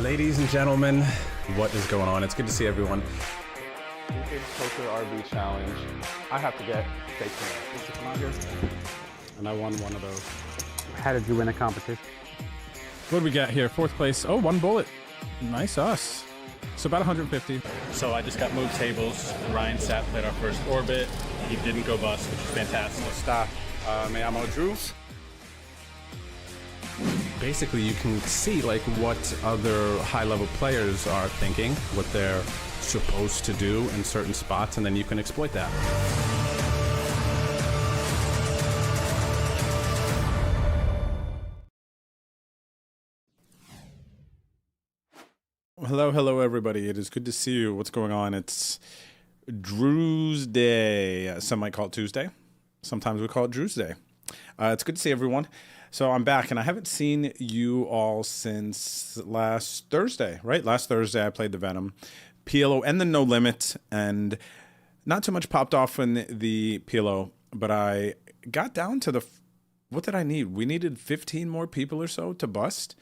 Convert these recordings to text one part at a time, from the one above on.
Ladies and gentlemen, what is going on? It's good to see everyone. Poker RB challenge. I have to get fake and I won one of those. How did you win a competition? What do we got here? Fourth place. Oh, one bullet. Nice us. So about 150. So I just got moved tables. Ryan sat, played our first orbit. He didn't go bust, which is fantastic. Stop. Me llamo Drew. Basically, you can see like what other high-level players are thinking, what they're supposed to do in certain spots, and then you can exploit that. Hello, everybody. It is good to see you. What's going on? It's Drew's Day. Some might call it Tuesday. Sometimes we call it Drew's Day. It's good to see everyone. So I'm back, and I haven't seen you all since last Thursday, right? Last Thursday, I played the Venom, PLO, and the No Limit, and not too much popped off in the PLO, but I got down to what did I need? We needed 15 more people or so to bust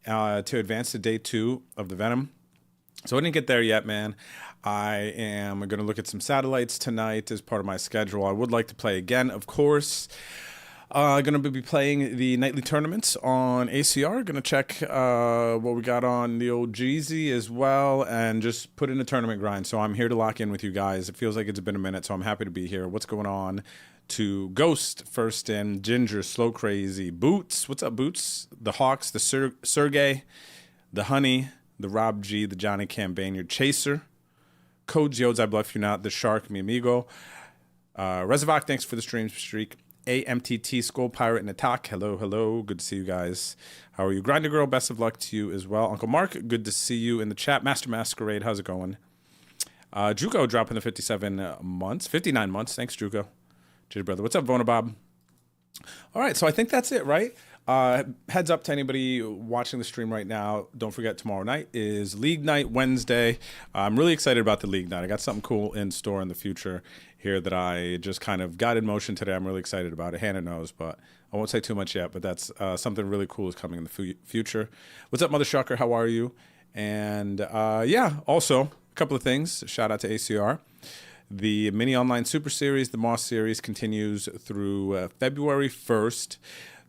to advance to day 2 of the Venom. So I didn't get there yet, man. I am going to look at some satellites tonight as part of my schedule. I would like to play again, of course. Going to be playing the nightly tournaments on ACR. Going to check what we got on the old Jeezy as well, and just put in a tournament grind. So I'm here to lock in with you guys. It feels like it's been a minute, so I'm happy to be here. What's going on? To Ghost first in, Ginger, Slow Crazy, Boots. What's up, Boots? The Hawks, the Sergey, the Honey, the Rob G, the Johnny Cambanier, Chaser, Codes Yodes, I Bluff You Not, the Shark, Mi Amigo, Reservoc, thanks for the stream streak. AMTT, Skull Pirate, and Attack. Hello. Good to see you guys. How are you? Grinder Girl, best of luck to you as well. Uncle Mark, good to see you in the chat. Master Masquerade, how's it going? Juco dropping the 59 months. Thanks, Juco. Cheers, brother. What's up, Bonabob? All right, so I think that's it, right? Heads up to anybody watching the stream right now. Don't forget, tomorrow night is League Night Wednesday. I'm really excited about the League Night. I got something cool in store in the future here that I just kind of got in motion today. I'm really excited about it. Hannah knows, but I won't say too much yet, but that's something really cool is coming in the future. What's up, Mother Shucker? How are you? And yeah, also a couple of things. Shout out to ACR. The Mini Online Super Series, the Moss Series, continues through February 1st.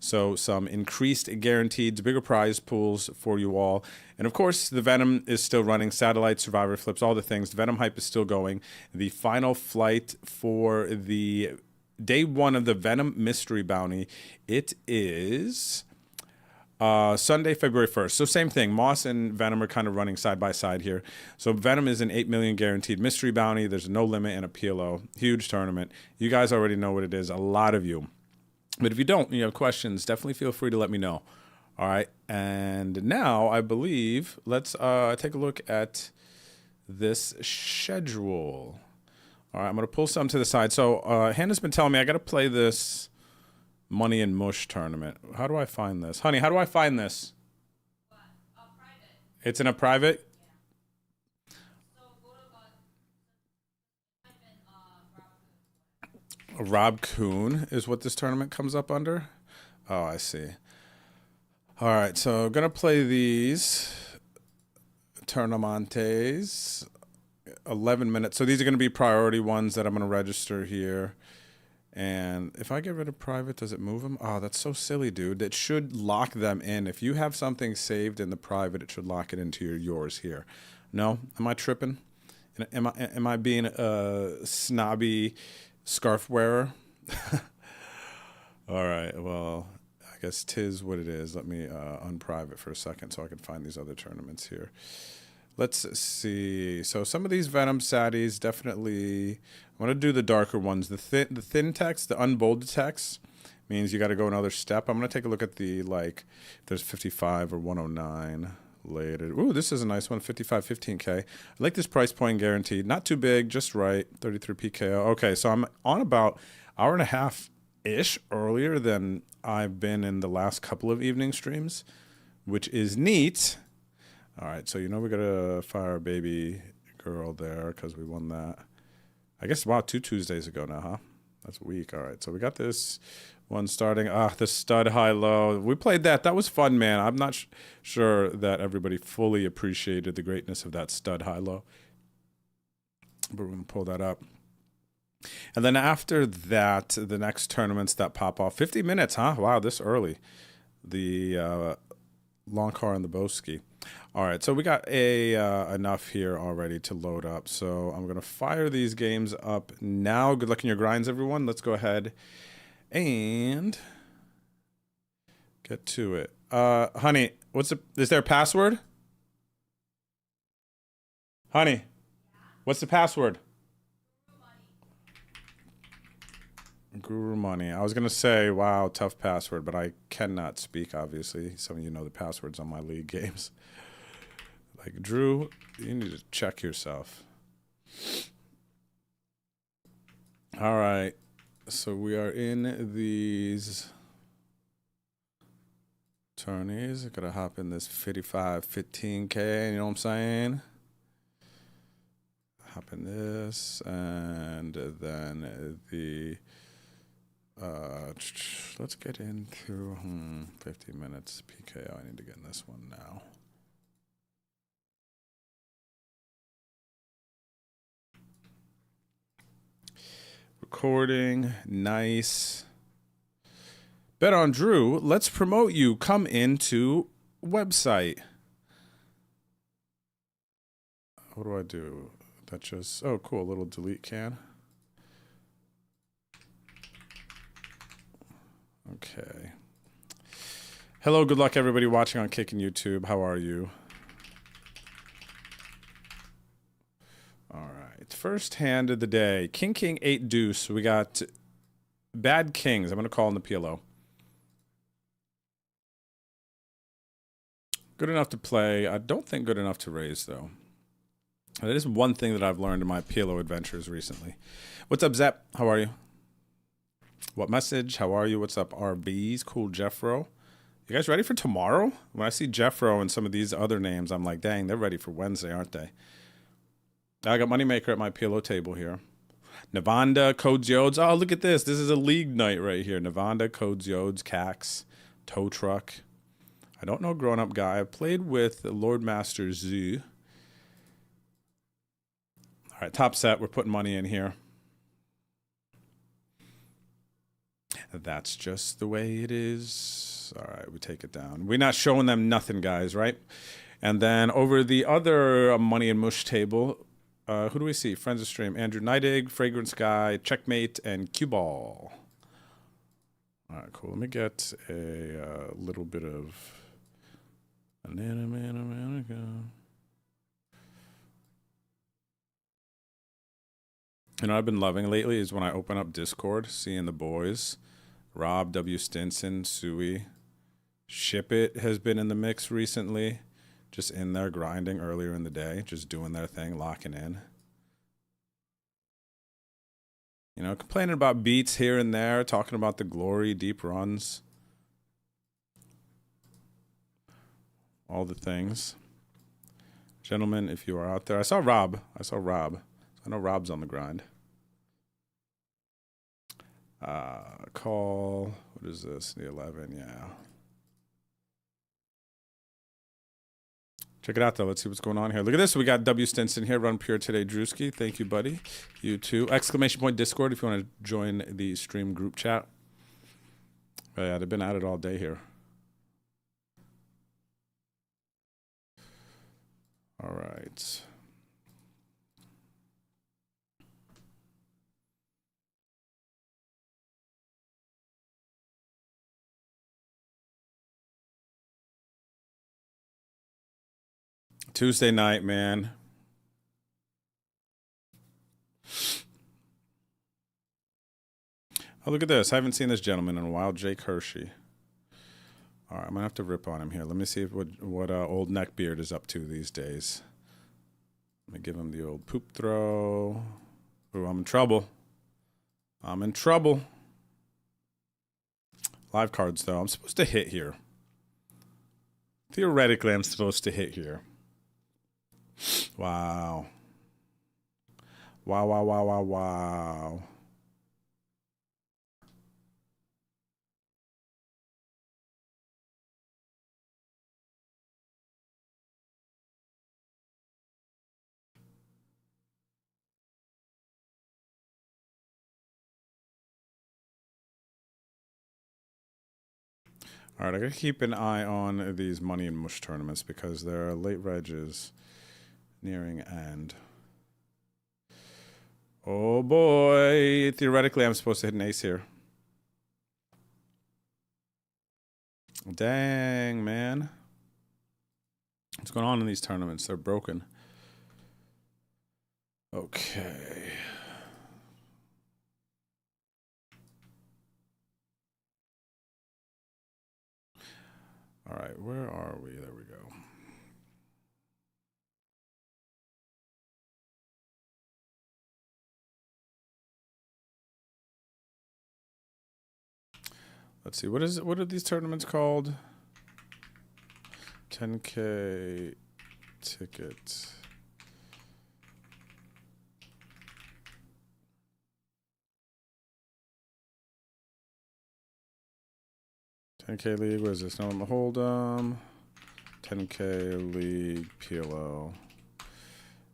So some increased guaranteed, bigger prize pools for you all. And of course, the Venom is still running, satellite, survivor flips, all the things. The Venom hype is still going. The final flight for the day 1 of the Venom Mystery Bounty, it is Sunday, February 1st. So same thing. Moss and Venom are kind of running side by side here. So Venom is an 8 million guaranteed mystery bounty. There's no limit and a PLO. Huge tournament. You guys already know what it is. A lot of you. But if you don't, you have questions, definitely feel free to let me know. All right. And now I believe let's take a look at this schedule. All right. I'm going to pull some to the side. So Hannah's been telling me I got to play this Money and Mush tournament. How do I find this? Honey, how do I find this? What? Private. It's in a private? Yeah. So go to Rob Kuhn is what this tournament comes up under? Oh, I see. All right, so I'm going to play these tournamentes. 11 minutes. So these are going to be priority ones that I'm going to register here. And if I get rid of private, does it move them? Oh, that's so silly, dude. It should lock them in. If you have something saved in the private, it should lock it into yours here. No? Am I tripping? Am I being a snobby scarf wearer? All right. Well, I guess 'tis what it is. Let me unprivate for a second so I can find these other tournaments here. Let's see. So some of these Venom Saddies definitely. I'm gonna do the darker ones. The thin text, the unbolded text means you got to go another step. I'm gonna take a look at the if there's 55 or 109 later. Ooh, this is a nice one. 55, 15K. I like this price point guaranteed. Not too big, just right. 33 PKO. Okay, so I'm on about hour and a half ish earlier than I've been in the last couple of evening streams, which is neat. All right, so we got to fire a baby girl there because we won that. I guess, wow, 2 Tuesdays ago now, huh? That's a week. All right, so we got this One starting. The stud high low. We played that. That was fun, man. I'm not sure that everybody fully appreciated the greatness of that stud high low. But we're going to pull that up. And then after that, the next tournaments that pop off. 50 minutes, huh? Wow, this early. The long car and the Boski. All right, so we got enough here already to load up. So I'm going to fire these games up now. Good luck in your grinds, everyone. Let's go ahead and get to it. Honey, is there a password? Honey, what's the password? Guru Money. I was going to say, wow, tough password, but I cannot speak, obviously. Some of you know the passwords on my league games. Like, Drew, you need to check yourself. All right. So we are in these tourneys. I gotta hop in this 55, 15K, you know what I'm saying? Hop in this, and then the let's get into 50 minutes PKO. I need to get in this one now. Recording, nice. Bet on Drew, let's promote you. Come into website. What do I do? That just, oh, cool, a little delete can. Okay. Hello, good luck everybody watching on Kick and YouTube. How are you? All right, first hand of the day. King, King, 8 deuce. We got bad kings. I'm going to call in the PLO. Good enough to play. I don't think good enough to raise, though. That is one thing that I've learned in my PLO adventures recently. What's up, Zep? How are you? What message? How are you? What's up, RBs? Cool, Jeffro. You guys ready for tomorrow? When I see Jeffro and some of these other names, I'm like, dang, they're ready for Wednesday, aren't they? I got Moneymaker at my PLO table here. Navanda, Codes Yodes. Oh, look at this. This is a league night right here. Navanda, Codes Yodes, Cax, Tow Truck. I don't know Grown Up Guy. I played with Lord Master Z. All right, top set. We're putting money in here. That's just the way it is. All right, we take it down. We're not showing them nothing, guys, right? And then over the other Money and Mush table, who do we see? Friends of Stream. Andrew Neidig, Fragrance Guy, Checkmate, and Cue Ball. All right, cool. Let me get a little bit of... You know, I've been loving lately is when I open up Discord, seeing the boys, Rob, W. Stinson, Sui, Ship It has been in the mix recently, just in there grinding earlier in the day, just doing their thing, locking in. You know, complaining about beats here and there, talking about the glory, deep runs, all the things. Gentlemen, if you are out there, I saw Rob. I know Rob's on the grind. Call, what is this? The 11, yeah. Check it out, though. Let's see what's going on here. Look at this. We got W. Stinson here. Run Pure today, Drewski. Thank you, buddy. You too. Exclamation point Discord if you want to join the stream group chat. Oh, yeah, they've been at it all day here. All right. Tuesday night, man. Oh, look at this. I haven't seen this gentleman in a while. Jake Hershey. All right, I'm going to have to rip on him here. Let me see what old Neckbeard is up to these days. Let me give him the old poop throw. Ooh, I'm in trouble. I'm in trouble. Live cards, though. I'm supposed to hit here. Theoretically, I'm supposed to hit here. Wow. Wow, wow, wow, wow, wow. All right, I gotta keep an eye on these money and mush tournaments because their late reg is nearing end. Oh boy! Theoretically, I'm supposed to hit an ace here. Dang, man. What's going on in these tournaments? They're broken. Okay. All right, where are we? There we go. Let's see. What are these tournaments called? 10K ticket. $10K league. What is this? No, I'm Hold'em. 10K league PLO.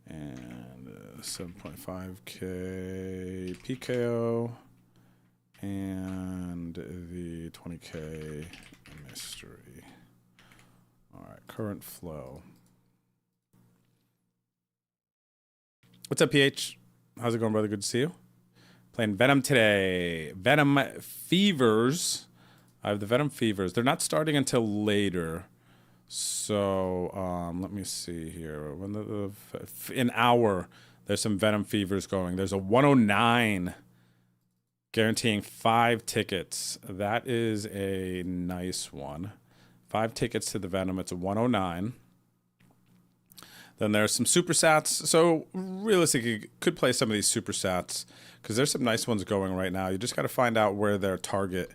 And 7.5K PKO. And the 20K mystery. All right, current flow. What's up, PH? How's it going, brother? Good to see you. Playing Venom today. Venom Fevers. I have the Venom Fevers. They're not starting until later. So let me see here. When an hour, there's some Venom Fevers going. There's a 109 guaranteeing 5 tickets. That is a nice one. 5 tickets to the Venom. It's a 109. Then there's some super sats. So realistically, you could play some of these super sats because there's some nice ones going right now. You just got to find out where their target,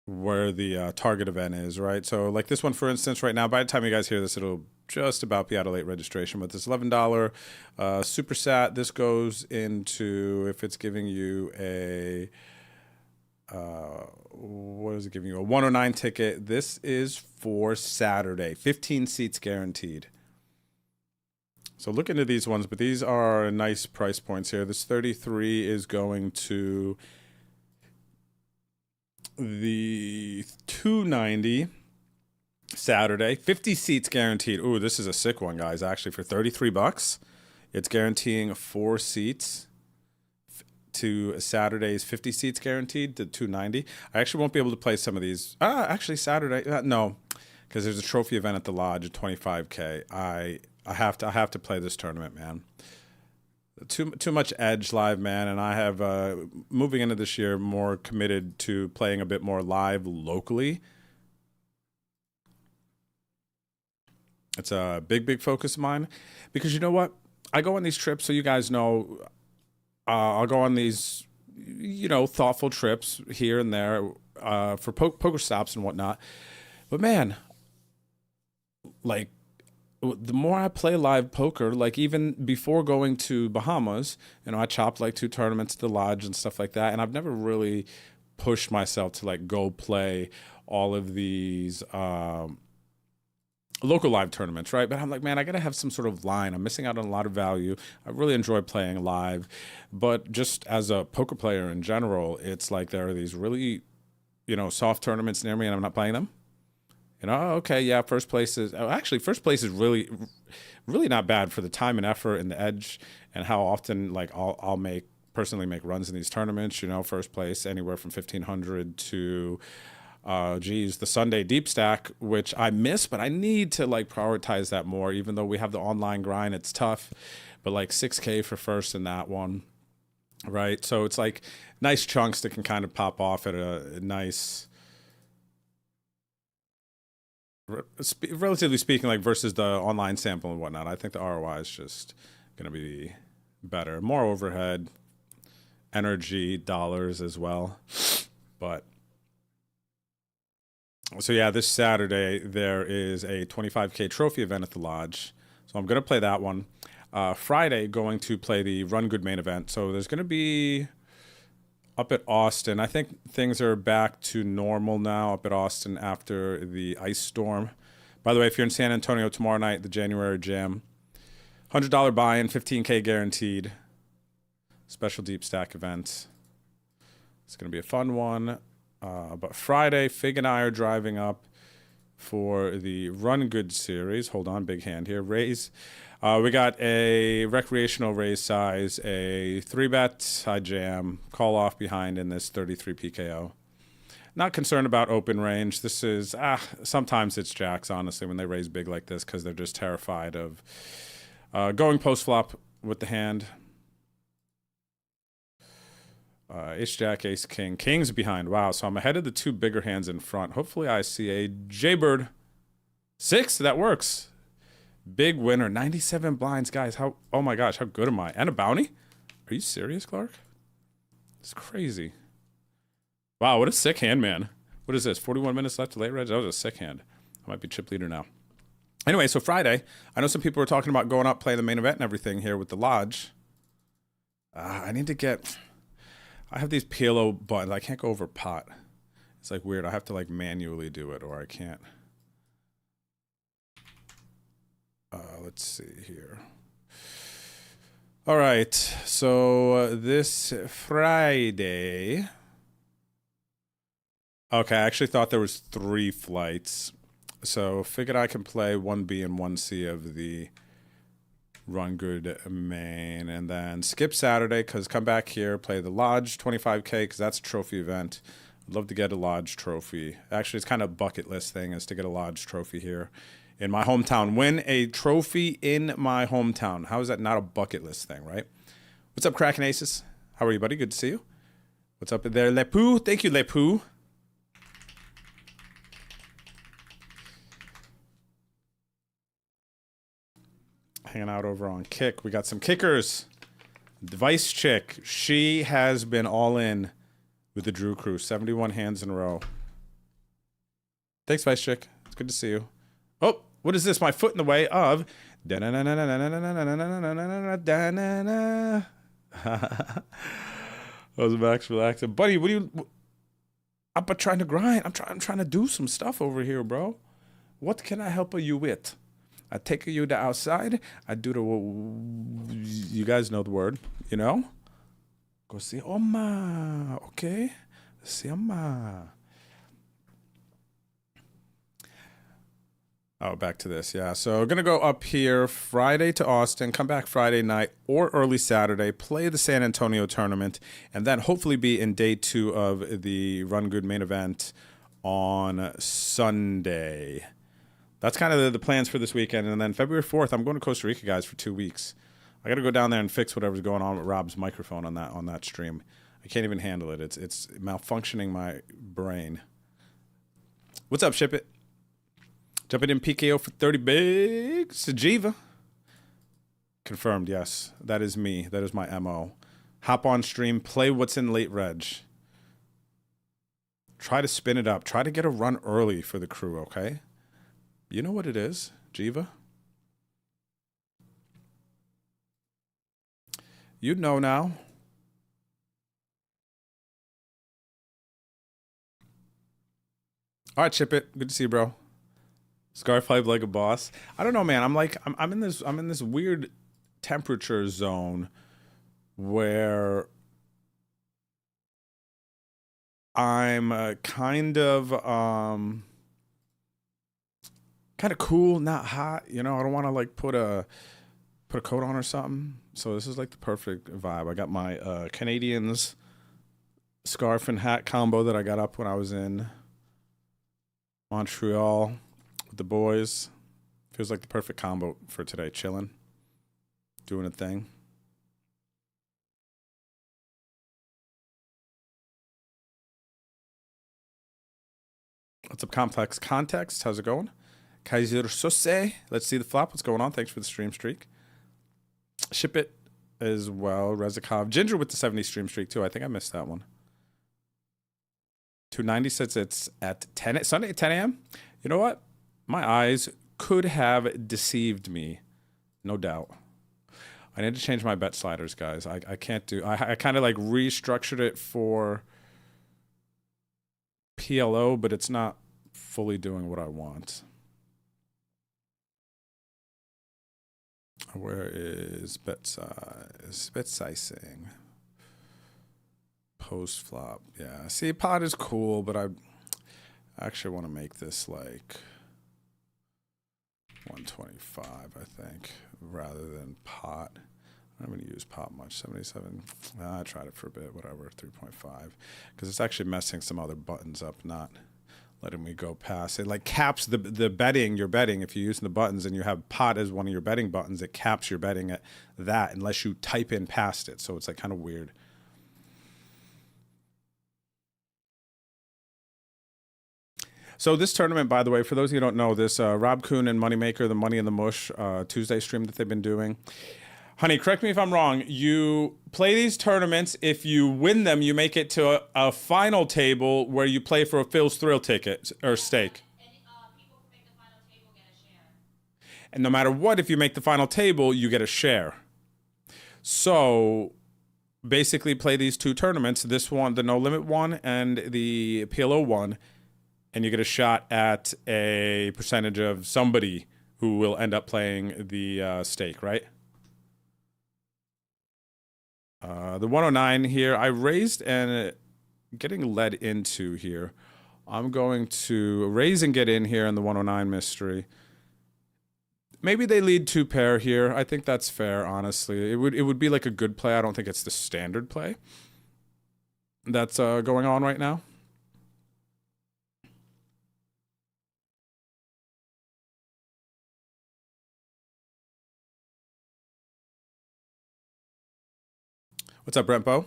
where the target event is, right? So like this one, for instance, right now, by the time you guys hear this, it'll just about be out of late registration. But this $11 super sat, this goes into, if it's giving you a, what is it giving you? A 109 ticket. This is for Saturday, 15 seats guaranteed. So look into these ones, but these are nice price points here. This 33 is going to the 290 Saturday, 50 seats guaranteed. Ooh, this is a sick one, guys. Actually, for 33 bucks, it's guaranteeing 4 seats to Saturday's 50 seats guaranteed to 290. I actually won't be able to play some of these. Actually Saturday, no, because there's a trophy event at the lodge at 25K. I have to play this tournament, man. Too much edge live, man, and I have moving into this year more committed to playing a bit more live locally. It's a big focus of mine because you know what? I go on these trips, so you guys know. I'll go on these, thoughtful trips here and there for poker stops and whatnot. But man, like, the more I play live poker, like even before going to Bahamas, I chopped like 2 tournaments at the lodge and stuff like that. And I've never really pushed myself to like go play all of these local live tournaments, right? But I'm like, man, I got to have some sort of line. I'm missing out on a lot of value. I really enjoy playing live. But just as a poker player in general, it's like there are these really, soft tournaments near me and I'm not playing them. Okay, yeah, first place is really, really not bad for the time and effort and the edge and how often like I'll personally make runs in these tournaments. First place anywhere from 1,500 to the Sunday deep stack, which I miss, but I need to like prioritize that more. Even though we have the online grind, it's tough, but like 6K for first in that one, right? So it's like nice chunks that can kind of pop off at a nice. Relatively speaking, like versus the online sample and whatnot, I think the ROI is just going to be better. More overhead, energy, dollars as well. But so yeah, this Saturday there is a 25K trophy event at the lodge. So I'm going to play that one. Friday, going to play the Run Good main event. So there's going to be up at Austin. I think things are back to normal now up at Austin after the ice storm. By the way, if you're in San Antonio tomorrow night, the January Jam, $100 buy-in, 15K guaranteed. Special deep stack event. It's going to be a fun one. But Friday, Fig and I are driving up for the Run Good series. Hold on, big hand here. Raise. We got a recreational raise size, a 3-bet high jam, call off behind in this 33 PKO. Not concerned about open range. This is, sometimes it's jacks, honestly, when they raise big like this because they're just terrified of going post flop with the hand. Ace Jack, Ace King. King's behind. Wow, so I'm ahead of the two bigger hands in front. Hopefully I see a Jaybird. 6, that works. Big winner. 97 blinds, guys. How? Oh my gosh, how good am I? And a bounty? Are you serious, Clark? It's crazy. Wow, what a sick hand, man. What is this? 41 minutes left to late reg? That was a sick hand. I might be chip leader now. Anyway, so Friday, I know some people were talking about going up, playing the main event and everything here with the Lodge. I need to get... I have these PLO buttons. I can't go over pot. It's like weird. I have to like manually do it or I can't. Let's see here. All right. So this Friday. Okay, I actually thought there was 3 flights. So figured I can play 1B and 1C of the Run Good main, and then skip Saturday because come back here, play the Lodge 25K because that's a trophy event. I'd love to get a Lodge trophy. Actually, it's kind of a bucket list thing is to get a Lodge trophy here in my hometown. Win a trophy in my hometown. How is that not a bucket list thing, right? What's up, Kraken Aces? How are you, buddy? Good to see you. What's up there, Lepu? Thank you, Lepu. Hanging out over on Kick. We got some kickers. Device Chick. She has been all in with the Drew Crew. 71 hands in a row. Thanks, Vice Chick. It's good to see you. Oh, what is this? My foot in the way of... I was Max relaxing. Buddy, what are you... I'm trying to grind. I'm trying to do some stuff over here, bro. What can I help you with? I take you to outside. I do the... You guys know the word, you know? Go see Oma, okay? See Oma. Oh, back to this, yeah. So we're going to go up here Friday to Austin, come back Friday night or early Saturday, play the San Antonio tournament, and then hopefully be in day 2 of the Run Good main event on Sunday. That's kind of the plans for this weekend. And then February 4th, I'm going to Costa Rica, guys, for 2 weeks. I got to go down there and fix whatever's going on with Rob's microphone on that stream. I can't even handle it. It's malfunctioning my brain. What's up, Ship It? Jumping in PKO for 30 bigs. Sajiva. Confirmed, yes. That is me. That is my MO. Hop on stream, play what's in late reg. Try to spin it up. Try to get a run early for the crew, okay? You know what it is, Jiva? You'd know now. All right, Chip It. Good to see you, bro. Scarf hype like a boss. I don't know, man. I'm in this weird temperature zone where I'm kind of cool, not hot. You know, I don't want to like put a coat on or something. So this is like the perfect vibe. I got my Canadians scarf and hat combo that I got up when I was in Montreal with the boys. Feels like the perfect combo for today. Chilling, doing a thing. What's up, Complex Context? How's it going? Kaiser Sose. Let's see the flop. What's going on? Thanks for the stream streak. Ship It as well. Rezikov. Ginger with the 70 stream streak, too. I think I missed that one. 290 says it's at 10 Sunday at 10 a.m. You know what? My eyes could have deceived me. No doubt. I need to change my bet sliders, guys. I can't do... I kind of like restructured it for PLO, but it's not fully doing what I want. Where is bet size? Bet sizing. Post flop. Yeah. See, pot is cool, but I actually want to make this like 125, I think, rather than pot. I'm going to use pot much. 77. I tried it for a bit, whatever, 3.5. Because it's actually messing some other buttons up, not letting me go past. It like caps the betting you're betting. If you're using the buttons and you have pot as one of your betting buttons, it caps your betting at that unless you type in past it. So it's like kind of weird. So this tournament, by the way, for those of you who don't know this, Rob Kuhn and Moneymaker, the Money in the Mush Tuesday stream that they've been doing. Honey, correct me if I'm wrong. You play these tournaments. If you win them, you make it to a final table where you play for a Phil's Thrill ticket or stake. And people who make the final table get a share. And no matter what, if you make the final table, you get a share. So basically play these two tournaments, this one, the No Limit one and the PLO one, and you get a shot at a percentage of somebody who will end up playing the stake, right? The 109 here, I raised and getting led into here. I'm going to raise and get in here in the 109 mystery. Maybe they lead two pair here. I think that's fair, honestly. It would be like a good play. I don't think it's the standard play that's going on right now. What's up, Brempo?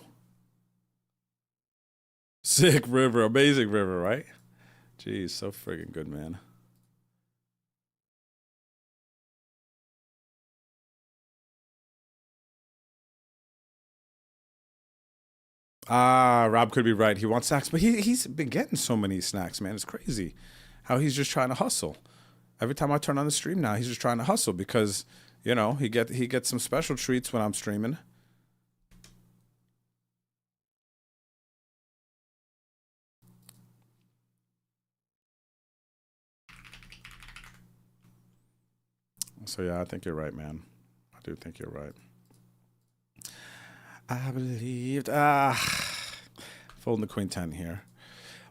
Sick river, amazing river, right? Jeez, so friggin' good, man. Ah, Rob could be right. He wants snacks, but he's been getting so many snacks, man. It's crazy how he's just trying to hustle. Every time I turn on the stream now, he's just trying to hustle because, you know, he gets some special treats when I'm streaming. So yeah, I think you're right, man. I do think you're right. I believed. Folding the queen 10 here.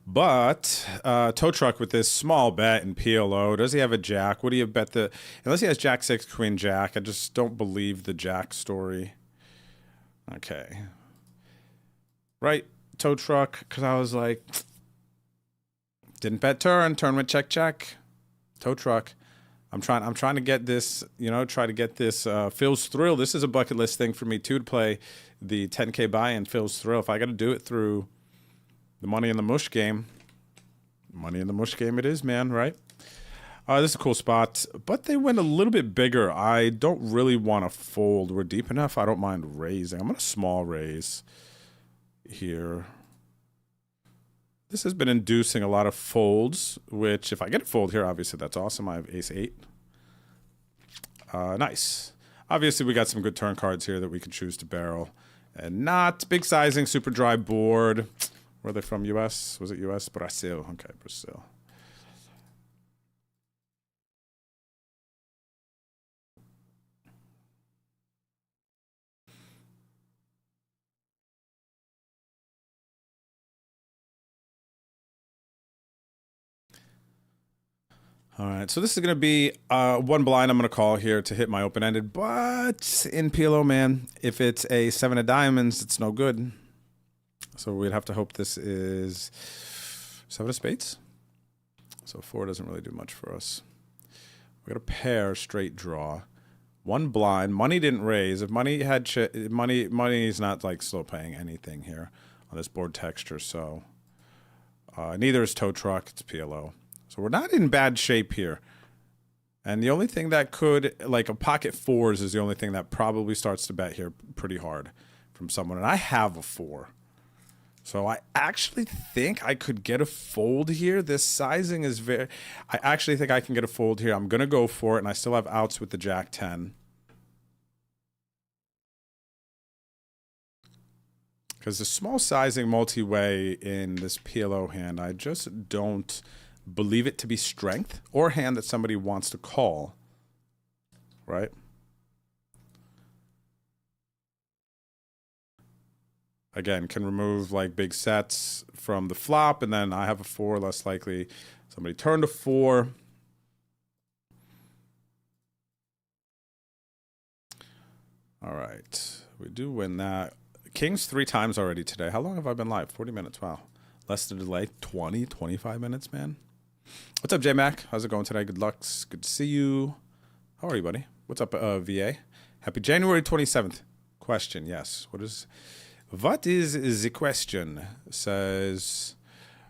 But tow truck with this small bet in PLO. Does he have a jack? What do you bet the... Unless he has jack 6, queen jack. I just don't believe the jack story. Okay. Right, tow truck. Because I was like... Didn't bet turn. Turn with check, check. Tow truck. I'm trying to get this, you know, try to get this Phil's Thrill. This is a bucket list thing for me, too, to play the 10K buy-in Phil's Thrill. If I got to do it through the Money in the Mush game, Money in the Mush game it is, man, right? This is a cool spot, but they went a little bit bigger. I don't really want to fold. We're deep enough. I don't mind raising. I'm going to small raise here. This has been inducing a lot of folds, which if I get a fold here, obviously that's awesome. I have ace 8. Nice. Obviously, we got some good turn cards here that we could choose to barrel. And not big sizing, super dry board. Were they from U.S.? Was it U.S.? Brazil. Okay, Brazil. All right, so this is going to be one blind I'm going to call here to hit my open-ended, but in PLO, man, if it's a 7 of diamonds, it's no good. So we'd have to hope this is 7 of spades. So 4 doesn't really do much for us. We got a pair, straight draw. One blind. Money didn't raise. If money had money is not like slow paying anything here on this board texture. So neither is tow truck. It's PLO. So we're not in bad shape here. And the only thing that could, like a pocket 4s is the only thing that probably starts to bet here pretty hard from someone. And I have a 4. So I actually think I could get a fold here. This sizing is very... I actually think I can get a fold here. I'm going to go for it, and I still have outs with the jack 10. Because the small sizing multi-way in this PLO hand, I just don't believe it to be strength or a hand that somebody wants to call, right? Again, can remove like big sets from the flop, and then I have a 4, less likely somebody turned a 4. All right, we do win that. Kings 3 times already today. How long have I been live? 40 minutes, wow. Less than delay, 20, 25 minutes, man. What's up, J-Mac? How's it going today? Good luck. Good to see you. How are you, buddy? What's up, VA? Happy January 27th. Question, yes. What is the question? It says,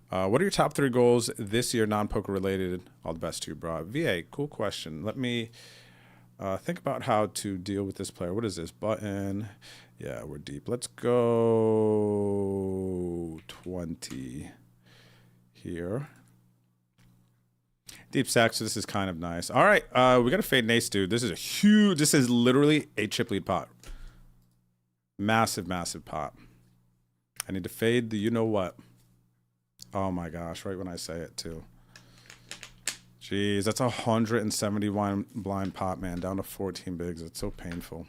what are your top 3 goals this year, non-poker related? All the best to you, bro. VA, cool question. Let me think about how to deal with this player. What is this? Button. Yeah, we're deep. Let's go 20 here. Deep stack, so this is kind of nice. All right, we got to fade an ace, dude. This is a huge, this is literally a chip lead pot. Massive, massive pot. I need to fade the you-know-what. Oh my gosh, right when I say it, too. Jeez, that's 171 blind pot, man. Down to 14 bigs. It's so painful.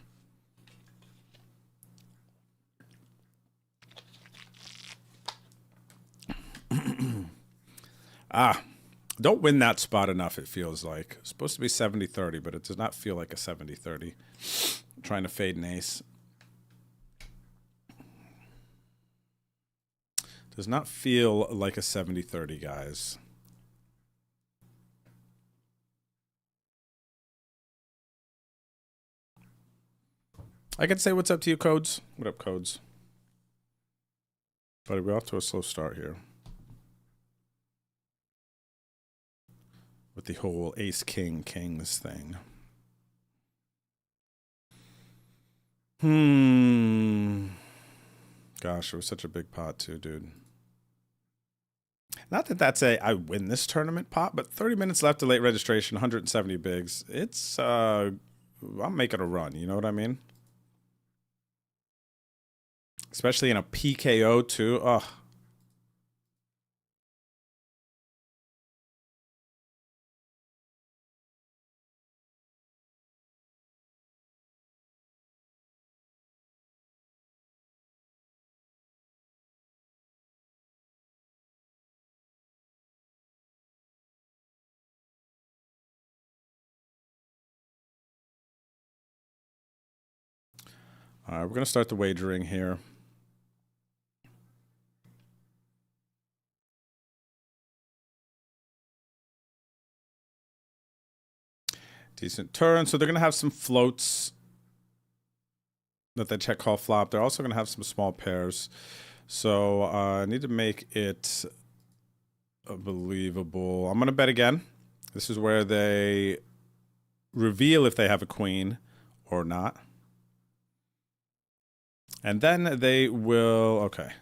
Don't win that spot enough, it feels like. It's supposed to be 70-30, but it does not feel like a 70-30. Trying to fade an ace. Does not feel like a 70-30, guys. I can say what's up to you, Codes. What up, Codes? Buddy, we're off to a slow start here. With the whole ace, king, kings thing. Gosh, it was such a big pot too, dude. Not that that's a I win this tournament pot, but 30 minutes left to late registration, 170 bigs. It's, I'm making a run, you know what I mean? Especially in a PKO too. Ugh. All right, we're going to start the wagering here. Decent turn. So they're going to have some floats that they check call flop. They're also going to have some small pairs. So I need to make it believable. I'm going to bet again. This is where they reveal if they have a queen or not. And then they will, okay.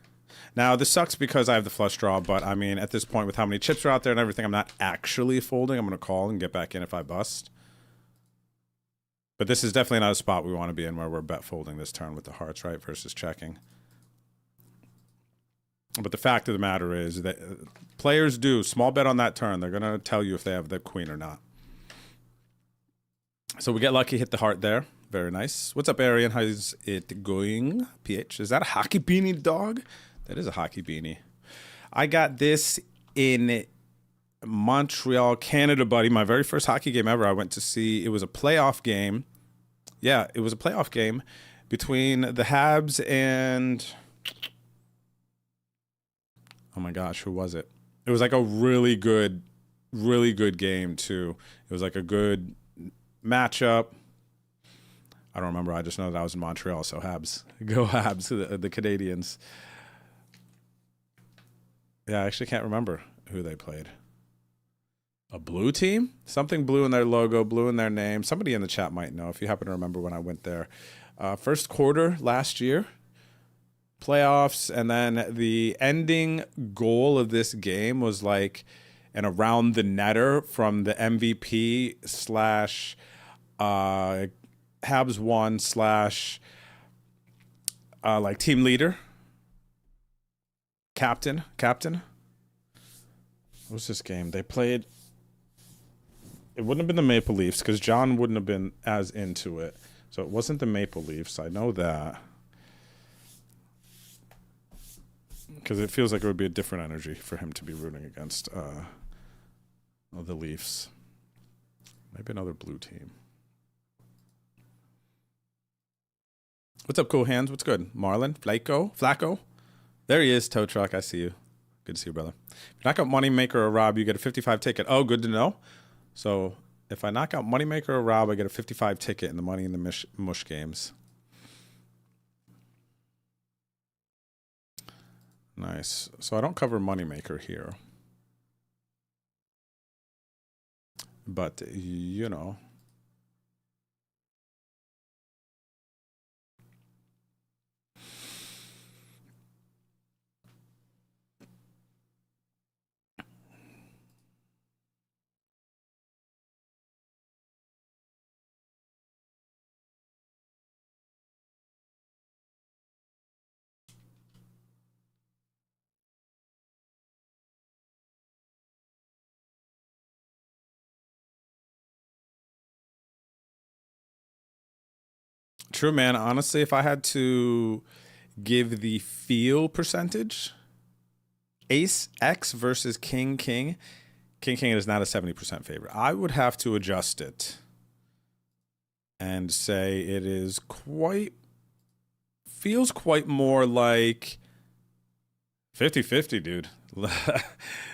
Now, this sucks because I have the flush draw, but I mean, at this point, with how many chips are out there and everything, I'm not actually folding. I'm going to call and get back in if I bust. But this is definitely not a spot we want to be in where we're bet folding this turn with the hearts, right, versus checking. But the fact of the matter is that players do. Small bet on that turn. They're going to tell you if they have the queen or not. So we get lucky, hit the heart there. Very nice. What's up, Arian? How's it going? PH, is that a hockey beanie, dog? That is a hockey beanie. I got this in Montreal, Canada, buddy. My very first hockey game ever. I went to see. It was a playoff game. Yeah, it was a playoff game between the Habs and... Oh my gosh, who was it? It was like a really good game, too. It was like a good matchup. I don't remember. I just know that I was in Montreal, so Habs. Go Habs, the Canadians. Yeah, I actually can't remember who they played. A blue team? Something blue in their logo, blue in their name. Somebody in the chat might know if you happen to remember when I went there. First quarter last year. Playoffs, and then the ending goal of this game was like an around the netter from the MVP slash Habs won slash like team leader. Captain. What was this game? They played. It wouldn't have been the Maple Leafs because John wouldn't have been as into it. So it wasn't the Maple Leafs. I know that. Because it feels like it would be a different energy for him to be rooting against the Leafs. Maybe another blue team. What's up, cool hands? What's good? Marlon? Flacco? There he is, tow truck. I see you. Good to see you, brother. If you knock out Moneymaker or Rob, you get a 55 ticket. Oh, good to know. So if I knock out Moneymaker or Rob, I get a 55 ticket in the Money in the Mush games. Nice. So I don't cover Moneymaker here. But, you know. True, man. Honestly, if I had to give the feel percentage, Ace X versus King King is not a 70% favorite. I would have to adjust it and say it is feels quite more like 50-50, dude.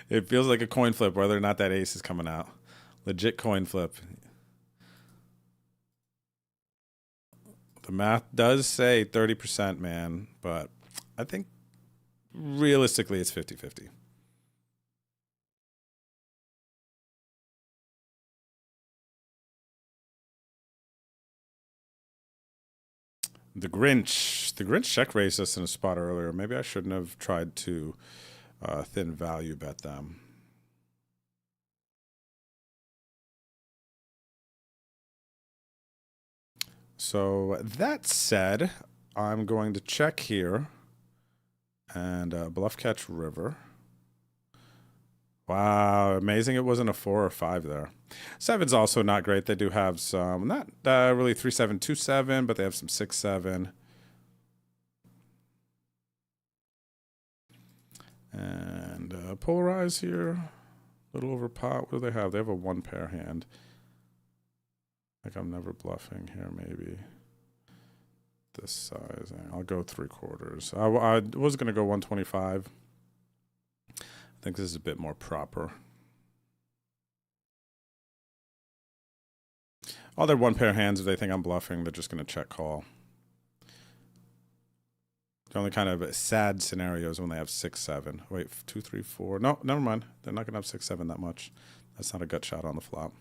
It feels like a coin flip whether or not that ace is coming out. Legit coin flip. The math does say 30%, man, but I think realistically it's 50-50. The Grinch check raised us in a spot earlier. Maybe I shouldn't have tried to thin value bet them. So that said, I'm going to check here and bluff catch river. Wow, amazing it wasn't a 4 or 5 there. 7's also not great. They do have some, not really 3-7, 2-7, but they have some 6-7. And polarize here, a little over pot. What do they have? They have a 1 pair hand. Like I'm never bluffing here, maybe. This sizing. I'll go 3/4. I was going to go 125. I think this is a bit more proper. All their 1 pair hands, if they think I'm bluffing, they're just going to check call. The only kind of sad scenarios when they have 6-7. Wait, 2, 3, 4. No, never mind. They're not going to have 6-7 that much. That's not a gut shot on the flop.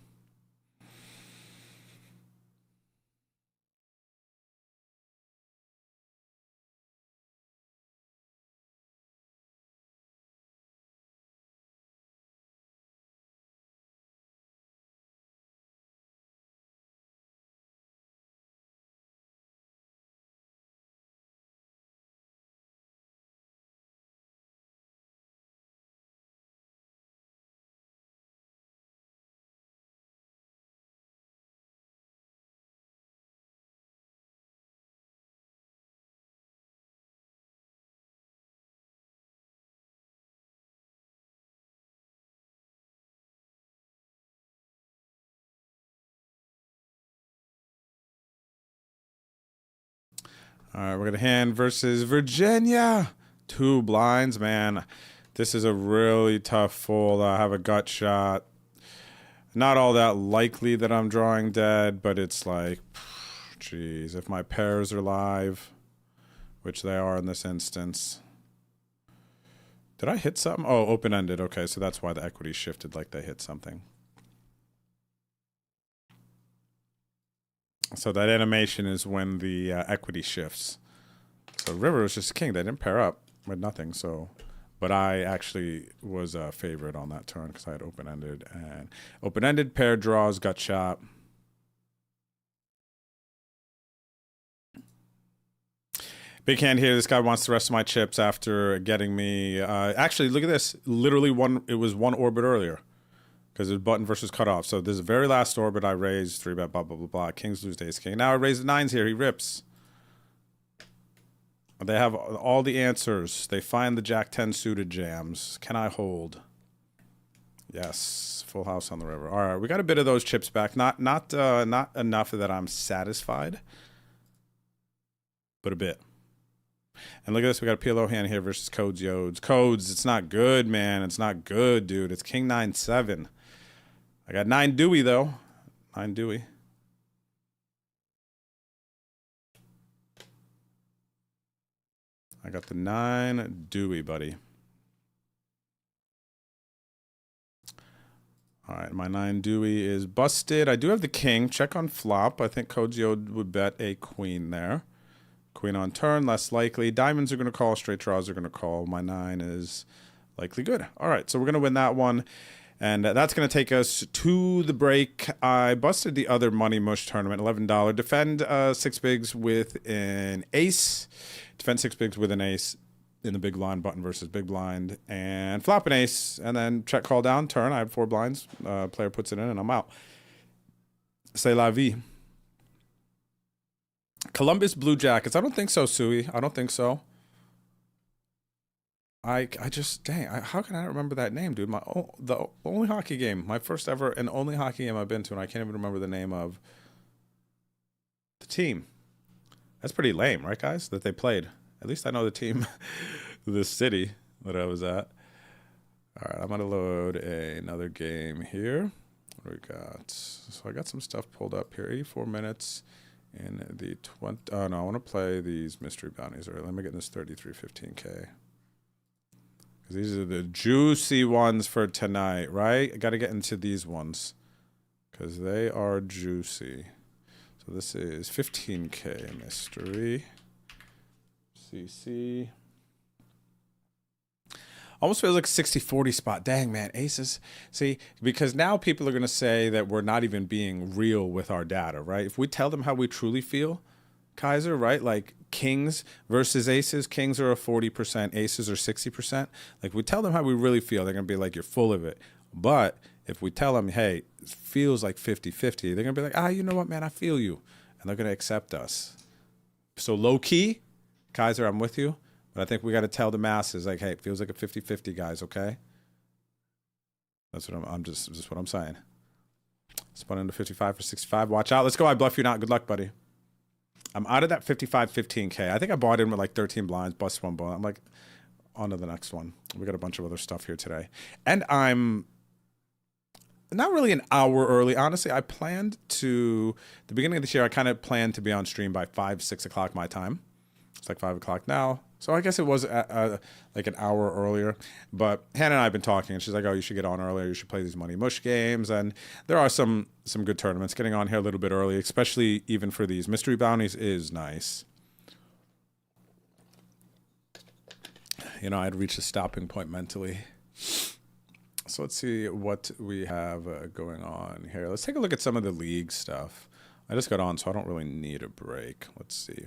All right, we're going to hand versus Virginia. 2 blinds, man. This is a really tough fold. I have a gut shot. Not all that likely that I'm drawing dead, but it's like, geez, if my pairs are live, which they are in this instance. Did I hit something? Oh, open-ended. Okay, so that's why the equity shifted like they hit something. So that animation is when the equity shifts. So river was just king. They didn't pair up with nothing. So, but I actually was a favorite on that turn because I had open-ended. And open-ended, pair draws, gut shot. Big hand here. This guy wants the rest of my chips after getting me. Actually, look at this. Literally it was 1 orbit earlier. Because it's button versus cutoff. So this is the very last orbit I raised, 3-bet, blah, blah, blah, blah. Kings lose to ace king. Now I raise the 9s here. He rips. They have all the answers. They find the Jack 10 suited jams. Can I hold? Yes, full house on the river. All right, we got a bit of those chips back. Not enough that I'm satisfied, but a bit. And look at this. We got a PLO hand here versus Codes Yodes. Codes, it's not good, man. It's not good, dude. It's King 9-7. I got 9 Dewey, though. 9 Dewey. I got the 9 Dewey, buddy. All right, my 9 Dewey is busted. I do have the king. Check on flop. I think Codes Yode would bet a queen there. Queen on turn, less likely. Diamonds are going to call. Straight draws are going to call. My 9 is likely good. All right, so we're going to win that one. And that's going to take us to the break. I busted the other Money Mush tournament, $11. Defend 6 bigs with an ace. Defend 6 bigs with an ace in the big blind button versus big blind. And flop an ace. And then check, call down, turn. I have 4 blinds. Player puts it in and I'm out. C'est la vie. Columbus Blue Jackets. I don't think so, Sui. I don't think so. I just, dang, how can I not remember that name, dude? The only hockey game, my first ever and only hockey game I've been to, and I can't even remember the name of the team. That's pretty lame, right, guys, that they played. At least I know the team, the city that I was at. All right, I'm going to load another game here. What do we got? So I got some stuff pulled up here. 84 minutes in the 20. Oh, no, I want to play these mystery bounties. All right, let me get this 3315K. These are the juicy ones for tonight, right? I got to get into these ones because they are juicy. So this is 15K mystery. CC. Almost feels like a 60-40 spot. Dang, man, aces. See, because now people are going to say that we're not even being real with our data, right? If we tell them how we truly feel, Kaiser, right? Like kings versus aces. Kings are a 40%, aces are 60%. Like we tell them how we really feel, they're going to be like, you're full of it. But if we tell them, hey, it feels like 50-50, they're going to be like, you know what, man, I feel you. And they're going to accept us. So low key, Kaiser, I'm with you. But I think we got to tell the masses, like, hey, it feels like a 50-50, guys, okay? That's what I'm just what I'm saying. Spun into 55 for 65. Watch out. Let's go. I bluff you not. Good luck, buddy. I'm out of that 55-15K. I think I bought in with like 13 blinds, bust one ball. I'm like, on to the next one. We got a bunch of other stuff here today. And I'm not really an hour early. Honestly, I planned to, the beginning of this year, I kind of planned to be on stream by 5, 6 o'clock my time. It's like 5 o'clock now. So I guess it was like an hour earlier. But Hannah and I have been talking, and she's like, oh, you should get on earlier. You should play these Money Mush games. And there are some good tournaments. Getting on here a little bit early, especially even for these mystery bounties, is nice. You know, I'd reached a stopping point mentally. So let's see what we have going on here. Let's take a look at some of the league stuff. I just got on, so I don't really need a break. Let's see.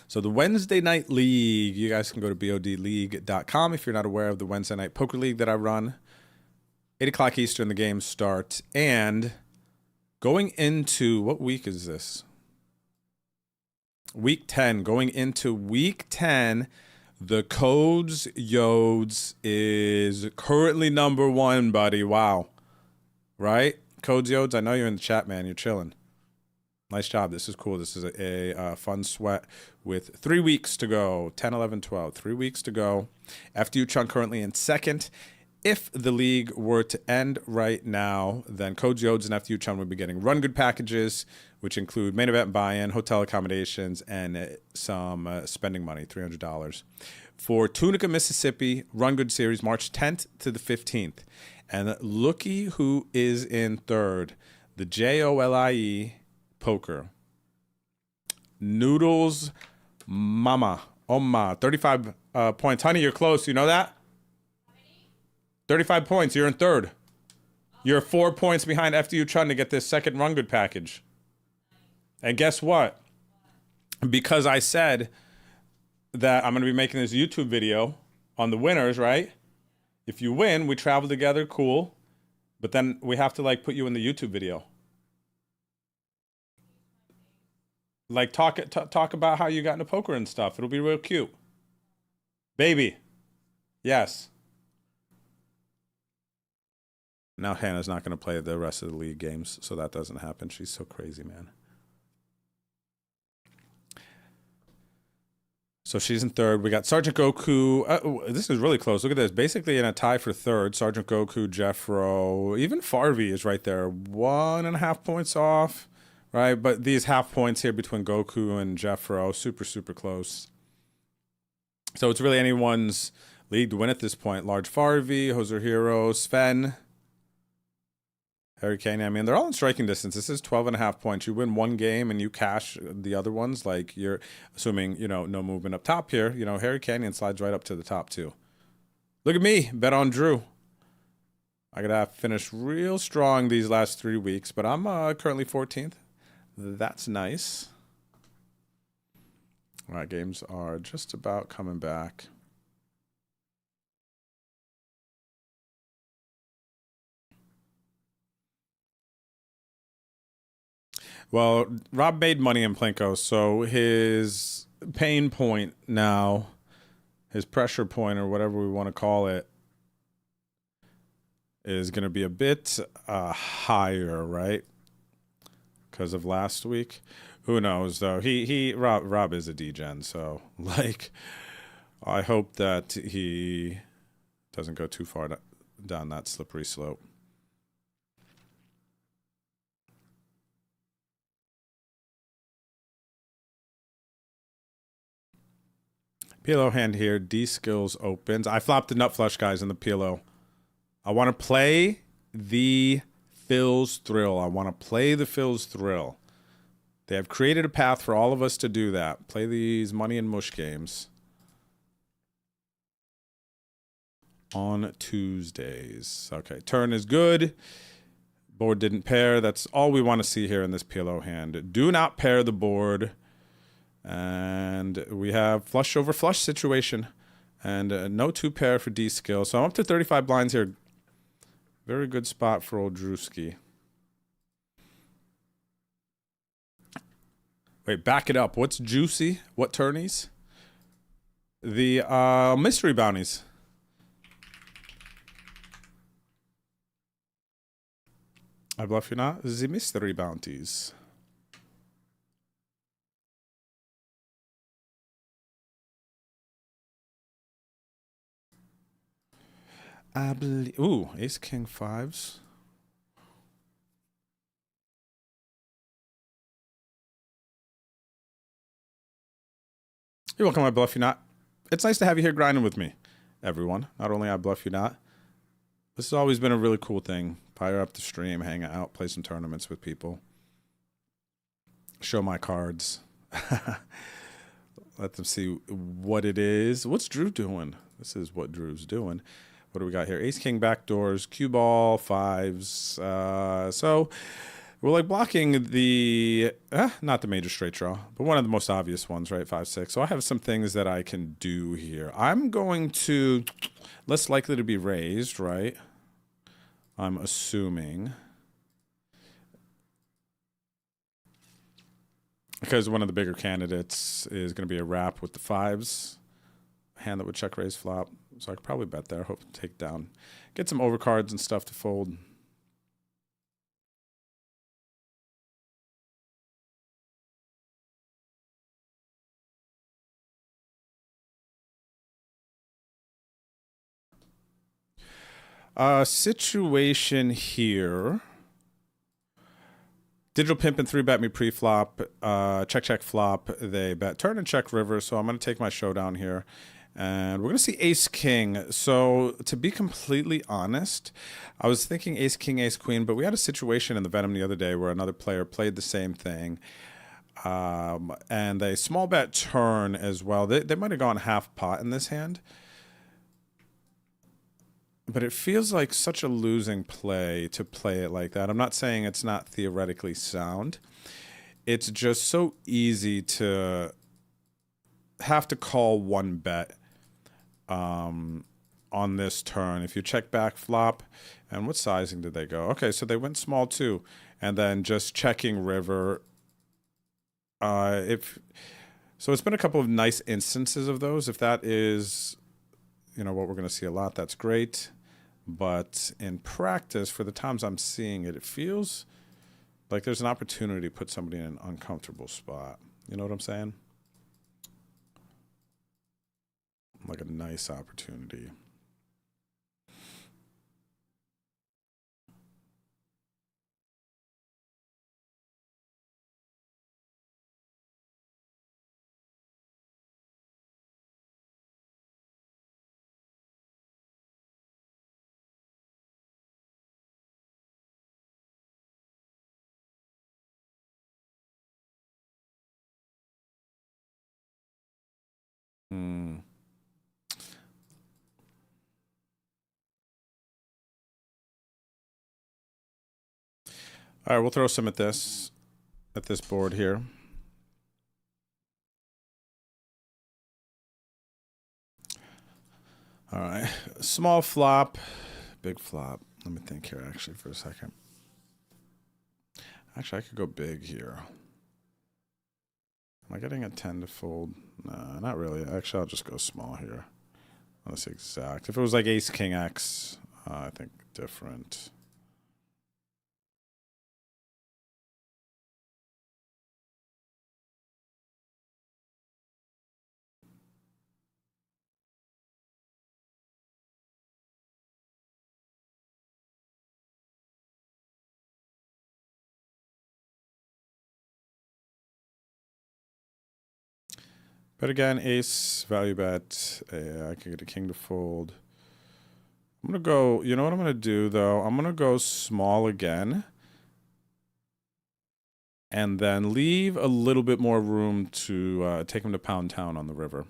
So the Wednesday Night League, you guys can go to bodleague.com if you're not aware of the Wednesday Night Poker League that I run. 8 o'clock Eastern, the games start. And going into, what week is this? Week 10. Going into week 10, the Codes Yodes is currently number 1, buddy. Wow. Right? Codes Yodes, I know you're in the chat, man. You're chilling. Nice job. This is cool. This is a fun sweat with 3 weeks to go. 10, 11, 12. 3 weeks to go. FDU Chunk currently in second. If the league were to end right now, then Codes Yodes and FDU Chunk would be getting run good packages, which include main event buy-in, hotel accommodations, and some spending money, $300. For Tunica, Mississippi, Run Good Series, March 10th to the 15th. And looky who is in third. The JOLIE Poker. Noodles Mama. Oma. 35 points. Honey, you're close. You know that? 35 points. You're in third. You're 4 points behind FDU Chun to get this second Run Good package. And guess what? Because I said that I'm going to be making this YouTube video on the winners, right? If you win, we travel together. Cool. But then we have to like put you in the YouTube video. Like talk about how you got into poker and stuff. It'll be real cute. Baby. Yes. Now Hannah's not going to play the rest of the league games, so that doesn't happen. She's so crazy, man. So she's in third. We got Sergeant Goku. This is really close. Look at this. Basically in a tie for third. Sergeant Goku, Jeffro. Even Farvey is right there. 1.5 points off. Right? But these half points here between Goku and Jeffro. Super, super close. So it's really anyone's league to win at this point. Large Farvey, Hoser Hero, Sven. Harry Kane, I mean, they're all in striking distance. This is 12.5 points. You win one game and you cash the other ones. Like, you're assuming, you know, no movement up top here. You know, Harry Canyon slides right up to the top, too. Look at me. Bet on Drew. I got to finish real strong these last 3 weeks, but I'm currently 14th. That's nice. All right, games are just about coming back. Well, Rob made money in Plinko, so his pain point now, his pressure point, or whatever we want to call it, is going to be a bit higher, right? Because of last week. Who knows, though? Rob is a degen, so, like, I hope that he doesn't go too far down that slippery slope. PLO hand here. D skills opens. I flopped the nut flush, guys, in the PLO. I want to play the Phil's Thrill. I want to play the Phil's Thrill. They have created a path for all of us to do that. Play these money and mush games on Tuesdays. Okay, turn is good. Board didn't pair. That's all we want to see here in this PLO hand. Do not pair the board. And we have flush over flush situation. And no two pair for D skill. So I'm up to 35 blinds here. Very good spot for old Drewski. Wait, back it up. What's juicy? What tourneys? The mystery bounties. I bluff you not. The mystery bounties. I believe. Ooh, Ace King fives. You're welcome, I bluff you not. It's nice to have you here grinding with me, everyone. Not only I bluff you not. This has always been a really cool thing. Fire up the stream, hang out, play some tournaments with people. Show my cards. Let them see what it is. What's Drew doing? This is what Drew's doing. What do we got here? Ace, King, backdoors, cue ball, fives. So we're like blocking the, not the major straight draw, but one of the most obvious ones, right? 5-6. So I have some things that I can do here. I'm going to, less likely to be raised, right? I'm assuming. Because one of the bigger candidates is going to be a wrap with the fives. A hand that would check raise flop. So I could probably bet there. Hope to take down. Get some overcards and stuff to fold. Situation here. Digital Pimp and 3-bet me pre-flop. Check flop. They bet turn and check river. So I'm going to take my showdown here. And we're going to see Ace King. So to be completely honest, I was thinking Ace King, Ace Queen, but we had a situation in the Venom the other day where another player played the same thing. And a small bet turn as well. They might have gone half pot in this hand. But it feels like such a losing play to play it like that. I'm not saying it's not theoretically sound. It's just so easy to have to call one bet on this turn. If you check back flop, and what sizing did they go? Okay, so they went small too. And then just checking river If so, it's been a couple of nice instances of those. If that is, what we're going to see a lot, that's great. But in practice, for the times I'm seeing it, it feels like there's an opportunity to put somebody in an uncomfortable spot. You know what I'm saying? Like a nice opportunity. Hmm. All right, we'll throw some at this board here. All right, small flop, big flop. Let me think here actually for a second. Actually, I could go big here. Am I getting a 10 to fold? No, not really. Actually, I'll just go small here. That's exact. If it was like ace, king, X, I think different. But again, ace, value bet. I could get a king to fold. I'm going to go, you know what I'm going to do, though? I'm going to go small again. And then leave a little bit more room to take him to Pound Town on the river.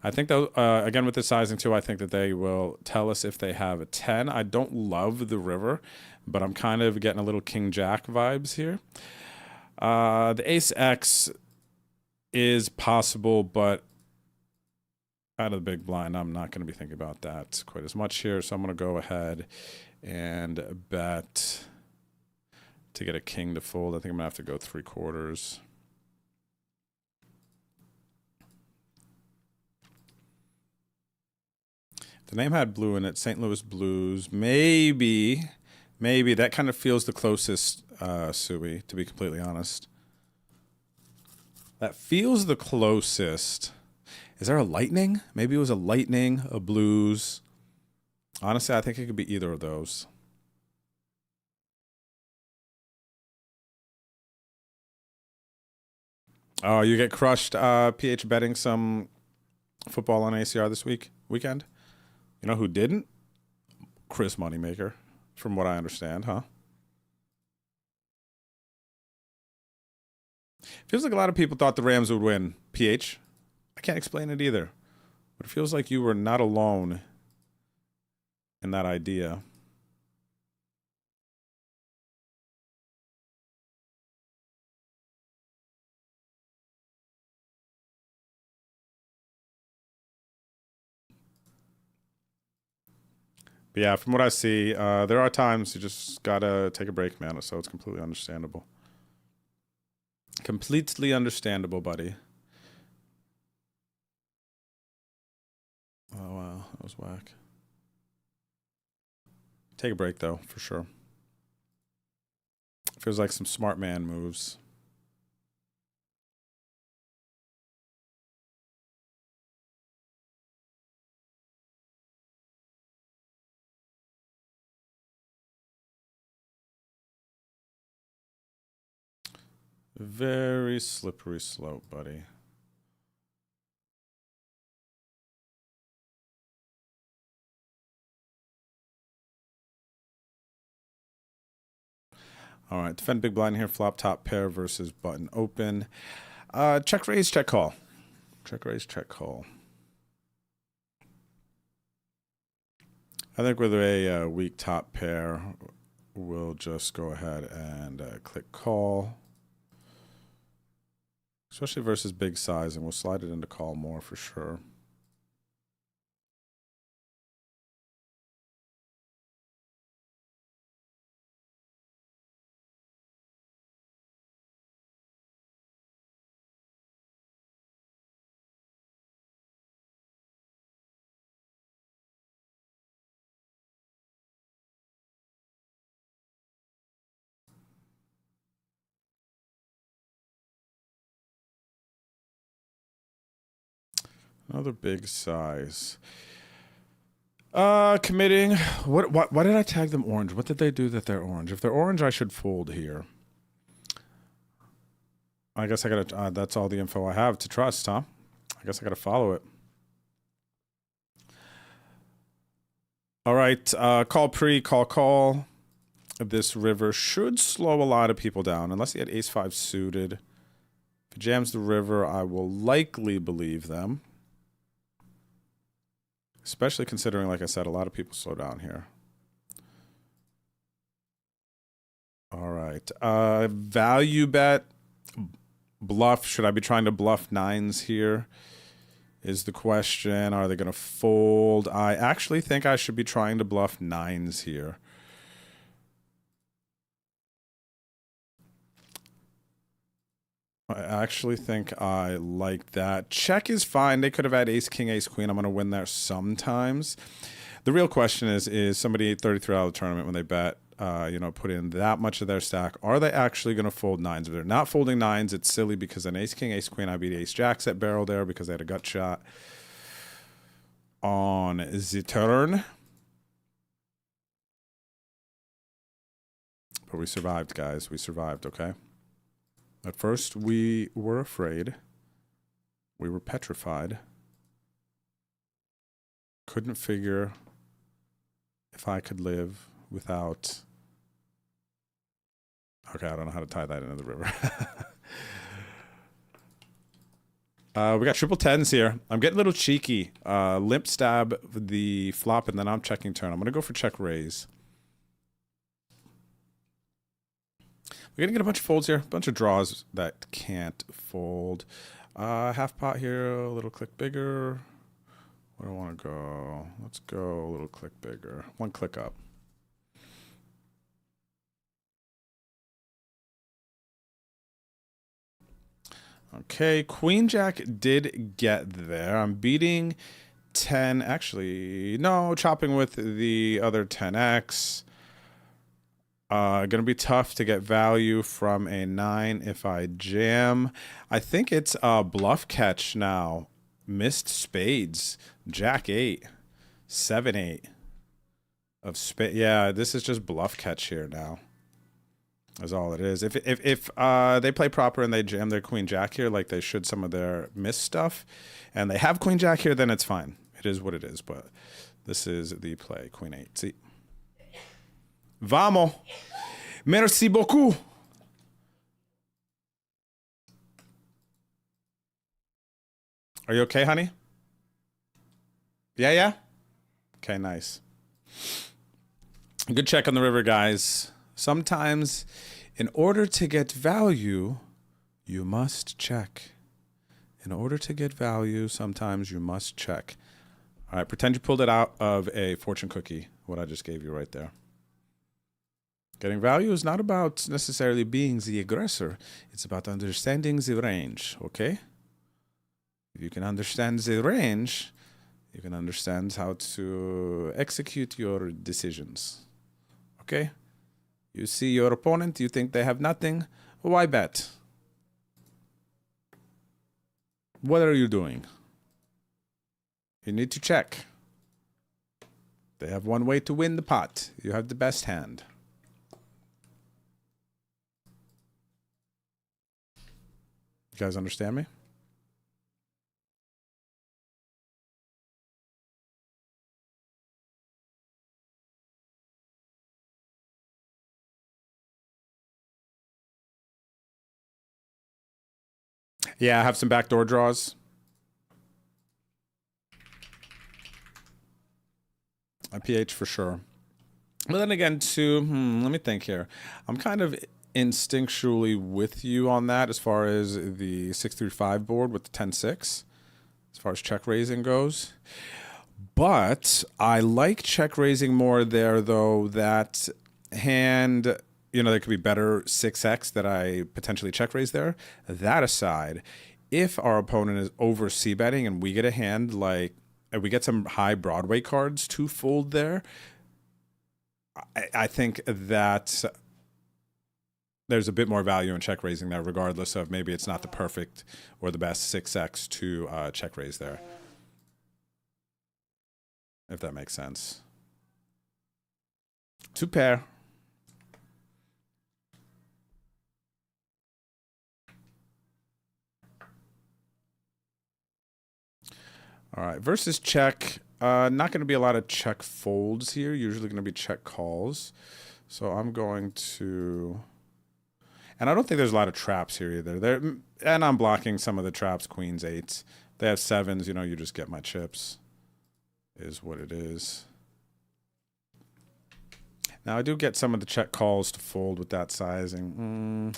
I think, that, again, with the sizing, too, I think that they will tell us if they have a 10. I don't love the river, but I'm kind of getting a little King-Jack vibes here. The ace-X is possible, but out of the big blind, I'm not going to be thinking about that quite as much here. So I'm going to go ahead and bet to get a king to fold. I think I'm going to have to go 3/4. The name had blue in it, St. Louis Blues. Maybe that kind of feels the closest, Suey, to be completely honest. That feels the closest. Is there a lightning? Maybe it was a lightning, a blues. Honestly, I think it could be either of those. Oh, you get crushed, PH, betting some football on ACR this weekend? You know who didn't? Chris Moneymaker, from what I understand, huh? Feels like a lot of people thought the Rams would win, PH. I can't explain it either. But it feels like you were not alone in that idea. But yeah, from what I see, there are times you just gotta take a break, man. So it's completely understandable. Completely understandable, buddy. Oh, wow. That was whack. Take a break, though, for sure. Feels like some smart man moves. Very slippery slope, buddy. All right, defend big blind here. Flop top pair versus button open. Check raise, check call. Check raise, check call. I think with a weak top pair, we'll just go ahead and click call. Especially versus big size, and we'll slide it into call more for sure. Another big size. Committing. Why did I tag them orange? What did they do that they're orange? If they're orange, I should fold here. I guess I gotta, that's all the info I have to trust, huh? I guess I gotta follow it. All right, call pre, call. This river should slow a lot of people down, unless he had ace-5 suited. If he jams the river, I will likely believe them. Especially considering, like I said, a lot of people slow down here. All right, value bet. Bluff, should I be trying to bluff 9s here? Is the question. Are they going to fold? I actually think I should be trying to bluff 9s here. I actually think I like that. Check is fine. They could have had ace, king, ace, queen. I'm going to win there sometimes. The real question is somebody 33 out of the tournament when they bet, put in that much of their stack, are they actually going to fold 9s? If they're not folding 9s, it's silly because an ace, king, ace, queen, I beat ace, jacks at barrel there because they had a gut shot on the turn. But we survived, guys. We survived, okay? At first, we were afraid. We were petrified. Couldn't figure if I could live without... Okay, I don't know how to tie that into the river. We got triple 10s here. I'm getting a little cheeky. Limp stab the flop, and then I'm checking turn. I'm going to go for check raise. We're going to get a bunch of folds here. A bunch of draws that can't fold. Half pot here, a little click bigger. Where do I want to go? Let's go a little click bigger. One click up. Okay, Queen Jack did get there. I'm beating 10. Actually, no, chopping with the other 10x. Gonna be tough to get value from a 9 if I jam. I think it's a bluff catch now. Missed spades. Jack 8. 7 8 of spade. Yeah, this is just bluff catch here now. That's all it is. If they play proper and they jam their queen jack here like they should some of their missed stuff, and they have queen jack here, then it's fine. It is what it is. But this is the play. Queen 8. See. Vamos. Merci beaucoup. Are you okay, honey? Yeah? Okay, nice. Good check on the river, guys. Sometimes, in order to get value, you must check. In order to get value, sometimes you must check. All right, pretend you pulled it out of a fortune cookie, what I just gave you right there. Getting value is not about necessarily being the aggressor. It's about understanding the range, okay? If you can understand the range, you can understand how to execute your decisions, okay? You see your opponent, you think they have nothing, why bet? What are you doing? You need to check. They have one way to win the pot. You have the best hand. You guys understand me? Yeah, I have some backdoor draws. A PH for sure. But then again, too, let me think here. I'm kind of instinctually with you on that as far as the 6-3-5 board with the 10-6, as far as check raising goes. But I like check raising more there, though. That hand, you know, there could be better 6x that I potentially check raise there. That aside, if our opponent is over c-betting and we get a hand like, and we get some high Broadway cards to fold there, I think that there's a bit more value in check raising there, regardless of maybe it's not the perfect or the best 6x to check raise there. if that makes sense. 2 pair. All right, versus check. Not going to be a lot of check folds here. Usually going to be check calls. So I'm going to... And I don't think there's a lot of traps here either. And I'm blocking some of the traps, queens, eights. They have sevens, you know, you just get my chips. Is what it is. Now I do get some of the check calls to fold with that sizing.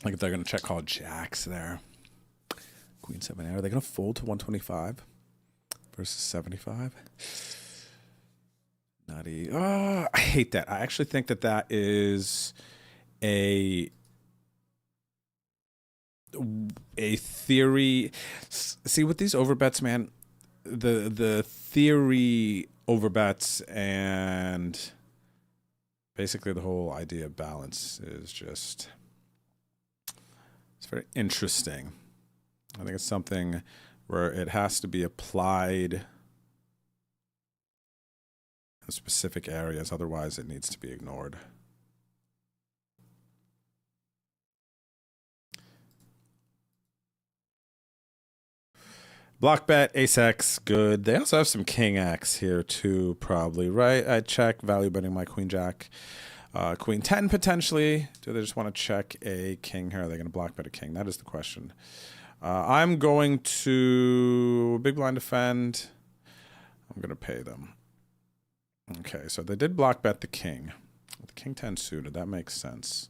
Like if they're going to check call jacks there. Queen 7 8. Are they going to fold to 125 versus 75? Nutty. Oh, I hate that. I actually think that that is a theory. See, with these overbets, man, the theory overbets and basically the whole idea of balance is just, it's very interesting. I think it's something where it has to be applied in specific areas, otherwise it needs to be ignored. Block bet, ace X, good. They also have some king X here too, probably, right? I check, value betting my queen jack. Queen 10 potentially. Do they just want to check a king here? Are they going to block bet a king? That is the question. I'm going to big blind defend. I'm going to pay them. Okay, so they did block bet the king. The king 10 suited. That makes sense.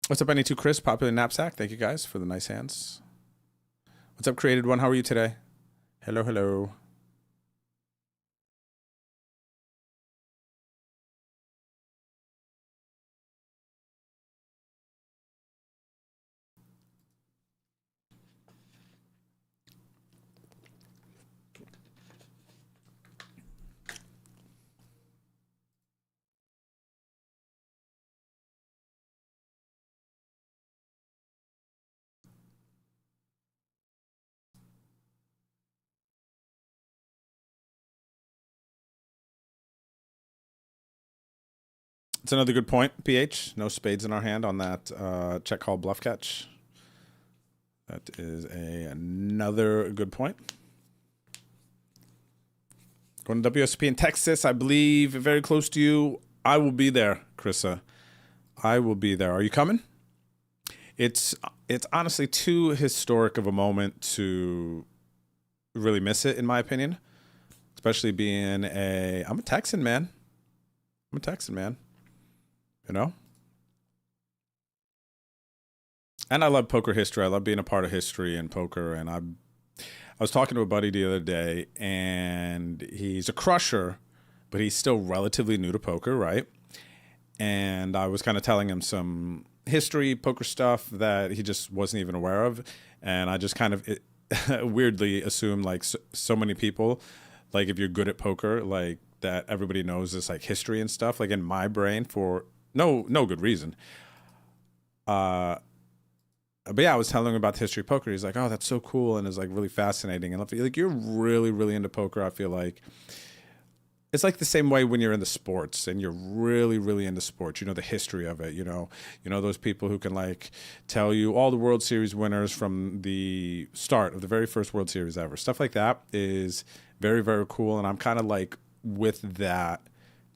What's up, NE2 Chris? Popular Knapsack. Thank you guys for the nice hands. What's up, Created One? How are you today? Hello, hello. It's another good point, PH. No spades in our hand on that check call bluff catch. That is another good point. Going to WSP in Texas, I believe, very close to you. I will be there, Krissa. I will be there. Are you coming? It's honestly too historic of a moment to really miss it, in my opinion. Especially being I'm a Texan, man. I'm a Texan, man. You know? And I love poker history. I love being a part of history and poker. And I was talking to a buddy the other day, and he's a crusher, but he's still relatively new to poker, right? And I was kind of telling him some history, poker stuff that he just wasn't even aware of. And I just kind of weirdly assumed, like, so many people, like, if you're good at poker, like, that everybody knows this, like, history and stuff. Like, in my brain, for no good reason. But yeah, I was telling him about the history of poker. He's like, "Oh, that's so cool," and it's like really fascinating. And I feel like you're really, really into poker. I feel like it's like the same way when you're into sports and you're really, really into sports. You know the history of it. You know those people who can like tell you all the World Series winners from the start of the very first World Series ever. Stuff like that is very, very cool. And I'm kind of like with that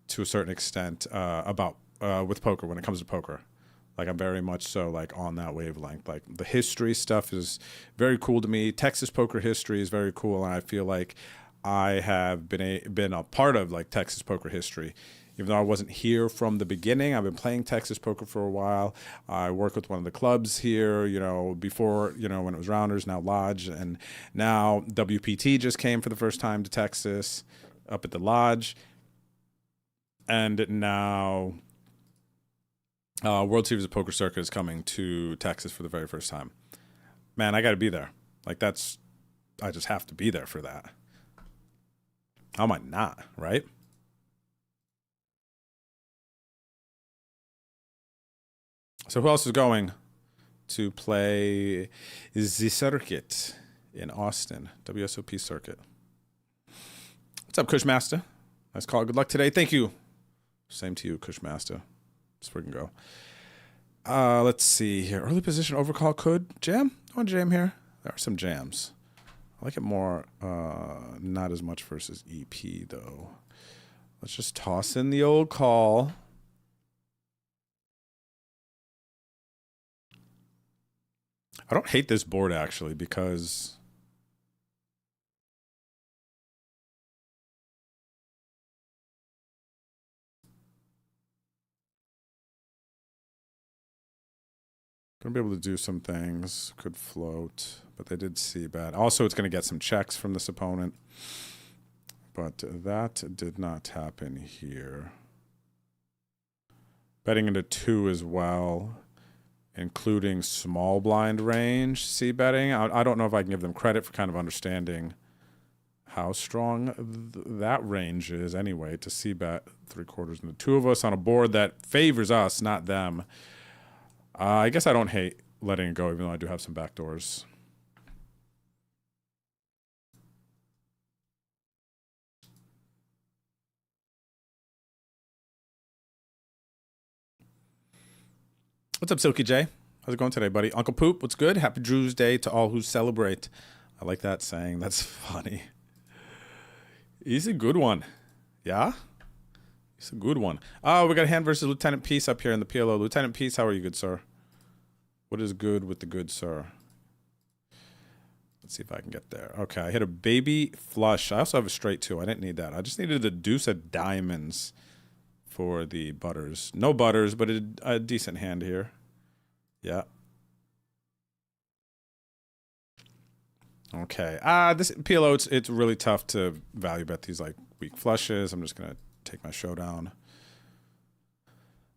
to a certain extent with poker when it comes to poker. Like, I'm very much so, like, on that wavelength. Like, the history stuff is very cool to me. Texas poker history is very cool, and I feel like I have been a part of, like, Texas poker history. Even though I wasn't here from the beginning, I've been playing Texas poker for a while. I work with one of the clubs here, before, when it was Rounders, now Lodge. And now WPT just came for the first time to Texas up at the Lodge. And now World Series of Poker Circuit is coming to Texas for the very first time. Man, I got to be there. Like, I just have to be there for that. How am I not, right? So who else is going to play the circuit in Austin? WSOP circuit. What's up, Cushmaster? Nice call. Good luck today. Thank you. Same to you, Cushmaster. Let's freaking go. Let's see here. Early position overcall could jam. I want to jam here. There are some jams. I like it more, not as much versus EP though. Let's just toss in the old call. I don't hate this board actually because gonna be able to do some things. Could float, but they did see bet. Also, it's gonna get some checks from this opponent, but that did not happen here. Betting into 2 as well, including small blind range. See betting. I don't know if I can give them credit for kind of understanding how strong that range is anyway to see bet 3/4 and the 2 of us on a board that favors us, not them. I guess I don't hate letting it go, even though I do have some backdoors. What's up, Silky J? How's it going today, buddy? Uncle Poop, what's good? Happy Drew's Day to all who celebrate. I like that saying. That's funny. He's a good one. Yeah? He's a good one. Oh, we got a hand versus Lieutenant Peace up here in the PLO. Lieutenant Peace, how are you, good sir? What is good with the good sir? Let's see if I can get there. Okay, I hit a baby flush. I also have a straight too. I didn't need that. I just needed the deuce of diamonds for the butters. No butters, but a decent hand here. Yeah. Okay. This PLO, it's really tough to value bet these like weak flushes. I'm just gonna take my showdown.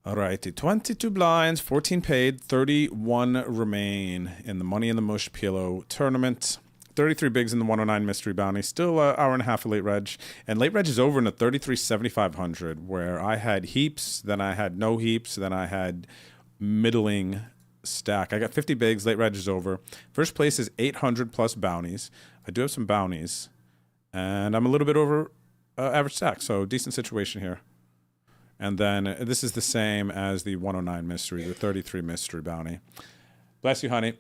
Alrighty, 22 blinds, 14 paid, 31 remain in the Money in the Mush PLO tournament. 33 bigs in the 109 mystery bounty. Still an hour and a half of late reg. And late reg is over in the 33,700, where I had heaps, then I had no heaps, then I had middling stack. I got 50 bigs, late reg is over. First place is 800 plus bounties. I do have some bounties. And I'm a little bit over average stack, so decent situation here. And then this is the same as the 109 mystery, the 33 mystery bounty. Bless you, honey.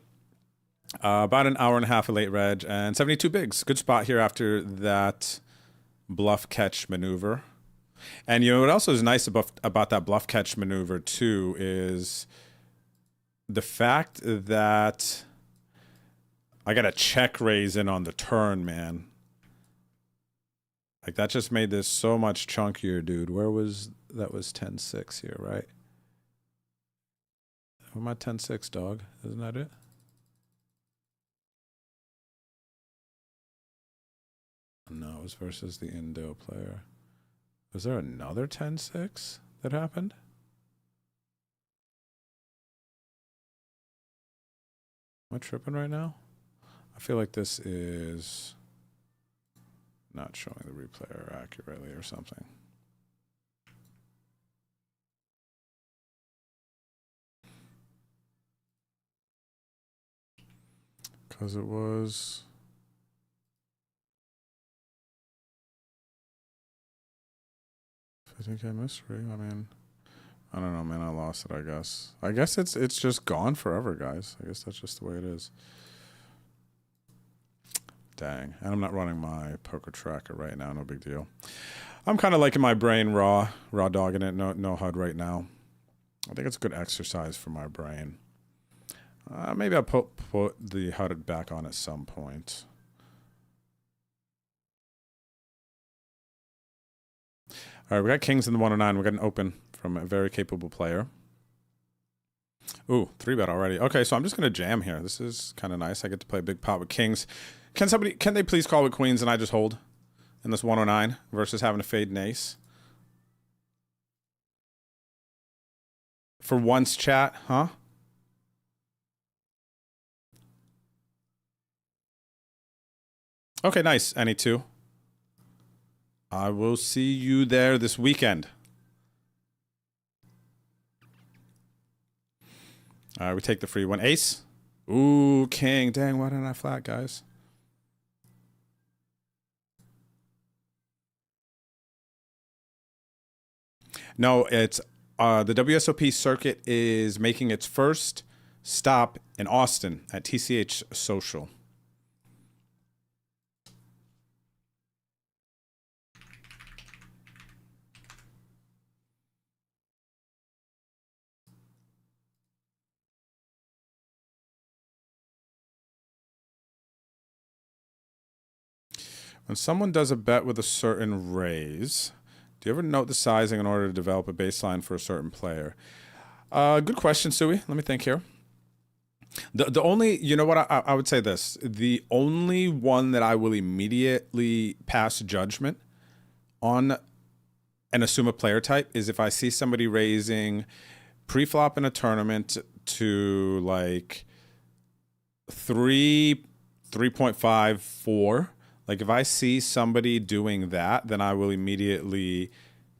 About an hour and a half of late reg and 72 bigs. Good spot here after that bluff catch maneuver. And you know what also is nice about that bluff catch maneuver too is the fact that I got a check raise in on the turn, man. Like that just made this so much chunkier, dude. Where was that? Was 10-6 here, right? Where my 10-6, dog? Isn't that it? No, it was versus the Indo player. Was there another 10-6 that happened? Am I tripping right now? I feel like this is not showing the replayer accurately or something. Because it was... $50K mystery. I mean, I don't know, man. I lost it, I guess. I guess it's just gone forever, guys. I guess that's just the way it is. Dang. And I'm not running my poker tracker right now. No big deal. I'm kind of liking my brain raw dogging it. No HUD right now. I think it's a good exercise for my brain. Maybe I'll put the HUD back on at some point. All right, we got kings in the 109. We got an open from a very capable player. Ooh, 3-bet already. Okay, so I'm just going to jam here. This is kind of nice. I get to play a big pot with kings. Can they please call with queens and I just hold in this 109 versus having to fade an ace? For once, chat, huh? Okay, nice. Any two. I will see you there this weekend. All right, we take the free one. Ace. Ooh, king. Dang, why didn't I flat, guys? No, it's the WSOP circuit is making its first stop in Austin at TCH Social. When someone does a bet with a certain raise, do you ever note the sizing in order to develop a baseline for a certain player? Good question, Sui. Let me think here. The only, you know what, I would say this. The only one that I will immediately pass judgment on and assume a player type is if I see somebody raising pre-flop in a tournament to like 3.5, 4. Like if I see somebody doing that, then I will immediately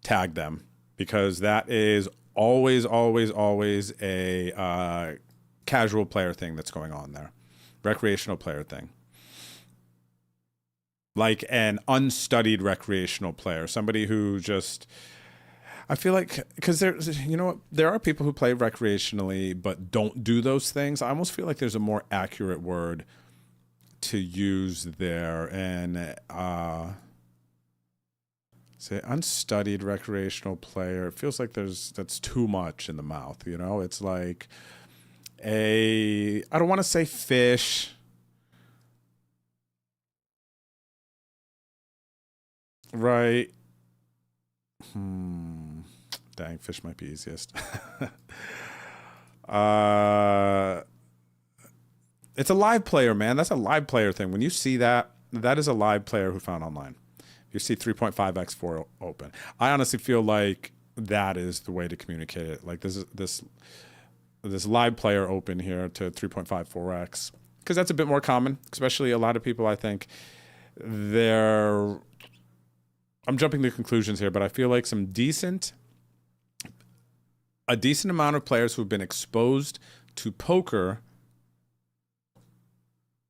tag them because that is always a casual player thing that's going on there. Recreational player thing. Like an unstudied recreational player, somebody who just, I feel like, because there's, you know what, there are people who play recreationally but don't do those things. I almost feel like there's a more accurate word to use there, and say unstudied recreational player. It feels like that's too much in the mouth, you know? It's like I don't want to say fish. Right. Dang, fish might be easiest. It's a live player, man. That's a live player thing. When you see that, that is a live player who found online. You see 3.5x4 open. I honestly feel like that is the way to communicate it. Like this live player open here to 3.54x, because that's a bit more common, especially a lot of people, I think, I'm jumping to conclusions here, but I feel like a decent amount of players who've been exposed to poker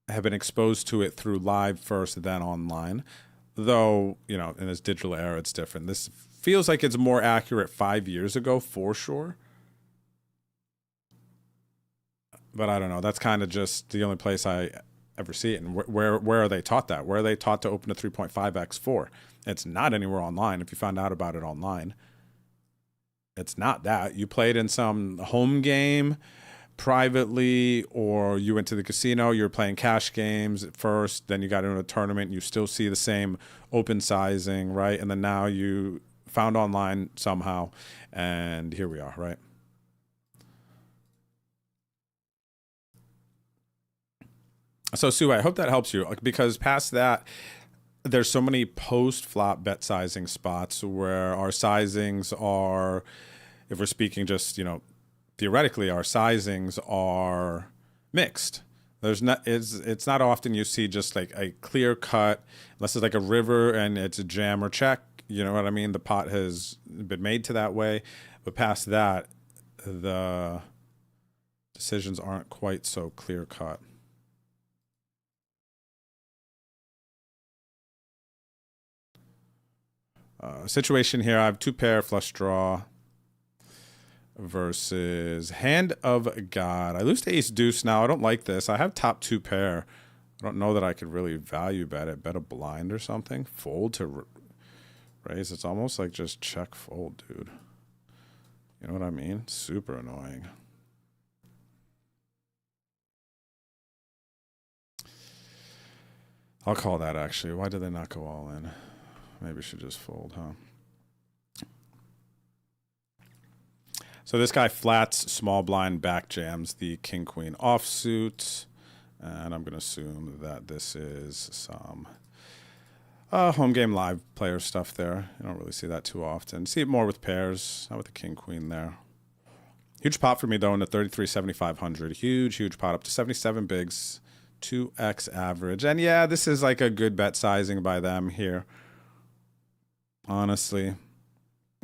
have been exposed to it through live first, then online. Though, you know, in this digital era, it's different. This feels like it's more accurate 5 years ago, for sure. But I don't know. That's kind of just the only place I ever see it. And where are they taught that? Where are they taught to open a 3.5x4? It's not anywhere online. If you found out about it online, it's not that. You played in some home game privately, or you went to the casino, you were playing cash games at first, then you got into a tournament, and you still see the same open sizing, right? And then now you found online somehow, and here we are, right? So, Sue, I hope that helps you, because past that, there's so many post-flop bet sizing spots where our sizings are, if we're speaking just, you know, theoretically, our sizings are mixed. It's not often you see just like a clear cut, unless it's like a river and it's a jam or check. You know what I mean? The pot has been made to that way. But past that, the decisions aren't quite so clear cut. Situation here, I have 2-pair flush draw versus hand of God. I lose to ace deuce now. I don't like this. I have top 2-pair. I don't know that I could really value bet it. Bet a blind or something. Fold to raise. It's almost like just check fold, dude. You know what I mean? Super annoying. I'll call that, actually. Why did they not go all in? Maybe we should just fold, huh? So this guy flats small blind back jams the king queen offsuit, and I'm going to assume that this is some home game live player stuff there. You don't really see that too often. See it more with pairs, not with the king queen there. Huge pot for me though in the 33.7500. Huge pot up to 77 bigs, 2x average, and yeah, this is like a good bet sizing by them here. Honestly.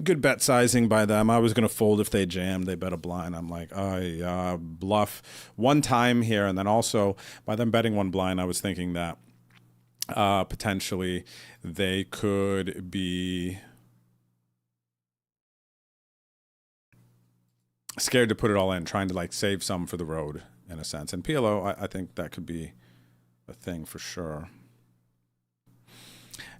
Good bet sizing by them. I was going to fold if they jammed. They bet a blind. I'm like, I bluff one time here. And then also, by them betting one blind, I was thinking that potentially they could be scared to put it all in, trying to like save some for the road in a sense. And PLO, I think that could be a thing for sure.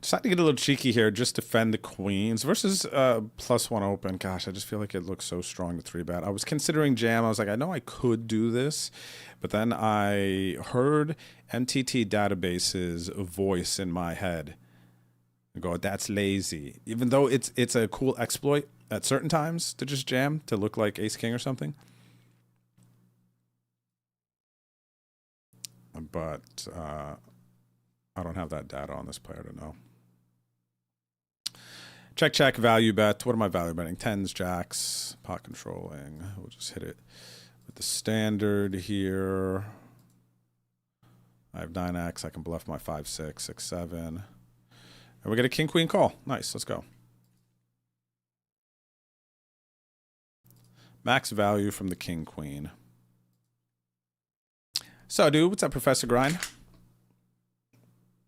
Just to get a little cheeky here, just defend the queens versus +1 open. Gosh, I just feel like it looks so strong to 3-bet. I was considering jam. I was like, I know I could do this, but then I heard MTT database's voice in my head. I go, that's lazy. Even though it's a cool exploit at certain times to just jam to look like ace king or something. But I don't have that data on this player to know. Check, value bet. What am I value betting? Tens, jacks, pot controlling. We'll just hit it with the standard here. I have 9x. I can bluff my 5, 6, 6, 7. And we get a king, queen call. Nice. Let's go. Max value from the king, queen. So, dude, what's up, Professor Grind?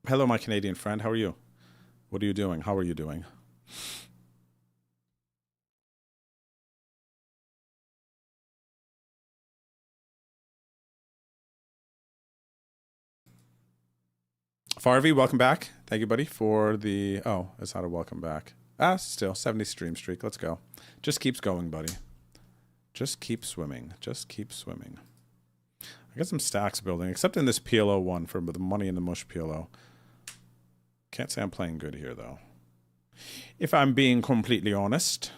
Hello, my Canadian friend. How are you? What are you doing? How are you doing? Farvey, welcome back. Thank you, buddy, for the... Oh, it's not a welcome back. Still, 70 stream streak. Let's go. Just keeps going, buddy. Just keep swimming. Just keep swimming. I got some stacks building, except in this PLO one for the money in the mush PLO. Can't say I'm playing good here, though. If I'm being completely honest.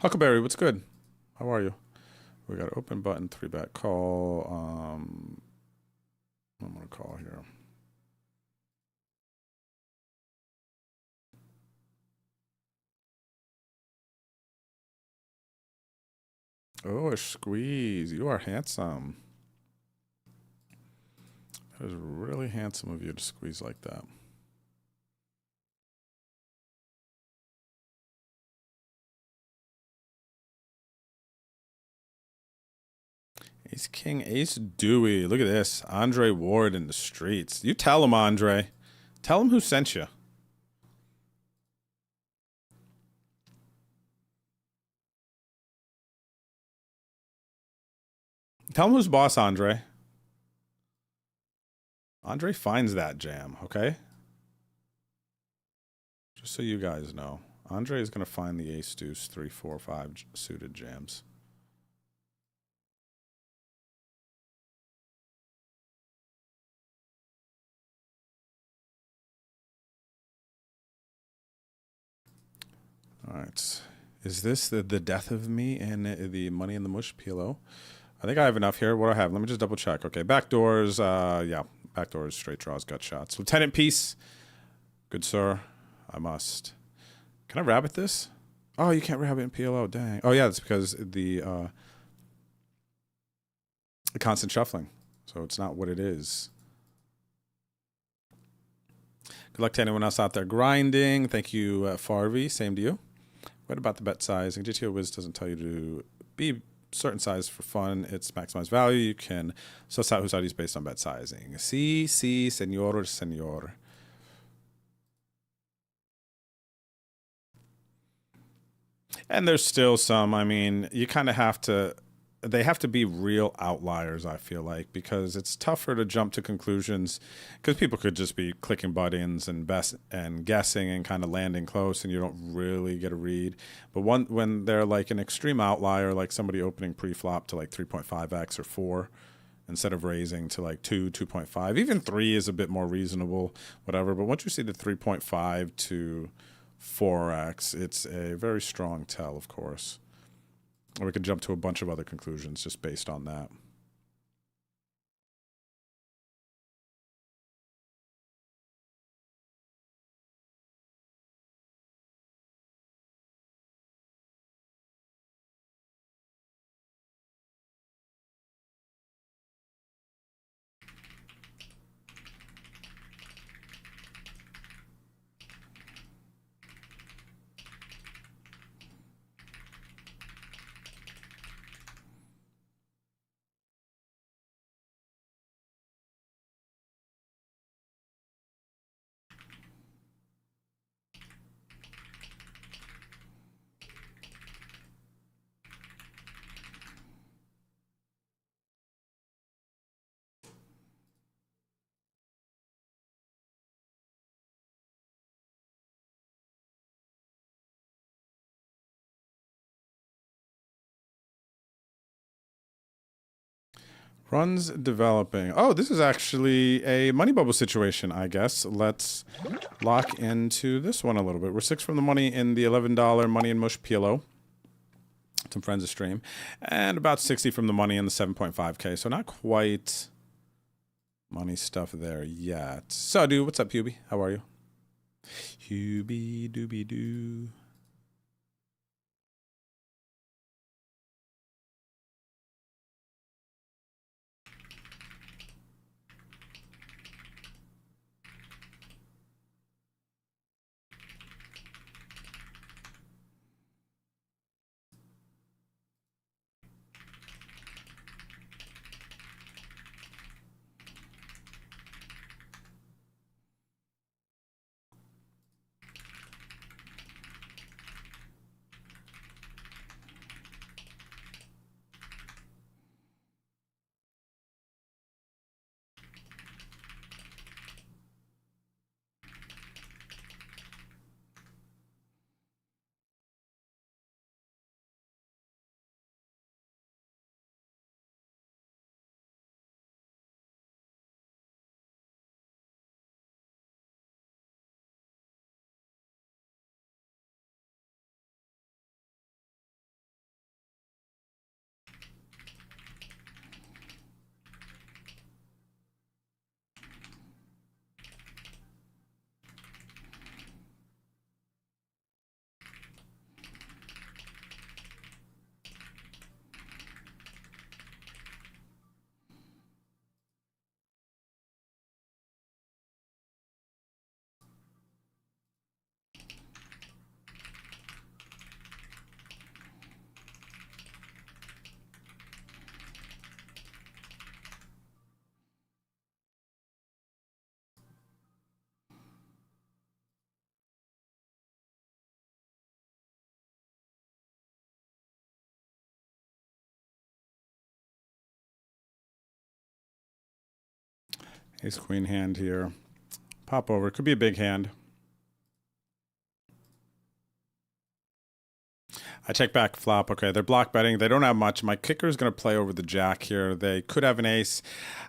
Huckleberry, what's good? How are you? We got open button, 3-bet call. I'm gonna call here. Oh, a squeeze. You are handsome. That is really handsome of you to squeeze like that. Ace King, Ace Dewey. Look at this. Andre Ward in the streets. You tell him, Andre. Tell him who sent you. Tell him who's boss, Andre. Andre finds that jam, okay? Just so you guys know. Andre is going to find the ace, deuce, 3, 4, 5 suited jams. All right. Is this the death of me and the money in the mush PLO? I think I have enough here. What do I have? Let me just double check. Okay, backdoors. Yeah, backdoors, straight draws, gut shots. Lieutenant Peace. Good sir. I must. Can I rabbit this? Oh, you can't rabbit in PLO. Dang. Oh, yeah, that's because the constant shuffling. So it's not what it is. Good luck to anyone else out there grinding. Thank you, Farvey. Same to you. What about the bet size? GTO Wiz doesn't tell you to be certain size for fun. It's maximized value. You can suss out whose ID based on bet sizing. Si, senor. And there's still some, I mean, you kind of have to, they have to be real outliers, I feel like, because it's tougher to jump to conclusions because people could just be clicking buttons and guessing and kind of landing close and you don't really get a read. But when they're like an extreme outlier, like somebody opening pre-flop to like 3.5x or 4 instead of raising to like 2, 2.5, even 3 is a bit more reasonable, whatever. But once you see the 3.5 to 4x, it's a very strong tell, of course. Or we could jump to a bunch of other conclusions just based on that. Runs developing. Oh, this is actually a money bubble situation, I guess. Let's lock into this one a little bit. We're 6 from the money in the $11 money and mush PLO. Some friends of stream. And about 60 from the money in the 7.5K. So not quite money stuff there yet. So, dude, what's up, Hubie? How are you? Hubie doobie doo. Ace queen hand here. Pop over. Could be a big hand. I check back flop. Okay, they're block betting. They don't have much. My kicker is going to play over the jack here. They could have an ace.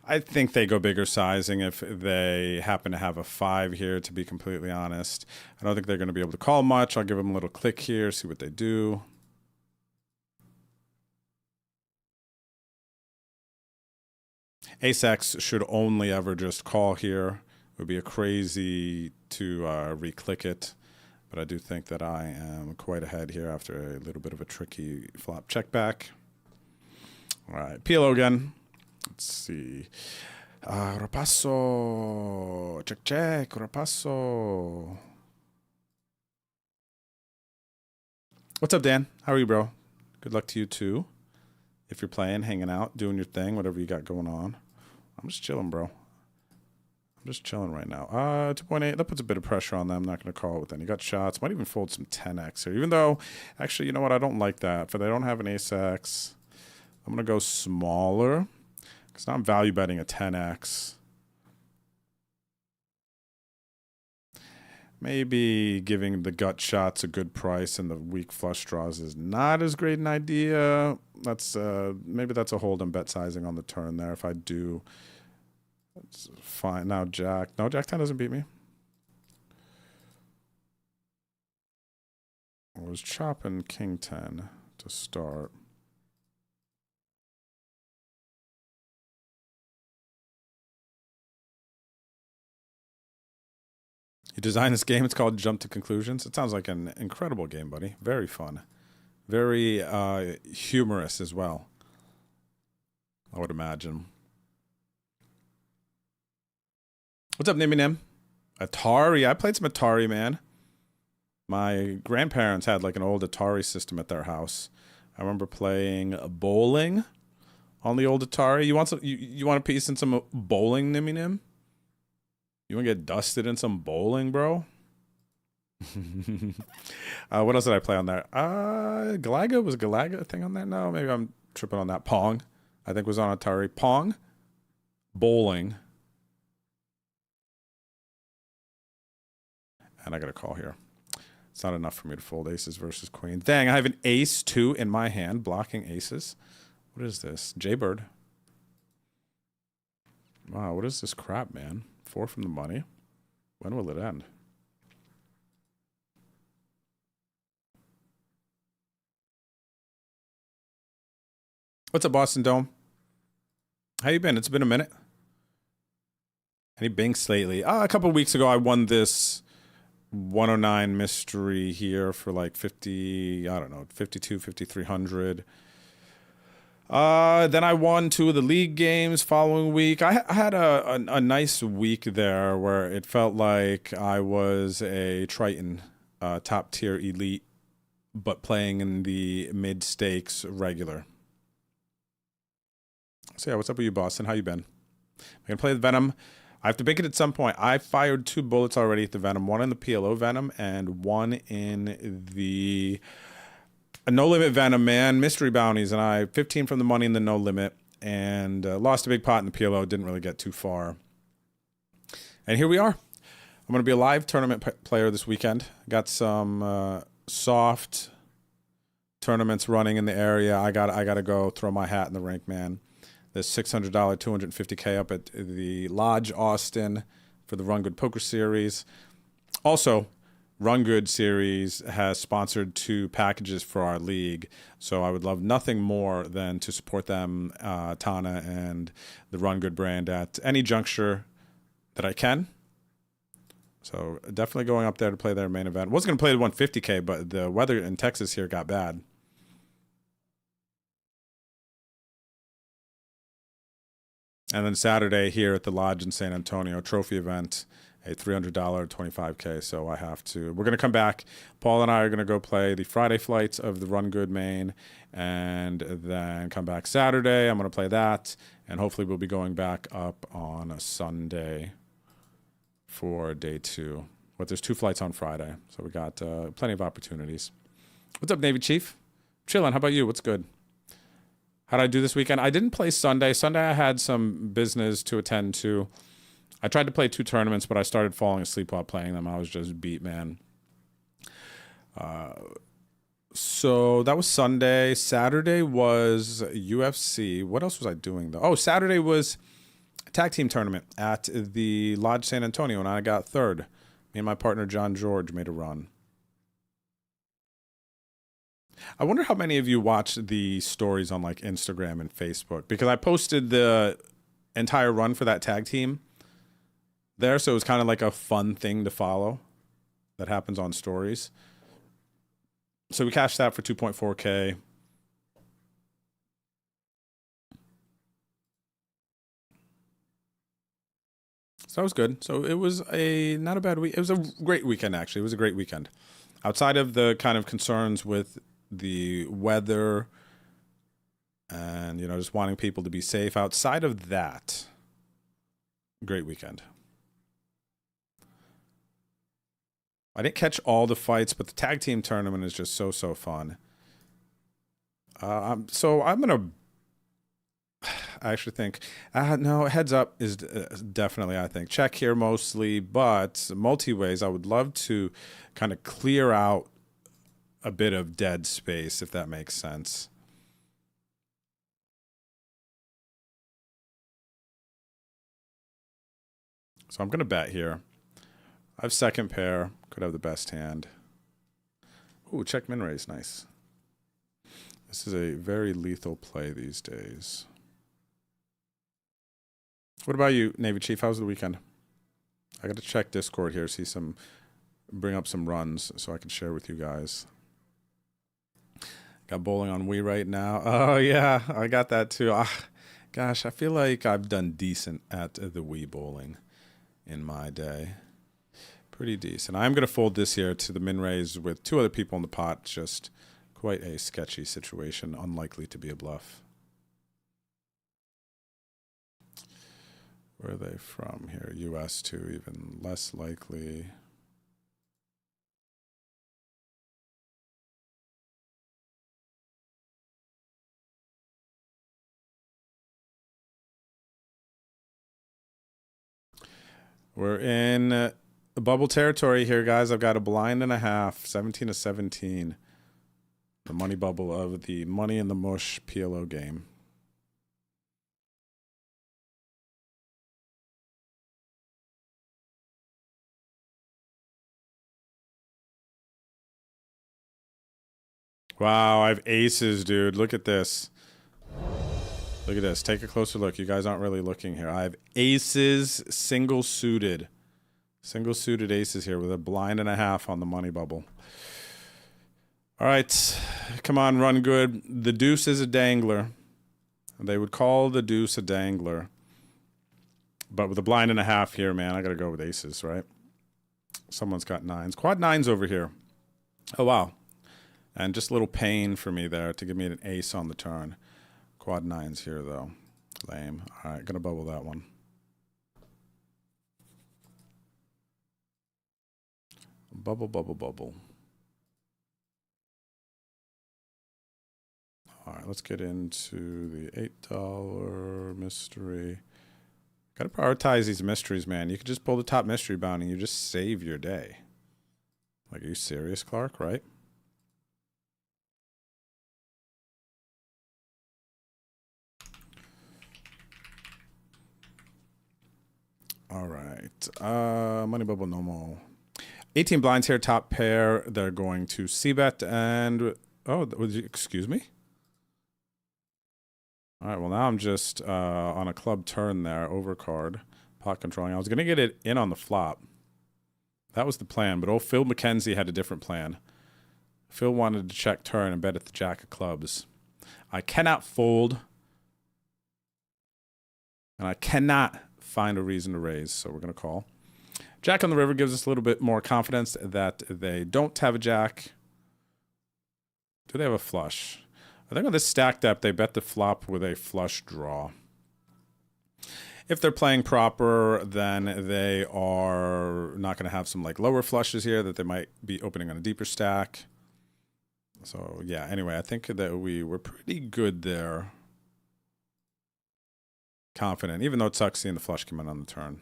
I think they go bigger sizing if they happen to have a 5 here, to be completely honest. I don't think they're going to be able to call much. I'll give them a little click here, see what they do. Ace-X should only ever just call here. It would be a crazy to re-click it. But I do think that I am quite ahead here after a little bit of a tricky flop check back. All right, PLO again. Let's see. Rapasso. Check, check. Rapasso. What's up, Dan? How are you, bro? Good luck to you, too. If you're playing, hanging out, doing your thing, whatever you got going on. I'm just chilling, bro. I'm just chilling right now. 2.8. That puts a bit of pressure on them. I'm not going to call it with any gut shots. Might even fold some 10x here. Even though, actually, you know what? I don't like that. If they don't have an ace-x, I'm going to go smaller. Because now I'm value betting a 10x. Maybe giving the gut shots a good price and the weak flush draws is not as great an idea. That's maybe that's a hold and bet sizing on the turn there. If I do, that's fine. Now Jack. No, Jack 10 doesn't beat me. I was chopping King 10 to start. You designed this game. It's called Jump to Conclusions. It sounds like an incredible game, buddy. Very fun. Very humorous as well, I would imagine. What's up, Nimmy Nim? Atari. I played some Atari, man. My grandparents had like an old Atari system at their house. I remember playing bowling on the old Atari. You want some? You want a piece in some bowling, Nimmy Nim? You want to get dusted in some bowling, bro? What else did I play on there? Galaga? Was Galaga a thing on there? No, maybe I'm tripping on that. Pong, I think was on Atari. Pong, bowling. And I got a call here. It's not enough for me to fold aces versus queens. Dang, I have an ace 2 in my hand, blocking aces. What is this? Jaybird. Wow, what is this crap, man? 4 from the money. When will it end? What's up, Boston Dome? How you been? It's been a minute. Any binks lately? A couple weeks ago, I won this 109 mystery here for like 50, I don't know, 52, 5,300. Then I won 2 of the league games following week. I had a nice week there where it felt like I was a Triton, top tier elite, but playing in the mid stakes regular. So yeah, what's up with you, Boston? How you been? I'm gonna play the Venom. I have to make it at some point. I fired 2 bullets already at the Venom. 1 in the PLO Venom and 1 in the No Limit Venom, man. Mystery bounties. And I 15 from the money in the No Limit. And lost a big pot in the PLO. Didn't really get too far. And here we are. I'm going to be a live tournament player this weekend. Got some soft tournaments running in the area. I got to go throw my hat in the rink, man. There's $600, $250K up at the Lodge Austin for the Run Good Poker Series. Also, Run Good Series has sponsored 2 packages for our league, so I would love nothing more than to support them, Tana, and the Run Good brand at any juncture that I can. So definitely going up there to play their main event. Wasn't going to play the 150K, but the weather in Texas here got bad. And then Saturday here at the Lodge in San Antonio, trophy event, a $300 25K. So I have to. We're going to come back. Paul and I are going to go play the Friday flights of the Run Good main, and then come back Saturday. I'm going to play that, and hopefully we'll be going back up on a Sunday for day 2. But there's 2 flights on Friday, so we got plenty of opportunities. What's up, Navy Chief? Chillin'. How about you? What's good? How did I do this weekend? I didn't play Sunday. Sunday I had some business to attend to. I tried to play 2 tournaments, but I started falling asleep while playing them. I was just beat, man. So that was Sunday. Saturday was UFC. What else was I doing, though? Oh, Saturday was a tag team tournament at the Lodge San Antonio, and I got 3rd. Me and my partner, John George, made a run. I wonder how many of you watch the stories on like Instagram and Facebook, because I posted the entire run for that tag team there, so it was kind of like a fun thing to follow that happens on stories. So we cashed that for 2.4K. So that was good. So it was not a bad week. It was a great weekend, actually. It was a great weekend. Outside of the kind of concerns with the weather and, just wanting people to be safe. Outside of that, great weekend. I didn't catch all the fights, but the tag team tournament is just so fun. So I'm going to, I actually think, no, heads up is definitely, I think. Check here mostly, but multi-ways, I would love to kind of clear out a bit of dead space, if that makes sense. So I'm going to bet here. I have second pair. Could have the best hand. Ooh, check min raise. Nice. This is a very lethal play these days. What about you, Navy Chief? How's the weekend? I got to check Discord here, bring up some runs so I can share with you guys. Got bowling on Wii right now. Oh, yeah, I got that too. Gosh, I feel like I've done decent at the Wii bowling in my day. Pretty decent. I'm going to fold this here to the min raise with 2 other people in the pot. Just quite a sketchy situation. Unlikely to be a bluff. Where are they from here? US too, even less likely. We're in bubble territory here, guys. I've got a blind and a half, 17 to 17. The money bubble of the Money in the Mush PLO game. Wow, I have aces, dude. Look at this. Look at this. Take a closer look. You guys aren't really looking here. I have aces, single suited. Single suited aces here with a blind and a half on the money bubble. All right. Come on, run good. The deuce is a dangler. They would call the deuce a dangler. But with a blind and a half here, man, I got to go with aces, right? Someone's got nines. Quad nines over here. Oh, wow. And just a little pain for me there to give me an ace on the turn. Quad nines here, though. Lame. All right, gonna bubble that one. Bubble, bubble, bubble. All right, let's get into the $8 mystery. Gotta prioritize these mysteries, man. You could just pull the top mystery bounty and you just save your day. Like, are you serious, Clark, right? All right. Money bubble no more. 18 blinds here, top pair. They're going to c-bet and... Oh, excuse me? All right, well, now I'm just on a club turn there, overcard, pot controlling. I was going to get it in on the flop. That was the plan, but old Phil McKenzie had a different plan. Phil wanted to check turn and bet at the jack of clubs. I cannot fold, and I cannot find a reason to raise, so we're going to call. Jack on the river gives us a little bit more confidence that they don't have a jack. Do they have a flush? I think on this stacked up, they bet the flop with a flush draw. If they're playing proper, then they are not going to have some like lower flushes here that they might be opening on a deeper stack. So yeah, anyway, I think that we were pretty good there. Confident, even though it sucks seeing the flush come in on the turn.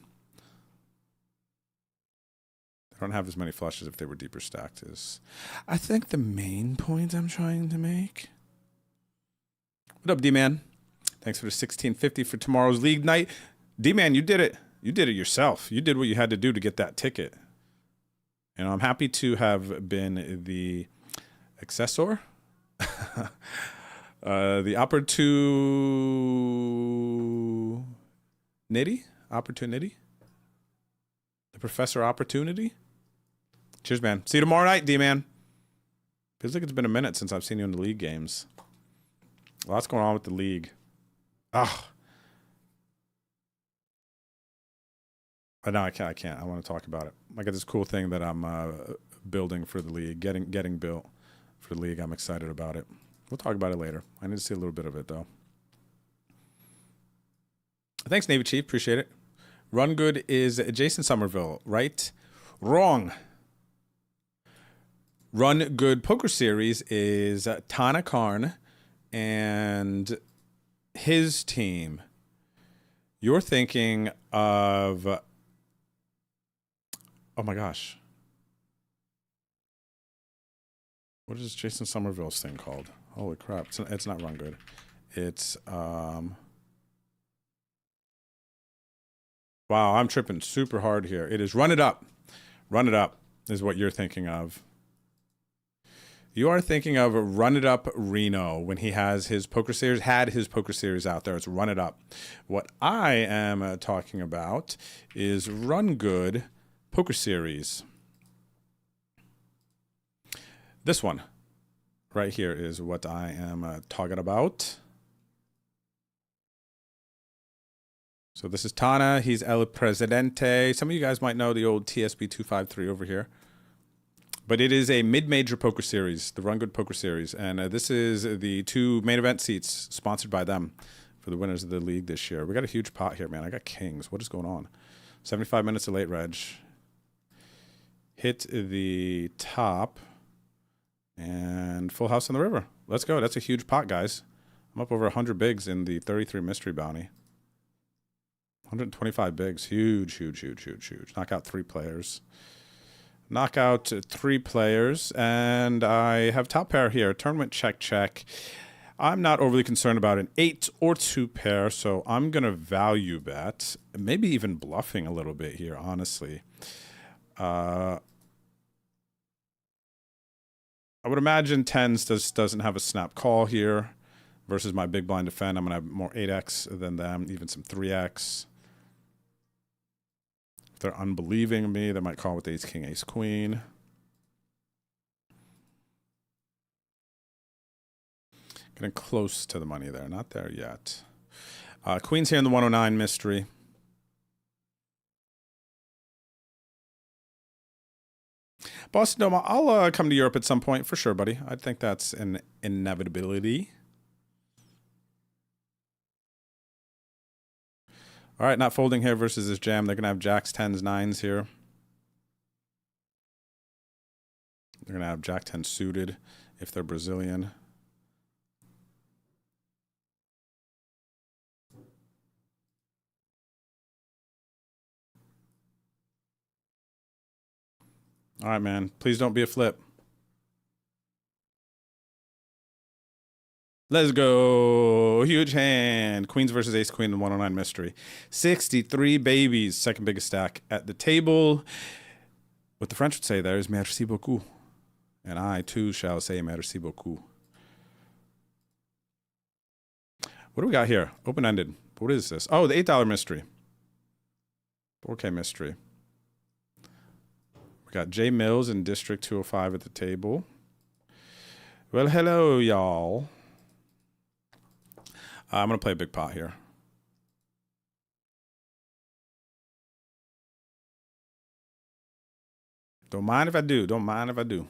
They don't have as many flushes if they were deeper stacked is, I think, the main point I'm trying to make. What up, D-Man? Thanks for the $16.50 for tomorrow's league night. D-Man, you did it. You did it yourself. You did what you had to do to get that ticket. And I'm happy to have been the accessor. The opportunity? The professor opportunity? Cheers, man. See you tomorrow night, D-Man. Feels like it's been a minute since I've seen you in the league games. Lots going on with the league. Ah. No, I can't. I want to talk about it. I got this cool thing that I'm building for the league, getting built for the league. I'm excited about it. We'll talk about it later. I need to see a little bit of it, though. Thanks, Navy Chief. Appreciate it. Run Good is Jason Somerville, right? Wrong. Run Good Poker Series is Tana Karn and his team. You're thinking of... Oh, my gosh. What is Jason Somerville's thing called? Holy crap. It's not Run Good. It's... Wow, I'm tripping super hard here. It is Run It Up. Run It Up is what you're thinking of. You are thinking of Run It Up Reno when he has his poker series, had his poker series out there. It's Run It Up. What I am talking about is Run Good Poker Series. This one right here is what I am talking about. So this is Tana. He's El Presidente. Some of you guys might know the old TSB 253 over here. But it is a mid-major poker series, the Run Good Poker Series. And this is the 2 main event seats sponsored by them for the winners of the league this year. We got a huge pot here, man. I got kings. What is going on? 75 minutes of late reg. Hit the top. And full house on the river. Let's go. That's a huge pot, guys. I'm up over 100 bigs in the 33 mystery bounty. 125 bigs. Huge, huge, huge, huge, huge. Knock out 3 players. Knock out 3 players. And I have top pair here. Tournament check, check. I'm not overly concerned about an 8 or 2 pair, so I'm going to value bet. Maybe even bluffing a little bit here, honestly. I would imagine tens doesn't have a snap call here versus my big blind defend. I'm going to have more 8x than them, even some 3x. If they're unbelieving me, they might call with ace, king, ace, queen. Getting close to the money there. Not there yet. Queen's here in the 109 mystery. Boston Dome, I'll come to Europe at some point for sure, buddy. I think that's an inevitability. All right, not folding here versus this jam. They're going to have jacks, 10s, 9s here. They're going to have jack 10 suited if they're Brazilian. All right, man. Please don't be a flip. Let's go. Huge hand. Queens versus ace queen in 109 mystery. 63 babies. Second biggest stack at the table. What the French would say there is merci beaucoup. And I, too, shall say merci beaucoup. What do we got here? Open-ended. What is this? Oh, the $8 mystery. 4K mystery. Got Jay Mills in District 205 at the table. Well, hello, y'all. I'm going to play a big pot here. Don't mind if I do. Don't mind if I do.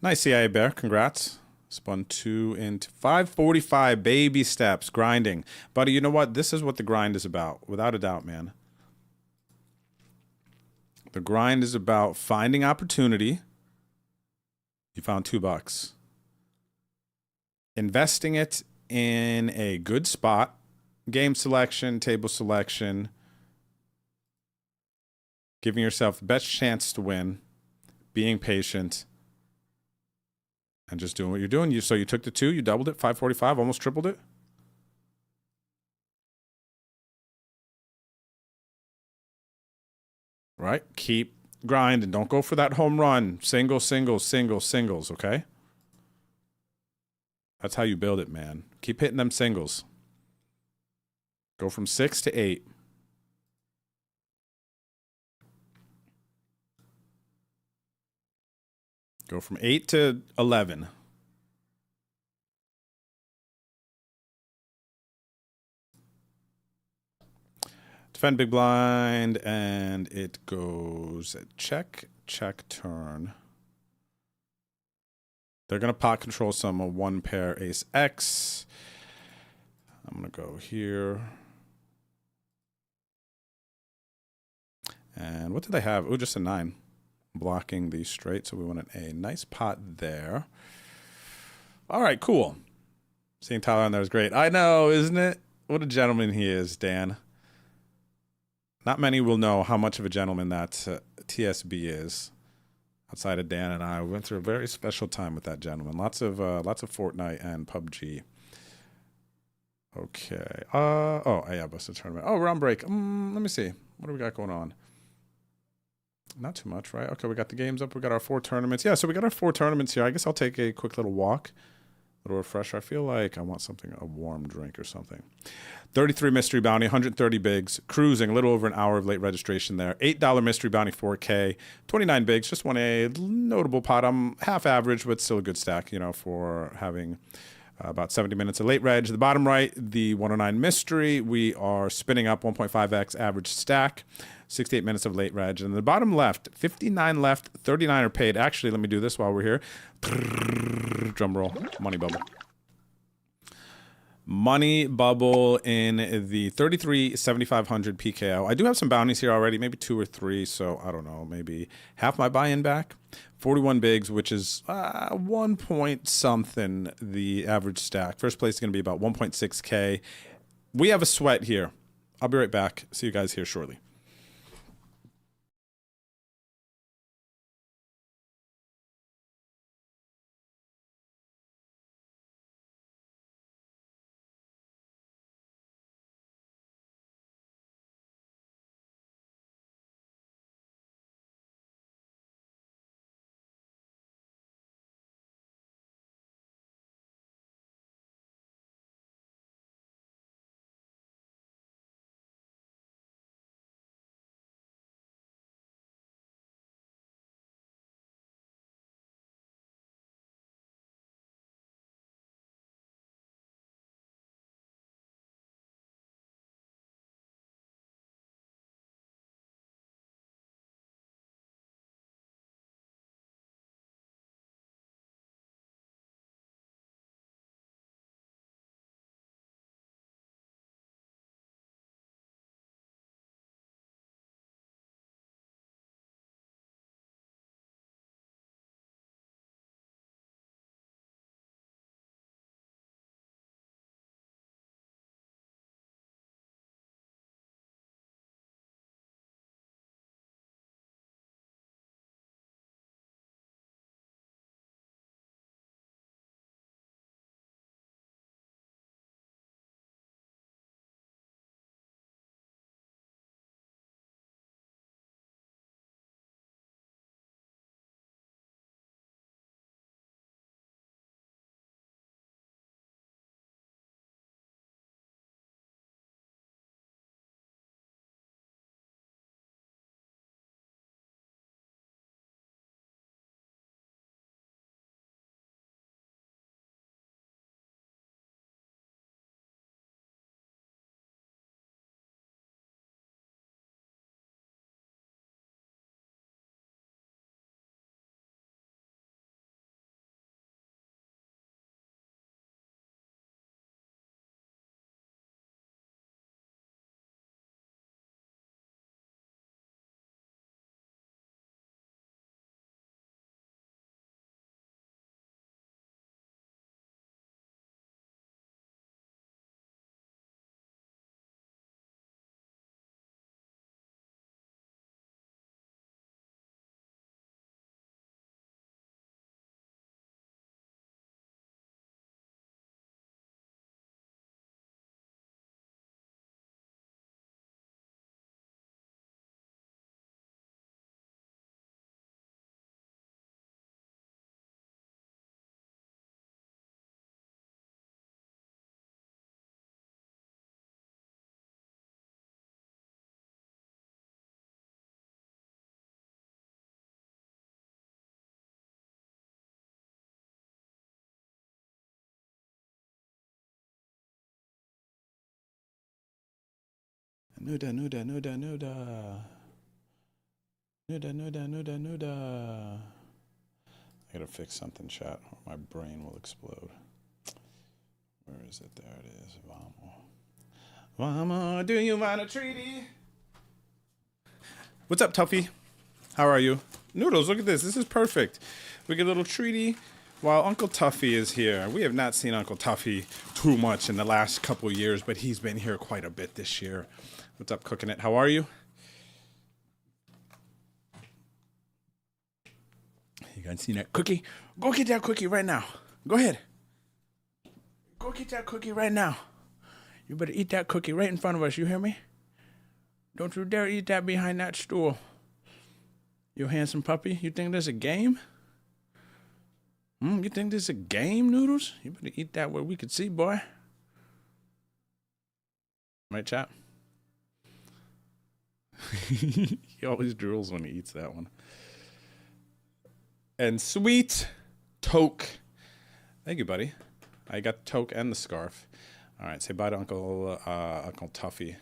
Nice CIA Bear, congrats. Spun 2 into 545, baby steps, grinding. Buddy, you know what? This is what the grind is about, without a doubt, man. The grind is about finding opportunity. You found $2. Investing it in a good spot. Game selection, table selection. Giving yourself the best chance to win. Being patient. And just doing what you're doing. So you took the 2, you doubled it, 545, almost tripled it. Right? Keep grinding. Don't go for that home run. Singles, singles, singles, singles, okay? That's how you build it, man. Keep hitting them singles. Go from 6 to 8. Go from 8 to 11. Defend big blind, and it goes check, check, turn. They're going to pot control some of one pair ace X. I'm going to go here. And what do they have? Oh, just a 9. Blocking the straight, so we wanted a nice pot there. All right, cool. Seeing Tyler on there is great. I know, isn't it? What a gentleman he is, Dan. Not many will know how much of a gentleman that TSB is. Outside of Dan and I, we went through a very special time with that gentleman. Lots of Fortnite and PUBG. Okay. Oh, yeah, busted tournament. Oh, we're on break. Let me see. What do we got going on? Not too much, right? Okay, we got the games up. We got our 4 tournaments. Yeah, so we got our 4 tournaments here. I guess I'll take a quick little walk, a little refresher. I feel like I want something, a warm drink or something. 33 mystery bounty, 130 bigs, cruising, a little over an hour of late registration there. $8 mystery bounty, 4K, 29 bigs. Just won a notable pot. I'm half average, but still a good stack, you know, for having about 70 minutes of late reg. The bottom right, the 109 mystery. We are spinning up 1.5x average stack. 68 minutes of late reg. And the bottom left, 59 left, 39 are paid. Actually, let me do this while we're here. Drum roll. Money bubble. Money bubble in the 33,7,500 PKO. I do have some bounties here already, maybe 2 or 3. So I don't know, maybe half my buy-in back. 41 bigs, which is 1 point something the average stack. First place is going to be about 1.6K. We have a sweat here. I'll be right back. See you guys here shortly. Nuda, nuda, nuda, nuda. Nuda, nuda, nuda, nuda. I gotta fix something, chat, or my brain will explode. Where is it? There it is. Vamo. Vamo, do you want a treaty? What's up, Tuffy? How are you? Noodles, look at this. This is perfect. We get a little treaty while Uncle Tuffy is here. We have not seen Uncle Tuffy too much in the last couple years, but he's been here quite a bit this year. What's up, Cooking It? How are you? You guys seen that cookie? Go get that cookie right now. Go ahead. Go get that cookie right now. You better eat that cookie right in front of us. You hear me? Don't you dare eat that behind that stool. You handsome puppy. You think this a game? You think this a game, Noodles? You better eat that where we could see, boy. Right, chat? He always drools when he eats that one. And sweet toque. Thank you, buddy. I got the toque and the scarf. All right, say bye to Uncle Tuffy,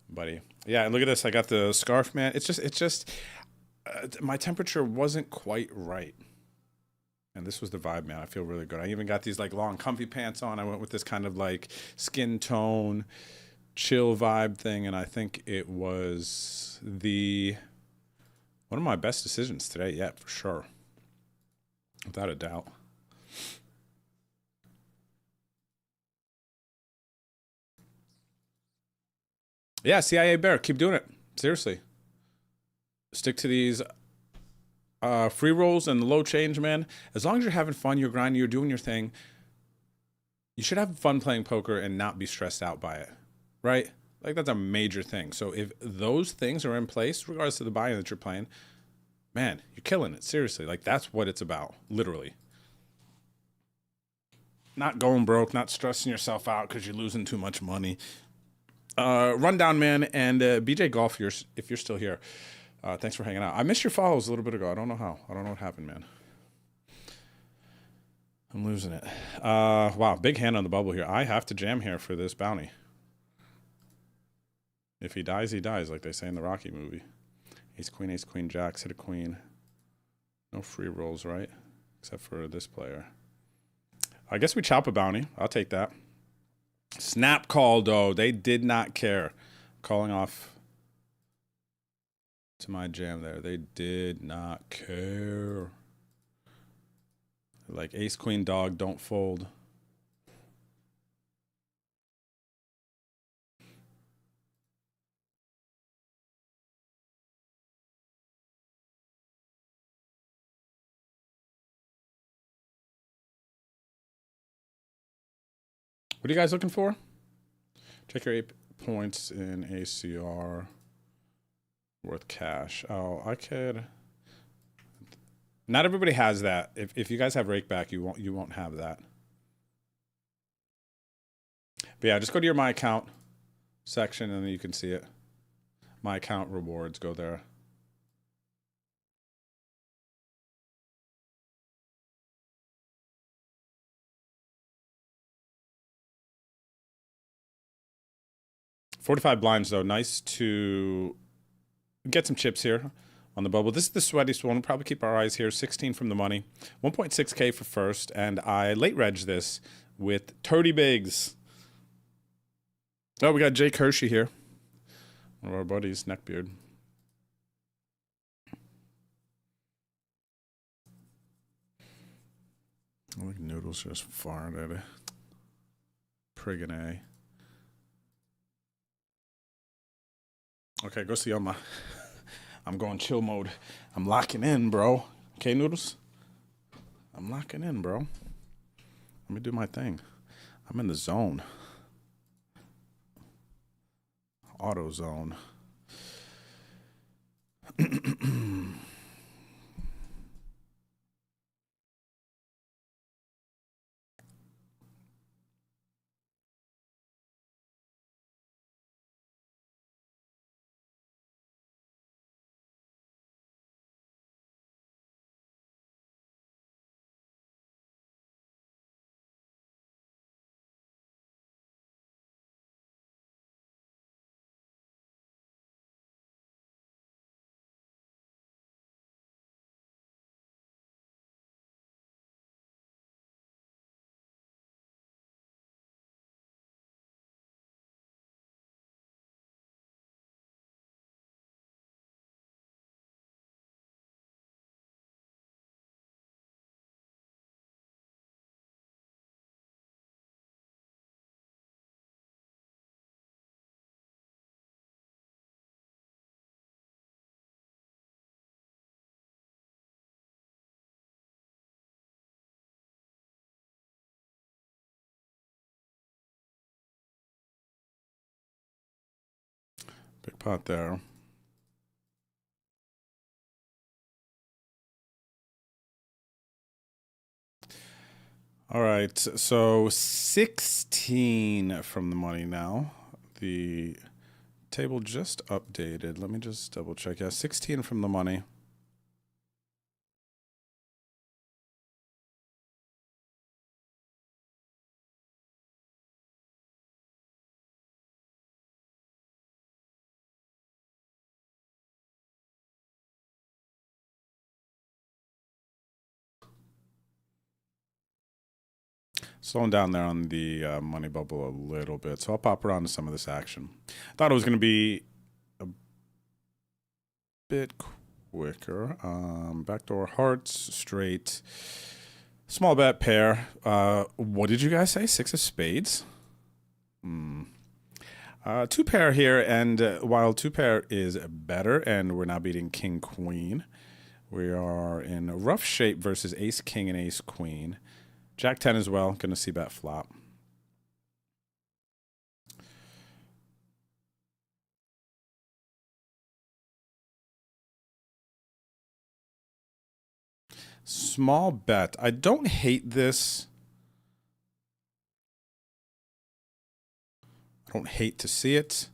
buddy. Yeah, and look at this. I got the scarf, man. It's just my temperature wasn't quite right. And this was the vibe, man. I feel really good. I even got these like long comfy pants on. I went with this kind of like skin tone, chill vibe thing. And I think it was one of my best decisions today yet, for sure. Without a doubt. Yeah, CIA Bear, keep doing it. Seriously. Stick to these free rolls and the low change, man. As long as you're having fun, you're grinding, you're doing your thing, you should have fun playing poker and not be stressed out by it, right? Like, that's a major thing. So if those things are in place, regardless of the buy-in that you're playing, man, you're killing it. Seriously. Like, that's what it's about, literally. Not going broke, not stressing yourself out because you're losing too much money. Rundown Man and BJ Golf, if you're still here, thanks for hanging out. I missed your follows a little bit ago. I don't know how. I don't know what happened, man. I'm losing it. Wow, big hand on the bubble here. I have to jam here for this bounty. If he dies, like they say in the Rocky movie. Ace, queen, jacks, hit a queen. No free rolls, right? Except for this player. I guess we chop a bounty. I'll take that. Snap call, though. They did not care. Calling off to my jam there. They did not care. Like ace, queen, dog, don't fold. What are you guys looking for? Check your 8 points in ACR worth cash. Oh, I could. Not everybody has that. If you guys have rake back, you won't have that. But yeah, just go to your my account section and then you can see it. My account rewards, go there. $45 blinds, though. Nice to get some chips here on the bubble. This is the sweatiest one. We'll probably keep our eyes here. 16 from the money. 1.6K for first. And I late reg this with 30 bigs. Oh, we got Jake Hershey here. One of our buddies, Neckbeard. I think Noodles just farted at it. Priggin' A. Okay, go see Oma. I'm going chill mode. I'm locking in, bro. Okay, Noodles? I'm locking in, bro. Let me do my thing. I'm in the zone. Auto zone. Big pot there. All right, so 16 from the money now. The table just updated. Let me just double check. Yeah, 16 from the money. Slowing down there on the money bubble a little bit, so I'll pop around to some of this action. Thought it was going to be a bit quicker. Backdoor hearts, straight, small bet pair. What did you guys say? 6 of spades? Two pair here, and while two pair is better, and we're now beating king queen, we are in a rough shape versus ace king and ace queen. Jack 10 as well, gonna see bet flop. Small bet. I don't hate this. I don't hate to see it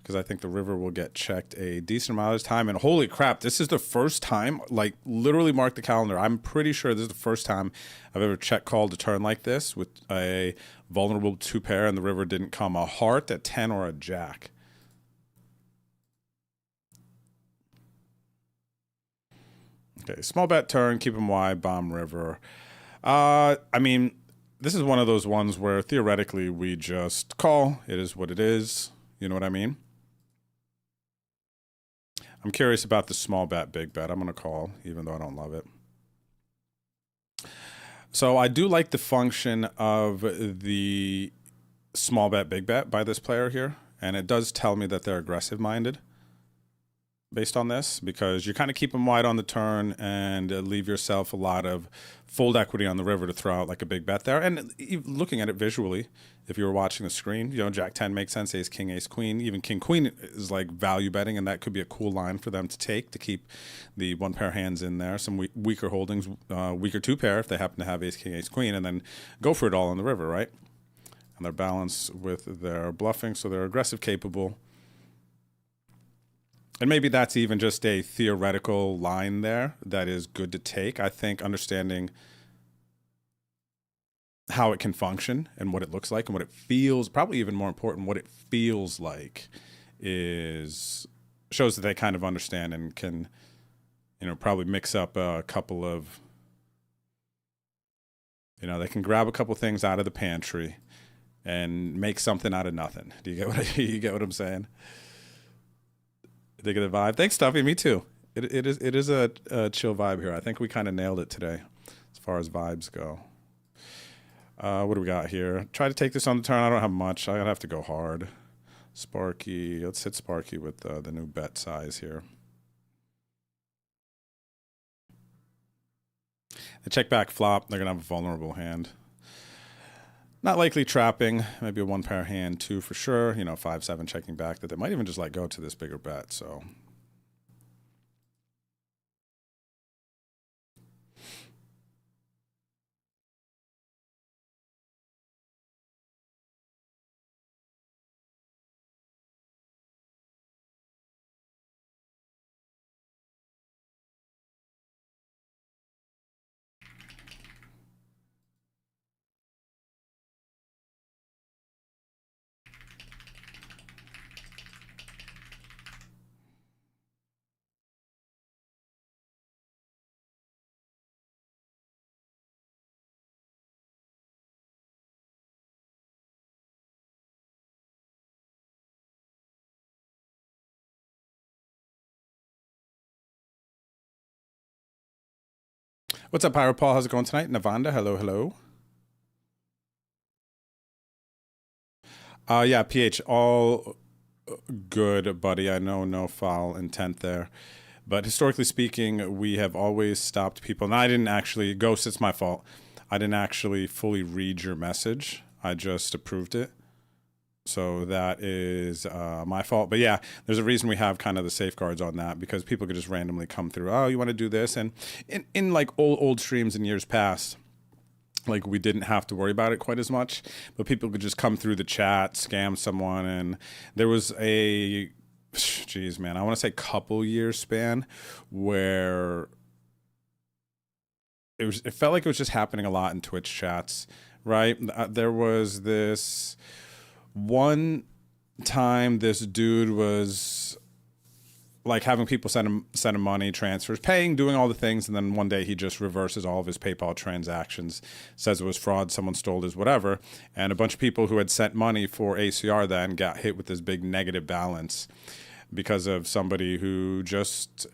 because I think the river will get checked a decent amount of time. And holy crap, this is the first time, like literally mark the calendar. I'm pretty sure this is the first time I've ever check called a turn like this with a vulnerable two pair and the river didn't come a heart, a 10, or a jack. Okay, small bet turn, keep him wide, bomb river. I mean, this is one of those ones where theoretically we just call. It is what it is. You know what I mean? I'm curious about the small bet, big bet. I'm going to call, even though I don't love it. So I do like the function of the small bet, big bet by this player here. And it does tell me that they're aggressive-minded based on this, because you kind of keep them wide on the turn and leave yourself a lot of fold equity on the river to throw out like a big bet there. And looking at it visually, if you were watching the screen, you know, Jack 10 makes sense, ace king, ace queen, even king queen is like value betting, and that could be a cool line for them to take to keep the one pair hands in there. Some weaker holdings, weaker two pair if they happen to have ace king, ace queen, and then go for it all on the river, right? And they're balanced with their bluffing, so they're aggressive capable. And maybe that's even just a theoretical line there that is good to take. I think understanding how it can function and what it looks like and what it feels, probably even more important, what it feels like shows that they kind of understand and can, you know, probably mix up a couple of, you know, they can grab a couple things out of the pantry and make something out of nothing. Do you get you get what I'm saying? Dig of the vibe. Thanks, Stuffy. Me too. It is a chill vibe here. I think we kind of nailed it today as far as vibes go. What do we got here? Try to take this on the turn. I don't have much. I have to go hard. Sparky. Let's hit Sparky with the new bet size here. They check back flop. They're going to have a vulnerable hand. Not likely trapping, maybe a one pair hand too for sure. You know, 5-7 checking back that they might even just let go to this bigger bet. So what's up, Pyro Paul? How's it going tonight? Navanda, hello, hello. Yeah, PH, all good, buddy. I know no foul intent there. But historically speaking, we have always stopped people. And I didn't actually, Ghost, it's my fault. I didn't actually fully read your message. I just approved it. So that is my fault. But yeah, there's a reason we have kind of the safeguards on that, because people could just randomly come through. Oh, you want to do this? And in like old streams in years past, like we didn't have to worry about it quite as much, but people could just come through the chat, scam someone. And there was a, geez, man, I want to say couple years span where it felt like it was just happening a lot in Twitch chats, right? There was this one time this dude was like having people send him money, transfers, paying, doing all the things, and then one day he just reverses all of his PayPal transactions, says it was fraud, someone stole his whatever, and a bunch of people who had sent money for ACR then got hit with this big negative balance because of somebody who just,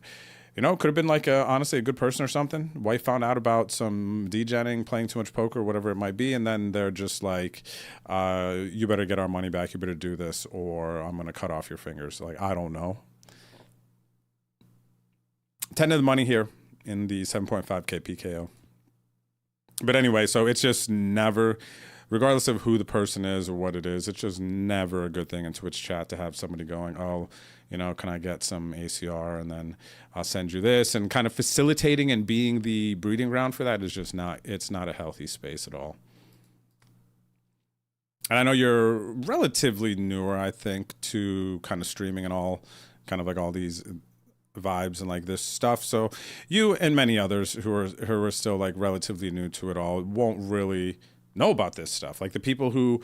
you know, could have been like honestly a good person or something. Wife found out about some degenning, playing too much poker, whatever it might be, and then they're just like, you better get our money back, you better do this, or I'm going to cut off your fingers. Like, I don't know. 10 of the money here in the 7.5K PKO. But anyway, so it's just never, regardless of who the person is or what it is, it's just never a good thing in Twitch chat to have somebody going, oh, you know, can I get some ACR and then I'll send you this, and kind of facilitating and being the breeding ground for that is just not, it's not a healthy space at all. And I know you're relatively newer, I think, to kind of streaming and all, kind of like all these vibes and like this stuff. So you and many others who are still like relatively new to it all won't really know about this stuff. Like the people who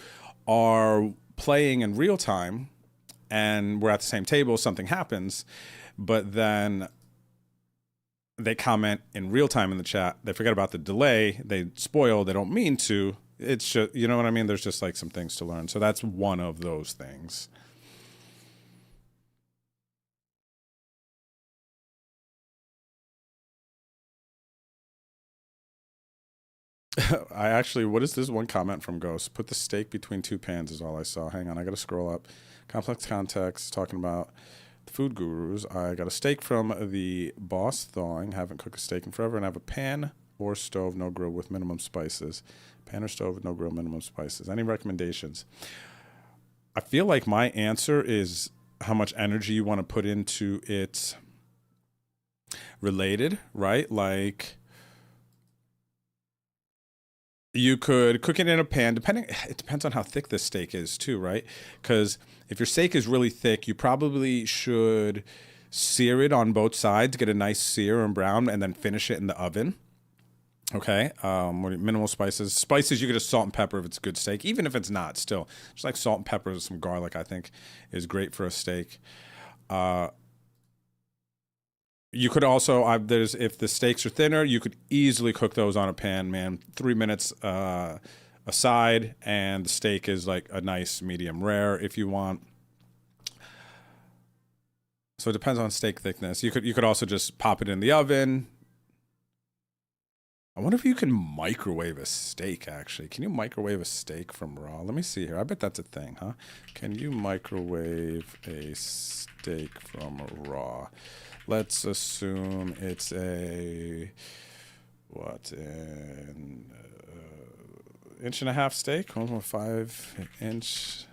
are playing in real time and we're at the same table, something happens, but then they comment in real time in the chat, they forget about the delay, they spoil, they don't mean to. It's just, you know what I mean? There's just like some things to learn. So that's one of those things. I actually, what is this one comment from Ghost? Put the steak between two pans is all I saw. Hang on, I got to scroll up. Complex context, talking about the food gurus. I got a steak from the boss thawing. Haven't cooked a steak in forever. And I have a pan or stove, no grill with minimum spices. Pan or stove with no grill, minimum spices. Any recommendations? I feel like my answer is how much energy you want to put into it related, right? Like, you could cook it in a pan, it depends on how thick the steak is too, right? Because if your steak is really thick, you probably should sear it on both sides, get a nice sear and brown, and then finish it in the oven. Okay, minimal spices. Spices, you could just salt and pepper if it's a good steak. Even if it's not, still. Just like salt and pepper with some garlic, I think, is great for a steak. You could also, if the steaks are thinner, you could easily cook those on a pan, man. 3 minutes aside, and the steak is like a nice medium rare if you want. So it depends on steak thickness. You could also just pop it in the oven. I wonder if you can microwave a steak, actually. Can you microwave a steak from raw? Let me see here. I bet that's a thing, huh? Can you microwave a steak from raw? Let's assume it's a, what, an inch and a half steak, 1.5 inch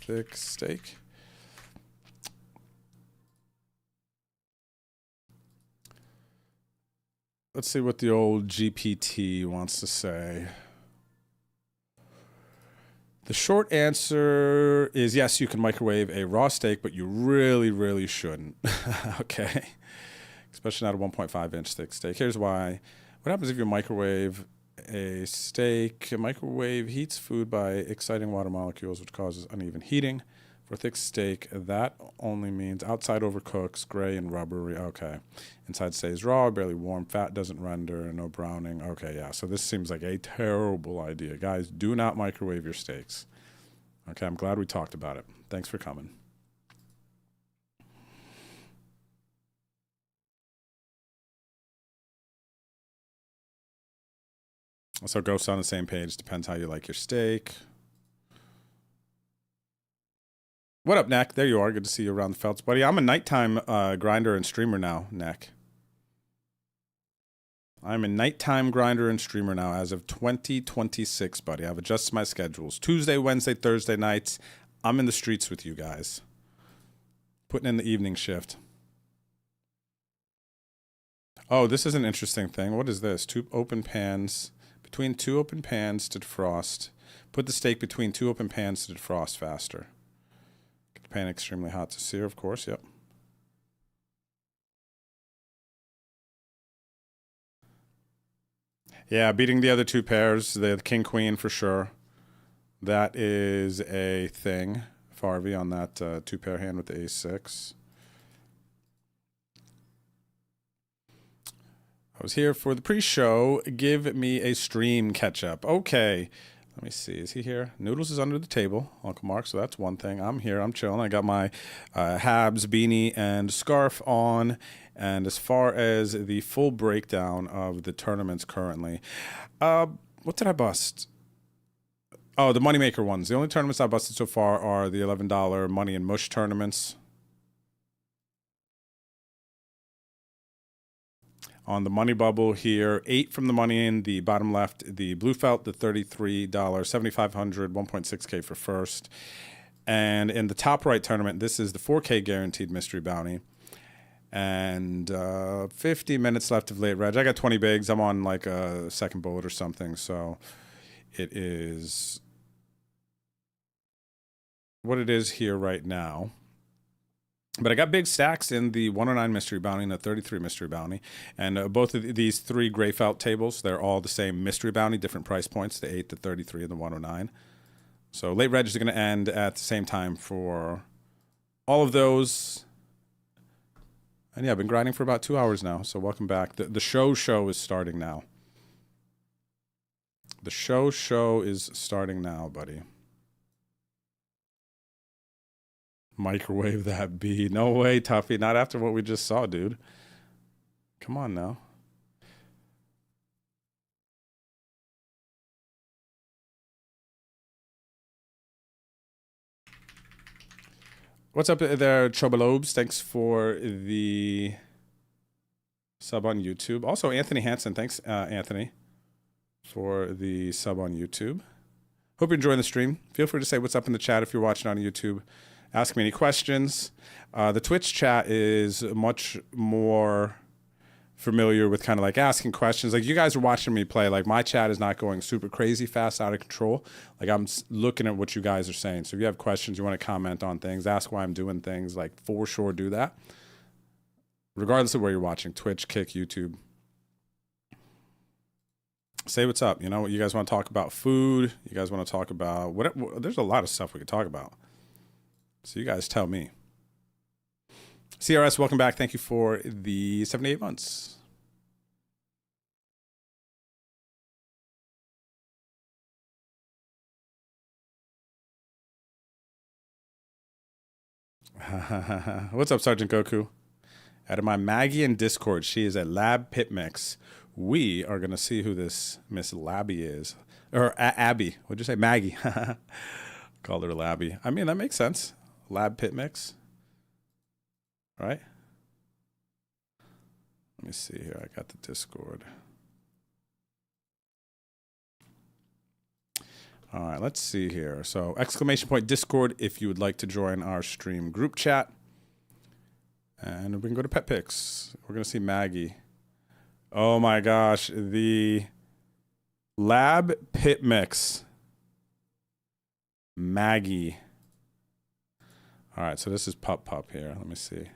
thick steak. Let's see what the old GPT wants to say. The short answer is yes, you can microwave a raw steak, but you really, really shouldn't. Okay? Especially not a 1.5 inch thick steak. Here's why. What happens if you microwave a steak? A microwave heats food by exciting water molecules, which causes uneven heating. For a thick steak, that only means outside overcooks, gray and rubbery. Okay. Inside stays raw, barely warm. Fat doesn't render, no browning. Okay, yeah. So this seems like a terrible idea. Guys, do not microwave your steaks. Okay, I'm glad we talked about it. Thanks for coming. So Ghosts on the same page. Depends how you like your steak. What up, Neck? There you are. Good to see you around the felts, buddy. I'm a nighttime grinder and streamer now, Neck. I'm a nighttime grinder and streamer now as of 2026, buddy. I've adjusted my schedules. Tuesday, Wednesday, Thursday nights. I'm in the streets with you guys. Putting in the evening shift. Oh, this is an interesting thing. What is this? Two open pans. Between two open pans to defrost. Put the steak between two open pans to defrost faster. Get the pan extremely hot to sear, of course. Yep. Yeah, beating the other two pairs, the king queen for sure. That is a thing. Farvey on that two pair hand with the ace-6. I was here for the pre-show. Give me a stream catch-up. Okay. Let me see. Is he here? Noodles is under the table, Uncle Mark, so that's one thing. I'm here. I'm chilling. I got my Habs beanie and scarf on. And as far as the full breakdown of the tournaments currently, what did I bust? Oh, the Moneymaker ones. The only tournaments I busted so far are the $11 Money and Mush tournaments. On the money bubble here, 8 from the money in the bottom left, the blue felt, the $33, $7,500, 1.6K for first. And in the top right tournament, this is the 4K guaranteed mystery bounty. And 50 minutes left of late reg. I got 20 bigs. I'm on like a second bullet or something. So it is what it is here right now. But I got big stacks in the 109 mystery bounty and the 33 mystery bounty. And both of these three gray felt tables, they're all the same mystery bounty, different price points, the 8, the 33, and the 109. So late reg is going to end at the same time for all of those. And yeah, I've been grinding for about 2 hours now, so welcome back. The show is starting now. The show is starting now, buddy. Microwave that B. No way, Tuffy. Not after what we just saw, dude. Come on now. What's up there, Chobalobes? Thanks for the sub on YouTube. Also, Anthony Hansen. Thanks, Anthony, for the sub on YouTube. Hope you're enjoying the stream. Feel free to say what's up in the chat if you're watching on YouTube. Ask me any questions. The Twitch chat is much more familiar with kind of like asking questions. Like you guys are watching me play. Like my chat is not going super crazy fast, out of control. Like I'm looking at what you guys are saying. So if you have questions, you want to comment on things, ask why I'm doing things, like for sure do that. Regardless of where you're watching, Twitch, Kick, YouTube. Say what's up. You know what you guys want to talk about? Food. You guys want to talk about what? There's a lot of stuff we could talk about. So you guys tell me. CRS, welcome back. Thank you for the 78 months. What's up, Sergeant Goku? Out of my Maggie in Discord, she is a Lab Pitmix. We are going to see who this Miss Labby is. Or Abby. What'd you say? Maggie. Called her Labby. I mean, that makes sense. Lab Pitmix. Right? Let me see here. I got the Discord. All right, let's see here. So, exclamation point Discord if you would like to join our stream group chat. And we can go to Pet Picks. We're going to see Maggie. Oh my gosh. The Lab Pitmix. Maggie. All right, so this is Pup here. Let me see.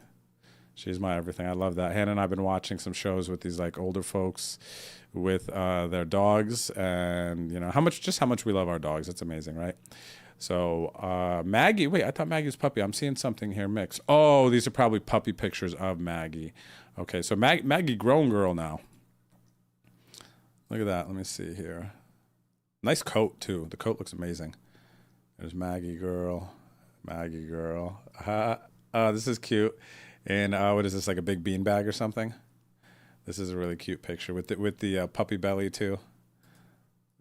She's my everything. I love that. Hannah and I have been watching some shows with these like older folks with their dogs, and you know how much we love our dogs. It's amazing, right? So Maggie, wait, I thought Maggie was puppy. I'm seeing something here mixed. Oh, these are probably puppy pictures of Maggie. Okay, so Maggie grown girl now. Look at that. Let me see here. Nice coat too. The coat looks amazing. There's Maggie girl. Maggie girl. This is cute. And what is this, like a big beanbag or something? This is a really cute picture with the puppy belly too.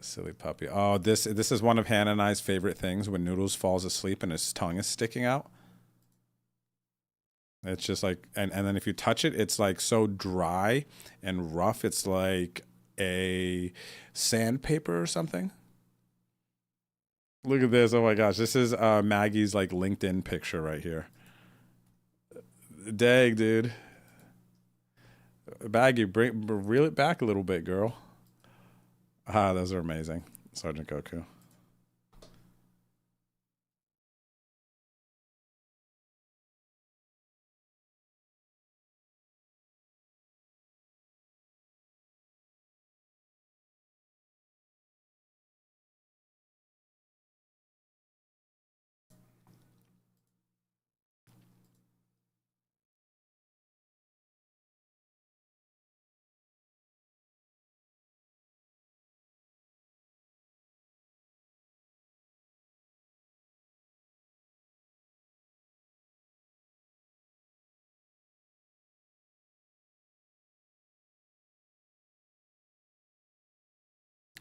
Silly puppy. Oh, this is one of Hannah and I's favorite things when Noodles falls asleep and his tongue is sticking out. It's just like, and then if you touch it, it's like so dry and rough. It's like a sandpaper or something. Look at this. Oh my gosh. This is Maggie's like LinkedIn picture right here. Dang, dude. Baggy, reel it back a little bit, girl. Ah, those are amazing. Sergeant Goku.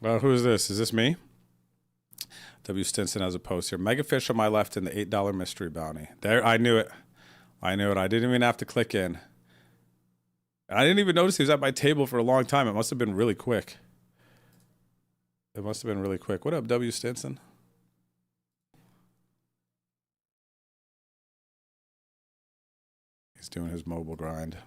Who is this? Is this me? W. Stinson has a post here. Mega fish on my left in the $8 mystery bounty. There, I knew it. I knew it. I didn't even have to click in. I didn't even notice he was at my table for a long time. It must have been really quick. It must have been really quick. What up, W. Stinson? He's doing his mobile grind.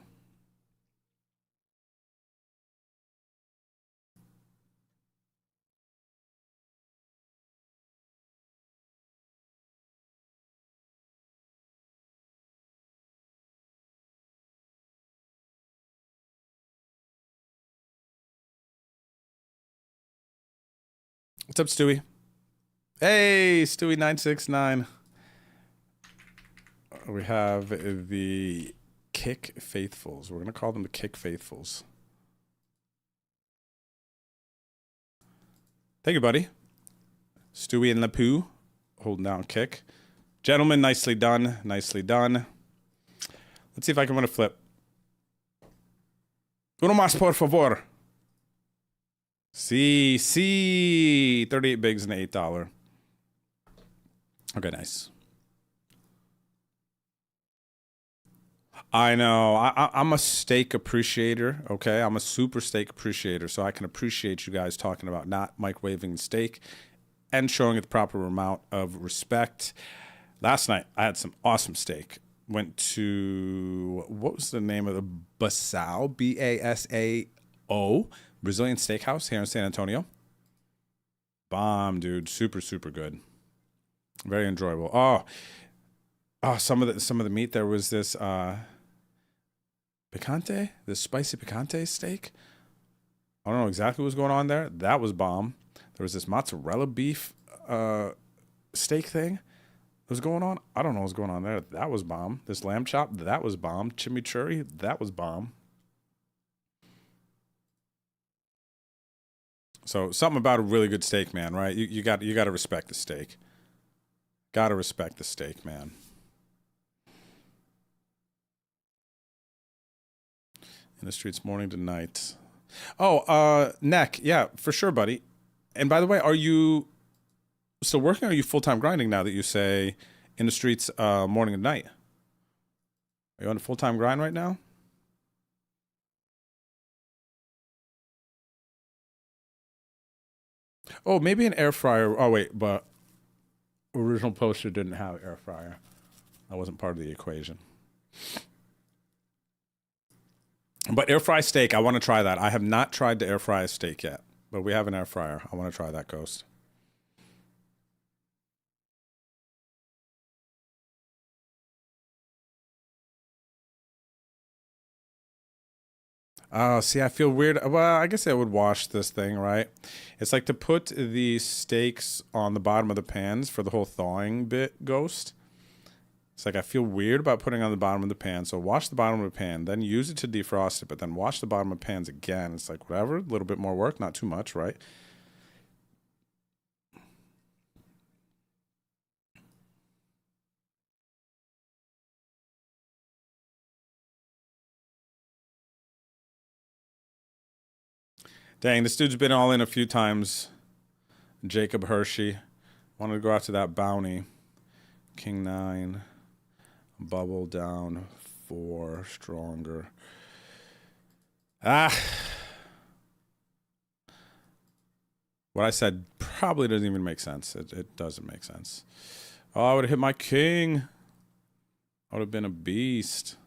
What's up, Stewie? Hey, Stewie969. We have the Kick Faithfuls. We're going to call them the Kick Faithfuls. Thank you, buddy. Stewie and Lapoo holding down Kick. Gentlemen, nicely done. Nicely done. Let's see if I can win a flip. Uno más, por favor. See, 38 bigs and $8. Okay, nice. I know. I'm a steak appreciator, okay? I'm a super steak appreciator, so I can appreciate you guys talking about not microwaving steak and showing it the proper amount of respect. Last night, I had some awesome steak. Went to, what was the name of the Basao? B-A-S-A-O. Brazilian Steakhouse here in San Antonio. Bomb, dude. Super, super good. Very enjoyable. Oh, some of the meat. There was this picante, this spicy picante steak. I don't know exactly what was going on there. That was bomb. There was this mozzarella beef steak thing that was going on. I don't know what was going on there. That was bomb. This lamb chop, that was bomb. Chimichurri, that was bomb. So something about a really good steak, man, right? You got to respect the steak. Got to respect the steak, man. In the streets morning to night. Oh, Neck. Yeah, for sure, buddy. And by the way, are you still working or are you full-time grinding now that you say in the streets morning and night? Are you on a full-time grind right now? Oh, maybe an air fryer. Oh, wait, but original poster didn't have air fryer. That wasn't part of the equation. But air fry steak, I want to try that. I have not tried to air fry a steak yet, but we have an air fryer. I want to try that, Ghost. Oh, see, I feel weird. Well, I guess I would wash this thing, right? It's like to put the steaks on the bottom of the pans for the whole thawing bit, Ghost. It's like I feel weird about putting it on the bottom of the pan. So wash the bottom of the pan, then use it to defrost it, but then wash the bottom of pans again. It's like whatever, a little bit more work, not too much, right? Dang, this dude's been all in a few times. Jacob Hershey. Wanted to go after that bounty. King 9. Bubble down 4 stronger. Ah. What I said probably doesn't even make sense. It doesn't make sense. Oh, I would have hit my king. I would have been a beast.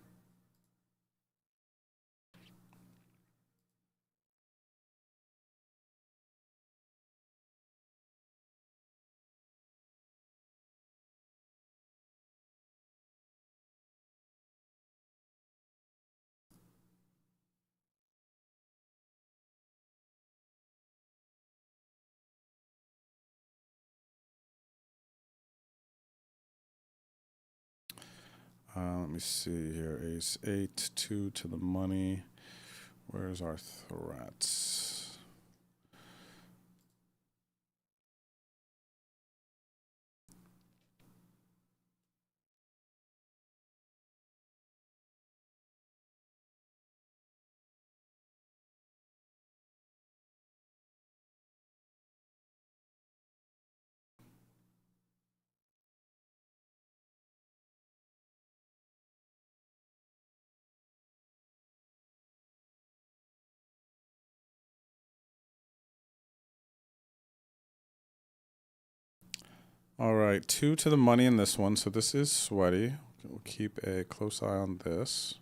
Let me see here. Ace 8, 2 to the money. Where's our threats? All right, 2 to the money in this one, so this is sweaty. We'll keep a close eye on this.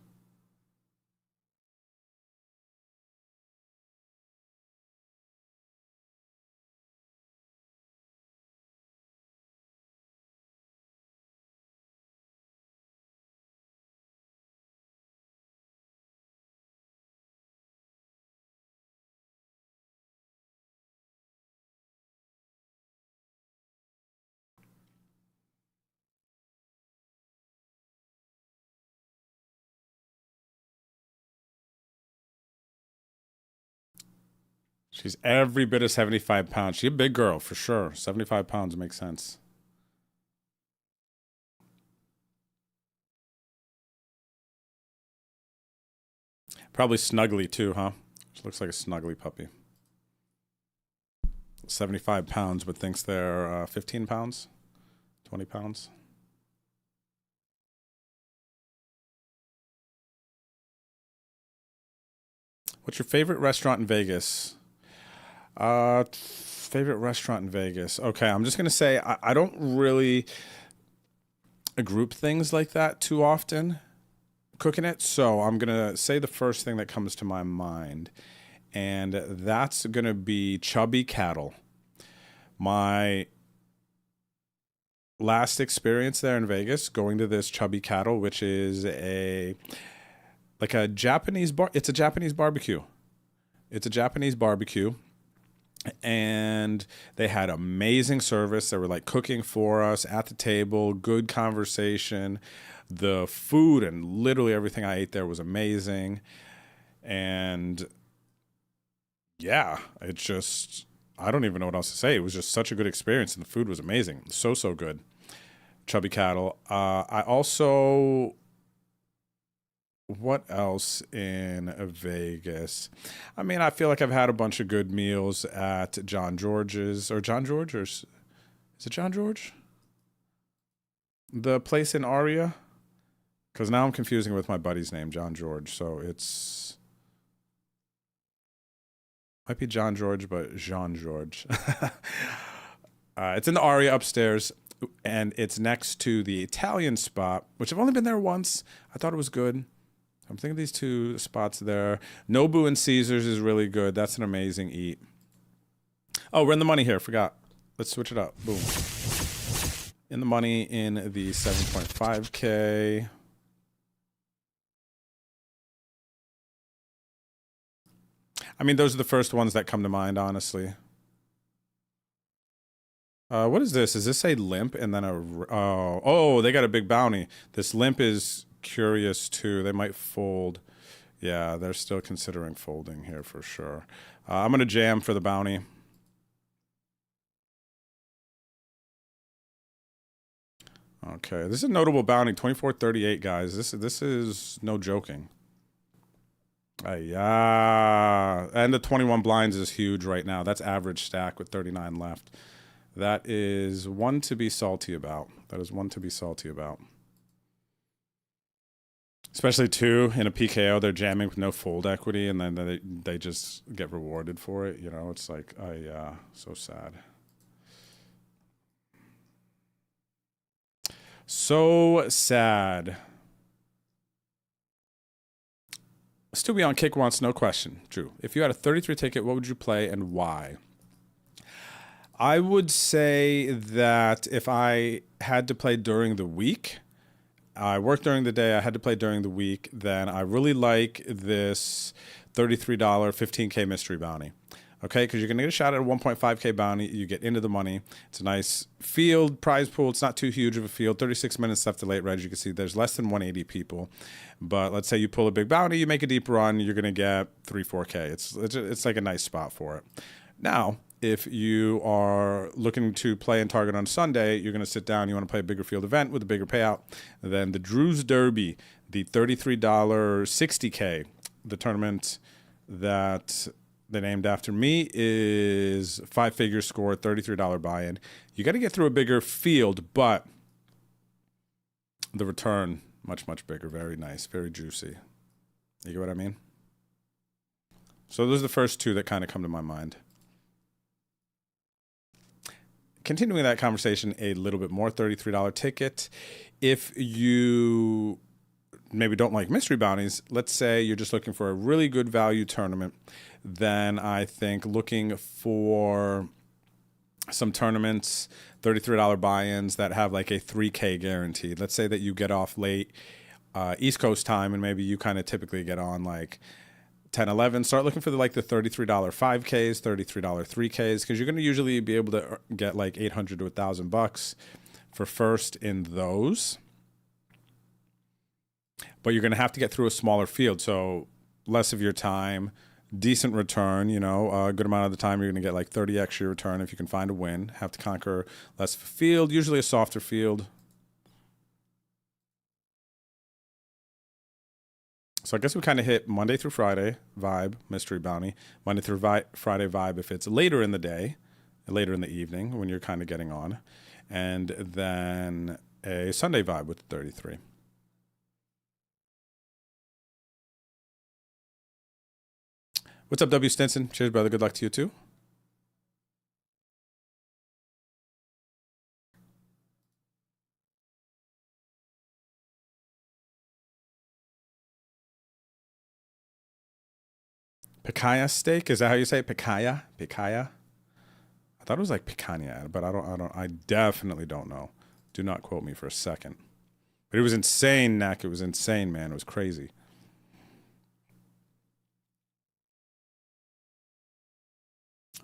She's every bit of 75 pounds. She's a big girl, for sure. 75 pounds makes sense. Probably snuggly, too, huh? She looks like a snuggly puppy. 75 pounds, but thinks they're 15 pounds? 20 pounds? What's your favorite restaurant in Vegas? Favorite restaurant in Vegas. Okay, I'm just gonna say I don't really group things like that too often cooking it, so I'm gonna say the first thing that comes to my mind, and that's gonna be Chubby Cattle. My last experience there in Vegas, going to this Chubby Cattle, which is a Japanese bar. It's a Japanese barbecue. It's a Japanese barbecue. And they had amazing service. They were like cooking for us at the table, good conversation. The food and literally everything I ate there was amazing. And yeah, it just, I don't even know what else to say. It was just such a good experience, and the food was amazing. So, so good. Chubby Cattle. I also, what else in Vegas? I mean, I feel like I've had a bunch of good meals at John George's, or John George, or is it John George? The place in Aria? Because now I'm confusing it with my buddy's name, John George. So it's, might be John George, but Jean George. It's in the Aria upstairs, and it's next to the Italian spot, which I've only been there once. I thought it was good. I'm thinking these two spots there. Nobu and Caesars is really good. That's an amazing eat. Oh, we're in the money here. Forgot. Let's switch it up. Boom. In the money in the 7.5K. I mean, those are the first ones that come to mind, honestly. What is this? Is this a limp and then a... Oh, they got a big bounty. This limp is curious, too. They might fold. Yeah, they're still considering folding here for sure. I'm going to jam for the bounty. Okay, this is a notable bounty. 2438, guys. This is no joking. Yeah, and the 21 blinds is huge right now. That's average stack with 39 left. That is one to be salty about. That is one to be salty about. Especially two in a PKO, they're jamming with no fold equity, and then they just get rewarded for it. You know, it's like so sad. So sad. Still be on kick wants no question. Drew, if you had a 33 ticket, what would you play and why? I would say that if I had to play during the week, I work during the day, I had to play during the week, then I really like this $33 15K mystery bounty. Okay, because you're going to get a shot at a 1.5K bounty. You get into the money. It's a nice field, prize pool. It's not too huge of a field. 36 minutes left to late reg. You can see there's less than 180 people. But let's say you pull a big bounty, you make a deep run, you're going to get 3-4K. It's like a nice spot for it. Now, if you are looking to play and target on Sunday, you're going to sit down, you want to play a bigger field event with a bigger payout, then the Drew's Derby, the $33 60K, the tournament that they named after me, is 5-figure score, $33 buy-in. You got to get through a bigger field, but the return, much, much bigger. Very nice, very juicy. You get what I mean? So those are the first two that kind of come to my mind. Continuing that conversation a little bit more, $33 ticket. If you maybe don't like mystery bounties, let's say you're just looking for a really good value tournament, then I think looking for some tournaments, $33 buy-ins that have like a 3K guaranteed. Let's say that you get off late East Coast time, and maybe you kind of typically get on like 10, 11, start looking for the $33 5Ks, $33 3Ks, because you're going to usually be able to get like $800 to $1,000 for first in those. But you're going to have to get through a smaller field, so less of your time, decent return, you know, a good amount of the time you're going to get like 30x your return if you can find a win. Have to conquer less of a field, usually a softer field. So I guess we kind of hit Monday through Friday vibe, mystery bounty. Monday through Friday vibe if it's later in the day, later in the evening when you're kind of getting on. And then a Sunday vibe with the 33. What's up, W. Stinson? Cheers, brother. Good luck to you, too. Picanha steak? Is that how you say it? Picanha? Picanha? I thought it was like picanha, but I definitely don't know. Do not quote me for a second. But it was insane, Nick. It was insane, man. It was crazy.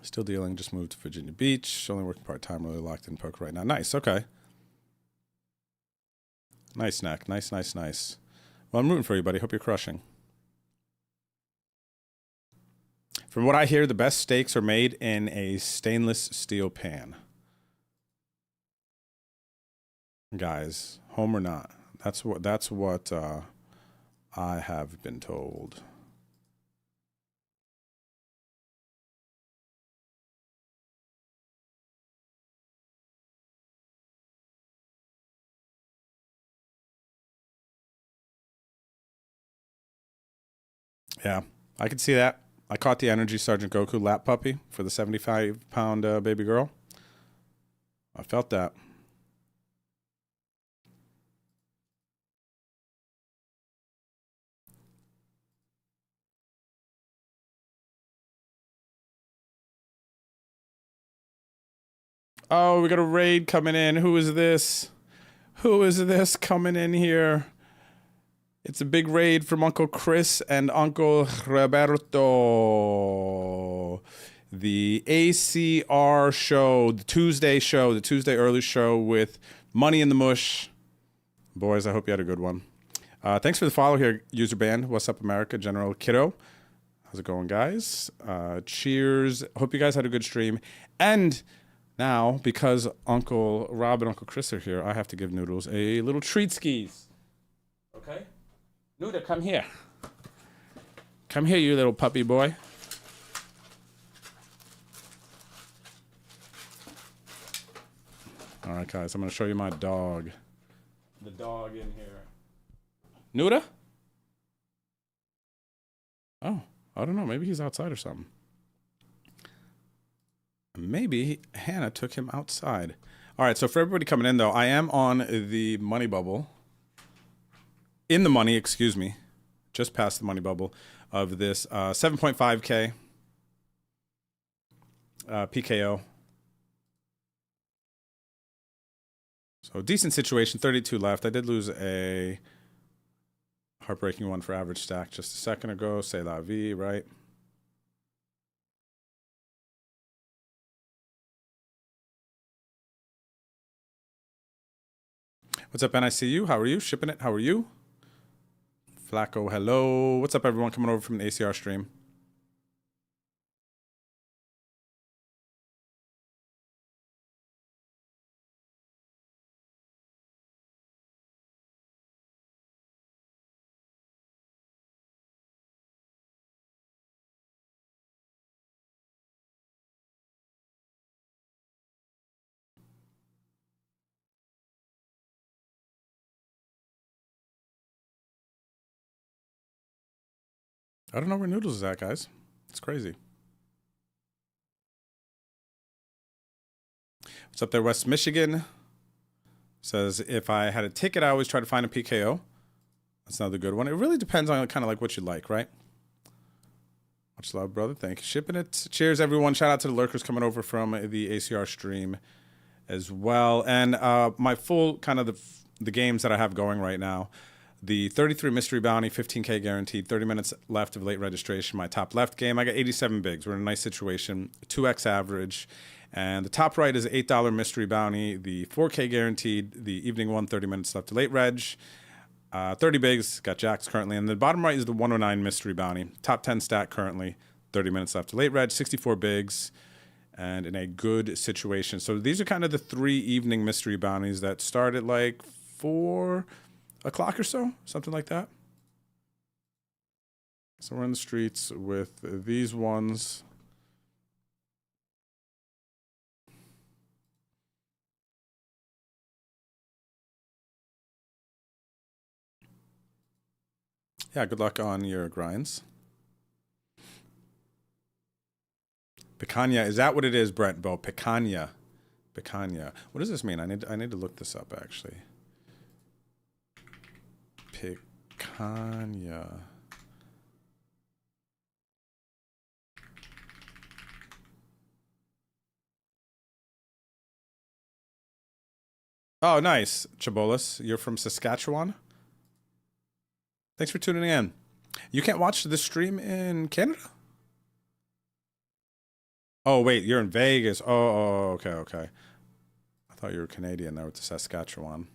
Still dealing, just moved to Virginia Beach. Only working part-time, really locked in poker right now. Nice, okay. Nice, Nick. Nice, nice, nice. Well, I'm rooting for you, buddy. Hope you're crushing. From what I hear, the best steaks are made in a stainless steel pan. Guys, home or not, that's what I have been told. Yeah, I could see that. I caught the energy Sergeant Goku lap puppy for the 75-pound baby girl. I felt that. Oh, we got a raid coming in. Who is this? Who is this coming in here? It's a big raid from Uncle Chris and Uncle Roberto. The ACR show, the Tuesday early show with Money in the Mush. Boys, I hope you had a good one. Thanks for the follow here, user band. What's up, America? General Kiddo. How's it going, guys? Cheers. Hope you guys had a good stream. And now, because Uncle Rob and Uncle Chris are here, I have to give Noodles a little treat skis. Okay? Noodle, come here. Come here, you little puppy boy. All right, guys, I'm going to show you my dog. The dog in here. Nuda? Oh, I don't know. Maybe he's outside or something. Maybe Hannah took him outside. All right, so for everybody coming in, though, I am on the money bubble. In the money, excuse me. Just past the money bubble of this 7.5K PKO. So decent situation, 32 left. I did lose a heartbreaking one for average stack just a second ago. C'est la vie, right? What's up, NICU? How are you? Shipping it? How are you? Flacco, hello. What's up, everyone coming over from the ACR stream? I don't know where Noodles is at, guys. It's crazy. What's up there, West Michigan? Says, if I had a ticket, I always try to find a PKO. That's another good one. It really depends on kind of like what you like, right? Much love, brother. Thank you. Shipping it. Cheers, everyone. Shout out to the lurkers coming over from the ACR stream as well. And my full kind of the games that I have going right now. The 33 Mystery Bounty, 15K guaranteed, 30 minutes left of late registration. My top left game, I got 87 bigs. We're in a nice situation, 2x average. And the top right is $8 Mystery Bounty, the 4K guaranteed, the evening one, 30 minutes left to late reg. 30 bigs, got jacks currently. And the bottom right is the 109 Mystery Bounty. Top 10 stat currently, 30 minutes left to late reg, 64 bigs, and in a good situation. So these are kind of the 3 evening Mystery Bounties that start at like 4 o'clock or so, something like that. So we're in the streets with these ones. Yeah, good luck on your grinds. Picanha, is that what it is, Brent Bo? Picanha. Picanha. What does this mean? I need to look this up actually. Picanha. Oh, nice, Chabolas. You're from Saskatchewan? Thanks for tuning in. You can't watch this stream in Canada? Oh, wait, you're in Vegas. Oh, okay, okay. I thought you were Canadian there with the Saskatchewan.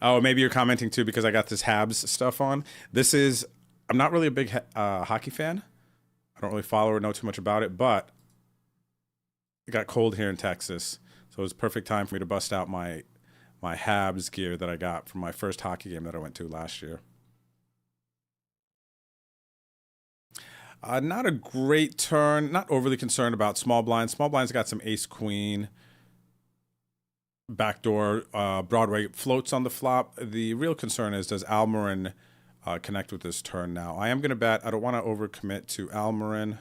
Oh, maybe you're commenting too because I got this Habs stuff on. I'm not really a big hockey fan. I don't really follow or know too much about it, but it got cold here in Texas. So it was perfect time for me to bust out my Habs gear that I got from my first hockey game that I went to last year. Not a great turn. Not overly concerned about small blinds. Small blinds got some ace queen, backdoor, Broadway floats on the flop. The real concern is, does Almarin connect with this turn now? I am going to bet. I don't want to overcommit to Almarin.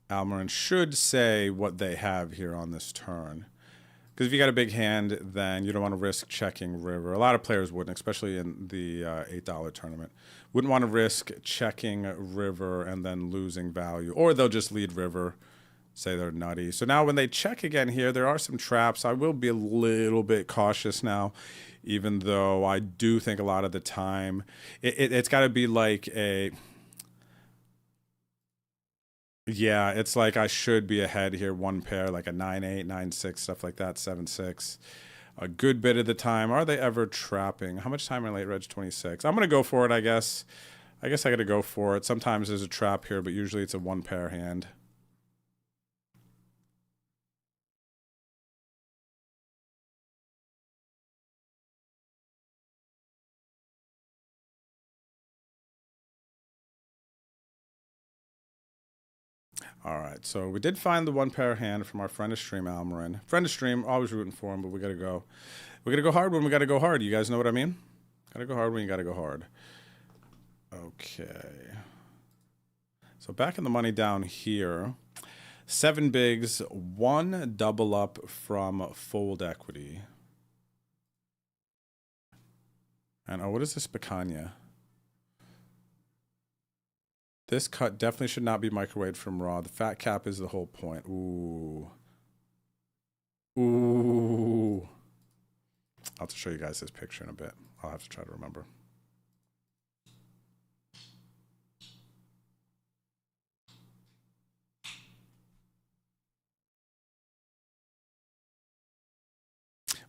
Almarin should say what they have here on this turn. Because if you got a big hand, then you don't want to risk checking river. A lot of players wouldn't, especially in the $8 tournament. Wouldn't want to risk checking river and then losing value. Or they'll just lead river, say they're nutty. So now when they check again here, there are some traps. I will be a little bit cautious now, even though I do think a lot of the time it's got to be like a... Yeah, it's like I should be ahead here. One pair, like a 9-8, 9-6, stuff like that, 7-6. A good bit of the time. Are they ever trapping? How much time in late reg? 26. I'm going to go for it, I guess. I got to go for it. Sometimes there's a trap here, but usually it's a one pair hand. All right, so we did find the one pair hand from our friend of stream, Almarin. Friend of stream, always rooting for him, but we got to go. We gotta go hard when we gotta go hard. You guys know what I mean? Gotta go hard when you gotta go hard. Okay. So back in the money down here. 7 bigs, 1 double up from fold equity. And oh, what is this picanha? This cut definitely should not be microwaved from raw. The fat cap is the whole point. Ooh. Ooh. I'll have to show you guys this picture in a bit. I'll have to try to remember.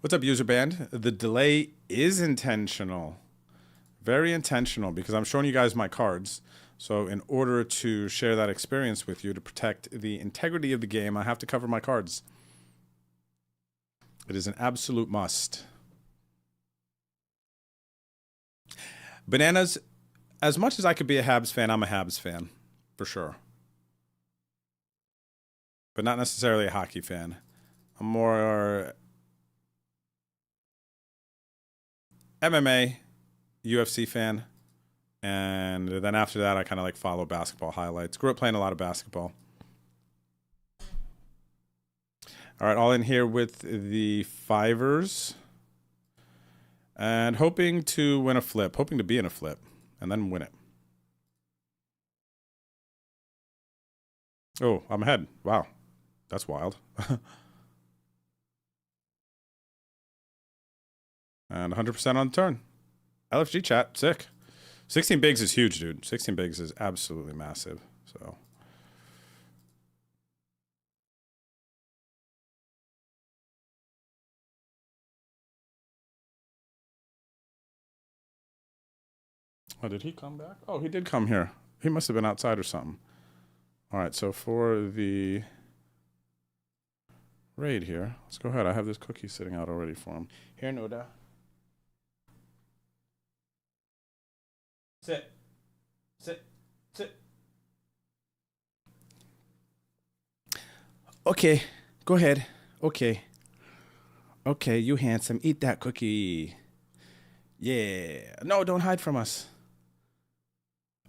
What's up, user band? The delay is intentional. Very intentional, because I'm showing you guys my cards. So in order to share that experience with you, to protect the integrity of the game, I have to cover my cards. It is an absolute must. Bananas, as much as I could be a Habs fan, I'm a Habs fan, for sure. But not necessarily a hockey fan. I'm more MMA, UFC fan, and then after that, I kind of like follow basketball highlights. Grew up playing a lot of basketball. All right, all in here with the fivers, and hoping to win a flip, hoping to be in a flip, and then win it. Oh, I'm ahead. Wow, that's wild. And 100% on the turn. LFG chat, sick. 16 bigs is huge, dude. 16 bigs is absolutely massive. So. Oh, did he come back? Oh, he did come here. He must have been outside or something. All right, so for the raid here, let's go ahead. I have this cookie sitting out already for him. Here, Noda. Sit. Sit. Sit. Okay. Go ahead. Okay. Okay, you handsome. Eat that cookie. Yeah. No, don't hide from us.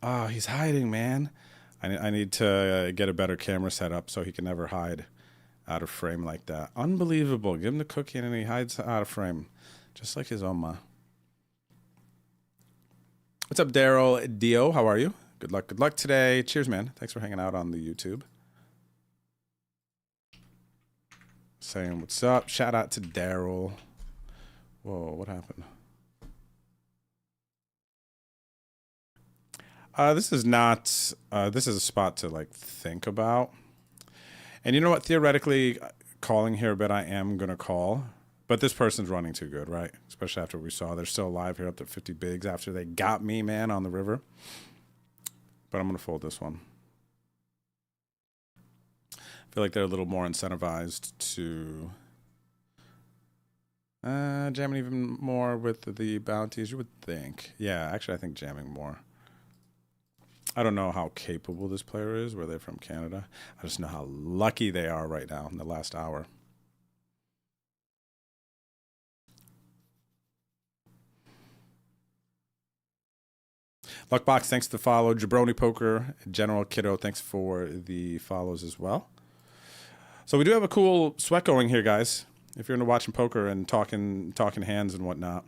Oh, he's hiding, man. I need to get a better camera set up so he can never hide out of frame like that. Unbelievable. Give him the cookie and he hides out of frame. Just like his Oma. What's up, Daryl Dio? How are you? Good luck today. Cheers, man. Thanks for hanging out on the YouTube. Saying what's up. Shout out to Daryl. Whoa, what happened? This is not, this is a spot to like think about. And you know what? Theoretically, calling here a bit, I am going to call. But this person's running too good, right? Especially after we saw. They're still alive here up to 50 bigs after they got me, man, on the river. But I'm going to fold this one. I feel like they're a little more incentivized to jamming even more with the bounties, you would think. Yeah, actually, I think jamming more. I don't know how capable this player is, where they're from Canada. I just know how lucky they are right now in the last hour. Luckbox, thanks to the follow. Jabroni Poker, General Kiddo, thanks for the follows as well. So we do have a cool sweat going here, guys. If you're into watching poker and talking hands and whatnot.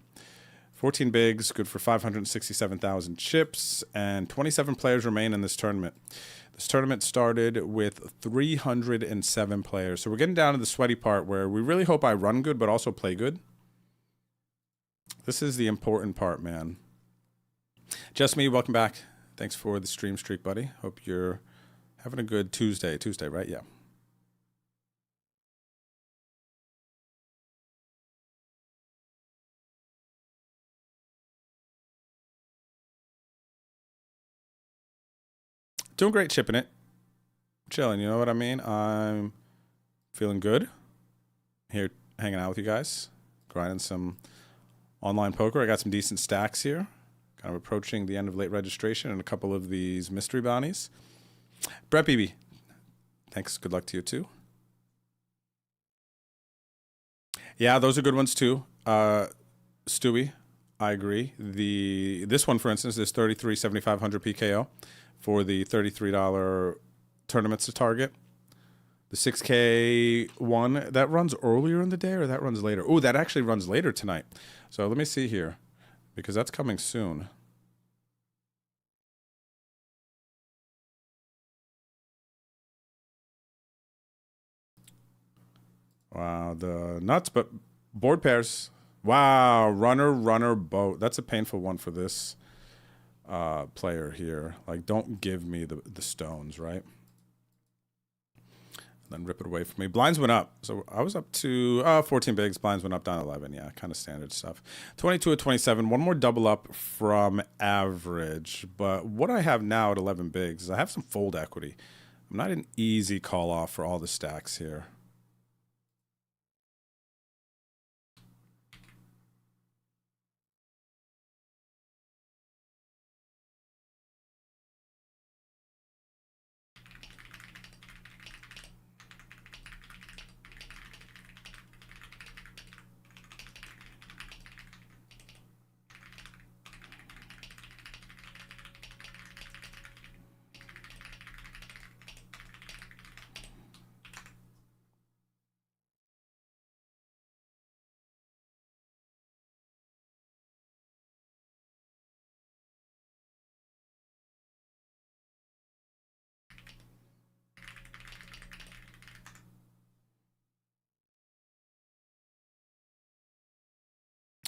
14 bigs, good for 567,000 chips, and 27 players remain in this tournament. This tournament started with 307 players. So we're getting down to the sweaty part where we really hope I run good, but also play good. This is the important part, man. Just me, welcome back. Thanks for the stream streak, buddy. Hope you're having a good Tuesday. Tuesday, right? Yeah. Doing great, chipping it. Chilling, you know what I mean? I'm feeling good. Here, hanging out with you guys. Grinding some online poker. I got some decent stacks here. Kind of approaching the end of late registration and a couple of these mystery bounties. Brett BB, thanks. Good luck to you too. Yeah, those are good ones too. Stewie, I agree. This one, for instance, is 33,7,500 PKO for the $33 tournaments to target. The 6K one, that runs earlier in the day or that runs later? Oh, that actually runs later tonight. So let me see here, because that's coming soon. Wow, the nuts, but board pairs. Wow, runner, boat. That's a painful one for this player here. Like, don't give me the stones, right? And then rip it away from me. Blinds went up. So I was up to 14 bigs. Blinds went up down 11. Yeah, kind of standard stuff. 22 at 27. One more double up from average. But what I have now at 11 bigs is I have some fold equity. I'm not an easy call off for all the stacks here.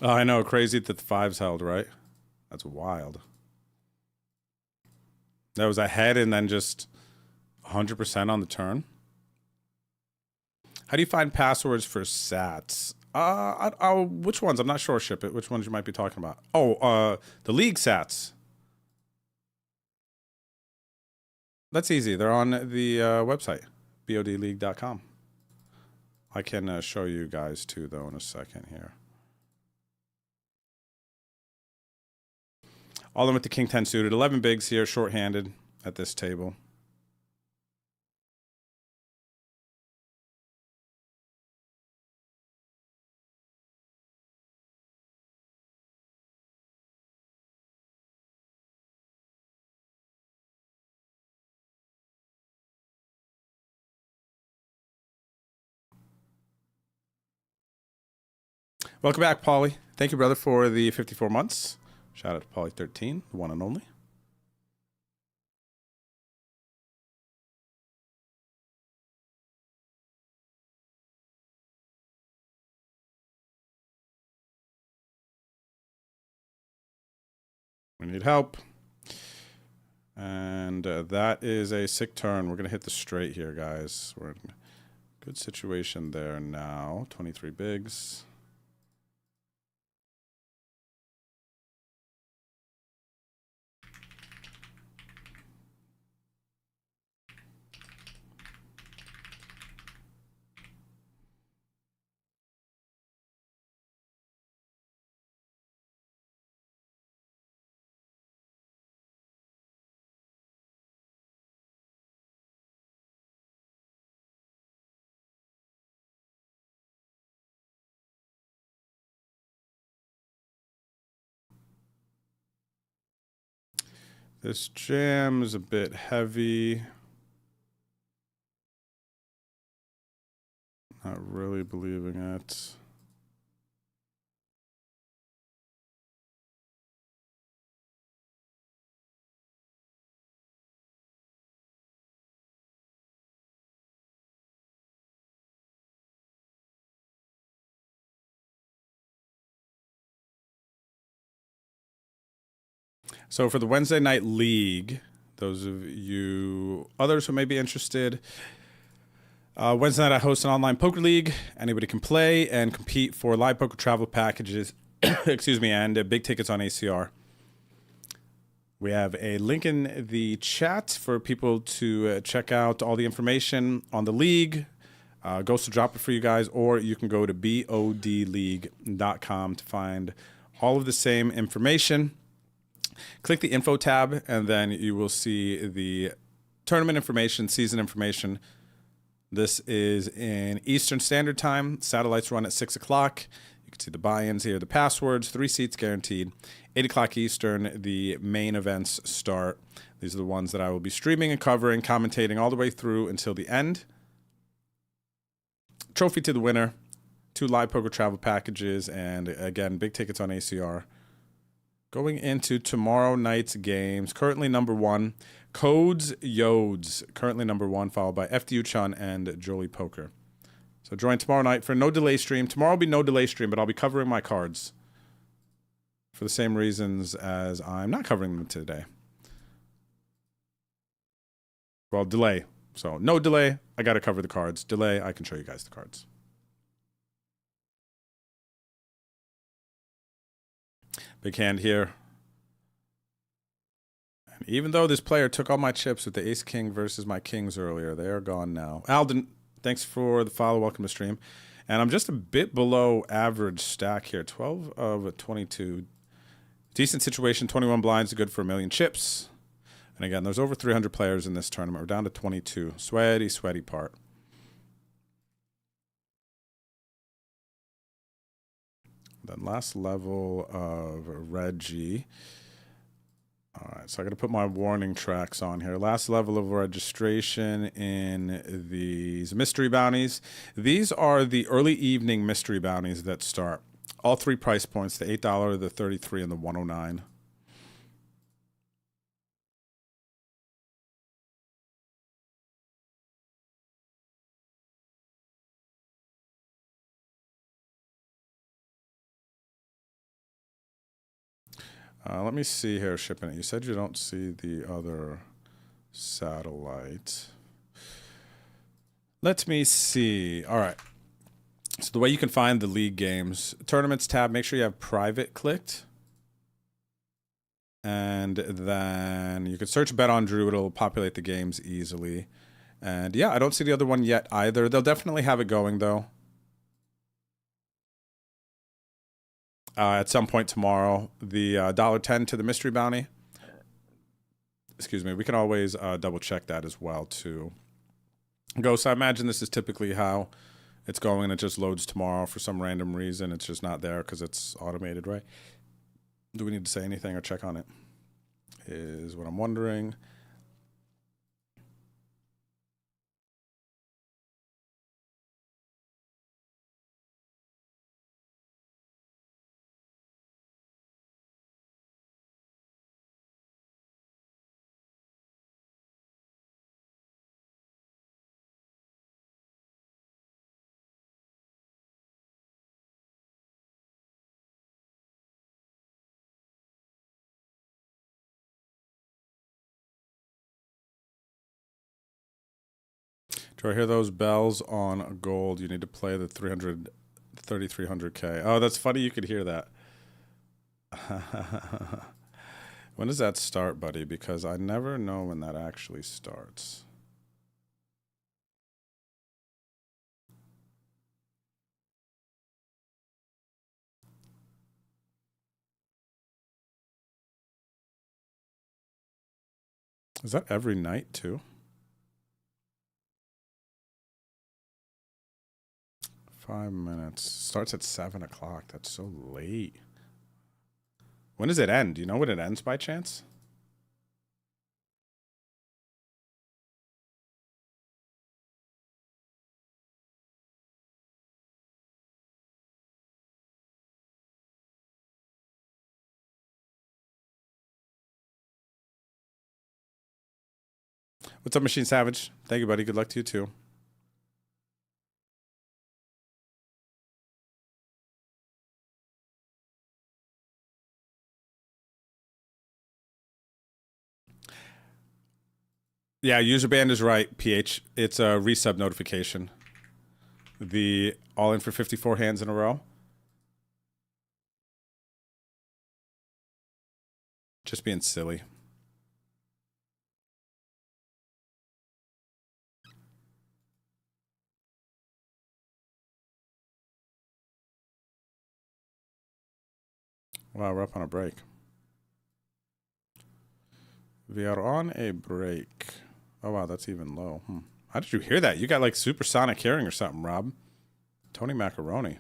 Oh, I know, crazy that the fives held, right? That's wild. That was ahead and then just 100% on the turn. How do you find passwords for sats? Which ones? I'm not sure, Ship It. Which ones you might be talking about? Oh, the league sats. That's easy. They're on the website, bodleague.com. I can show you guys too, though, in a second here. All in with the King 10 suited. 11 bigs here, short-handed at this table. Welcome back, Paulie. Thank you, brother, for the 54 months. Shout out to Paulie13, the one and only. We need help. And that is a sick turn. We're going to hit the straight here, guys. We're in a good situation there now. 23 bigs. This jam is a bit heavy. Not really believing it. So for the Wednesday night league, those of you others who may be interested, Wednesday night I host an online poker league. Anybody can play and compete for live poker travel packages, excuse me, and big tickets on ACR. We have a link in the chat for people to check out all the information on the league. Ghost will drop it for you guys, or you can go to bodleague.com to find all of the same information. Click the info tab, and then you will see the tournament information, season information. This is in Eastern Standard Time. Satellites run at 6 o'clock. You can see the buy-ins here, the passwords, 3 seats guaranteed. 8 o'clock Eastern, the main events start. These are the ones that I will be streaming and covering, commentating all the way through until the end. Trophy to the winner, 2 live poker travel packages, and again, big tickets on ACR. Going into tomorrow night's games, currently number 1, Codes Yodes, currently number 1, followed by FDU Chun and Jolie Poker. So join tomorrow night for a no delay stream. Tomorrow will be no delay stream, but I'll be covering my cards for the same reasons as I'm not covering them today. Well, delay. So no delay, I got to cover the cards. Delay, I can show you guys the cards. Big hand here. And even though this player took all my chips with the ace-king versus my kings earlier, they are gone now. Alden, thanks for the follow. Welcome to stream. And I'm just a bit below average stack here. 12 of 22. Decent situation. 21 blinds, good for 1 million chips. And again, there's over 300 players in this tournament. We're down to 22. Sweaty, sweaty part. Then last level of Reggie. All right, so I got to put my warning tracks on here. Last level of registration in these mystery bounties. These are the early evening mystery bounties that start. All 3 price points, the $8, the $33, and the $109. Let me see here, shipping it. You said you don't see the other satellite. Let me see. All right. So the way you can find the league games, tournaments tab, make sure you have private clicked. And then you can search Bet on Drew. It'll populate the games easily. And yeah, I don't see the other one yet either. They'll definitely have it going, though. At some point tomorrow, the $1.10 to the mystery bounty. Excuse me. We can always double check that as well too. So I imagine this is typically how it's going. It just loads tomorrow for some random reason. It's just not there because it's automated, right? Do we need to say anything or check on it? Is what I'm wondering. Do I hear those bells on gold? You need to play the 3,300K. Oh, that's funny you could hear that. When does that start, buddy? Because I never know when that actually starts. Is that every night, too? 5 minutes. Starts at 7 o'clock. That's so late. When does it end? Do you know when it ends by chance? What's up, Machine Savage? Thank you, buddy. Good luck to you, too. Yeah, user band is right, PH. It's a resub notification. The all in for 54 hands in a row. Just being silly. Wow, we're up on a break. We are on a break. Oh, wow, that's even low. How did you hear that? You got like supersonic hearing or something, Rob. Tony Macaroni.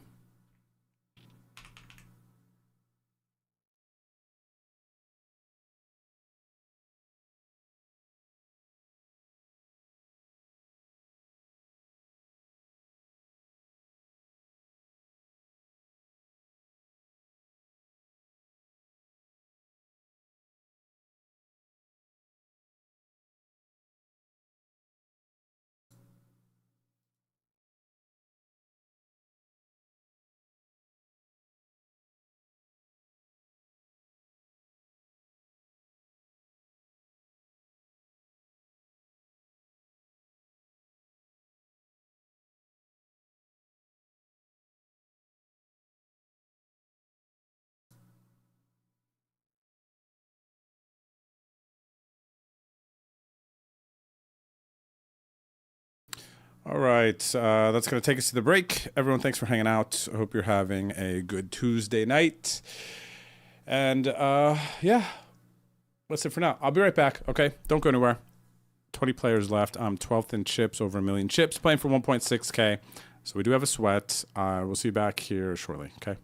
All right, that's going to take us to the break. Everyone, thanks for hanging out. I hope you're having a good Tuesday night. And yeah, that's it for now. I'll be right back, okay? Don't go anywhere. 20 players left. I'm 12th in chips, over 1 million chips, playing for 1.6K. So we do have a sweat. We'll see you back here shortly, okay?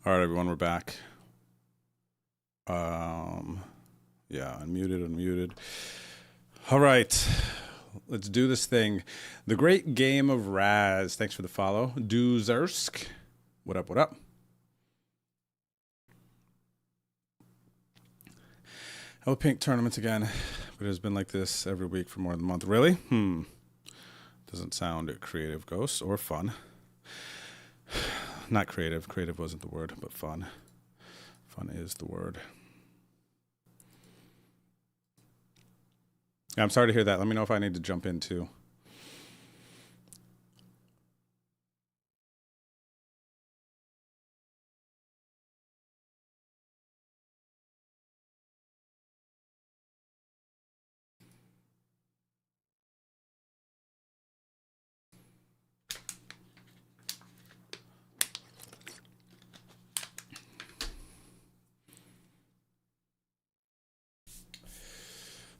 All right, everyone, we're back. Yeah, unmuted. All right, let's do this thing. The Great Game of Raz. Thanks for the follow. Duzersk. What up? Hello Pink tournaments again. But it has been like this every week for more than a month. Really? Doesn't sound creative, Ghost, or fun. Not creative. Creative wasn't the word, but fun. Fun is the word. Yeah, I'm sorry to hear that. Let me know if I need to jump in too.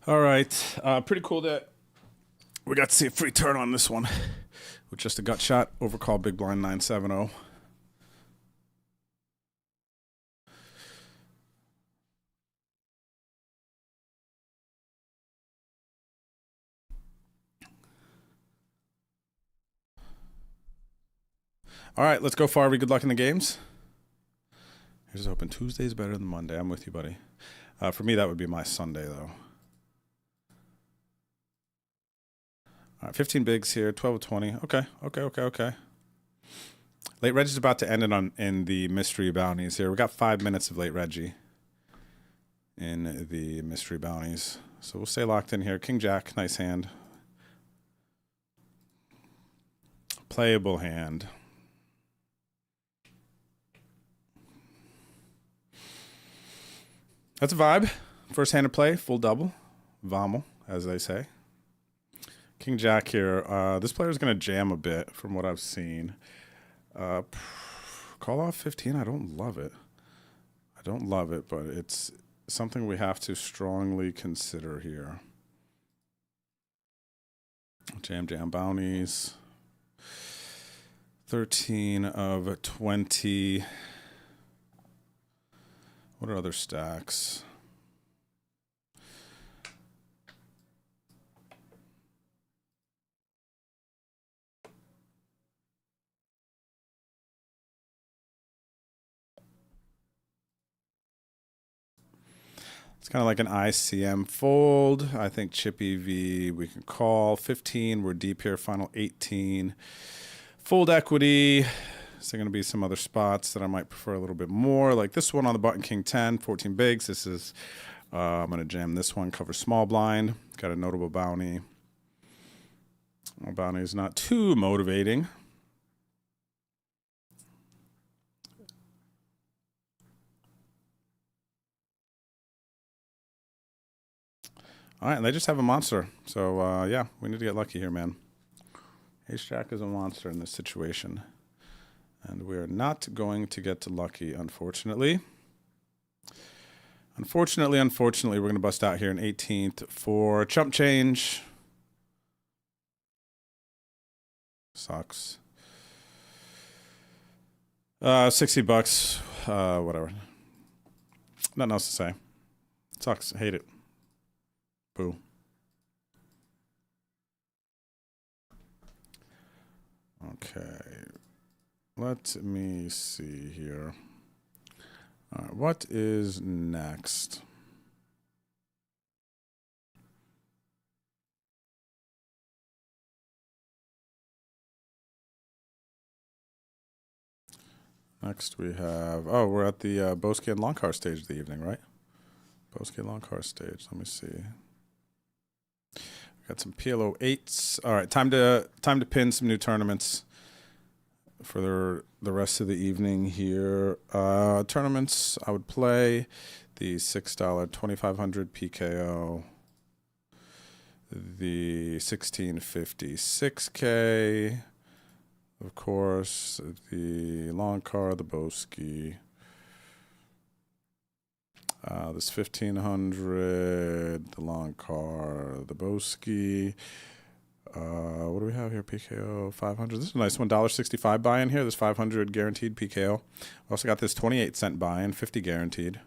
All right. Pretty cool that we got to see a free turn on this one with just a gut shot. Overcall big blind 970. All right, let's go, Farvey. Good luck in the games. Here's hoping Tuesday's better than Monday. I'm with you, buddy. For me, that would be my Sunday, though. All right, 15 bigs here, 12 of 20. Okay. Late Reggie's about to end it in the mystery bounties here. We got 5 minutes of late Reggie in the mystery bounties. So we'll stay locked in here. King Jack, nice hand. Playable hand. That's a vibe. First hand to play, full double. Vamo, as they say. King Jack here. This player is going to jam a bit from what I've seen. Call off 15. I don't love it. But it's something we have to strongly consider here. Jam bounties. 13 of 20. What are other stacks? It's kind of like an ICM fold. I think chip EV we can call. 15, we're deep here. Final 18. Fold equity. Is there going to be some other spots that I might prefer a little bit more? Like this one on the button, King 10, 14 bigs. This is, I'm going to jam this one, cover small blind. Got a notable bounty. My bounty is not too motivating. All right, and they just have a monster. So, yeah, we need to get lucky here, man. Ace-Jack is a monster in this situation. And we are not going to get to lucky, unfortunately. Unfortunately, we're going to bust out here an 18th for chump change. Sucks. $60. Whatever. Nothing else to say. Sucks. Hate it. Boo. Okay. Let me see here. All right, what is next? Next we have, we're at the Bosque and Long Car stage of the evening, right? Bosque and Long Car stage. Let me see. Got some PLO 8s. All right, time to pin some new tournaments for the rest of the evening here. Tournaments, I would play the $6 2500 PKO, the 1650 6K, of course, the long car, the Boski, this 1500, the long car, the Boski. What do we have here? PKO 500. This is a nice one. $1.65 buy-in here. This 500 guaranteed PKO. Also got this 28-cent buy-in, 50 guaranteed.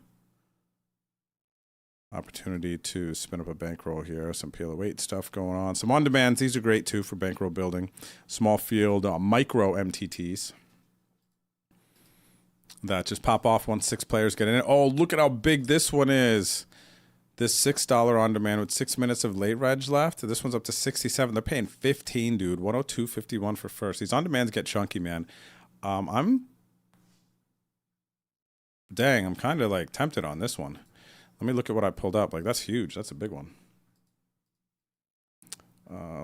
Opportunity to spin up a bankroll here. Some PLO 8 stuff going on. Some on-demands. These are great too for bankroll building. Small field micro MTTs that just pop off once 6 players get in it. Oh, look at how big this one is. This $6 on demand with 6 minutes of late reg left. This one's up to 67. They're paying 15, dude. 102.51 for first. These on demands get chunky, man. I'm Dang, I'm kind of like tempted on this one. Let me look at what I pulled up. Like, that's huge. That's a big one.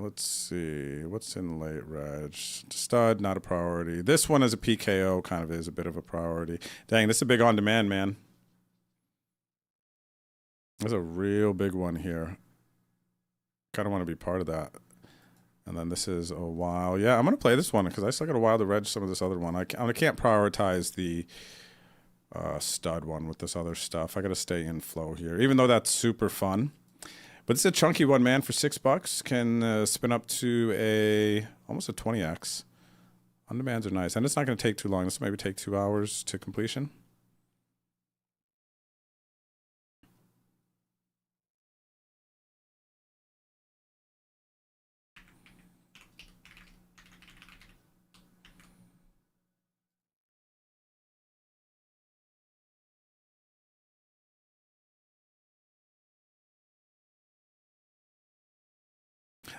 Let's see. What's in late reg? Stud, not a priority. This one as a PKO kind of is a bit of a priority. Dang, this is a big on-demand, man. There's a real big one here. Kind of want to be part of that. And then this is a while. Yeah, I'm going to play this one because I still got a while to reg some of this other one. I can't prioritize the stud one with this other stuff. I got to stay in flow here, even though that's super fun. But it's a chunky one, man. For $6, can spin up to almost a 20x. On-demands are nice. And it's not going to take too long. This will maybe take 2 hours to completion.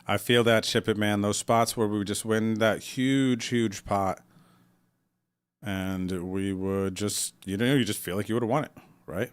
I feel that, ship it, man. Those spots where we would just win that huge pot, and we would just, you just feel like you would have won it, right?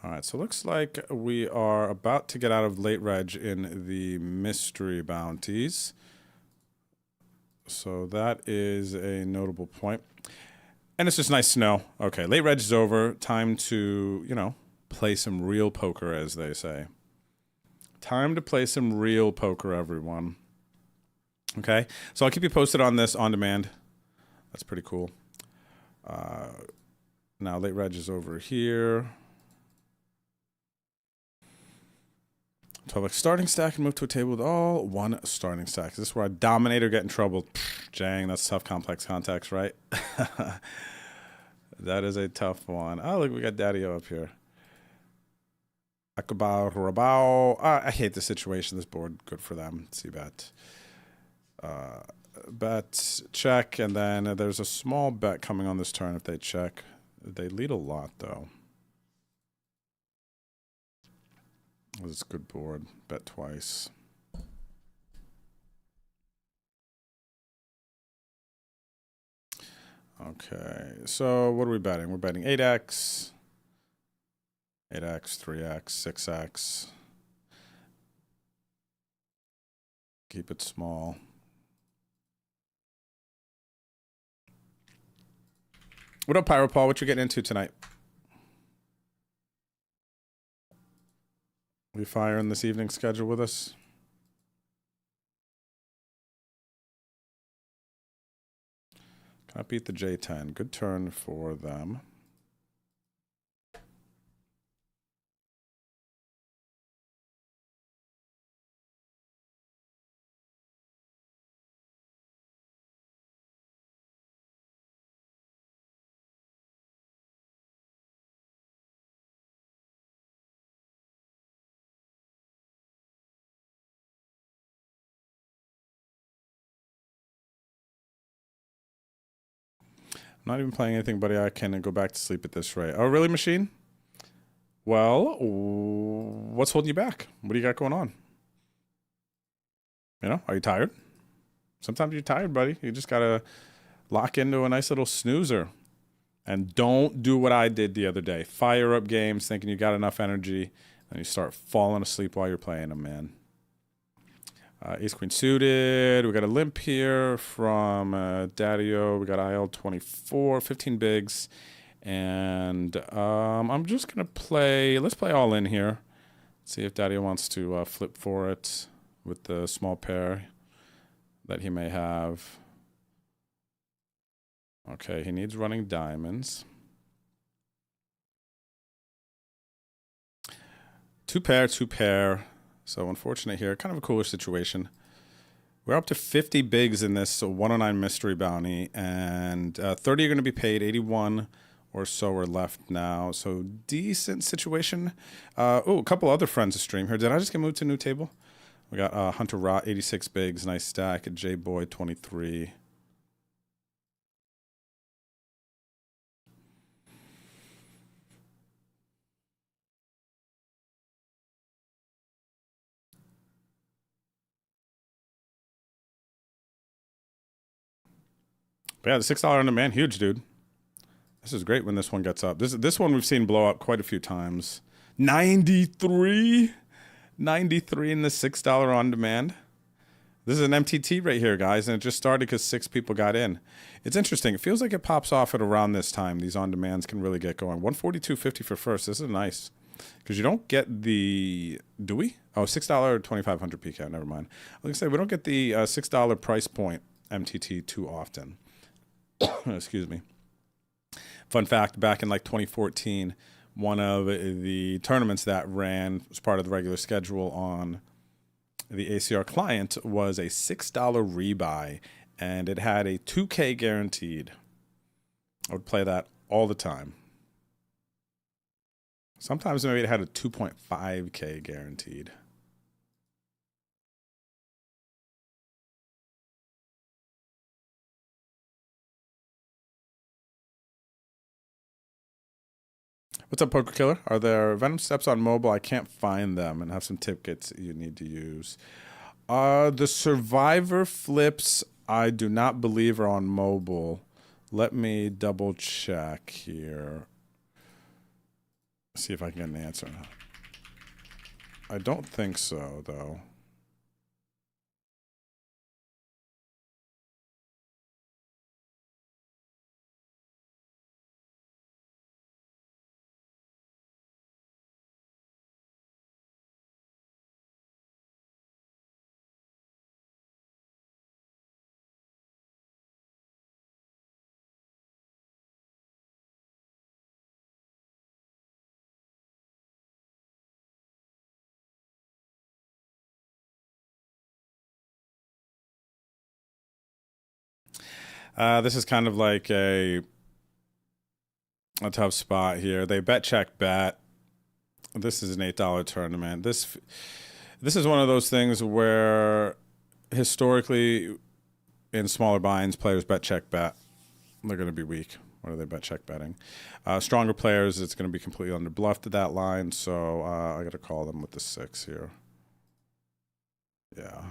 All right, so it looks like we are about to get out of late reg in the mystery bounties. So that is a notable point. And it's just nice to know, okay, late reg is over. Time to, play some real poker, as they say. Time to play some real poker, everyone. Okay, so I'll keep you posted on this on demand. That's pretty cool. Now late reg is over here. 12x starting stack and move to a table with all one starting stack. Is this where I dominate or get in trouble? Jang, that's tough complex context, right? That is a tough one. Oh, look, we got Daddy-O up here. Akabao, Rabao. I hate the situation. This board, good for them. See bet. Bet, check, and then there's a small bet coming on this turn if they check. They lead a lot, though. This is a good board. Bet twice. Okay, so what are we betting? We're betting 8x, 3x, 6x. Keep it small. What up, Pyro Paul? What you getting into tonight? We firing this evening schedule with us? Cannot beat the J10. Good turn for them. I'm not even playing anything, buddy. I can go back to sleep at this rate. Oh, really, Machine? Well, what's holding you back? What do you got going on? Are you tired? Sometimes you're tired, buddy. You just got to lock into a nice little snoozer. And don't do what I did the other day. Fire up games thinking you got enough energy, and you start falling asleep while you're playing them, man. Ace Queen suited. We got a limp here from Daddy-O. We got IL 24, 15 bigs. And I'm just going to play. Let's play all in here. See if Daddy-O wants to flip for it with the small pair that he may have. Okay, he needs running diamonds. Two pair. So unfortunate here. Kind of a cooler situation. We're up to 50 bigs in this 109 mystery bounty, and 30 are going to be paid. 81 or so are left now. So decent situation. Oh, a couple other friends of stream here. Did I just get moved to a new table? We got Hunter Rot, 86 bigs, nice stack. J Boy, 23. But yeah, the $6 on demand, huge, dude. This is great when this one gets up. This one we've seen blow up quite a few times. 93? 93 in the $6 on demand. This is an MTT right here, guys, and it just started because 6 people got in. It's interesting. It feels like it pops off at around this time. These on demands can really get going. 142.50 for first. This is nice because you don't get the. Do we? Oh, $6 2500 PK. Never mind. I was gonna say we don't get the $6 price point MTT too often. Excuse me. Fun fact: back in like 2014, one of the tournaments that ran as part of the regular schedule on the ACR client was a $6 rebuy, and it had a 2K guaranteed. I would play that all the time. Sometimes maybe it had a 2.5K guaranteed. What's up, Poker Killer? Are there Venom steps on mobile? I can't find them, and have some tickets you need to use. The Survivor flips, I do not believe are on mobile. Let me double check here. See if I can get an answer. I don't think so, though. This is kind of like a tough spot here. They bet check bet. This is an $8 tournament. This is one of those things where historically in smaller binds, players bet check bet. They're going to be weak. What are they bet check betting? Stronger players, it's going to be completely under bluffed at that line. So I got to call them with the 6 here. Yeah.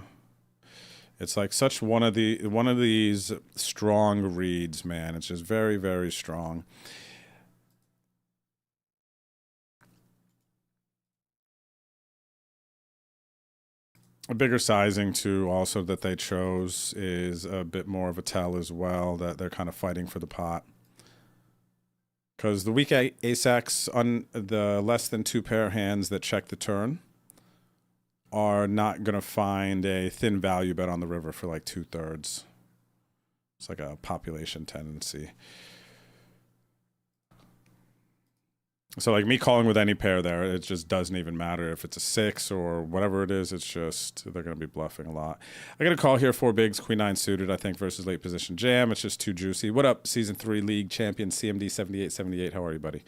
It's like such one of these strong reads, man. It's just very, very strong. A bigger sizing too, also that they chose is a bit more of a tell as well that they're kind of fighting for the pot. Because the weak ace-x on the less than 2 pair hands that check the turn are not going to find a thin value bet on the river for like 2/3. It's like a population tendency. So like me calling with any pair there, it just doesn't even matter if it's a 6 or whatever it is. It's just they're going to be bluffing a lot. I got a call here, 4 bigs, queen 9 suited, I think, versus late position jam. It's just too juicy. What up, season 3 league champion CMD 7878? How are you, buddy?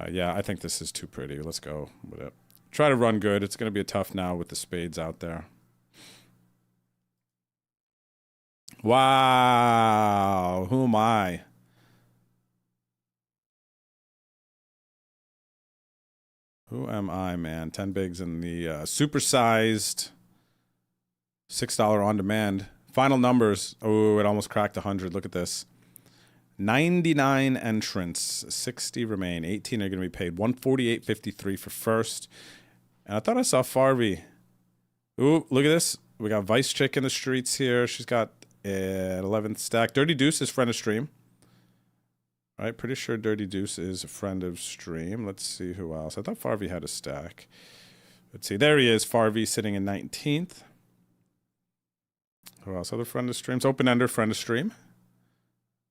Yeah, I think this is too pretty. Let's go with it. Try to run good. It's going to be a tough now with the spades out there. Wow. Who am I? Who am I, man? 10 bigs in the supersized $6 on demand. Final numbers. Oh, it almost cracked 100. Look at this. 99 entrants. 60 remain. 18 are going to be paid. 148.53 for first. And I thought I saw Farvey. Ooh, look at this. We got Vice Chick in the streets here. She's got an 11th stack. Dirty Deuce is friend of stream. All right, pretty sure Dirty Deuce is a friend of stream. Let's see who else. I thought Farvey had a stack. Let's see. There he is. Farvey sitting in 19th. Who else? Other friend of streams. Open Ender, friend of stream.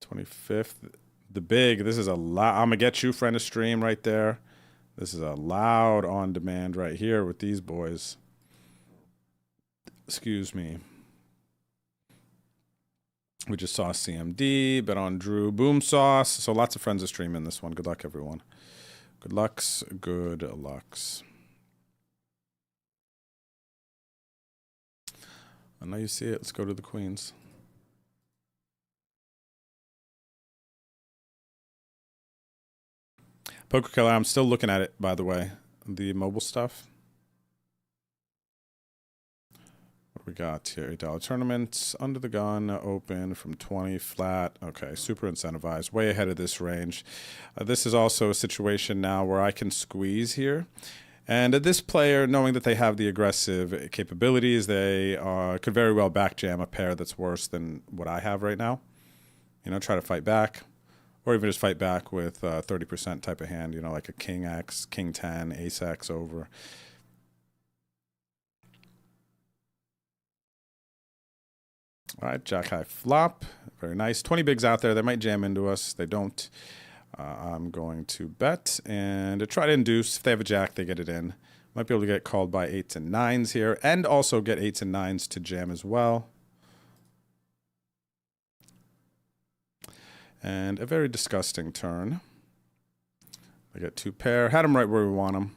25th. The big. This is a loud. I'm going to get you, friend of stream, right there. This is a loud on demand right here with these boys. Excuse me. We just saw CMD, bet on Drew, Boom Sauce. So lots of friends are streaming this one. Good luck, everyone. Good lucks, good lucks. I know you see it. Let's go to the Queens. Poker Killer, I'm still looking at it, by the way. The mobile stuff. What we got here? $8 tournaments, under the gun, open from 20, flat. Okay, super incentivized, way ahead of this range. This is also a situation now where I can squeeze here. And this player, knowing that they have the aggressive capabilities, they could very well backjam a pair that's worse than what I have right now. You know, try to fight back. Or even just fight back with 30% type of hand, you know, like a King X, King 10, Ace X over. All right, Jack High flop. Very nice. 20 bigs out there. They might jam into us. They don't. I'm going to bet and try to induce. If they have a jack, they get it in. Might be able to get called by 8s and 9s here, and also get 8s and 9s to jam as well. And a very disgusting turn. I get 2 pair. Had them right where we want them.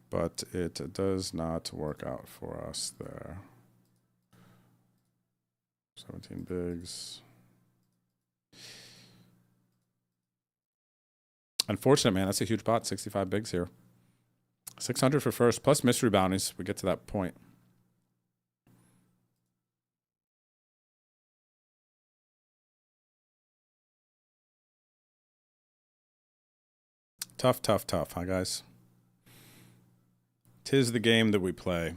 But it does not work out for us there. 17 bigs. Unfortunate, man. That's a huge pot. 65 bigs here. 600 for first, plus mystery bounties. We get to that point. Tough, tough, tough, huh, guys? 'Tis the game that we play.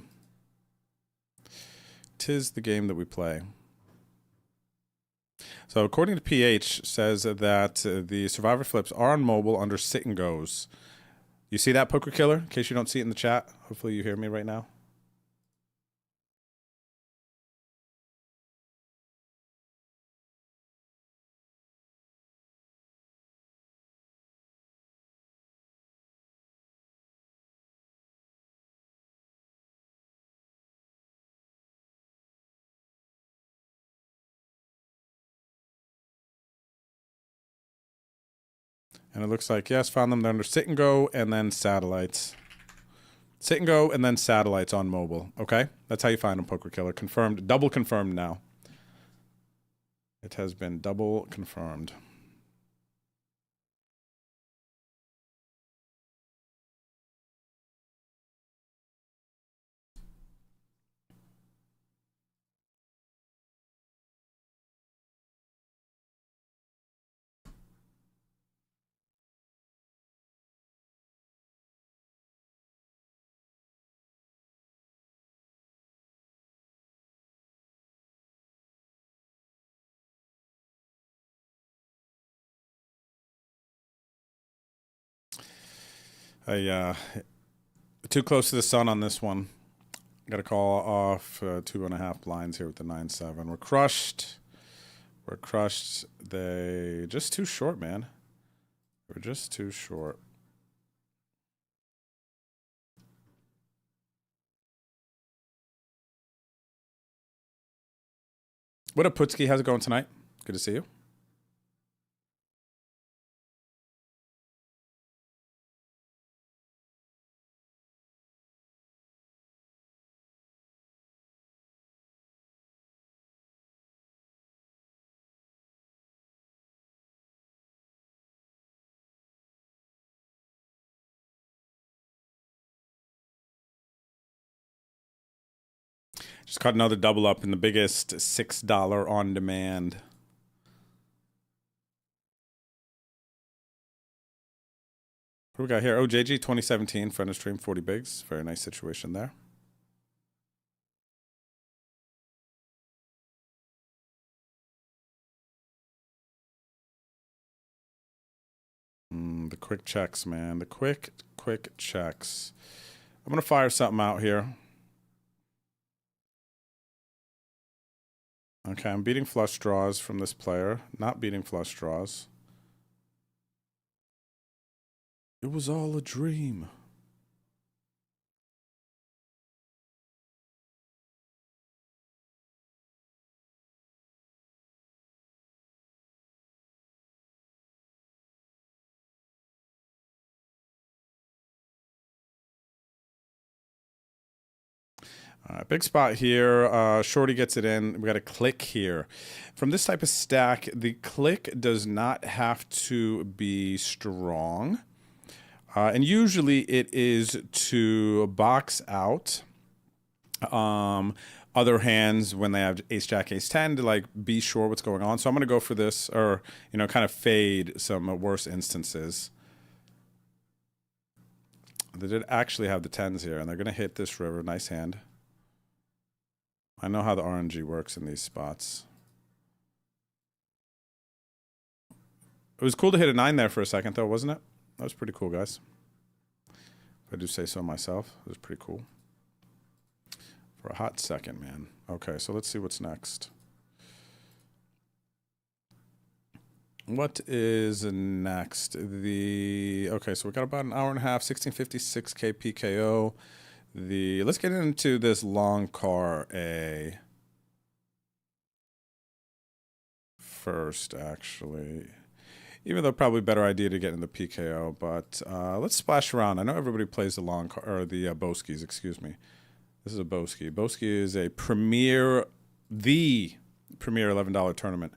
'Tis the game that we play. So according to PH, says that the Survivor flips are on mobile under sit and goes. You see that, Poker Killer? In case you don't see it in the chat. Hopefully you hear me right now. And it looks like, yes, found them. They're under sit and go and then satellites. Sit and go and then satellites on mobile. Okay? That's how you find them, Poker Killer. Confirmed. Double confirmed now. It has been double confirmed. Too close to the sun on this one. Got to call off 2.5 blinds here with the 9-7. We're crushed. We're crushed. They just too short, man. We're just too short. What up, Putski? How's it going tonight? Good to see you. Just caught another double up in the biggest $6 on demand. What do we got here? Oh, JG 2017, friend of stream, 40 bigs. Very nice situation there. The quick checks, man. The quick checks. I'm going to fire something out here. Okay, I'm beating flush draws from this player. Not beating flush draws. It was all a dream. Big spot here. Shorty gets it in. We got a click here. From this type of stack, the click does not have to be strong. And usually it is to box out other hands when they have ace, jack, ace 10 to like be sure what's going on. So I'm going to go for this, or, you know, kind of fade some worse instances. They did actually have the 10s here, and they're going to hit this river. Nice hand. I know how the RNG works in these spots. It was cool to hit a 9 there for a second, though, wasn't it? That was pretty cool, guys. If I do say so myself, it was pretty cool. For a hot second, man. Okay, so let's see what's next. What is next? Okay, so we got about an hour and a half, 1656K PKO. Let's get into this long car A first, actually. Even though probably better idea to get in the PKO, but let's splash around. I know everybody plays the long car, or the Boskies, excuse me. This is a Boski. Boski is the premier $11 tournament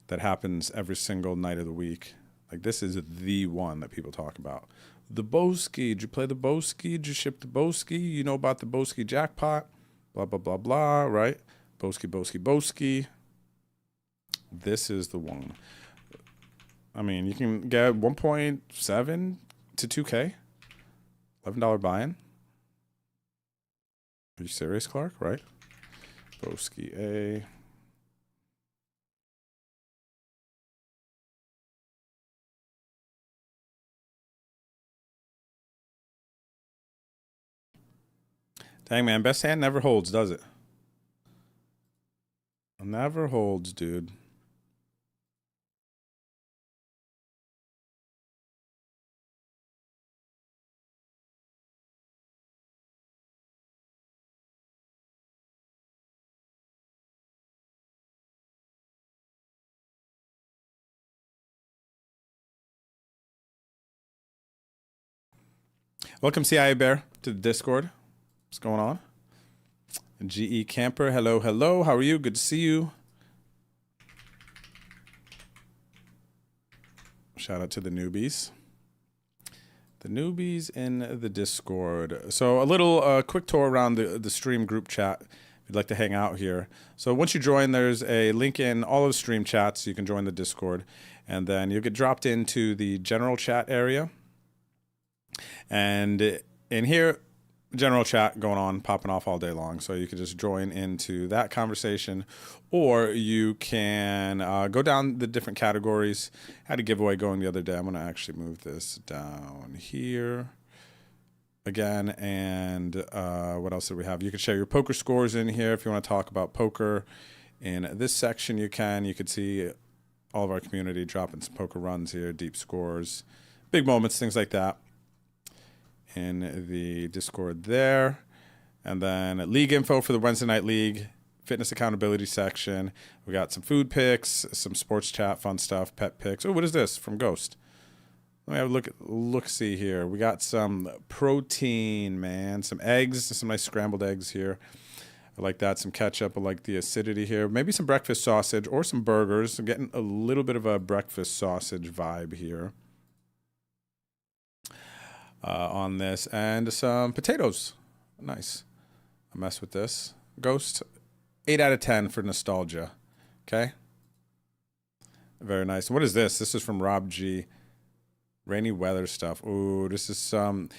that happens every single night of the week. Like, this is the one that people talk about. The Boski. Did you play the Boski? Did you ship the Boski? You know about the Boski jackpot? Blah, blah, blah, blah, right? Boski, Boski, Boski. This is the one. I mean, you can get 1.7 to 2K. $11 buy-in. Are you serious, Clark? Right? Boski A. Dang, man. Best hand never holds, does it? Never holds, dude. Welcome, CIA Bear, to the Discord. What's going on? GE Camper, hello, hello. How are you? Good to see you. Shout out to the newbies. The newbies in the Discord. So a little quick tour around the stream group chat if you'd like to hang out here. So once you join, there's a link in all of the stream chats. So you can join the Discord. And then you'll get dropped into the general chat area. And in here, general chat going on, popping off all day long. So you can just join into that conversation, or you can go down the different categories. Had a giveaway going the other day. I'm going to actually move this down here again. And what else do we have? You can share your poker scores in here. If you want to talk about poker in this section, you can. You can see all of our community dropping some poker runs here, deep scores, big moments, things like that, in the Discord there. And then league info for the Wednesday Night League, fitness accountability section. We got some food picks, some sports chat, fun stuff, pet picks. Oh, what is this from Ghost? Let me have a look see here. We got some protein, man. Some eggs, some nice scrambled eggs here. I like that. Some ketchup. I like the acidity here. Maybe some breakfast sausage or some burgers. I'm getting a little bit of a breakfast sausage vibe here. On this, and some potatoes. Nice. I mess with this. Ghost, 8 out of 10 for nostalgia. Okay. Very nice. What is this? This is from Rob G. Rainy weather stuff. Ooh, this is some.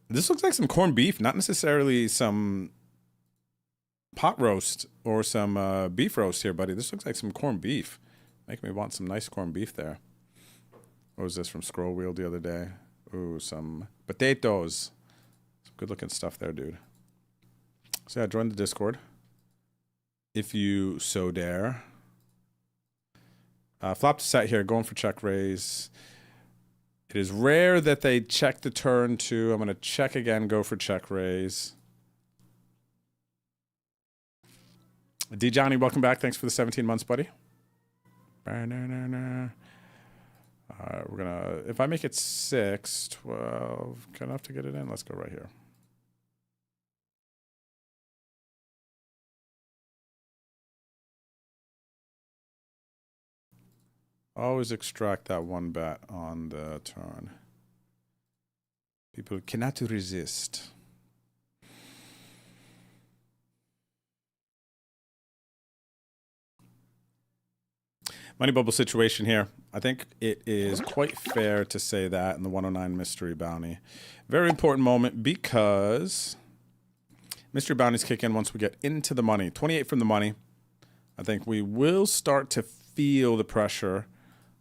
This looks like some corned beef, not necessarily some pot roast or some beef roast here, buddy. This looks like some corned beef. Making me want some nice corned beef there. What was this from Scroll Wheel the other day? Ooh, some potatoes. Some good looking stuff there, dude. So yeah, join the Discord if you so dare. Flop to set here, going for check raise. It is rare that they check the turn too. I'm going to check again, go for check raise. D Johnny, welcome back. Thanks for the 17 months, buddy. We're gonna, if I make it 6, 12, good enough to get it in. Let's go right here. Always extract that one bet on the turn. People cannot resist. Money bubble situation here. I think it is quite fair to say that in the 109 mystery bounty. Very important moment because mystery bounties kick in once we get into the money. 28 from the money. I think we will start to feel the pressure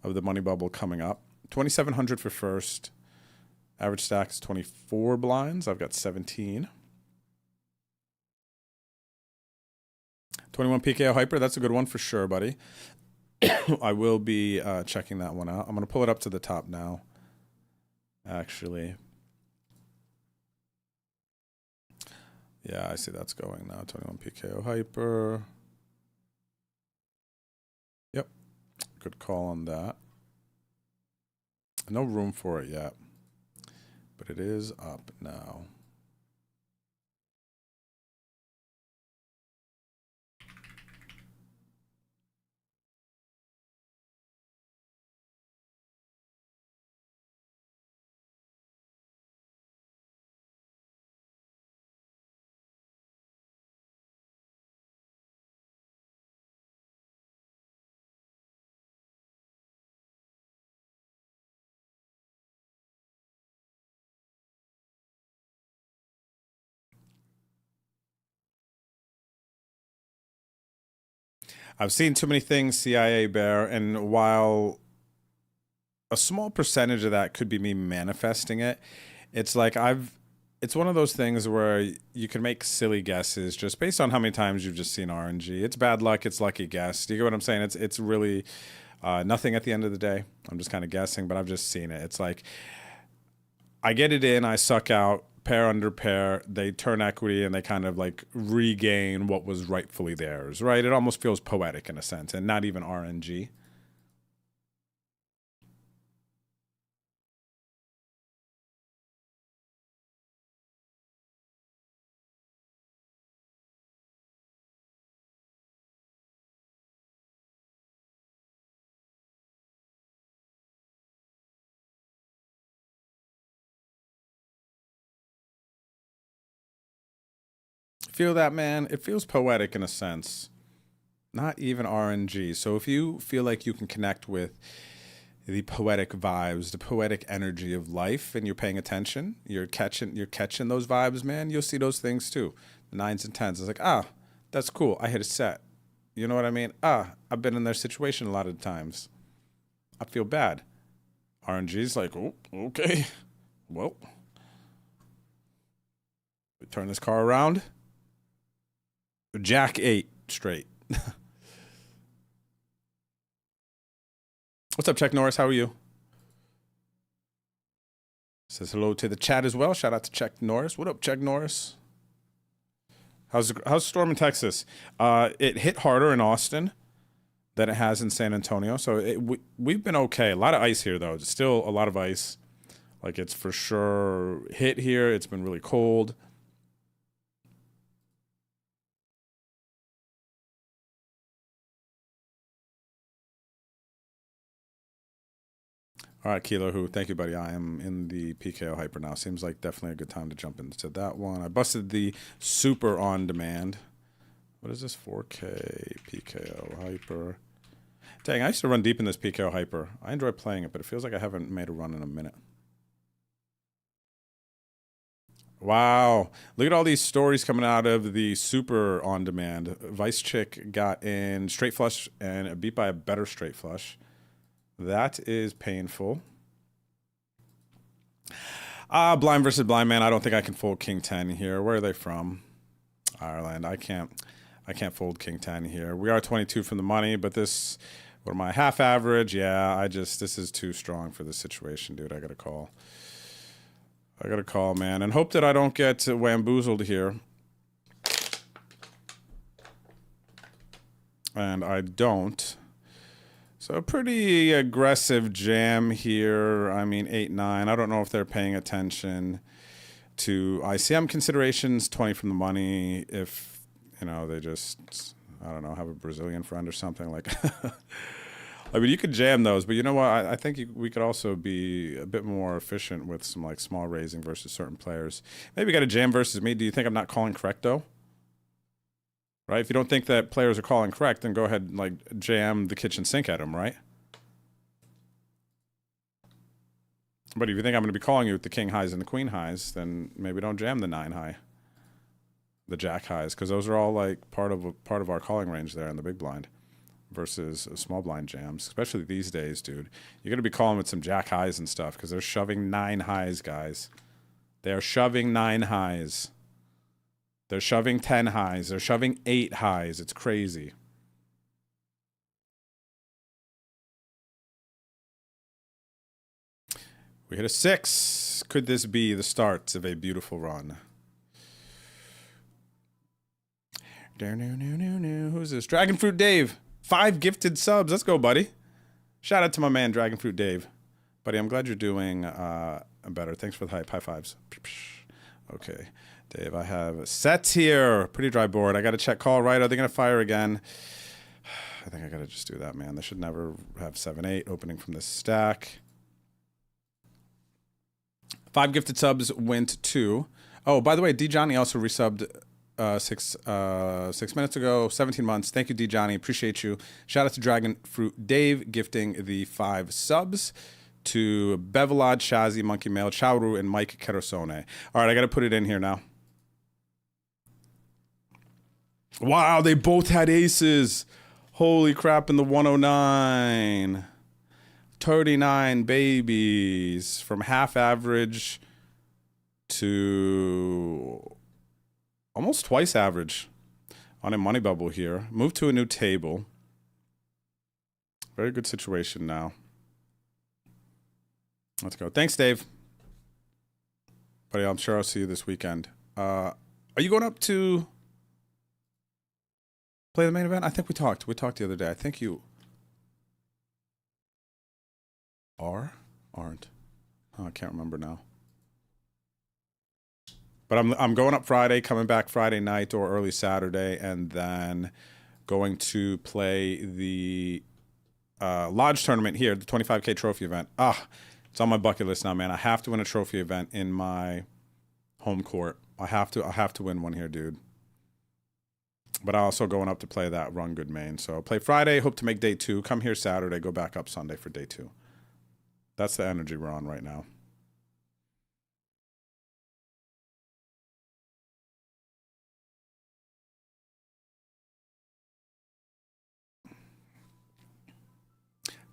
of the money bubble coming up. 2,700 for first. Average stack is 24 blinds. I've got 17. 21 PKO hyper. That's a good one for sure, buddy. I will be checking that one out. I'm going to pull it up to the top now, actually. Yeah, I see that's going now. 21 PKO hyper. Yep. Good call on that. No room for it yet, but it is up now. I've seen too many things, CIA Bear, and while a small percentage of that could be me manifesting it, it's like it's one of those things where you can make silly guesses just based on how many times you've just seen RNG. It's bad luck, it's lucky guess. Do you get what I'm saying? It's really nothing at the end of the day. I'm just kind of guessing, but I've just seen it. It's like I get it in, I suck out, pair under pair, they turn equity and they kind of like regain what was rightfully theirs, right? It almost feels poetic in a sense and not even RNG. Feel that, man? It feels poetic in a sense. Not even RNG. So if you feel like you can connect with the poetic vibes, the poetic energy of life, and you're paying attention, you're catching those vibes, man, you'll see those things too. The 9s and 10s. It's like, that's cool. I hit a set. You know what I mean? I've been in their situation a lot of times. I feel bad. RNG's like, oh, okay. Well, we turn this car around. Jack 8 straight. What's up, Chuck Norris? How are you? Says hello to the chat as well. Shout out to Chuck Norris. What up, Chuck Norris? How's the storm in Texas? It hit harder in Austin than it has in San Antonio. So we've been okay. A lot of ice here, though. Still a lot of ice. Like, it's for sure hit here. It's been really cold. All right, Kilo Who, thank you, buddy. I am in the PKO Hyper now. Seems like definitely a good time to jump into that one. I busted the Super On Demand. What is this? 4K PKO Hyper. Dang, I used to run deep in this PKO Hyper. I enjoy playing it, but it feels like I haven't made a run in a minute. Wow. Look at all these stories coming out of the Super On Demand. Vice Chick got in straight flush and beat by a better straight flush. That is painful. Blind versus blind, man. I don't think I can fold King 10 here. Where are they from? Ireland. I can't fold King 10 here. We are 22 from the money, but this, what am I, half average? Yeah, this is too strong for this situation, dude. I got to call. Man, and hope that I don't get wamboozled here. And I don't. So a pretty aggressive jam here. I mean, 8-9. I don't know if they're paying attention to ICM considerations, 20 from the money. If, they just, I don't know, have a Brazilian friend or something like I mean, you could jam those, but you know what? I think we could also be a bit more efficient with some like small raising versus certain players. Maybe you got a jam versus me. Do you think I'm not calling correct though? Right? If you don't think that players are calling correct, then go ahead and like jam the kitchen sink at them, right? But if you think I'm going to be calling you with the king highs and the queen highs, then maybe don't jam the 9 high, the jack highs, because those are all like part of our calling range there in the big blind, versus small blind jams. Especially these days, dude. You're going to be calling with some jack highs and stuff because they're shoving 9 highs, guys. They are shoving 9 highs. They're shoving 10 highs. They're shoving 8 highs. It's crazy. We hit a 6. Could this be the start of a beautiful run? Who's this? Dragon Fruit Dave. 5 gifted subs. Let's go, buddy. Shout out to my man, Dragon Fruit Dave. Buddy, I'm glad you're doing better. Thanks for the hype. High fives. Okay. Dave, I have sets here. Pretty dry board. I got to check call right. Are they going to fire again? I think I got to just do that, man. They should never have 7-8 opening from this stack. 5 gifted subs went to... Oh, by the way, D. Johnny also resubbed 6 minutes ago, 17 months. Thank you, D. Johnny. Appreciate you. Shout out to Dragon Fruit Dave gifting the 5 subs to Bevelad, Shazi, Monkey Mail, Chauru, and Mike Kerosone. All right, I got to put it in here now. Wow, they both had aces. Holy crap, in the 109. 39 babies from half average to almost twice average on a money bubble here. Move to a new table. Very good situation now. Let's go. Thanks, Dave. Buddy, I'm sure I'll see you this weekend. Are you going up to play the main event? I think we talked. We talked the other day. I think you aren't. Oh, I can't remember now. But I'm going up Friday, coming back Friday night or early Saturday, and then going to play the Lodge tournament here, the 25K trophy event. It's on my bucket list now, man. I have to win a trophy event in my home court. I have to win one here, dude. But I'm also going up to play that Run Good main. So play Friday, hope to make day 2. Come here Saturday, go back up Sunday for day 2. That's the energy we're on right now.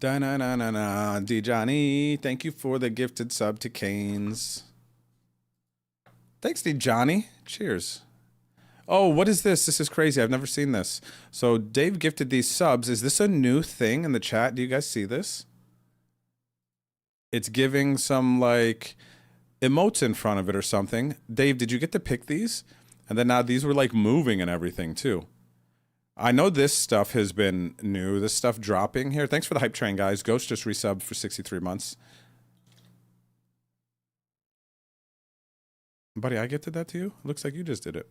Da-na-na-na-na. D. Johnny, thank you for the gifted sub to Canes. Thanks, D. Johnny. Cheers. Oh, what is this? This is crazy. I've never seen this. So Dave gifted these subs. Is this a new thing in the chat? Do you guys see this? It's giving some, like, emotes in front of it or something. Dave, did you get to pick these? And then now these were, like, moving and everything, too. I know this stuff has been new. This stuff dropping here. Thanks for the hype train, guys. Ghost just resubbed for 63 months. Buddy, I gifted that to you? Looks like you just did it.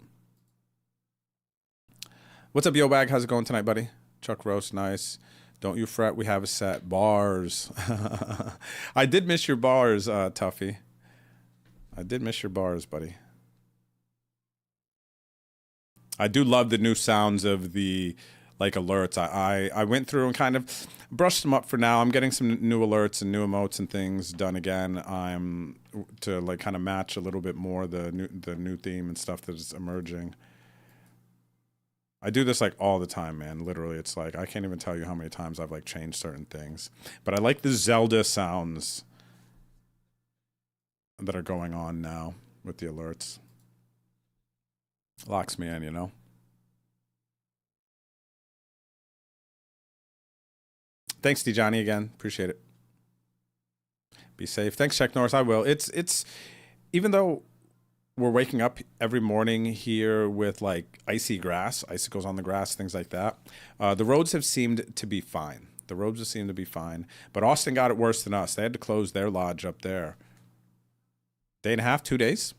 What's up, Yo Bag? How's it going tonight, buddy? Chuck Roast, nice. Don't you fret, we have a set. Bars. I did miss your bars, Tuffy. I did miss your bars, buddy. I do love the new sounds of the, like, alerts. I went through and kind of brushed them up for now. I'm getting some new alerts and new emotes and things done again. I'm to, like, kind of match a little bit more the new theme and stuff that is emerging. I do this like all the time, man. Literally, it's like I can't even tell you how many times I've like changed certain things. But I like the Zelda sounds that are going on now with the alerts. Locks me in, you know. Thanks, D. Johnny, again. Appreciate it. Be safe. Thanks, Check Norris. I will. It's even though we're waking up every morning here with like icy grass, icicles on the grass, things like that. The roads have seemed to be fine. The roads have seemed to be fine. But Austin got it worse than us. They had to close their lodge up there. Day and a half, 2 days.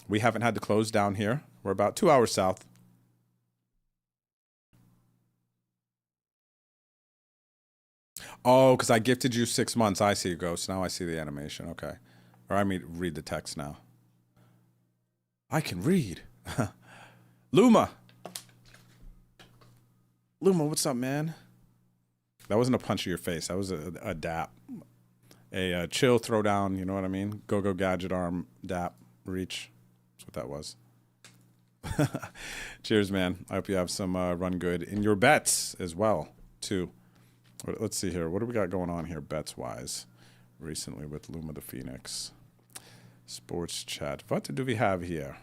We haven't had to close down here. We're about 2 hours south. Oh, because I gifted you 6 months. I see, Ghost. Now I see the animation. Okay. Or I mean, read the text now. I can read. Luma. Luma, what's up, man? That wasn't a punch to your face. That was a dap. A chill throwdown, you know what I mean? Go gadget arm, dap, reach. That's what that was. Cheers, man. I hope you have some run good in your bets as well, too. Let's see here. What do we got going on here bets-wise recently with Luma the Phoenix? Sports chat. What do we have here?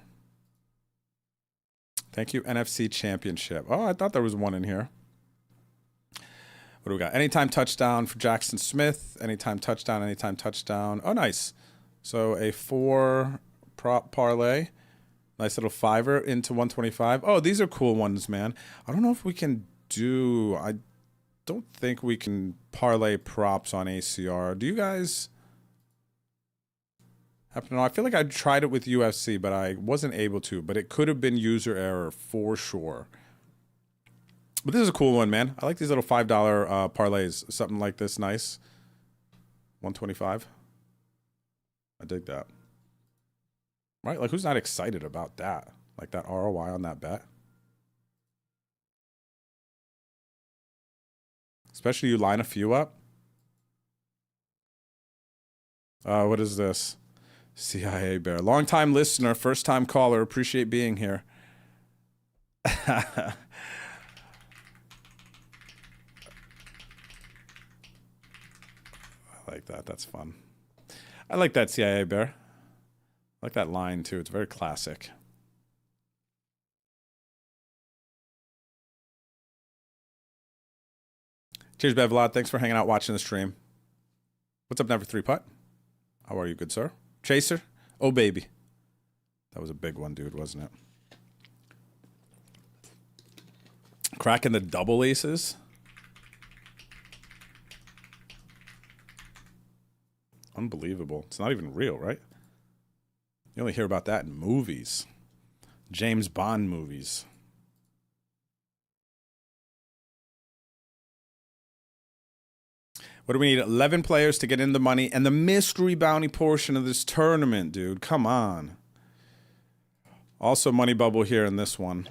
Thank you, NFC Championship. Oh, I thought there was one in here. What do we got? Anytime touchdown for Jackson Smith. Anytime touchdown, anytime touchdown. Oh, nice. So a 4 prop parlay. Nice little fiver into 125. Oh, these are cool ones, man. I don't know if we can do... I don't think we can parlay props on ACR. Do you guys happen to know? I feel like I tried it with UFC, but I wasn't able to. But it could have been user error for sure. But this is a cool one, man. I like these little $5 parlays. Something like this, nice. 125. I dig that. Right? Like, who's not excited about that? Like, that ROI on that bet? Especially you line a few up. What is this? CIA Bear. Long-time listener, first-time caller. Appreciate being here. I like that. That's fun. I like that, CIA Bear. I like that line, too. It's very classic. Cheers, Bevlod. Thanks for hanging out, watching the stream. What's up, Never 3 Putt? How are you, good sir? Chaser? Oh, baby. That was a big one, dude, wasn't it? Cracking the double aces. Unbelievable. It's not even real, right? You only hear about that in movies. James Bond movies. What do we need? 11 players to get in the money and the mystery bounty portion of this tournament, dude. Come on. Also money bubble here in this one.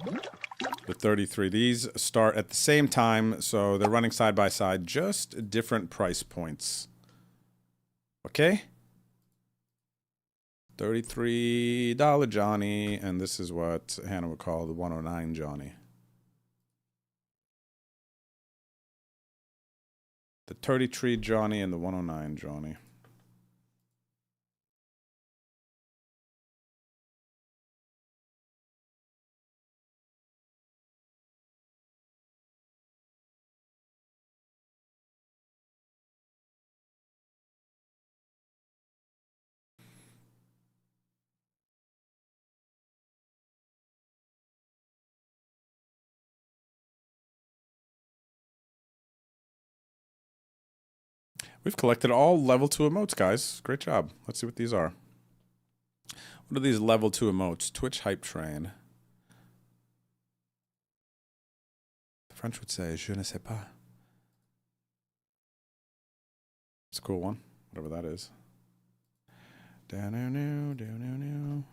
The 33. These start at the same time, so they're running side by side. Just different price points. Okay? $33 Johnny, and this is what Hannah would call the 109 Johnny. The 33 Johnny and the 109 Johnny. We've collected all level 2 emotes, guys. Great job. Let's see what these are. What are these level 2 emotes? Twitch Hype Train. The French would say, je ne sais pas. It's a cool one, whatever that is. Down.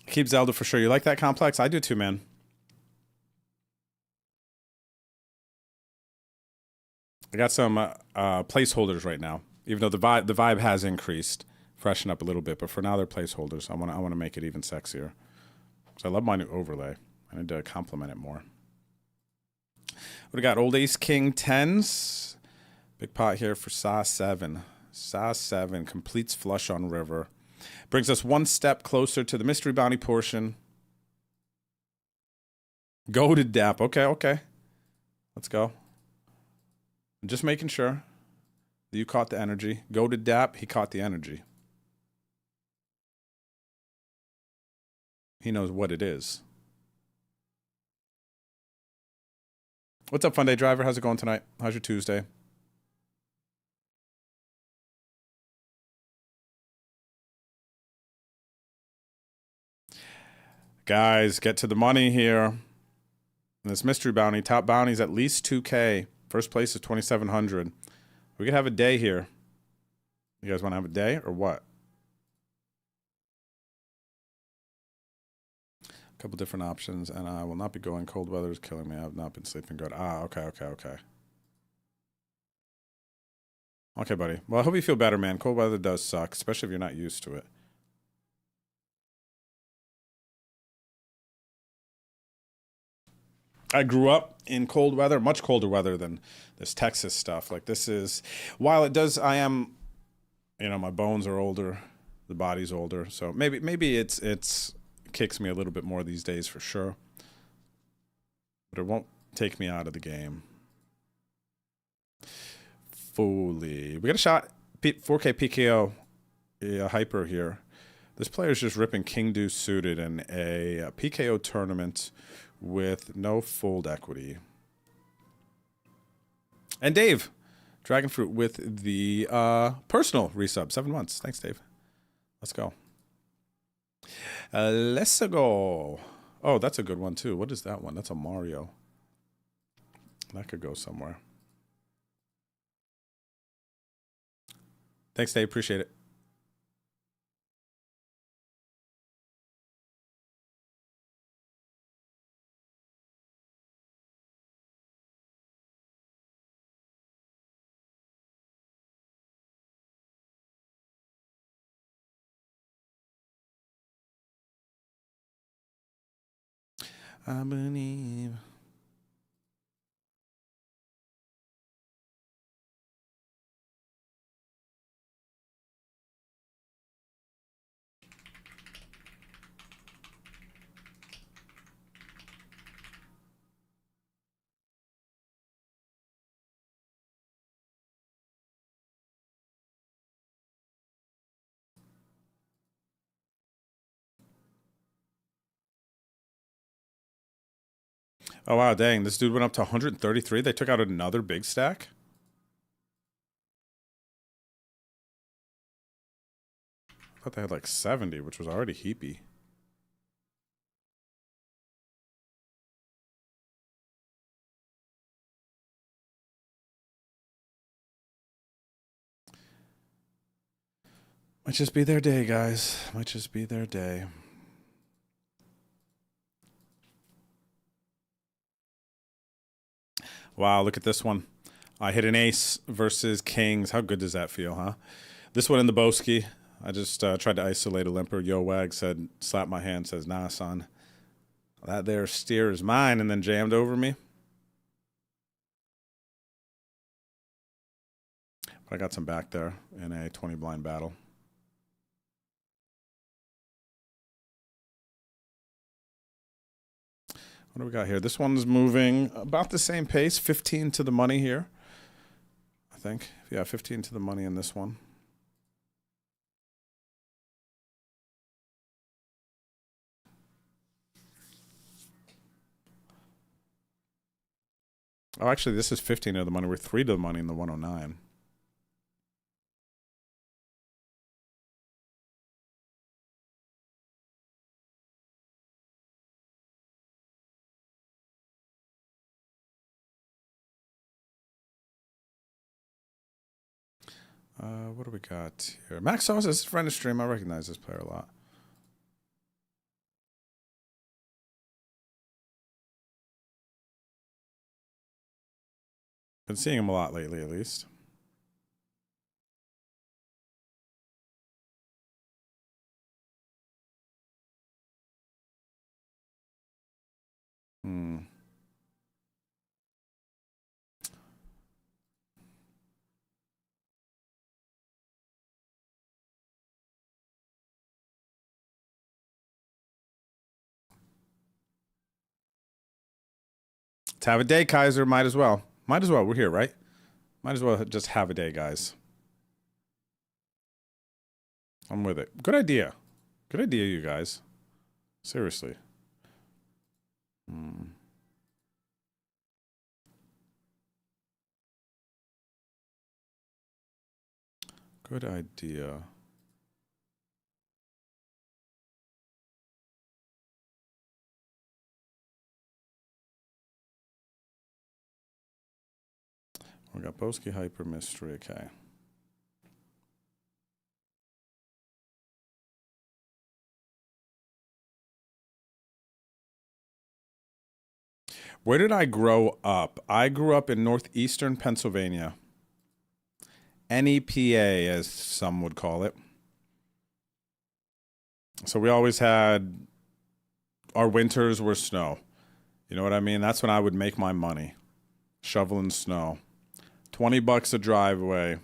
Keep Zelda for sure. You like that complex? I do too, man. I got some placeholders right now. Even though the vibe has increased, freshen up a little bit, but for now they're placeholders. I want to make it even sexier. So I love my new overlay. I need to complement it more. What do we got? Old Ace King 10s. Big pot here for Saw 7. Saw 7 completes flush on river. Brings us one step closer to the mystery bounty portion. Goated Dap. Okay, okay. Let's go. I'm just making sure that you caught the energy. Goated Dap, he caught the energy. He knows what it is. What's up, Fun Day Driver? How's it going tonight? How's your Tuesday? Guys, get to the money here. This mystery bounty, top bounty's at least 2K. First place is 2,700. We could have a day here. You guys want to have a day or what? A couple different options, and I will not be going. Cold weather is killing me. I have not been sleeping good. Okay, okay. Okay, buddy. Well, I hope you feel better, man. Cold weather does suck, especially if you're not used to it. I grew up in cold weather, much colder weather than this Texas stuff. Like this is, while it does, I am, my bones are older, the body's older, so maybe it's kicks me a little bit more these days for sure, but it won't take me out of the game fully. We got a shot, 4K PKO, hyper here. This player's just ripping King Deuce suited in a PKO tournament with no fold equity. And Dave, Dragonfruit with the personal resub, 7 months. Thanks, Dave. Let's go. Let's go. Oh, that's a good one, too. What is that one? That's a Mario. That could go somewhere. Thanks, Dave. Appreciate it. I believe. Oh, wow, dang. This dude went up to 133. They took out another big stack? I thought they had like 70, which was already heapy. Might just be their day, guys. Might just be their day. Wow, look at this one. I hit an ace versus kings. How good does that feel, huh? This one in the Boski. I just tried to isolate a limper. Yo Wag said, slap my hand, says, nah, son. That there steer is mine, and then jammed over me. But I got some back there in a 20 blind battle. What do we got here? This one's moving about the same pace. 15 to the money here, I think. Yeah, 15 to the money in this one. Oh, actually, this is 15 to the money. We're 3 to the money in the 109. What do we got here? Max Sauce is a friend of stream. I recognize this player a lot. Been seeing him a lot lately, at least. Let's have a day, Kaiser. Might as well. Might as well. We're here, right? Might as well just have a day, guys. I'm with it. Good idea. Good idea, you guys. Seriously. Good idea. We got Boski Hyper Mystery. Okay. Where did I grow up? I grew up in northeastern Pennsylvania. NEPA, as some would call it. So we always had, our winters were snow. You know what I mean? That's when I would make my money. Shoveling snow. $20 a driveway.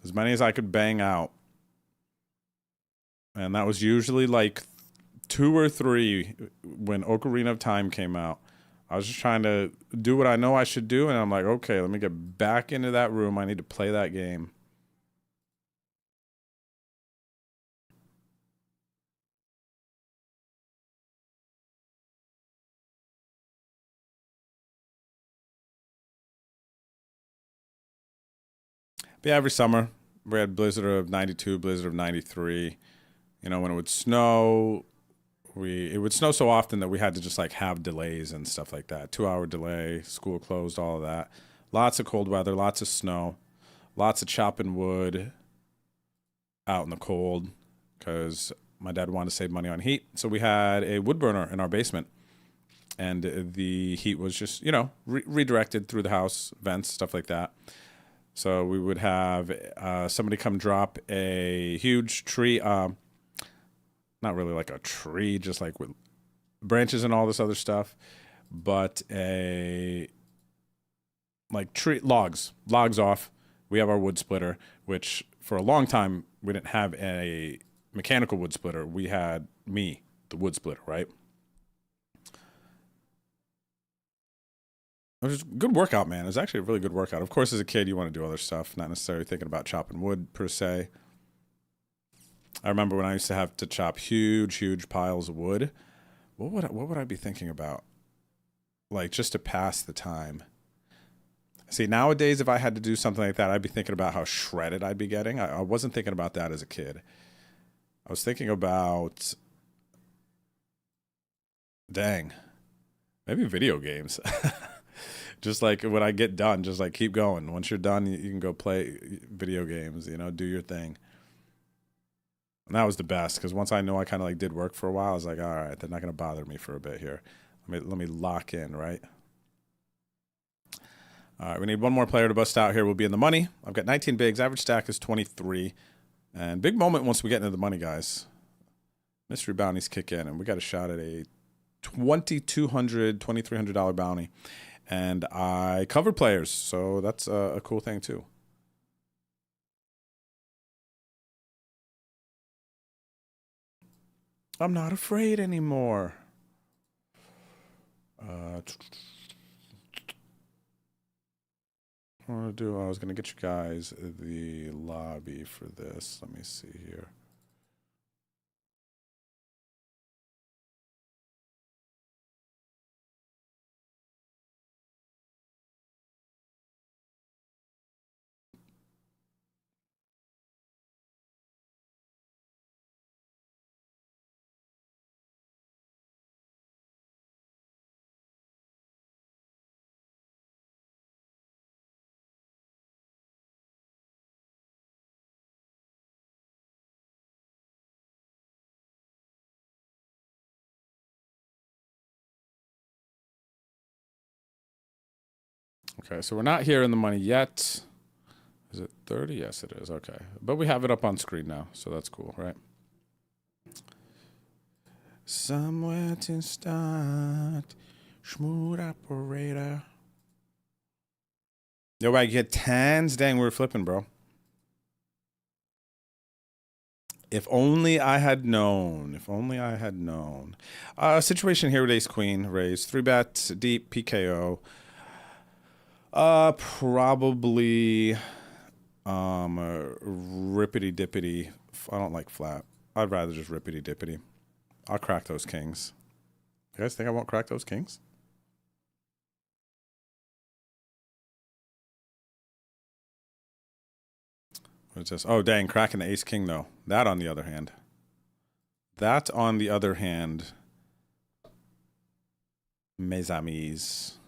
As many as I could bang out. And that was usually like 2 or 3 when Ocarina of Time came out. I was just trying to do what I know I should do, and I'm like, okay, let me get back into that room. I need to play that game. But yeah, every summer, we had Blizzard of 92, Blizzard of 93. You know, when it would snow, it would snow so often that we had to just like have delays and stuff like that. 2-hour delay, school closed, all of that. Lots of cold weather, lots of snow, lots of chopping wood out in the cold because my dad wanted to save money on heat. So we had a wood burner in our basement. And the heat was just, you know, redirected through the house, vents, stuff like that. So we would have somebody come drop a huge tree, not really like a tree, just like with branches and all this other stuff, but a like tree logs off. We have our wood splitter, which for a long time we didn't have a mechanical wood splitter. We had the wood splitter, right? It was a good workout, man. It was actually a really good workout. Of course, as a kid, you want to do other stuff, not necessarily thinking about chopping wood per se. I remember when I used to have to chop huge piles of wood. What would I be thinking about? Like just to pass the time. See, nowadays, if I had to do something like that, I'd be thinking about how shredded I'd be getting. I wasn't thinking about that as a kid. I was thinking about, dang, maybe video games. Just like when I get done, just like keep going. Once you're done, you can go play video games, you know, do your thing. And that was the best because once I know I kind of like did work for a while, I was like, all right, they're not going to bother me for a bit here. Let me lock in, right? All right, we need one more player to bust out here. We'll be in the money. I've got 19 bigs. Average stack is 23. And big moment once we get into the money, guys. Mystery bounties kick in, and we got a shot at a $2,200, $2,300 bounty. And I covered players, so that's a cool thing too. I'm not afraid anymore. What I want to do, I was going to get you guys the lobby for this. Let me see here. Okay, so we're not here in the money yet. Is it 30? Yes, it is. Okay. But we have it up on screen now, so that's cool, right? Somewhere to start. Smooth operator. Nobody get tens? Dang, we're flipping, bro. If only I had known. If only I had known. Situation here with Ace Queen. Raise 3-bet, deep, PKO. Probably rippity dippity. I don't like flat. I'd rather just rippity dippity. I'll crack those kings. You guys think I won't crack those kings? What's this? Oh, dang, cracking the ace king though. That on the other hand. That on the other hand. Mes amis.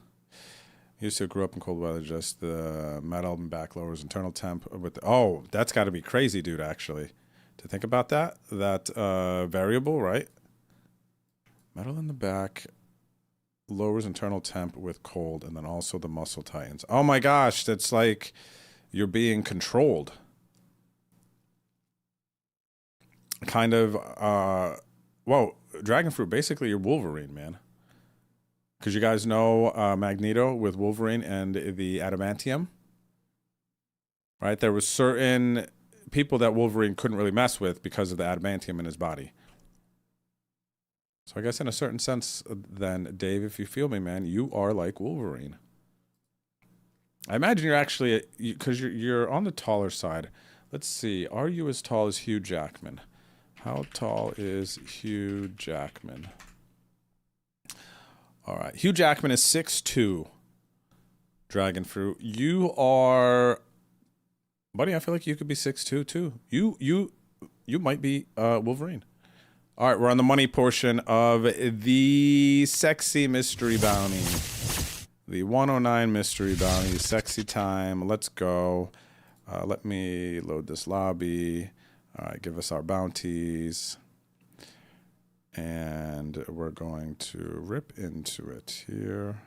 Used to grew up in cold weather, just the metal and back lowers internal temp with the, oh, that's got to be crazy, dude, actually. To think about that variable, right? Metal in the back lowers internal temp with cold, and then also the muscle tightens. Oh my gosh, that's like you're being controlled. Kind of, whoa, dragon fruit, basically you're Wolverine, man. Because you guys know Magneto with Wolverine and the adamantium, right? There was certain people that Wolverine couldn't really mess with because of the adamantium in his body. So I guess in a certain sense, then, Dave, if you feel me, man, you are like Wolverine. I imagine you're actually, because you're on the taller side. Let's see, are you as tall as Hugh Jackman? How tall is Hugh Jackman? All right, Hugh Jackman is 6'2", dragon fruit. You are, buddy, I feel like you could be 6'2", too. You might be Wolverine. All right, we're on the money portion of the sexy mystery bounty. The 109 mystery bounty, sexy time. Let's go. Let me load this lobby. All right, give us our bounties. And we're going to rip into it here.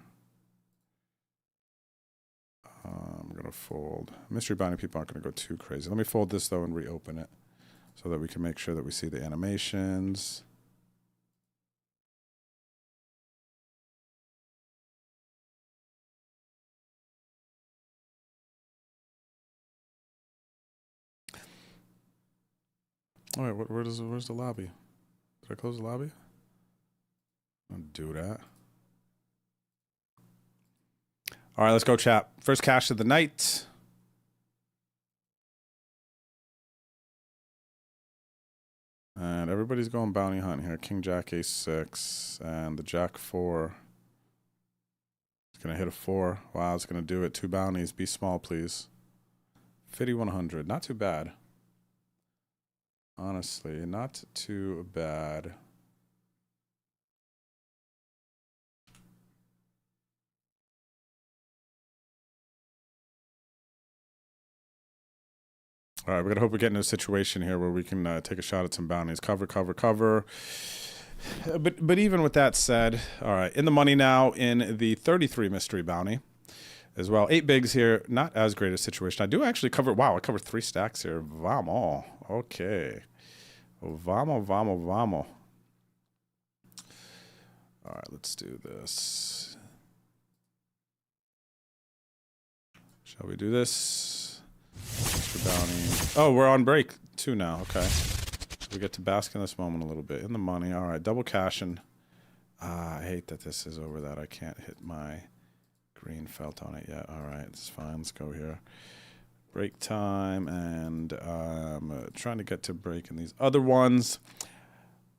I'm going to fold. Mystery bounty people aren't going to go too crazy. Let me fold this, though, and reopen it so that we can make sure that we see the animations. All right, where's the lobby? Did I close the lobby? Don't do that. All right, let's go, chat. First cash of the night. And everybody's going bounty hunt here. King, Jack, Ace 6, and the Jack 4. It's going to hit a 4. Wow, it's going to do it. 2 bounties. Be small, please. 5100. Not too bad. Honestly, not too bad. All right, we're gonna hope we get into a situation here where we can take a shot at some bounties. Cover, cover, cover. But even with that said, all right, in the money now in the 33 mystery bounty as well. 8 bigs here, not as great a situation. I do actually cover, wow, I covered 3 stacks here. Vamos. Okay. Vamos, vamos, vamos. All right, let's do this. Shall we do this? Extra bounty. Oh, we're on break 2 now. Okay. So we get to bask in this moment a little bit. In the money. All right, double cashing. I hate that this is over that. I can't hit my green felt on it yet. All right, it's fine. Let's go here. Break time, and trying to get to break in these other ones.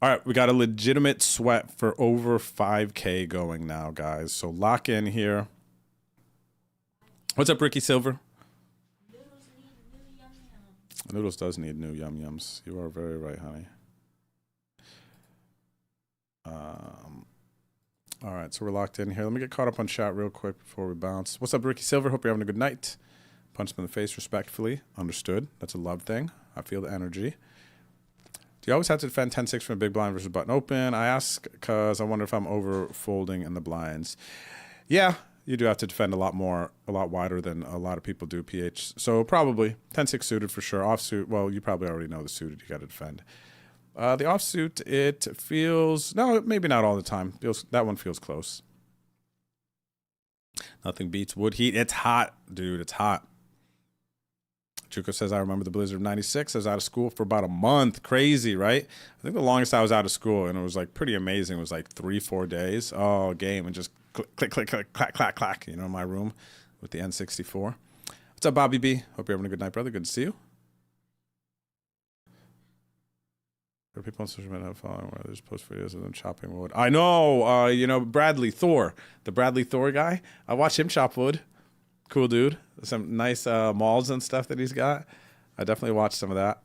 All right, we got a legitimate sweat for over 5K going now, guys. So lock in here. What's up, Ricky Silver? Noodles does need new yum yums. You are very right, honey. All right, so we're locked in here. Let me get caught up on chat real quick before we bounce. What's up, Ricky Silver? Hope you're having a good night. Punch them in the face respectfully. Understood. That's a love thing. I feel the energy. Do you always have to defend 10-6 from a big blind versus button open? I ask because I wonder if I'm over folding in the blinds. Yeah, you do have to defend a lot wider than a lot of people do, PH. So probably 10-6 suited for sure. Offsuit, well, you probably already know the suited you got to defend. The offsuit, it feels, no, maybe not all the time. That one feels close. Nothing beats wood heat. It's hot, dude. It's hot. Chuko says, I remember the blizzard of 96. I was out of school for about a month. Crazy, right? I think the longest I was out of school, and it was like pretty amazing, it was like 3-4 days. Oh, game, and just click, click, click, click, clack, clack, clack, you know, in my room with the N64. What's up, Bobby B? Hope you're having a good night, brother. Good to see you. There are people on social media following where there's post videos of them chopping wood. I know, you know, Bradley Thor, the Bradley Thor guy. I watch him chop wood. Cool dude. Some nice malls and stuff that he's got. I definitely watched some of that.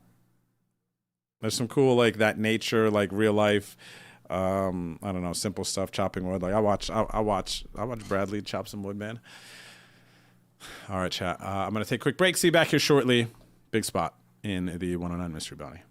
There's some cool, like, that nature, like, real life, I don't know, simple stuff, chopping wood. Like, I watch Bradley chop some wood, man. All right, chat. I'm going to take a quick break. See you back here shortly. Big spot in the 109 Mystery Bounty.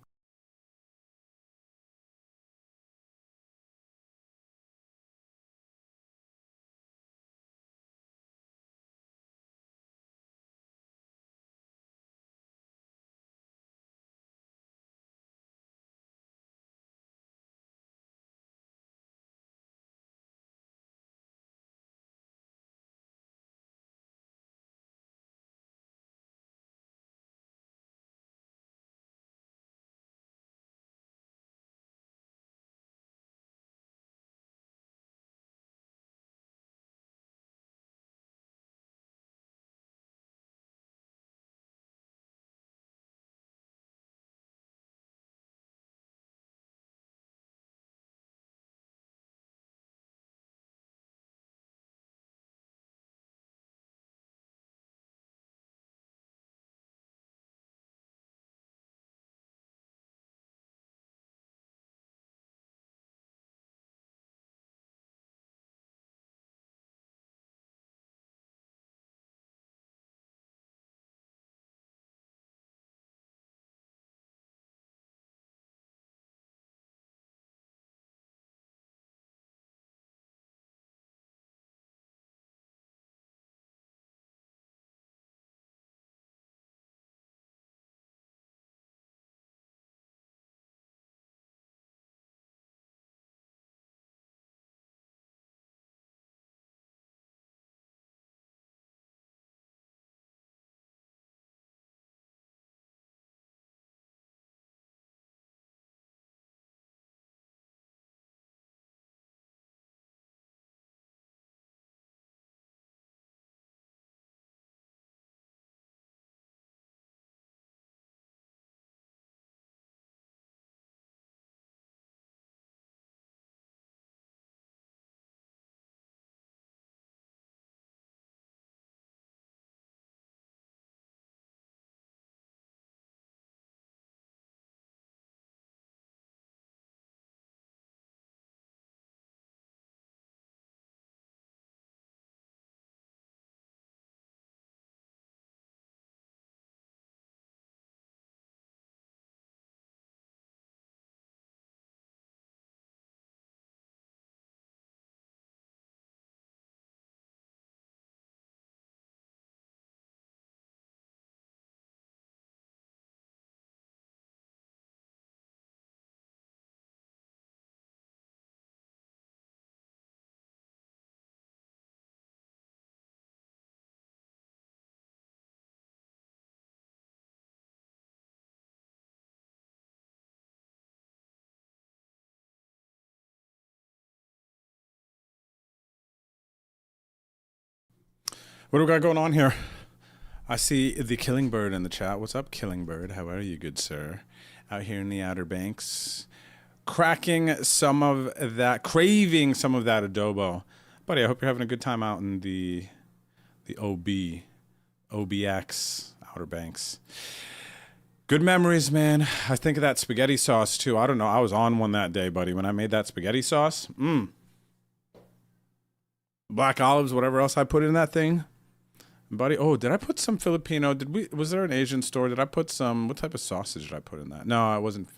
What do we got going on here? I see the Killing Bird in the chat. What's up, Killing Bird? How are you, good sir? Out here in the Outer Banks. Cracking some of that, craving some of that adobo. Buddy, I hope you're having a good time out in the OBX, Outer Banks. Good memories, man. I think of that spaghetti sauce, too. I don't know. I was on one that day, buddy, when I made that spaghetti sauce. Black olives, whatever else I put in that thing. Buddy, oh, did I put some Filipino? Was there an Asian store? Did I put some, what type of sausage did I put in that? No, it wasn't.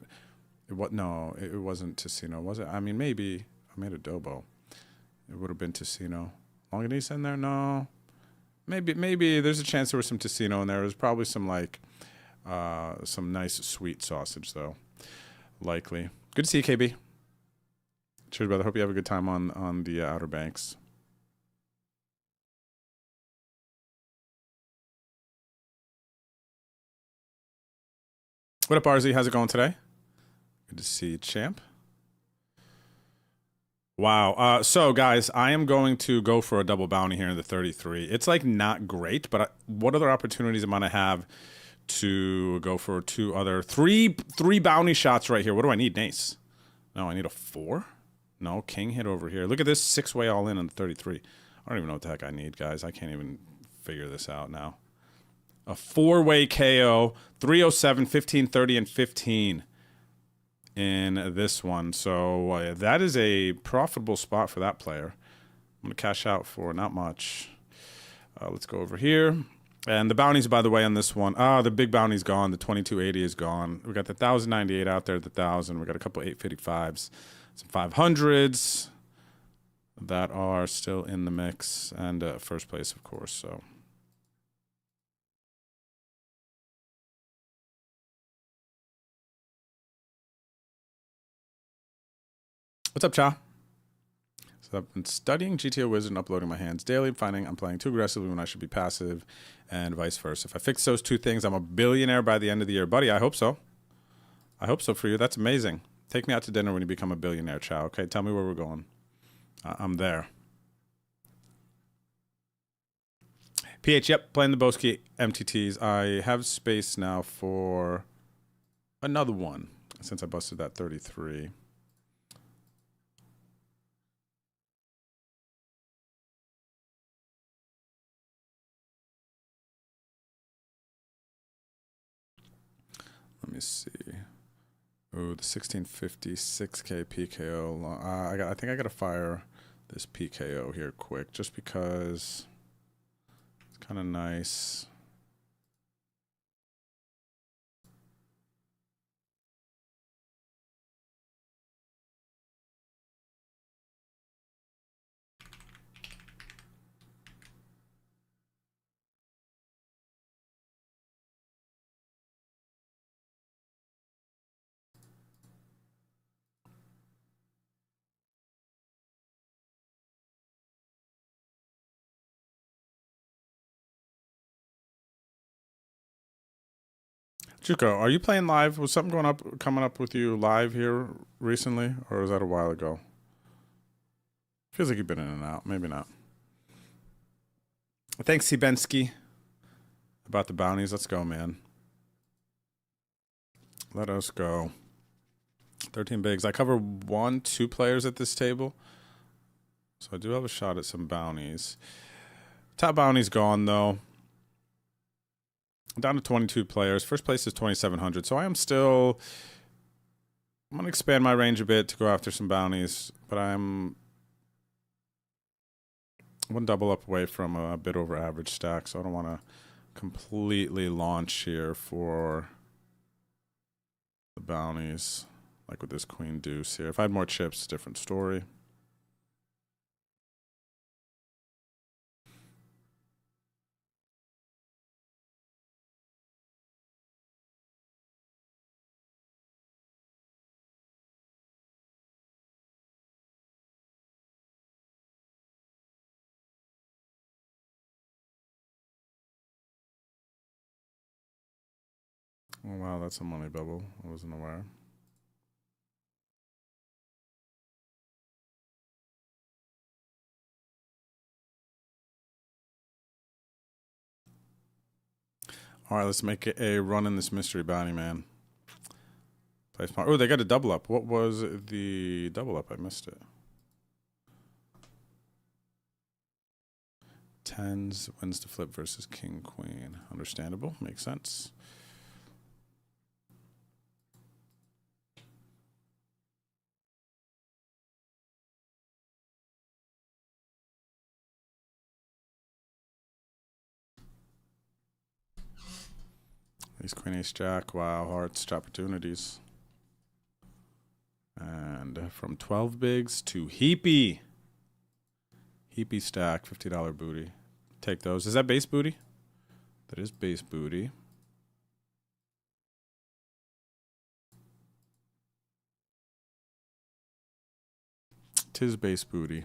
It wasn't tocino, was it? I mean, maybe I made adobo. It would have been tocino. Longanise in there? No. Maybe there's a chance there was some tocino in there. There's probably some like some nice sweet sausage though. Likely. Good to see you, KB. Cheers, brother. Hope you have a good time on the Outer Banks. What up, RZ? How's it going today? Good to see you, champ. Wow. So, guys, I am going to go for a double bounty here in the 33. It's like not great, but what other opportunities am I going to have to go for three bounty shots right here? What do I need? Ace. No, I need a 4. No, king hit over here. Look at this 6-way all in on the 33. I don't even know what the heck I need, guys. I can't even figure this out now. A 4-way KO, 307, 15, 30, and 15 in this one. So that is a profitable spot for that player. I'm going to cash out for not much. Let's go over here. And the bounties, by the way, on this one. The big bounty's gone. The 2280 is gone. We got the 1098 out there, the 1000. We got a couple 855s, some 500s that are still in the mix. And first place, of course, so... What's up, Cha? So I've been studying GTA Wizard and uploading my hands daily, finding I'm playing too aggressively when I should be passive, and vice versa. If I fix those two things, I'm a billionaire by the end of the year. Buddy, I hope so. I hope so for you. That's amazing. Take me out to dinner when you become a billionaire, Chow. Okay, tell me where we're going. I'm there. PH, yep, playing the Boski MTTs. I have space now for another one, since I busted that 33. Let me see. Ooh, the 1650 6K PKO. I think I gotta fire this PKO here quick, just because it's kind of nice. Juko, are you playing live? Was something coming up with you live here recently, or was that a while ago? Feels like you've been in and out. Maybe not. Thanks, Sibensky. About the bounties. Let's go, man. Let us go. 13 bigs. I cover 1-2 players at this table, so I do have a shot at some bounties. Top bounty's gone, though. I'm down to 22 players. First place is 2,700. So I'm going to expand my range a bit to go after some bounties. But I'm one double up away from a bit over average stack. So I don't want to completely launch here for the bounties. Like with this queen deuce here. If I had more chips, different story. Oh, wow, that's a money bubble. I wasn't aware. All right, let's make a run in this mystery bounty, man. Play smart. Oh, they got a double up. What was the double up? I missed it. Tens wins the flip versus king, queen. Understandable. Makes sense. Ace, queen, ace, jack. Wow, hearts, opportunities. And from 12 bigs to heapy. Heapy stack, $50 booty. Take those. Is that base booty? That is base booty. Tis base booty.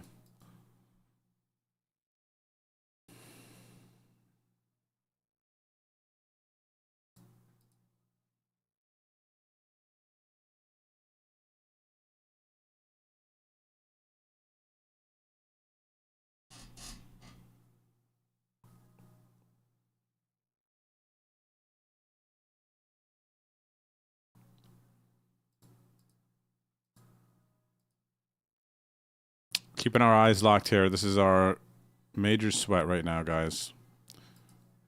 Keeping our eyes locked here. This is our major sweat right now, guys.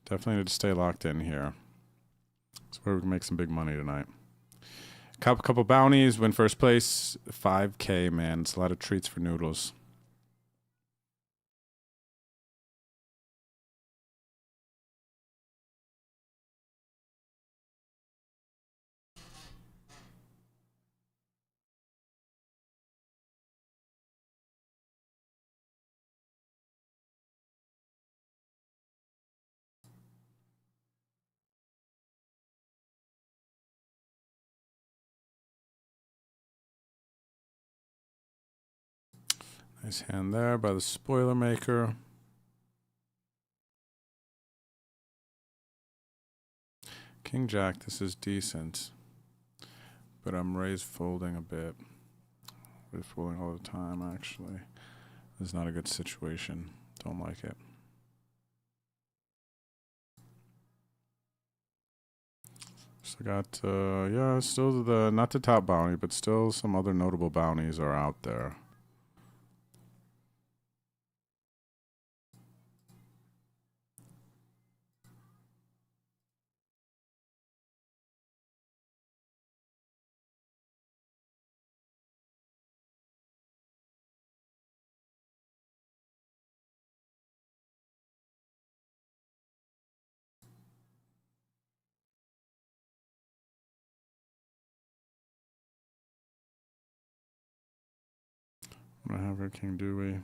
Definitely need to stay locked in here. That's where we can make some big money tonight. Couple bounties, win first place. 5K, man. It's a lot of treats for noodles. Nice hand there by the spoiler maker. King Jack, this is decent. But I'm raised folding a bit. Raised folding all the time, actually. This is not a good situation. Don't like it. So I got, yeah, still not the top bounty, but still some other notable bounties are out there. I'm gonna have her King Dewey.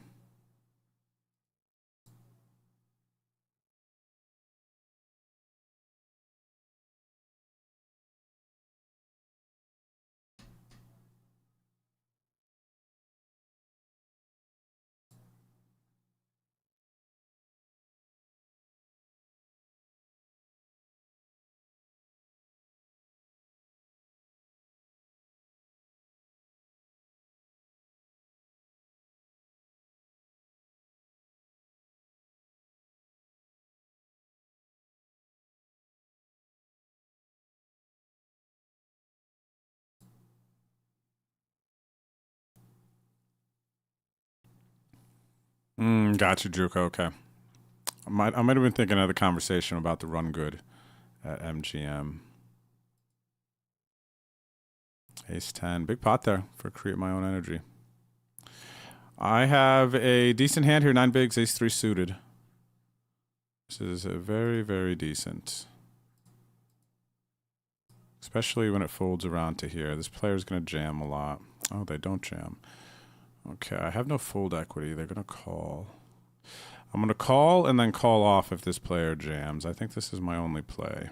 Got you, Juco. Okay. I might have been thinking of the conversation about the run good at MGM. Ace 10. Big pot there for create my own energy. I have a decent hand here. 9 bigs, ace 3 suited. This is a very, very decent. Especially when it folds around to here. This player's going to jam a lot. Oh, they don't jam. Okay, I have no fold equity. They're going to call. I'm going to call and then call off if this player jams. I think this is my only play.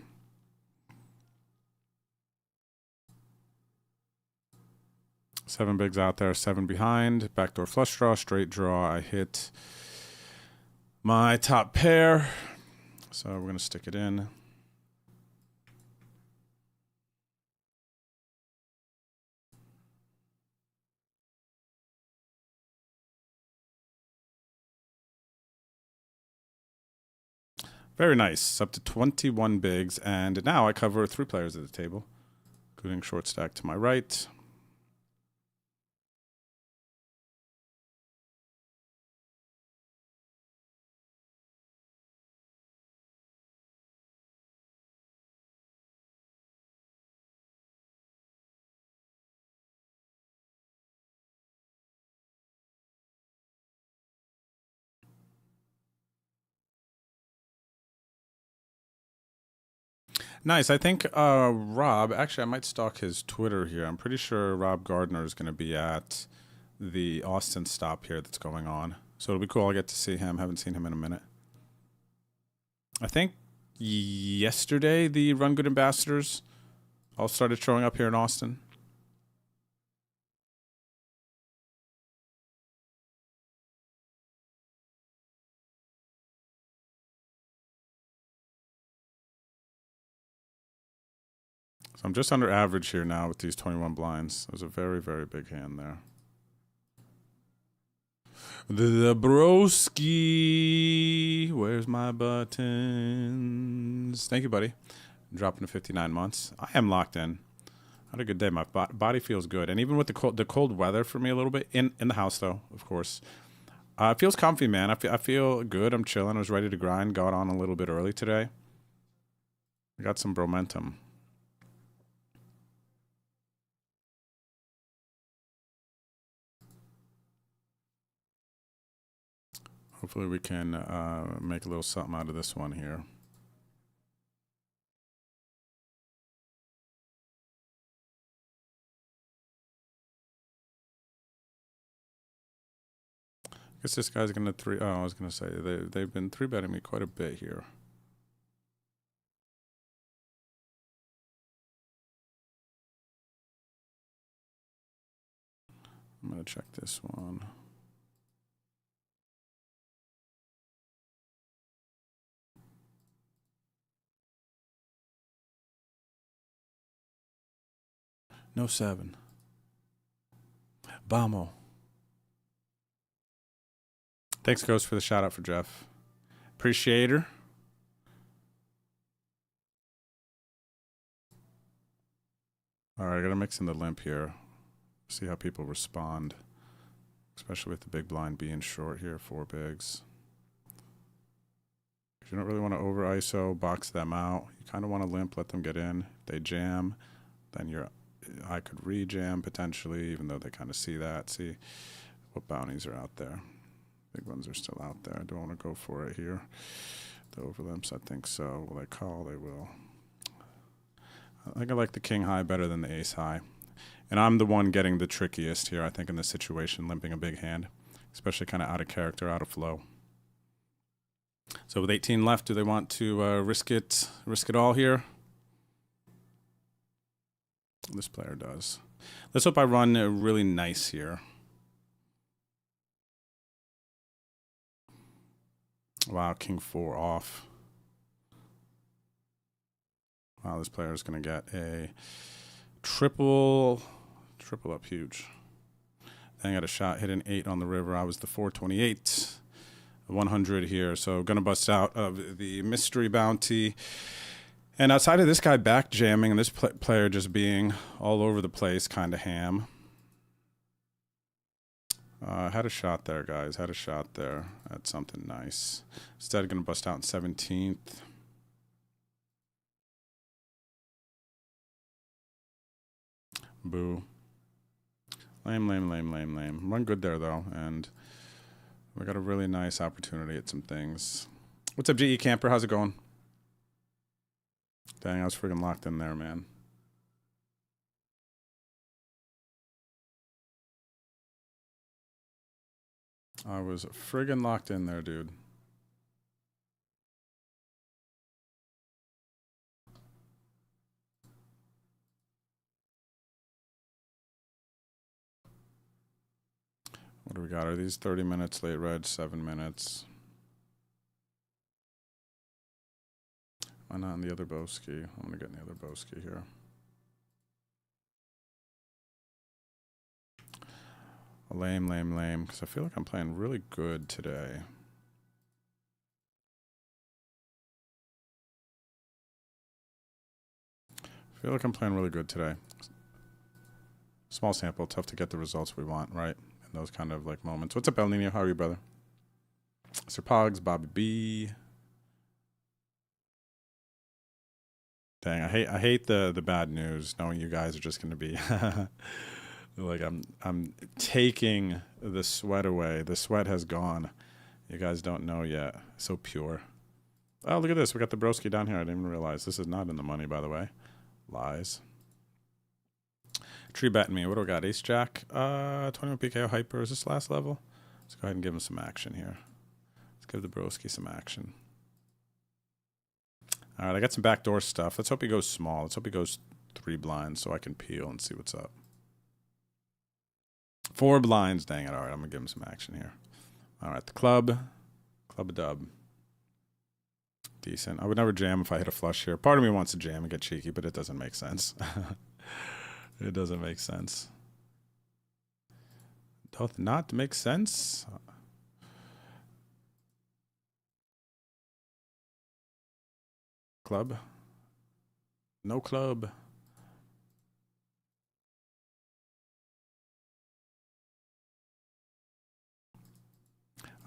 Seven bigs out there, 7 behind. Backdoor flush draw, straight draw. I hit my top pair. So we're going to stick it in. Very nice. Up to 21 bigs. And now I cover 3 players at the table, including short stack to my right. Nice. I think Rob, actually, I might stalk his Twitter here. I'm pretty sure Rob Gardner is going to be at the Austin stop here that's going on. So it'll be cool. I'll get to see him. Haven't seen him in a minute. I think yesterday the Run Good ambassadors all started showing up here in Austin. So I'm just under average here now with these 21 blinds. There's a very, very big hand there. The broski. Where's my buttons? Thank you, buddy. Dropping to 59 months. I am locked in. I had a good day. My body feels good. And even with the cold weather for me a little bit, in the house though, of course, It feels comfy, man. I feel good. I'm chilling. I was ready to grind. Got on a little bit early today. I got some bromentum. Hopefully we can make a little something out of this one here. I guess this guy's gonna three. Oh, I was gonna say they've been three betting me quite a bit here. I'm gonna check this one. No 7. Bamo. Thanks, Ghost, for the shout out for Jeff. Appreciate her. All right, I gotta mix in the limp here. See how people respond, especially with the big blind being short here, 4 bigs. You don't really want to over ISO, box them out. You kind of want to limp, let them get in. If they jam, then I could re-jam potentially, even though they kind of see that. See what bounties are out there. Big ones are still out there. I don't want to go for it here. The overlimps, I think so. Will they call? They will. I think I like the king high better than the ace high. And I'm the one getting the trickiest here, I think, in this situation, limping a big hand. Especially kind of out of character, out of flow. So with 18 left, do they want to risk it all here? This player does. Let's hope I run really nice here. Wow, king 4 off. Wow, this player is going to get a triple up huge. Then I got a shot, hit an 8 on the river. I was the 428, 100 here. So going to bust out of the mystery bounty. And outside of this guy back jamming and this player just being all over the place, kind of ham. Had a shot there, guys. Had a shot there at something nice. Instead, going to bust out in 17th. Boo. Lame. Run good there, though. And we got a really nice opportunity at some things. What's up, GE Camper? How's it going? Dang, I was freaking locked in there, man. I was friggin' locked in there, dude. What do we got? Are these 30 minutes late red? 7 minutes. Why not in the other Boski? I'm going to get in the other Boski here. Lame. Because I feel like I'm playing really good today. I feel like I'm playing really good today. Small sample, tough to get the results we want, right? In those kind of like moments. What's up, El Nino? How are you, brother? Sir Pogs, Bobby B. Dang, I hate the bad news, knowing you guys are just gonna be like I'm taking the sweat away. The sweat has gone. You guys don't know yet. So pure. Oh, look at this. We got the broski down here. I didn't even realize. This is not in the money, by the way. Lies. Tree betting me. What do I got? Ace Jack. 21 PKO hyper. Is this last level? Let's go ahead and give him some action here. Let's give the broski some action. All right, I got some backdoor stuff. Let's hope he goes small. Let's hope he goes 3 blinds so I can peel and see what's up. 4 blinds. Dang it. All right, I'm going to give him some action here. All right, the club. Club a dub. Decent. I would never jam if I hit a flush here. Part of me wants to jam and get cheeky, but it doesn't make sense. It doesn't make sense. Doth not make sense. Club. No club.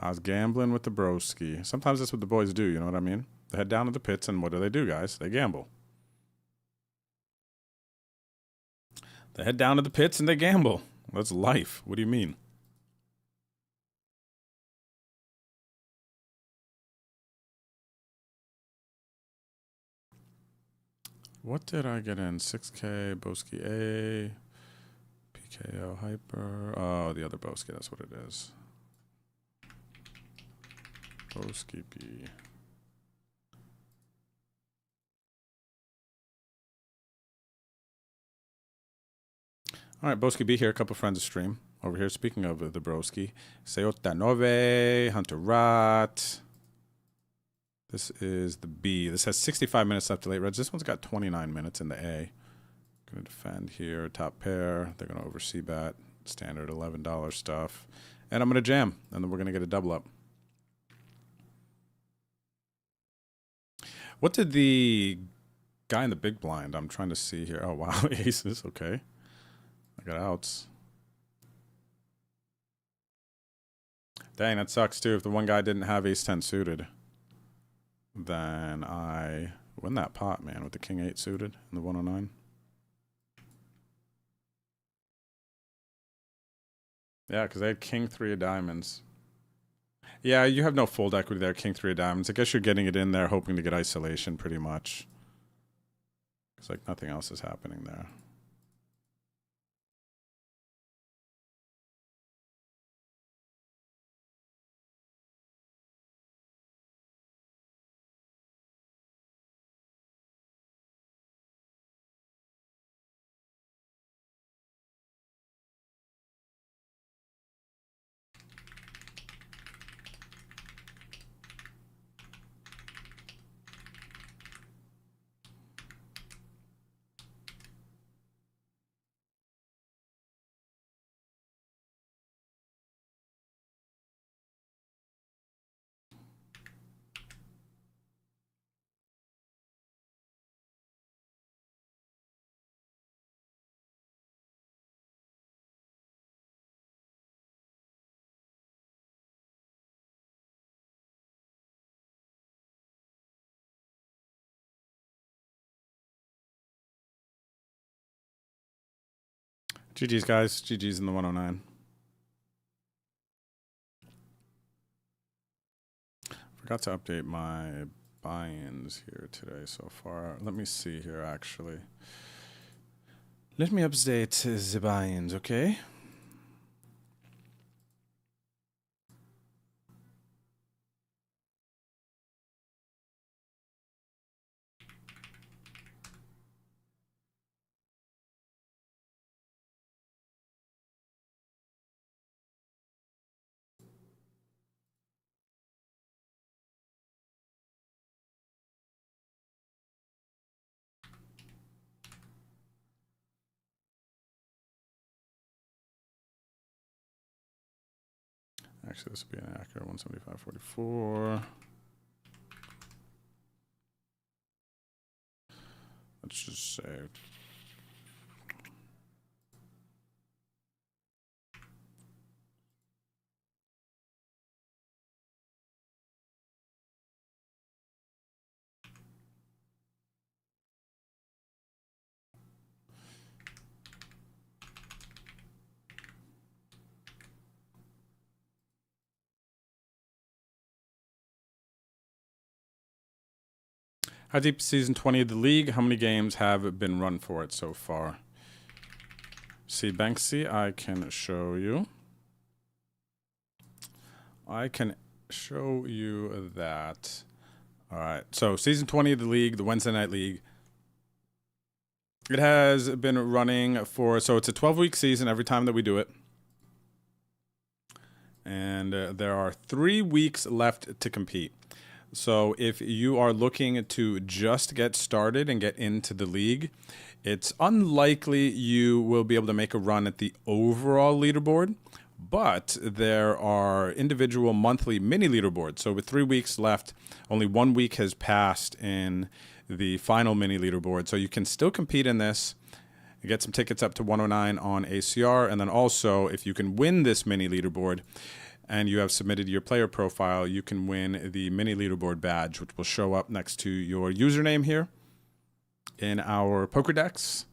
I was gambling with the broski. Sometimes that's what the boys do, you know what I mean? They head down to the pits, and what do, guys? They gamble. They head down to the pits, and they gamble. That's life. What do you mean? What did I get in? 6K, Boski A, PKO Hyper. Oh, the other Boski, that's what it is. Boski B. All right, Boski B here. A couple friends of stream over here. Speaking of the broski, Seota Nove, Hunter Rat. This is the B. This has 65 minutes left to late reds. This one's got 29 minutes in the A. Going to defend here. Top pair. They're going to oversee bet. Standard $11 stuff. And I'm going to jam. And then we're going to get a double up. What did the guy in the big blind? I'm trying to see here. Oh, wow. Aces. Okay. I got outs. Dang, that sucks too. If the one guy didn't have ace-10 suited, then I win that pot, man, with the king-8 suited in the 109. Yeah, because they had king-3 of diamonds. Yeah, you have no fold equity there, king-3 of diamonds. I guess you're getting it in there hoping to get isolation pretty much. Because, like, nothing else is happening there. GG's, guys. GG's in the 109. Forgot to update my buy-ins here today so far. Let me see here, actually. Let me update the buy-ins, okay? Actually, this would be an accurate 175.44. Let's just say. How deep is season 20 of the league? How many games have been run for it so far? See, Banksy, I can show you. I can show you that. All right. So season 20 of the league, the Wednesday night league. It has been running for, so it's a 12-week season every time that we do it. And there are 3 weeks left to compete. So if you are looking to just get started and get into the league, it's unlikely you will be able to make a run at the overall leaderboard, but there are individual monthly mini leaderboards. So with 3 weeks left, only 1 week has passed in the final mini leaderboard. So you can still compete in this, get some tickets up to 109 on ACR, and then also if you can win this mini leaderboard, and you have submitted your player profile, you can win the mini leaderboard badge, which will show up next to your username here in our poker decks.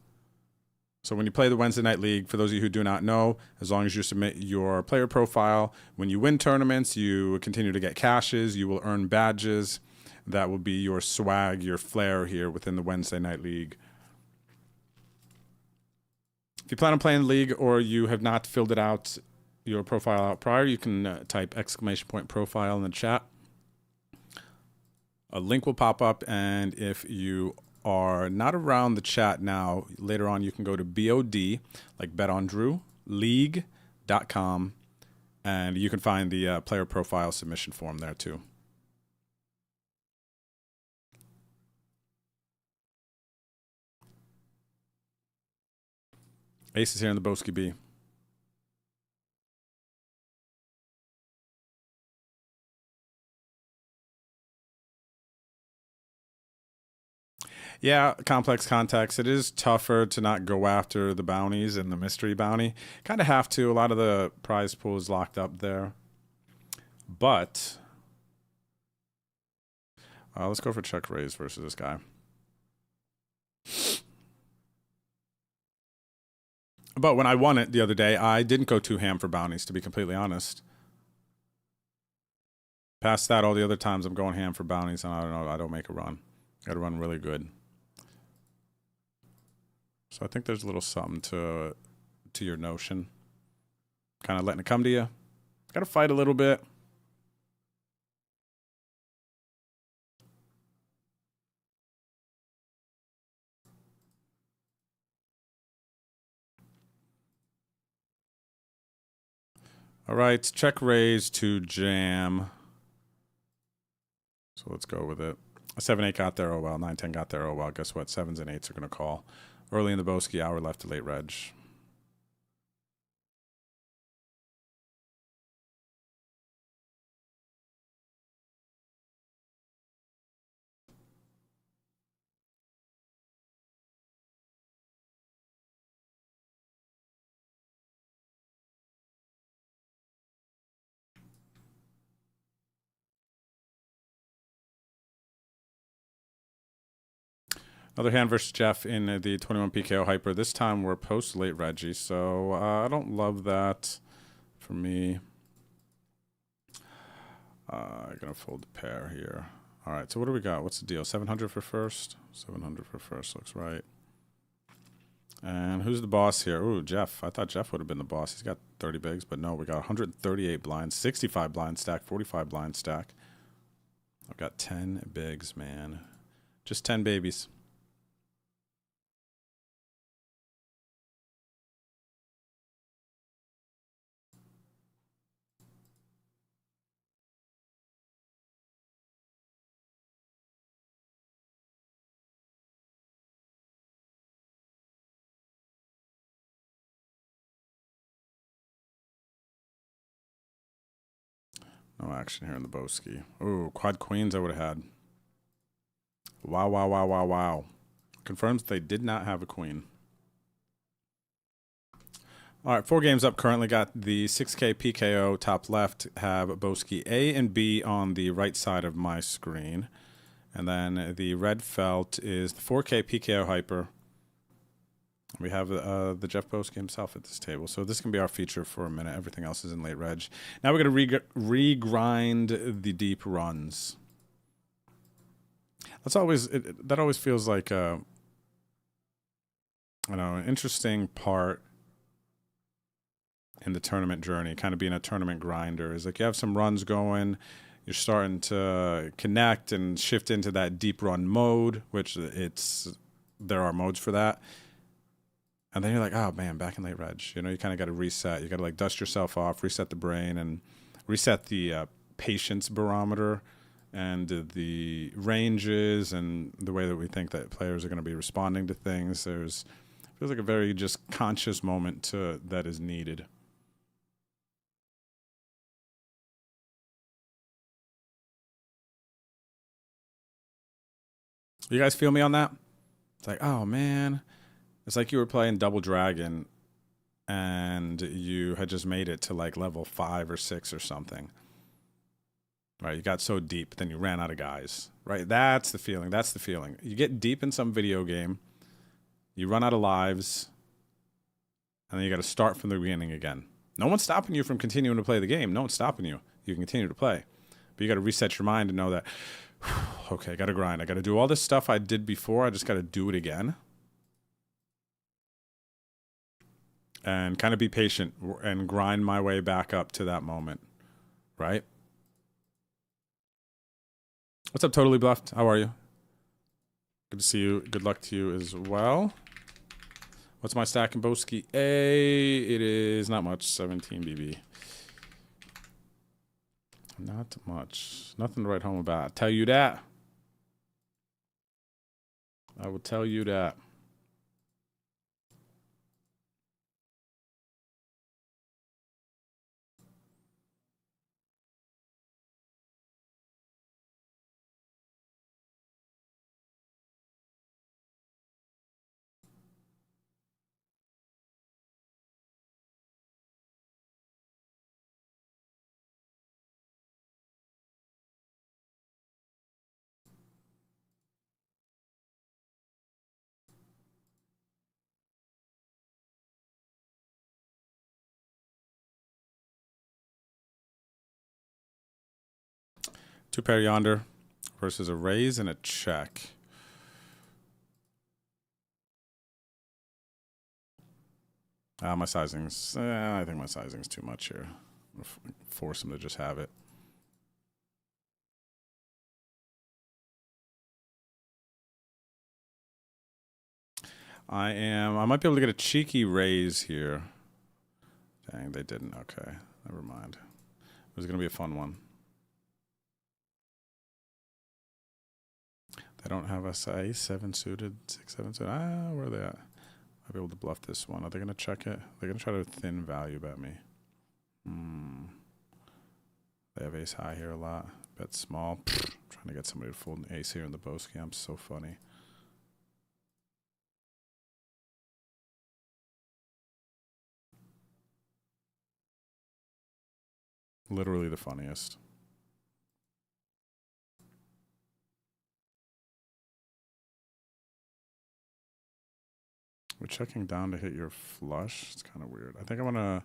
So when you play the Wednesday Night League, for those of you who do not know, as long as you submit your player profile, when you win tournaments, you continue to get cashes, you will earn badges. That will be your swag, your flair here within the Wednesday Night League. If you plan on playing the league or you have not filled it out, your profile out prior, you can type !profile in the chat. A link will pop up, and if you are not around the chat now, later on you can go to BOD, like Bet on Drew, league.com, and you can find the player profile submission form there too. Ace is here in the Boski B. Yeah, complex context. It is tougher to not go after the bounties and the mystery bounty. Kind of have to. A lot of the prize pool is locked up there. But let's go for check raise versus this guy. But when I won it the other day, I didn't go too ham for bounties, to be completely honest. Past that, all the other times I'm going ham for bounties, and I don't know, I don't make a run. Got to run really good. So I think there's a little something to your notion. Kind of letting it come to you. Got to fight a little bit. All right, check raise to jam. So let's go with it. 7-8 got there, oh well. 9-10 got there, oh well. Guess what? 7s and 8s are going to call. Early in the Boski, hour left to late reg. Another hand versus Jeff in the 21 PKO hyper. This time we're post late Reggie, so I don't love that for me. I'm going to fold the pair here. All right, so what do we got? What's the deal? 700 for first? 700 for first looks right. And who's the boss here? Ooh, Jeff. I thought Jeff would have been the boss. He's got 30 bigs, but no, we got 138 blinds, 65 blind stack, 45 blind stack. I've got 10 bigs, man. Just 10 babies. No action here in the Boski. Ooh, quad queens I would have had. Wow, wow, wow, wow, wow. Confirms they did not have a queen. All right, 4 games up currently. Got the 6K PKO top left. Have Boski A and B on the right side of my screen. And then the red felt is the 4K PKO hyper. We have the Jeff Boski himself at this table. So this can be our feature for a minute. Everything else is in late reg. Now we're going to regrind the deep runs. That's always, that always feels like I don't know, an interesting part in the tournament journey, kind of being a tournament grinder. Is like you have some runs going, you're starting to connect and shift into that deep run mode, which there are modes for that. And then you're like, oh man, back in late reg. You know, you kind of got to reset. You got to like dust yourself off, reset the brain, and reset the patience barometer and the ranges and the way that we think that players are going to be responding to things. Feels like a very just conscious moment that is needed. You guys feel me on that? It's like, oh man. It's like you were playing Double Dragon and you had just made it to like level 5 or 6 or something. Right, you got so deep, then you ran out of guys. Right, that's the feeling. That's the feeling. You get deep in some video game, you run out of lives, and then you got to start from the beginning again. No one's stopping you from continuing to play the game. No one's stopping you. You can continue to play, but you got to reset your mind and know that, okay, I got to grind. I got to do all this stuff I did before. I just got to do it again, and kind of be patient and grind my way back up to that moment. Right. What's up, Totally Bluffed? How are you? Good to see you. Good luck to you as well. What's my stack in Boski? It is not much. 17 BB. Not much. Nothing to write home about. I'll tell you that. I will tell you that. Two pair yonder versus a raise and a check. My sizing's... I think my sizing's too much here. I'll force him to just have it. I might be able to get a cheeky raise here. Dang, they didn't. Okay, never mind. It was going to be a fun one. They don't have us ace 7 suited, 6 7 suited. Where are they at? I'll be able to bluff this one. Are they going to check it? They're going to try to thin value bet me. They have ace high here a lot. Bet small. Trying to get somebody to fold an ace here in the Boski. I'm so funny. Literally the funniest. We're checking down to hit your flush. It's kind of weird. I think I want to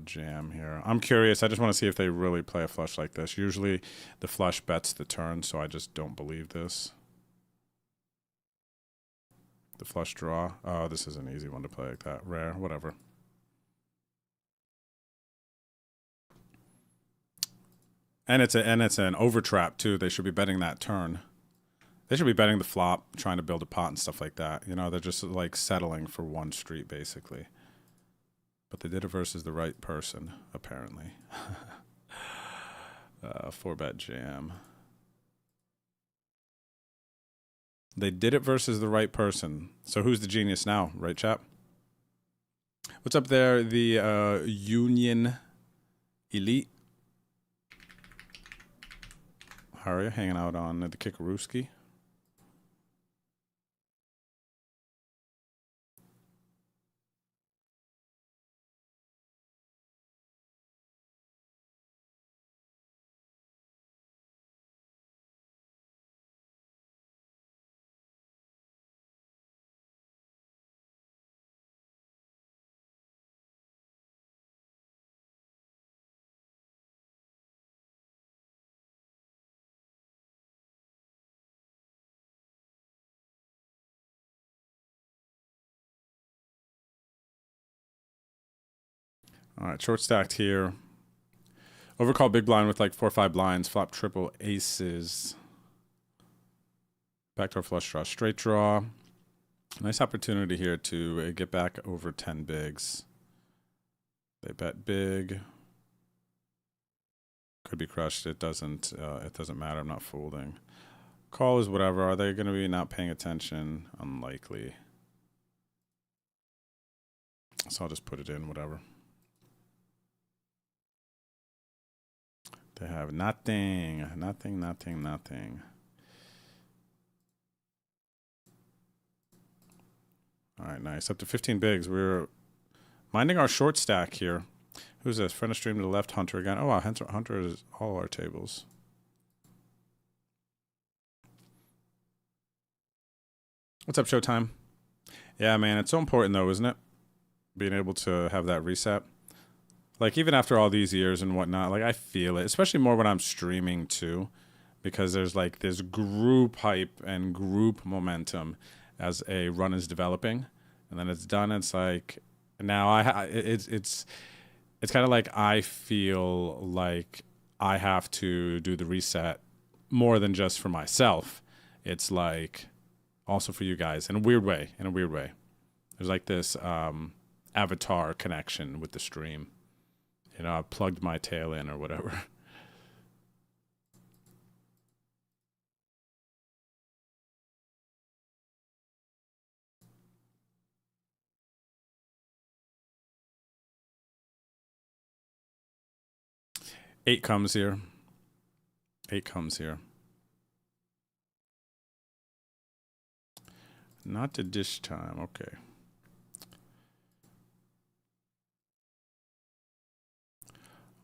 jam here. I'm curious. I just want to see if they really play a flush like this. Usually the flush bets the turn, so I just don't believe this. The flush draw. Oh, this is an easy one to play like that. Rare, whatever. And it's an overtrap too. They should be betting that turn. They should be betting the flop, trying to build a pot and stuff like that. You know, they're just like settling for one street basically. But they did it versus the right person, apparently. 4-bet jam. They did it versus the right person. So who's the genius now, right, chap? What's up there? The Union Elite. How are you? Hanging out on the Kikaruski. All right, short stacked here. Overcall big blind with like 4 or 5 blinds. Flop triple aces. Backdoor flush draw, straight draw. Nice opportunity here to get back over 10 bigs. They bet big. Could be crushed. It doesn't matter. I'm not folding. Call is whatever. Are they going to be not paying attention? Unlikely. So I'll just put it in, whatever. They have nothing. All right, nice. Up to 15 bigs. We're Minding our short stack here. Who's this? Friend of stream to the left, Hunter again. Oh, wow, Hunter is all our tables. What's up, Showtime? Yeah, man, it's so important, though, isn't it? Being able to have that reset. Like, even after all these years and whatnot, like, I feel it. Especially more when I'm streaming, too. Because there's, like, this group hype and group momentum as a run is developing. And then it's done, it's like... Now, it's kind of like I feel like I have to do the reset more than just for myself. It's like also for you guys in a weird way. There's like this avatar connection with the stream. You know, I plugged my tail in or whatever. Eight comes here. Not to dish time. Okay.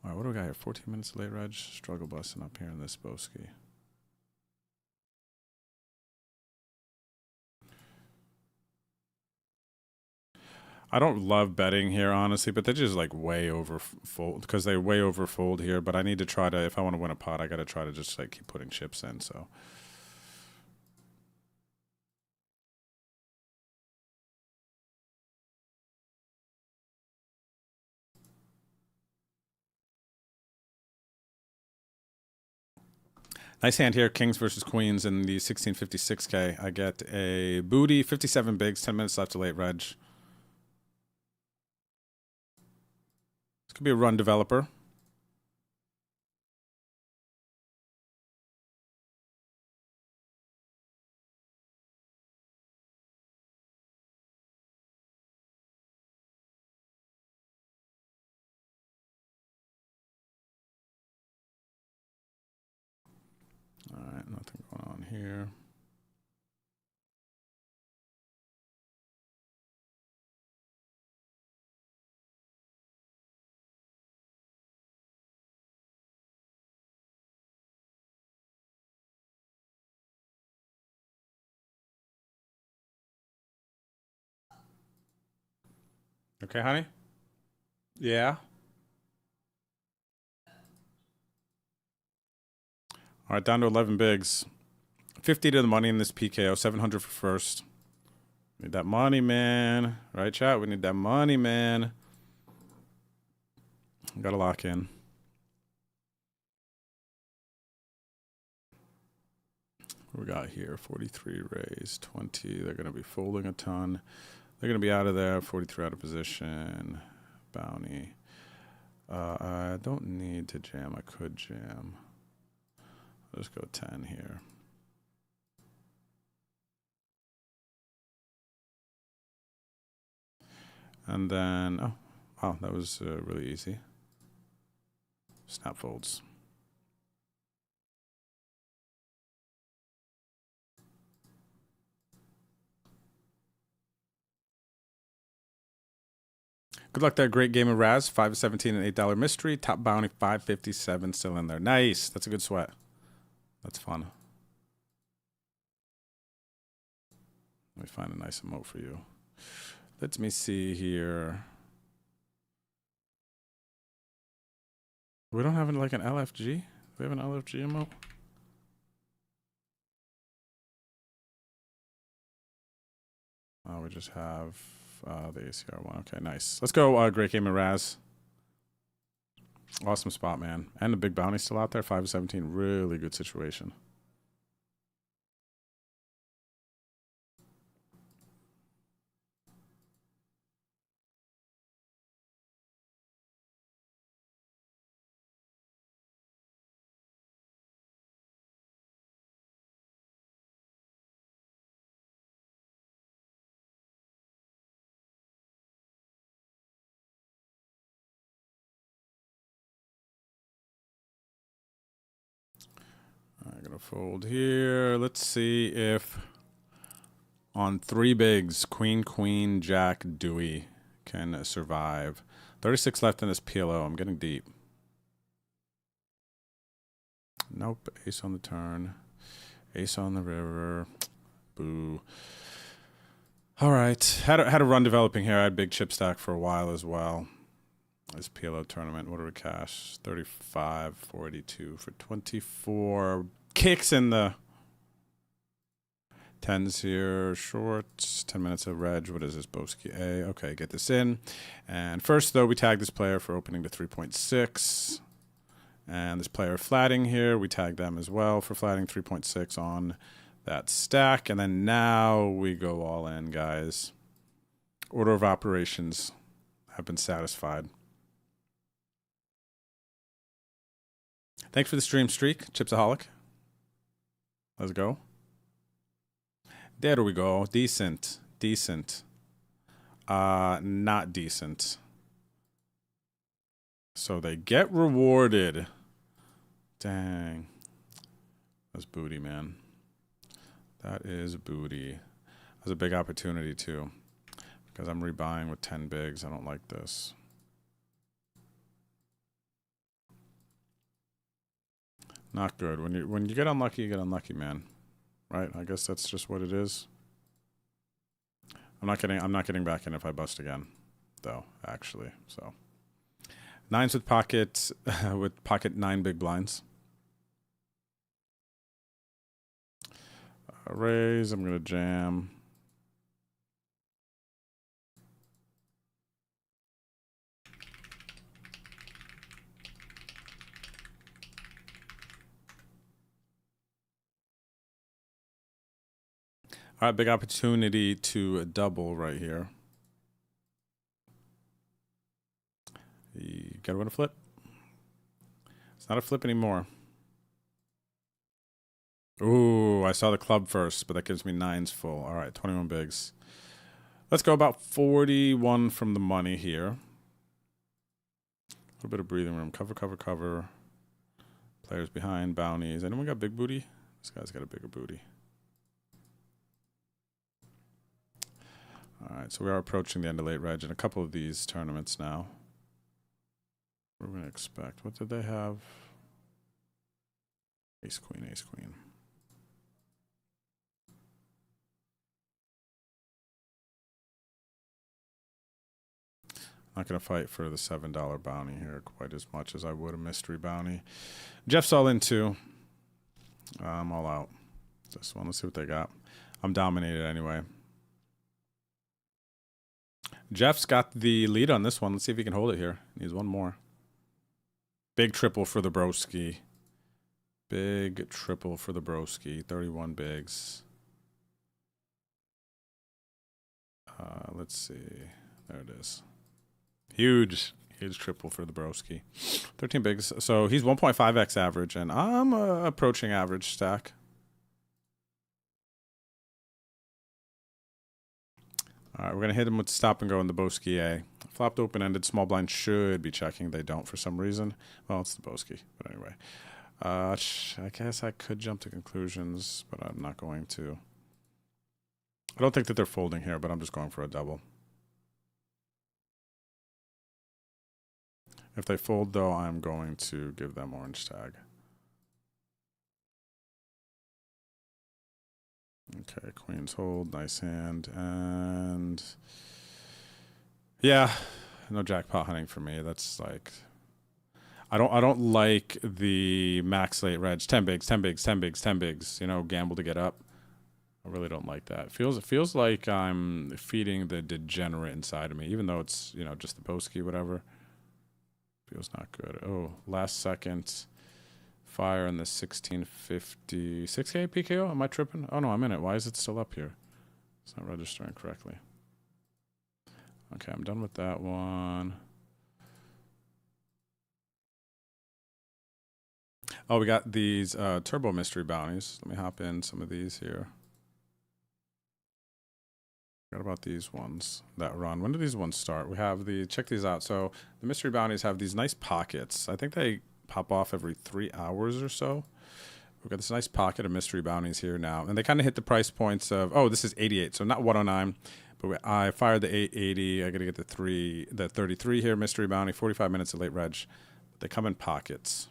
All right, what do we got here? 14 minutes late, Reg. Struggle busting up here in this Boski. I don't love betting here, honestly, but they're just like way over fold because they way over fold here. But I need to try to, if I want to win a pot, I got to try to just like keep putting chips in. So. Nice hand here, Kings versus Queens in the 1656K. I get a booty, 57 bigs, 10 minutes left to late, Reg. This could be a run developer. All right, nothing going on here. Okay, honey? Yeah? All right, down to 11 bigs. 50 to the money in this PKO, 700 for first. Need that money, man. Right, chat? We need that money, man. Got to lock in. What we got here? 43 raise, 20. They're going to be folding a ton. They're going to be out of there. 43 out of position. Bounty. I don't need to jam. I could jam. I'll just go 10 here. And then, oh, wow, that was really easy. Snap folds. Good luck there. Great game of Raz. 5-17 and $8 mystery. Top bounty 557 still in there. Nice. That's a good sweat. That's fun. Let me find a nice emote for you. Let me see here. We don't have like an LFG? Do we have an LFG emote? Oh, we just have the ACR one. Okay, nice. Let's go. Great game of Raz. Awesome spot, man. And the big bounty still out there. 5-17. Really good situation. I'm going to fold here. Let's see if on three bigs, Queen, Queen, Jack, Dewey can survive. 36 left in this PLO. I'm getting deep. Nope. Ace on the turn. Ace on the river. Boo. All right. Had a run developing here. I had big chip stack for a while as well. This PLO tournament. What do we cash? 35, 42 for 24. Kicks in the tens here. Short. 10 minutes of reg. What is this? Boski A. Okay, get this in. And first, though, we tag this player for opening to 3.6. And this player flatting here, we tag them as well for flatting 3.6 on that stack. And then now we go all in, guys. Order of operations have been satisfied. Thanks for the stream streak, Chipsaholic. Let's go. There we go. Decent. Decent. Not decent. So they get rewarded. Dang. That's booty, man. That is booty. That's a big opportunity, too. Because I'm rebuying with 10 bigs. I don't like this. Not good. When you get unlucky, man. Right? I guess that's just what it is. I'm not getting back in if I bust again, though, actually. So nines with pocket 9 big blinds. Raise, I'm gonna jam. All right, big opportunity to double right here. You gotta win a flip. It's not a flip anymore. Ooh, I saw the club first, but that gives me nines full. All right, 21 bigs. Let's go about 41 from the money here. A little bit of breathing room. Cover, cover, cover. Players behind, bounties. Anyone got big booty? This guy's got a bigger booty. All right, so we are approaching the end of late reg in a couple of these tournaments now. What are we going to expect? What did they have? Ace, queen, ace, queen. Not going to fight for the $7 bounty here quite as much as I would a mystery bounty. Jeff's all in too. I'm all out. This one, let's see what they got. I'm dominated anyway. Jeff's got the lead on this one. Let's see if he can hold it here. Needs one more. Big triple for the broski. Big triple for the broski. 31 bigs. Let's see. There it is. Huge triple for the broski. 13 bigs. So he's 1.5x average, and I'm approaching average stack. All right, we're going to hit him with stop and go in the Boski A. Flopped open-ended, small blind should be checking. They don't for some reason. Well, it's the Boski, but anyway. I guess I could jump to conclusions, but I'm not going to. I don't think that they're folding here, but I'm just going for a double. If they fold, though, I'm going to give them orange tag. Okay, queens hold, nice hand, and yeah, no jackpot hunting for me. That's like, I don't like the max late reg. 10 bigs, 10 bigs, 10 bigs, 10 bigs. You know, gamble to get up. I really don't like that. It feels like I'm feeding the degenerate inside of me, even though it's, you know, just the Boski, whatever. Feels not good. Oh, last second. Fire in the 1650. 6K PKO? Am I tripping? Oh, no, I'm in it. Why is it still up here? It's not registering correctly. Okay, I'm done with that one. Oh, we got these turbo mystery bounties. Let me hop in some of these here. What about these ones that run? When do these ones start? We have the, check these out. So the mystery bounties have these nice pockets. I think they pop off every 3 hours or so. We've got this nice pocket of mystery bounties here now. And they kind of hit the price points of, oh, this is 88, so not 109. But I fired the 880. I got to get the 33 here, mystery bounty, 45 minutes of late reg. They come in pockets.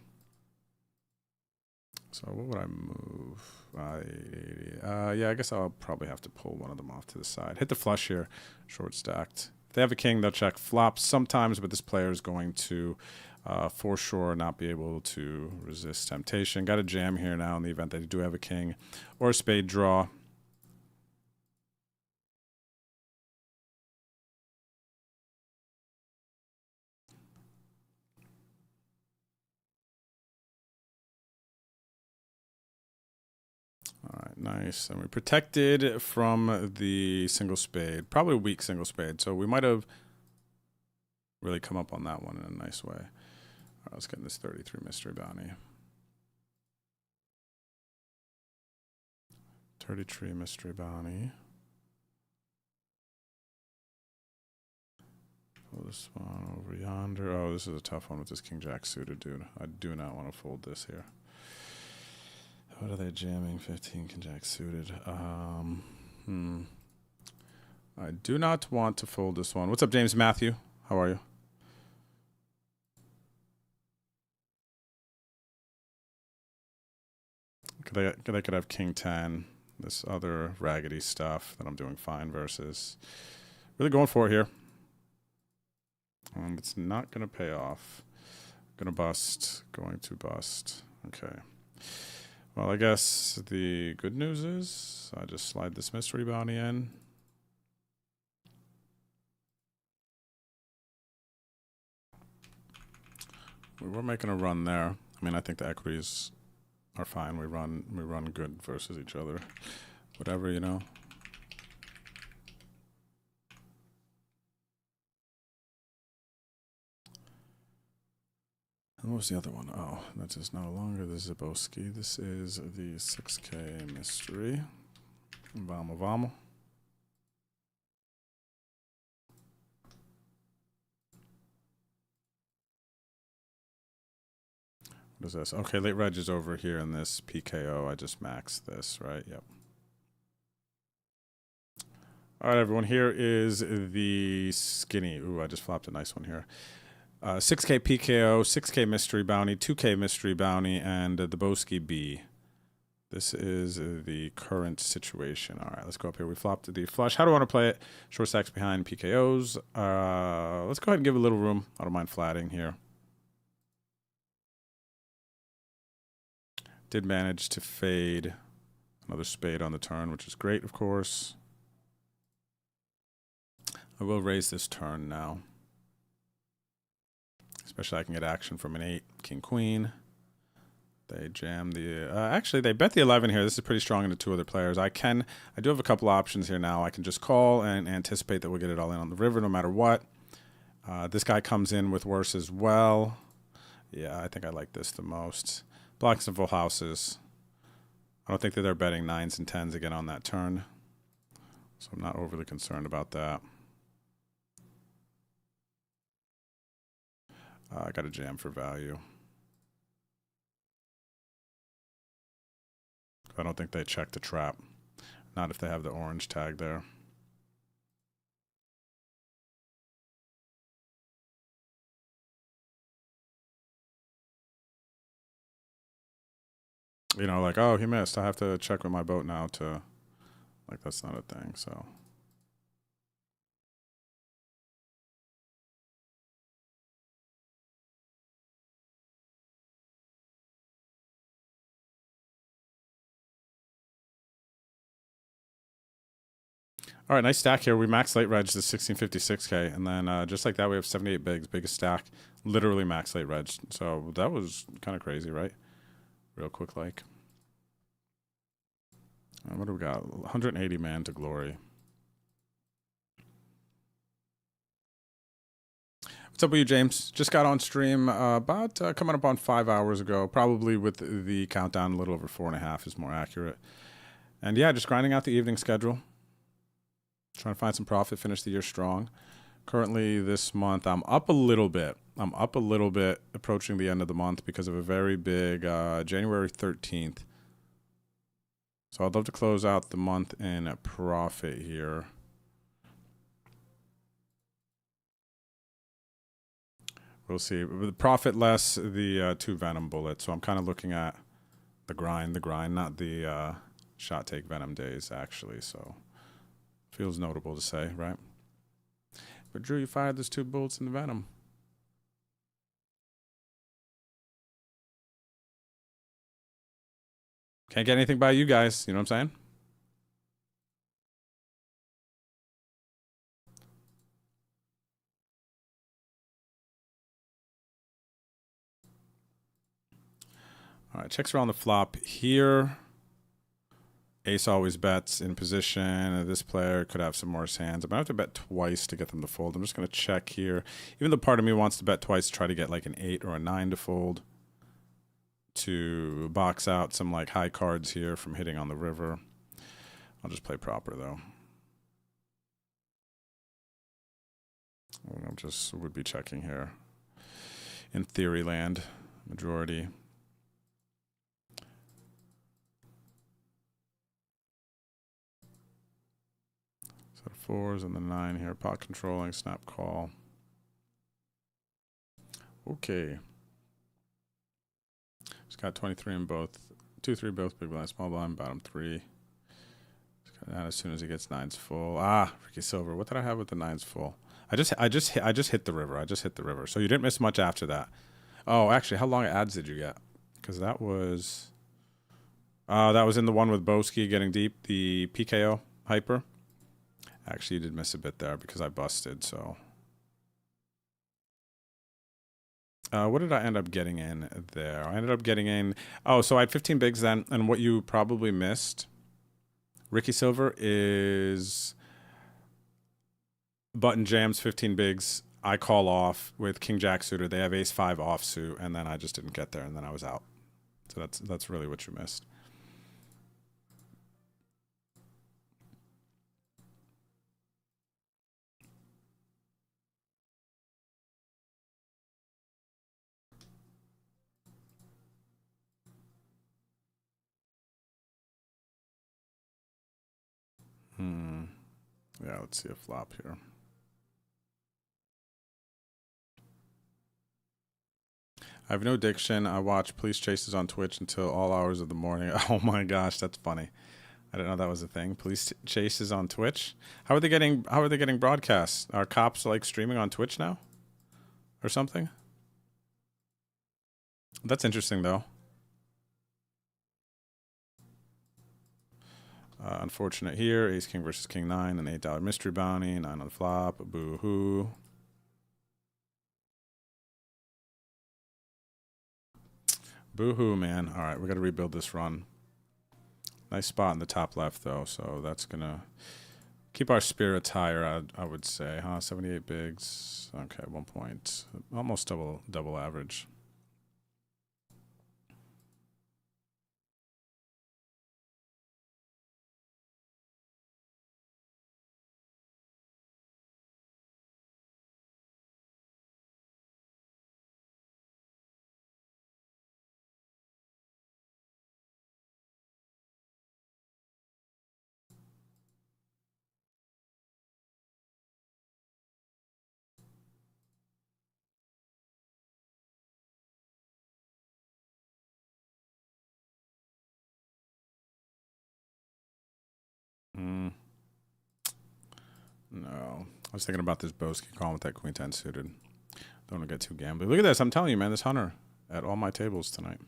So what would I move? 880. Yeah, I guess I'll probably have to pull one of them off to the side. Hit the flush here, short stacked. If they have a king, they'll check flops sometimes, but this player is going to, for sure, not be able to resist temptation. Got a jam here now in the event that they do have a king or a spade draw. All right, nice. And we protected from the single spade, probably a weak single spade. So we might have really come up on that one in a nice way. All right, let's get this 33 mystery bounty. 33 mystery bounty. Pull this one over yonder. Oh, this is a tough one with this king jack suited, dude. I do not want to fold this here. What are they jamming? 15 king jack suited. I do not want to fold this one. What's up, James Matthew? How are you? They could have king 10. This other raggedy stuff that I'm doing fine versus really going for it here. It's not going to pay off. Going to bust. Okay. Well, I guess the good news is I just slide this mystery bounty in. We were making a run there. I mean, I think the equities are fine. We run good versus each other. Whatever, you know. And what was the other one? Oh, that is no longer the Zabowski. This is the 6K mystery. Vamos, vamos. What is this? Okay, late reg is over here in this PKO. I just maxed this, right? Yep. All right, everyone. Here is the skinny. Ooh, I just flopped a nice one here. 6K PKO, 6K mystery bounty, 2K mystery bounty, and the Boski B. This is the current situation. All right, let's go up here. We flopped the flush. How do I want to play it? Short stacks behind PKOs. Let's go ahead and give a little room. I don't mind flatting here. Did manage to fade another spade on the turn, which is great, of course. I will raise this turn now. Especially I can get action from an 8, king, queen. They jam the... actually, they bet the 11 here. This is pretty strong into 2 other players. I do have a couple options here now. I can just call and anticipate that we'll get it all in on the river no matter what. This guy comes in with worse as well. Yeah, I think I like this the most. Blocking some full houses. I don't think that they're betting 9s and 10s again on that turn. So I'm not overly concerned about that. I got a jam for value. I don't think they check the trap. Not if they have the orange tag there. You know, like, oh, he missed. I have to check with my boat now to... Like, that's not a thing, so... All right, nice stack here. We max late reg to 1656K, and then just like that, we have 78 bigs, biggest stack, literally max late reg. So that was kind of crazy, right? Real quick, like. What do we got? 180 man to glory. What's up with you, James? Just got on stream about coming up on 5 hours ago, probably with the countdown a little over 4.5 is more accurate. And yeah, just grinding out the evening schedule. Trying to find some profit, finish the year strong. Currently this month, I'm up a little bit. approaching the end of the month because of a very big January 13th So I'd love to close out the month in a profit here. We'll see. The profit less the 2 Venom bullets. So I'm kind of looking at the grind, not the shot take Venom days, actually. So feels notable to say, right? But Drew, you fired those 2 bullets in the Venom. Can't get anything by you guys. You know what I'm saying? All right, checks around the flop here. Ace always bets in position. This player could have some worse hands. I'm going to have to bet twice to get them to fold. I'm just going to check here. Even though part of me wants to bet twice to try to get like an 8 or a 9 to fold. To box out some like high cards here from hitting on the river. I'll just play proper though. I just would be checking here. In theory land, majority. So 4s and the 9 here. Pot controlling, snap call. Okay. Just got 23 in both. 2-3 both big blind, small blind, bottom 3. Just got that as soon as he gets 9s full. Ah, Ricky Silver. What did I have with the 9s full? I just hit the river. I just hit the river. So you didn't miss much after that. Oh, actually, how long ads did you get? Because that was in the one with Boski getting deep, the PKO hyper. Actually, you did miss a bit there because I busted. So. What did I end up getting in there? I ended up getting in... Oh, so I had 15 bigs then, and what you probably missed, Ricky Silver, is button jams 15 bigs. I call off with King Jack suited. They have Ace 5 offsuit, and then I just didn't get there, and then I was out. So that's really what you missed. Yeah, let's see a flop here. I have no diction. I watch police chases on Twitch until all hours of the morning. Oh my gosh, that's funny. I didn't know that was a thing. Police chases on Twitch. How are they getting broadcasts? Are cops like streaming on Twitch now, or something? That's interesting though. Unfortunate here. Ace King versus King 9, an $8 mystery bounty, 9 on the flop. Boo hoo. Boo hoo, man. All right, we got to rebuild this run. Nice spot in the top left though, so that's gonna keep our spirits higher. I would say, huh? 78 bigs. Okay, 1 point, almost double average. No. I was thinking about this Boski calling with that Queen 10 suited. Don't want to get too gambly. Look at this. I'm telling you, man, this Hunter at all my tables tonight.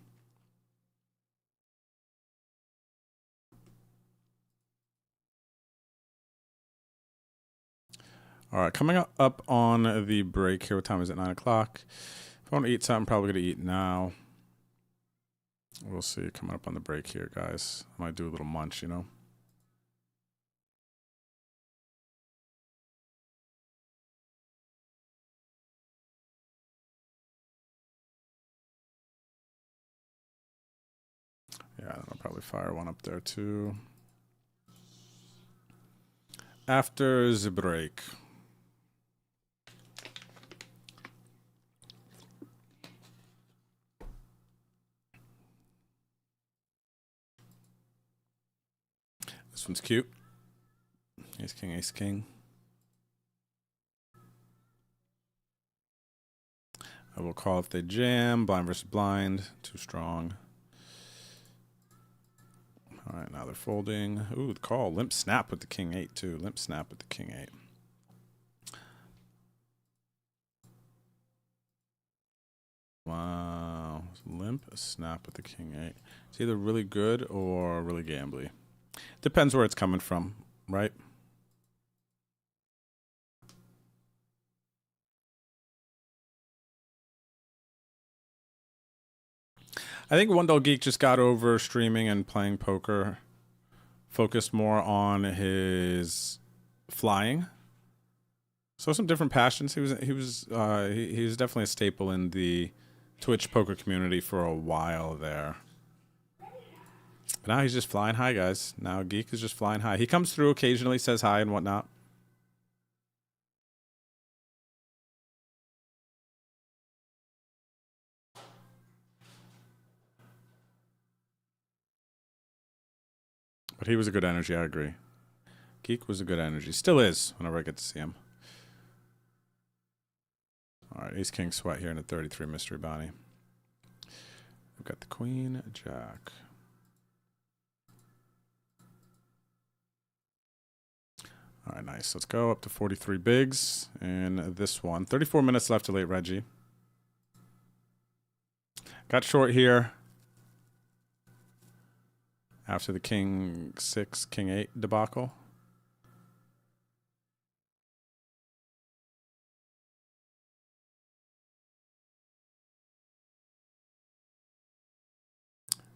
All right, coming up on the break here. What time is it? 9 o'clock. If I want to eat something, I'm probably going to eat now. We'll see. Coming up on the break here, guys. I might do a little munch, you know. Yeah, I'll probably fire one up there too. After the break. This one's cute. Ace king, ace king. I will call if they jam. Blind versus blind. Too strong. All right, now they're folding. Ooh, the call. Limp snap with the king 8 too. Limp snap with the king 8. Wow. Limp snap with the king 8. It's either really good or really gambly. Depends where it's coming from, right? I think One Dull Geek just got over streaming and playing poker, focused more on his flying. So some different passions. He was definitely a staple in the Twitch poker community for a while there. But now he's just flying high, guys. Now Geek is just flying high. He comes through occasionally, says hi and whatnot. But he was a good energy, I agree. Geek was a good energy. Still is, whenever I get to see him. All right, ace king sweat here in a 33 mystery bounty. We've got the queen, jack. All right, nice. Let's go up to 43 bigs in this one. 34 minutes left to late Reggie. Got short here. After the king 6, king 8 debacle.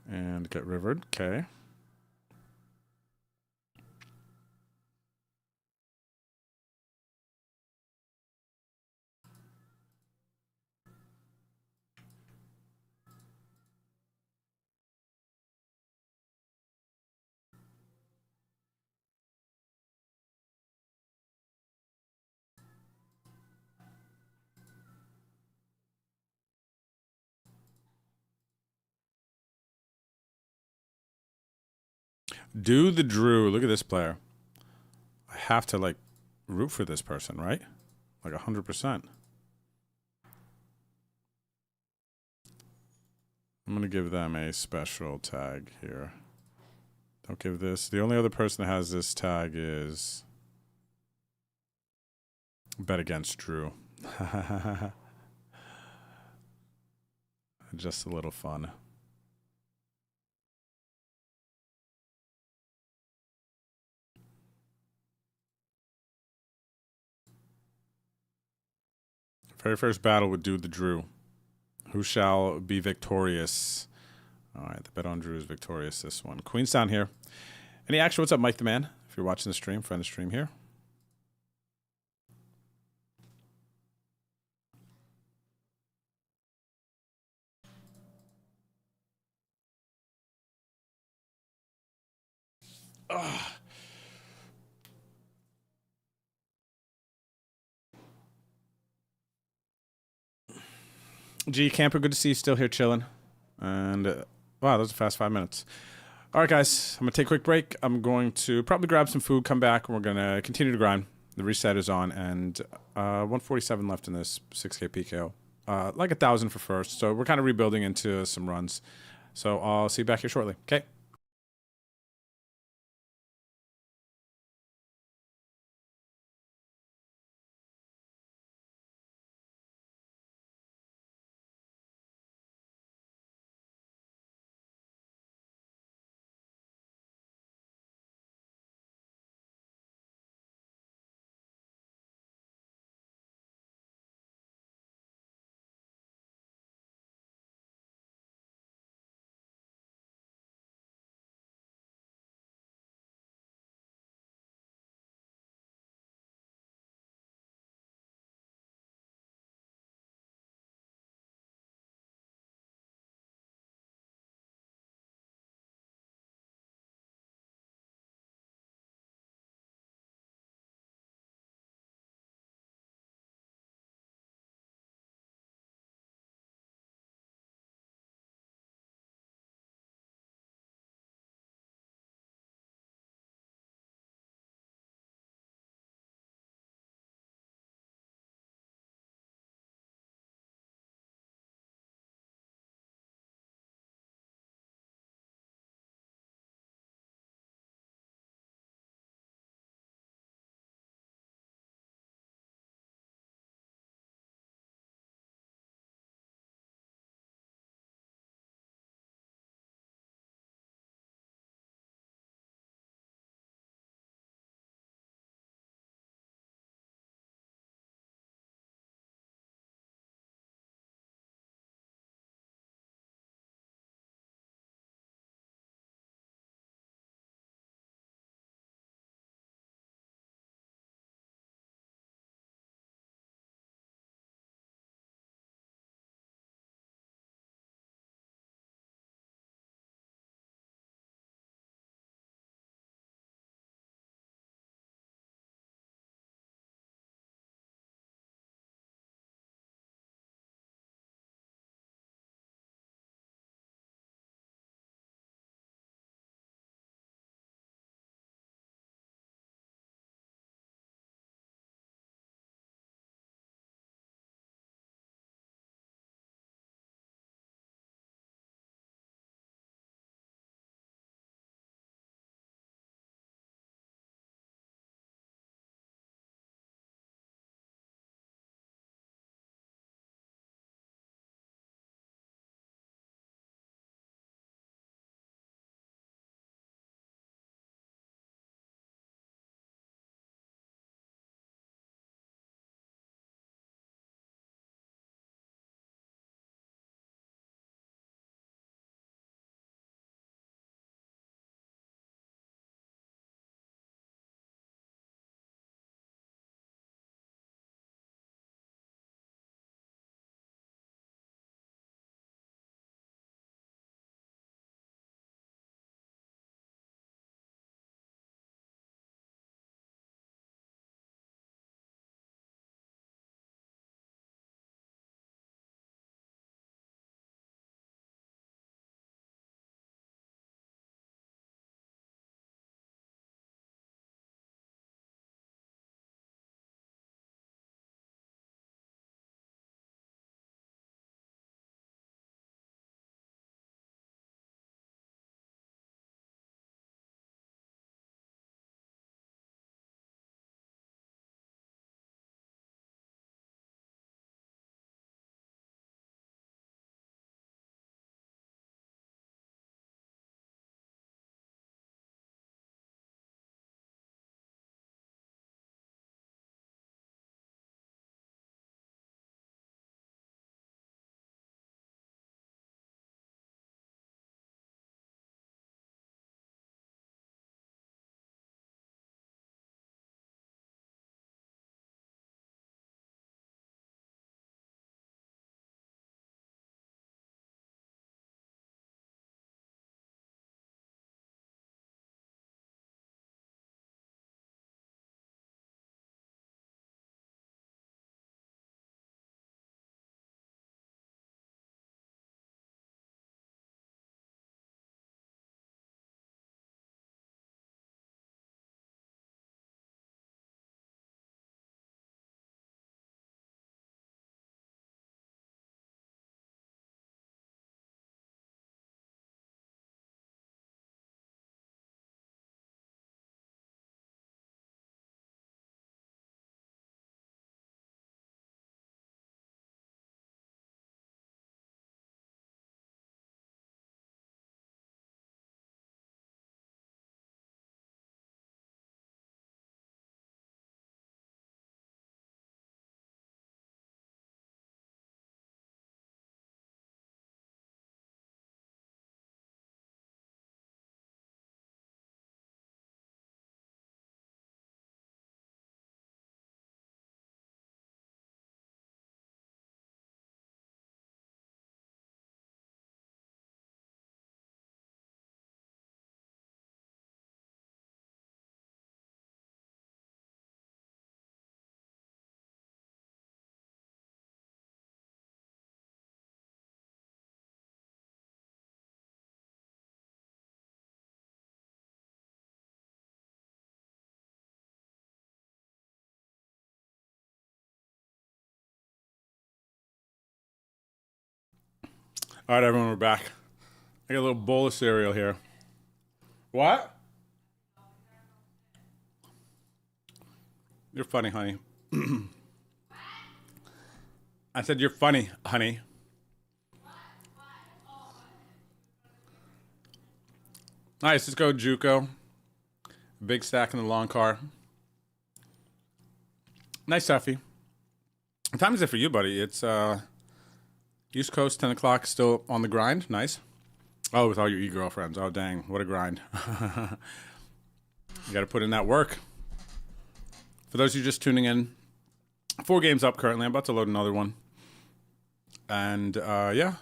And get rivered. Okay. Do the Drew. Look at this player. I have to, like, root for this person, right? Like 100%. I'm going to give them a special tag here. Don't give this. The only other person that has this tag is Bet Against Drew. Just a little fun. Very first battle with Do the Drew. Who shall be victorious? All right, the bet on Drew is victorious this one. Queen's down here. Any action? What's up, Mike the Man? If you're watching the stream, friend the stream here. Ugh. G Camper, good to see you still here chilling. And wow, that was a fast 5 minutes. All right, guys, I'm gonna take a quick break. I'm going to probably grab some food, come back, and we're gonna continue to grind. The reset is on, and 147 left in this 6K PKO. Like 1,000 for first, so we're kind of rebuilding into some runs. So I'll see you back here shortly. Okay. All right, everyone, we're back. I got a little bowl of cereal here. What? You're funny, honey. I said you're funny, honey. Nice, let's go, Juco. Big stack in the long car. Nice, Tuffy. What time is it for you, buddy? It's East Coast, 10 o'clock, still on the grind. Nice. Oh, with all your e-girlfriends. Oh, dang, what a grind. You got to put in that work. For those of you just tuning in, 4 games up currently. I'm about to load another one. And, yeah.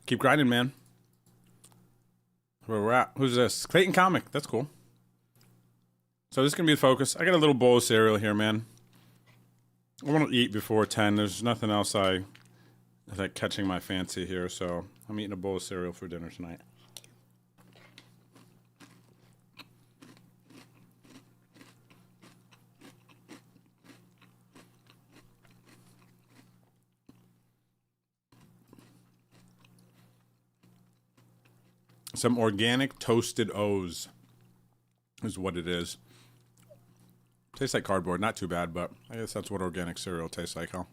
Keep grinding, man. Where we're at. Who's this? Clayton Comic. That's cool. So this is going to be the focus. I got a little bowl of cereal here, man. I want to eat before 10. There's nothing else like catching my fancy here, so I'm eating a bowl of cereal for dinner tonight. Some organic toasted O's is what it is. Tastes like cardboard. Not too bad, but I guess that's what organic cereal tastes like, huh?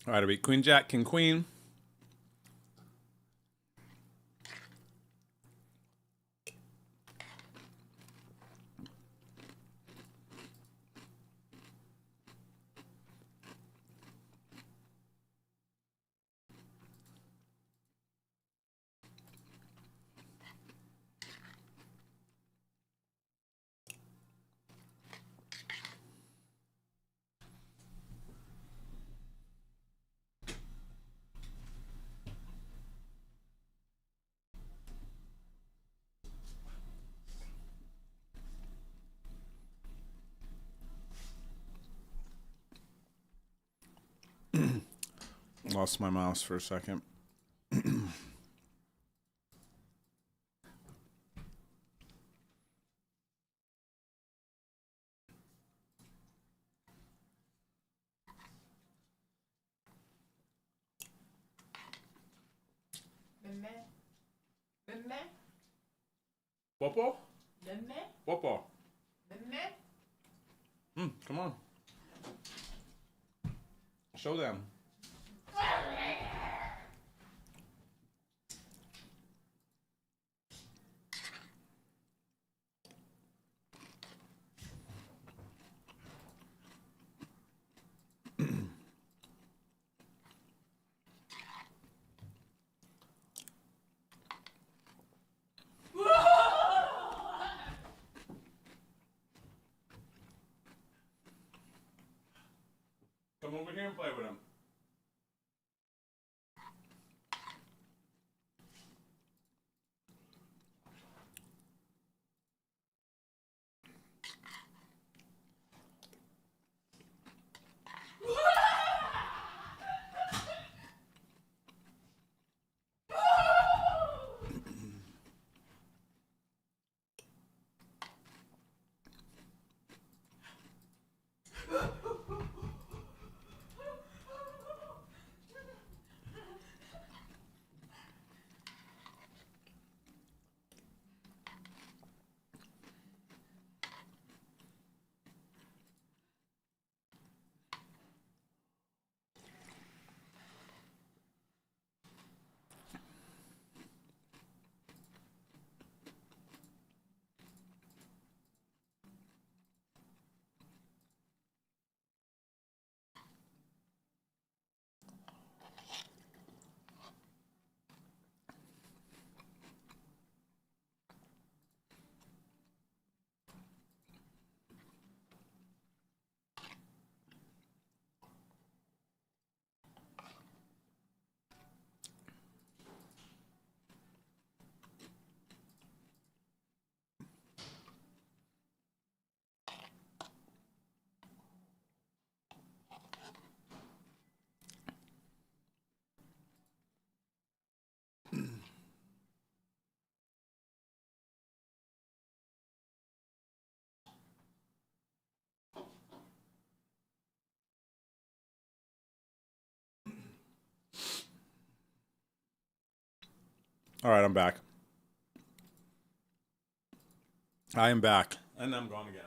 All right, I'll be Queen Jack, King Queen. Lost my mouse for a second. Popo? Popo. Come on. Show them. Come over here and play with him. All right, I'm back. I am back. And I'm gone again.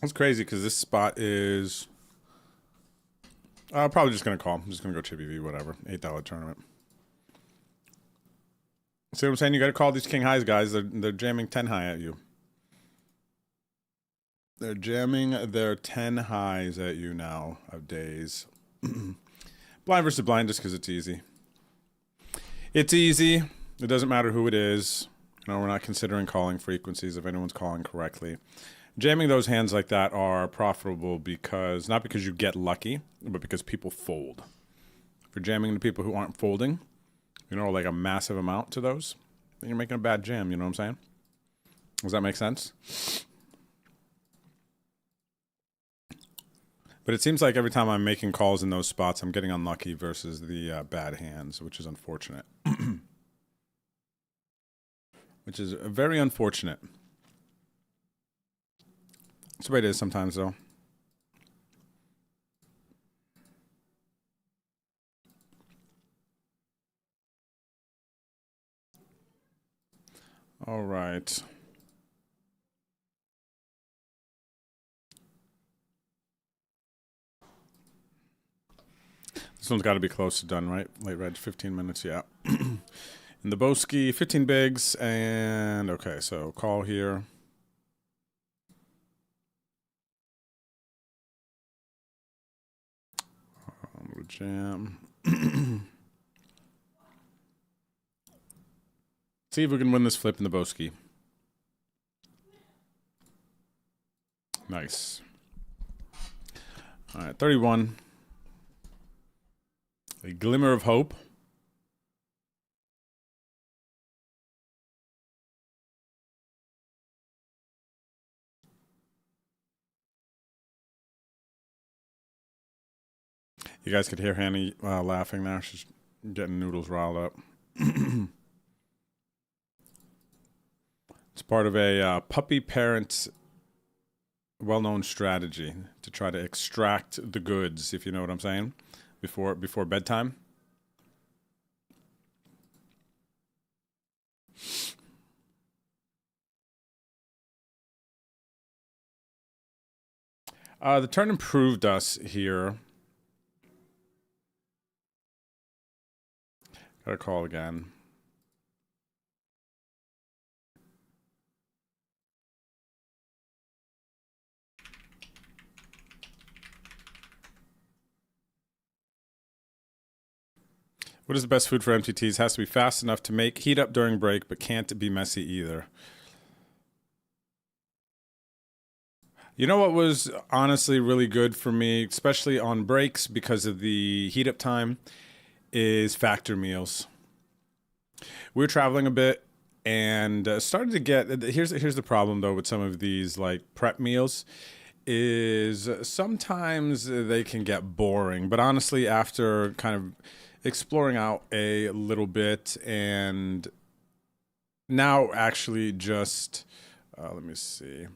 It's crazy because this spot is. Probably just gonna call. I'm just gonna go Chippy V, whatever. $8 tournament. See what I'm saying? You gotta call these king highs, guys. They're jamming 10 high at you. They're jamming their 10 highs at you now of days. Blind versus blind just because it's easy. It's easy. It doesn't matter who it is. You know, we're not considering calling frequencies if anyone's calling correctly. Jamming those hands like that are profitable because, not because you get lucky, but because people fold. If you're jamming to people who aren't folding, you know, like a massive amount to those, then you're making a bad jam, you know what I'm saying? Does that make sense? But it seems like every time I'm making calls in those spots, I'm getting unlucky versus the bad hands, which is unfortunate. Which is very unfortunate. That's the way it is sometimes, though. All right. This one's got to be close to done, right? Late reg, 15 minutes, yeah. In the Boski, 15 bigs, and okay, so call here. Jam. See if we can win this flip in the Boski. Nice. All right, 31. A glimmer of hope. You guys could hear Hanny laughing there. She's getting noodles riled up. It's part of a puppy parent well-known strategy to try to extract the goods, if you know what I'm saying, before bedtime. The turn improved us here. Gotta call again. What is the best food for MTTs? Has to be fast enough to make, heat up during break, but can't be messy either. You know what was honestly really good for me, especially on breaks because of the heat up time, is factor meals. We were traveling a bit and started to get, here's the problem though with some of these like prep meals, is sometimes they can get boring. But honestly, after kind of exploring out a little bit and now actually just, let me see.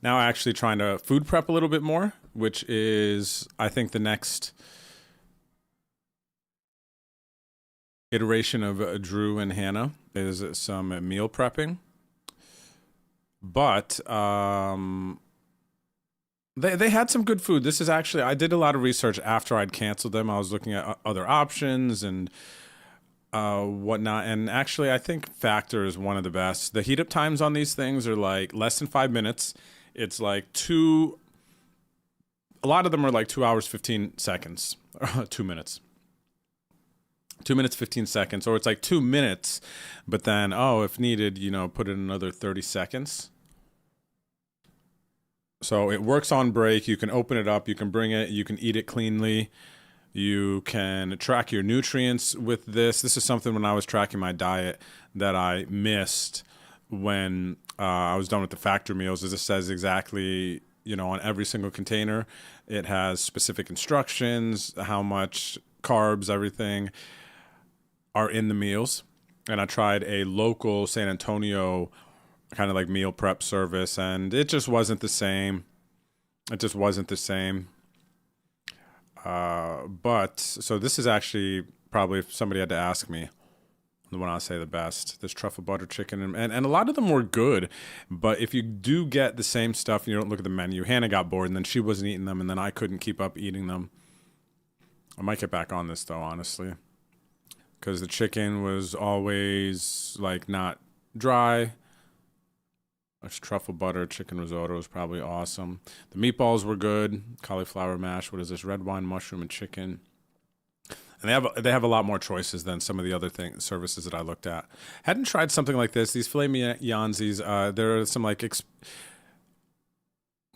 Now actually trying to food prep a little bit more, which is, I think, the next iteration of Drew and Hannah is some meal prepping. But they had some good food. This is actually, I did a lot of research after I'd canceled them. I was looking at other options and whatnot. And actually, I think Factor is one of the best. The heat up times on these things are like less than 5 minutes. It's like a lot of them are like 2 hours, 15 seconds, 2 minutes. 2 minutes, 15 seconds, or it's like 2 minutes, but then, if needed, put in another 30 seconds. So it works on break. You can open it up, you can bring it, you can eat it cleanly. You can track your nutrients with this. This is something when I was tracking my diet that I missed when I was done with the factory meals is it says exactly, you know, on every single container, it has specific instructions, how much carbs, everything are in the meals. And I tried a local San Antonio kind of like meal prep service, and it just wasn't the same. It just wasn't the same. But so this is actually probably if somebody had to ask me, the one I'll say the best. This truffle butter chicken, and a lot of them were good. But if you do get the same stuff and you don't look at the menu, Hannah got bored and then she wasn't eating them, and then I couldn't keep up eating them. I might get back on this though, honestly, because the chicken was always like not dry. This truffle butter chicken risotto was probably awesome. The meatballs were good. Cauliflower mash. What is this? Red wine, mushroom, and chicken. And they have a lot more choices than some of the other services that I looked at. Hadn't tried something like this. These filet mignonsies. There are some like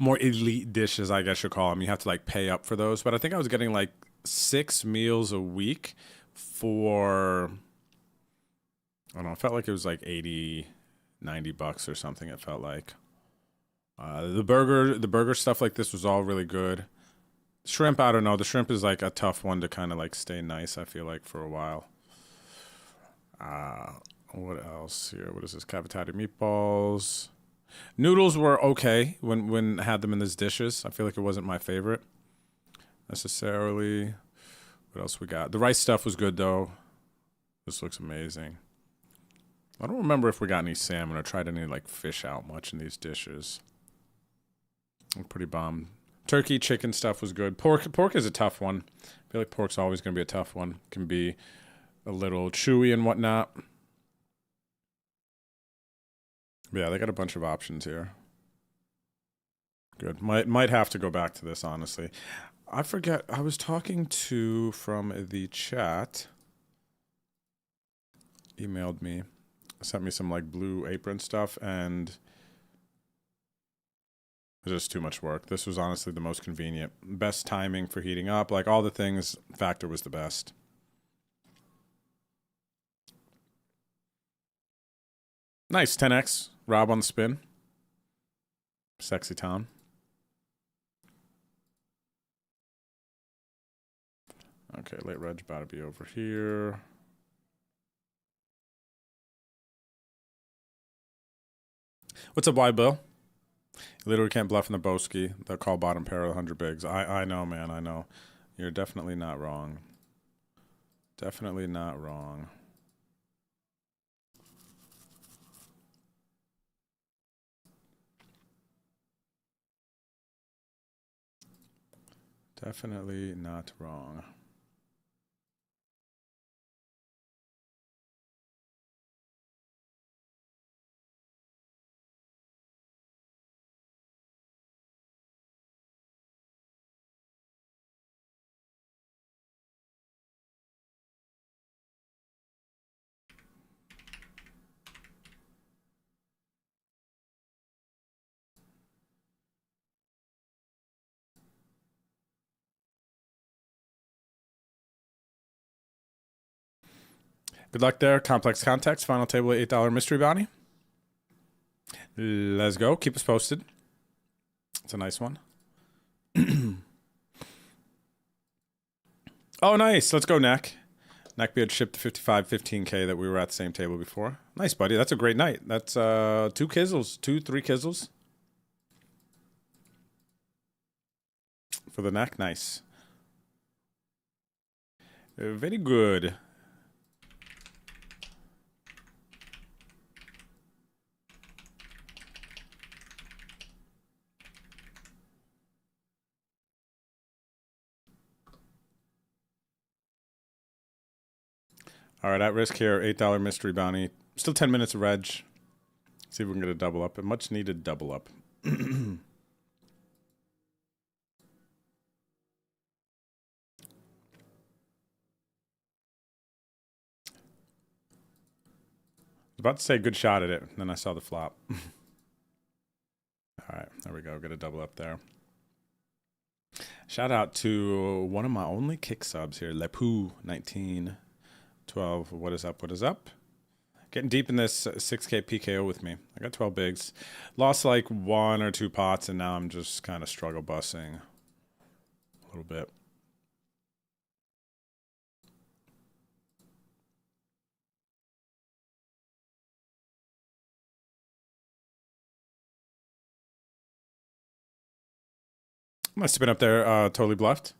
more elite dishes, I guess you call them. You have to like pay up for those. But I think I was getting like 6 meals a week for, I don't know, it felt like it was like $80-$90 or something. It felt like the burger stuff like this was all really good. Shrimp, I don't know. The shrimp is like a tough one to kind of like stay nice, I feel like, for a while. What else here? What is this? Cavitati meatballs. Noodles were okay when I had them in these dishes. I feel like it wasn't my favorite necessarily. What else we got? The rice stuff was good though. This looks amazing. I don't remember if we got any salmon or tried any like fish out much in these dishes. I'm pretty bummed. Turkey, chicken stuff was good. Pork is a tough one. I feel like pork's always going to be a tough one. Can be a little chewy and whatnot. But yeah, they got a bunch of options here. Good. Might have to go back to this, honestly. I forget. I was talking to from the chat. Emailed me. Sent me some like Blue Apron stuff, and it was just too much work. This was honestly the most convenient. Best timing for heating up. Like all the things, Factor was the best. Nice, 10x. Rob on the spin. Sexy Tom. Okay, late reg about to be over here. What's up, Wide Bill? You literally can't bluff in the Boski. They'll call bottom pair of 100 bigs. I know, man. I know. You're definitely not wrong. Definitely not wrong. Definitely not wrong. Good luck there. Complex Context. Final table at $8 mystery bounty. Let's go. Keep us posted. It's a nice one. Oh, nice. Let's go, Neck. Neckbeard shipped the 55-15K that we were at the same table before. Nice, buddy. That's a great night. That's 3 Kizzles. For the Neck. Nice. Very good. All right, at risk here, $8 mystery bounty. Still 10 minutes of reg. See if we can get a double up. A much needed double up. About to say good shot at it, and then I saw the flop. All right, there we go. Get a double up there. Shout out to one of my only kick subs here, Lepu1912. What is up? What is up? Getting deep in this 6K PKO with me. I got 12 bigs. Lost like 1 or 2 pots, and now I'm just kind of struggle bussing a little bit. Must have been up there, totally bluffed.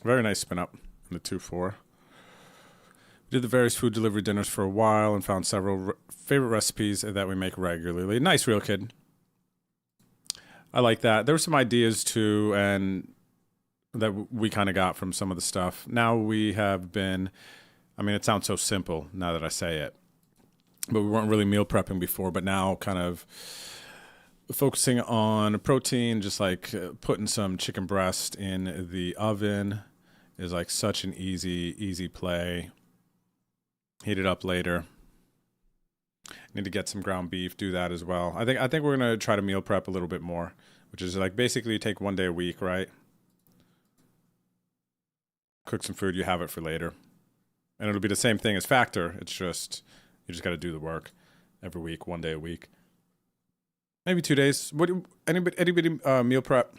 Very nice spin up in the 2-4. We did the various food delivery dinners for a while and found several favorite recipes that we make regularly. Nice, real kid. I like that. There were some ideas too, and that we kind of got from some of the stuff. Now we have been, I mean, it sounds so simple now that I say it, but we weren't really meal prepping before, but now kind of focusing on protein, just like putting some chicken breast in the oven is like such an easy play. Heat it up later. Need to get some ground beef, do that as well. I think we're gonna try to meal prep a little bit more, which is like basically you take 1 day a week, right? Cook some food, you have it for later. And it'll be the same thing as Factor. It's just, you just got to do the work every week, 1 day a week. Maybe 2 days. What? Anybody meal prep?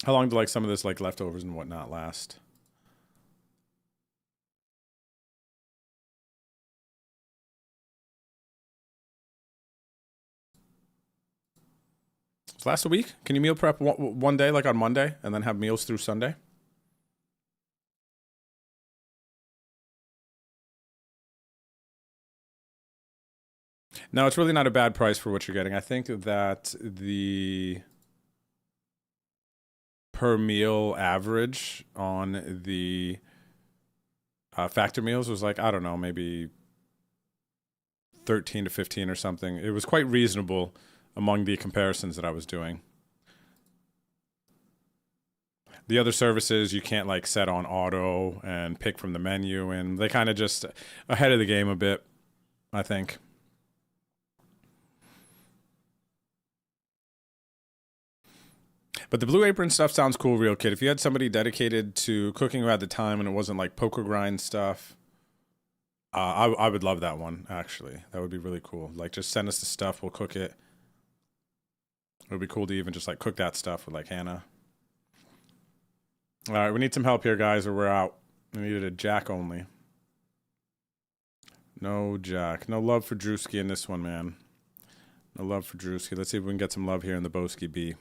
How long do like some of this like leftovers and whatnot last? Does it last a week? Can you meal prep one day, like on Monday, and then have meals through Sunday? No, it's really not a bad price for what you're getting. I think that the per meal average on the Factor meals was like, I don't know, maybe 13 to 15 or something. It was quite reasonable among the comparisons that I was doing. The other services you can't like set on auto and pick from the menu, and they kind of just ahead of the game a bit, I think. But the Blue Apron stuff sounds cool, real kid. If you had somebody dedicated to cooking who had the time and it wasn't like poker grind stuff, I would love that one, actually. That would be really cool. Like, just send us the stuff, we'll cook it. It would be cool to even just like cook that stuff with like Hannah. All right, we need some help here, guys, or we're out. We needed a jack only. No jack. No love for Drewski in this one, man. No love for Drewski. Let's see if we can get some love here in the Boski B.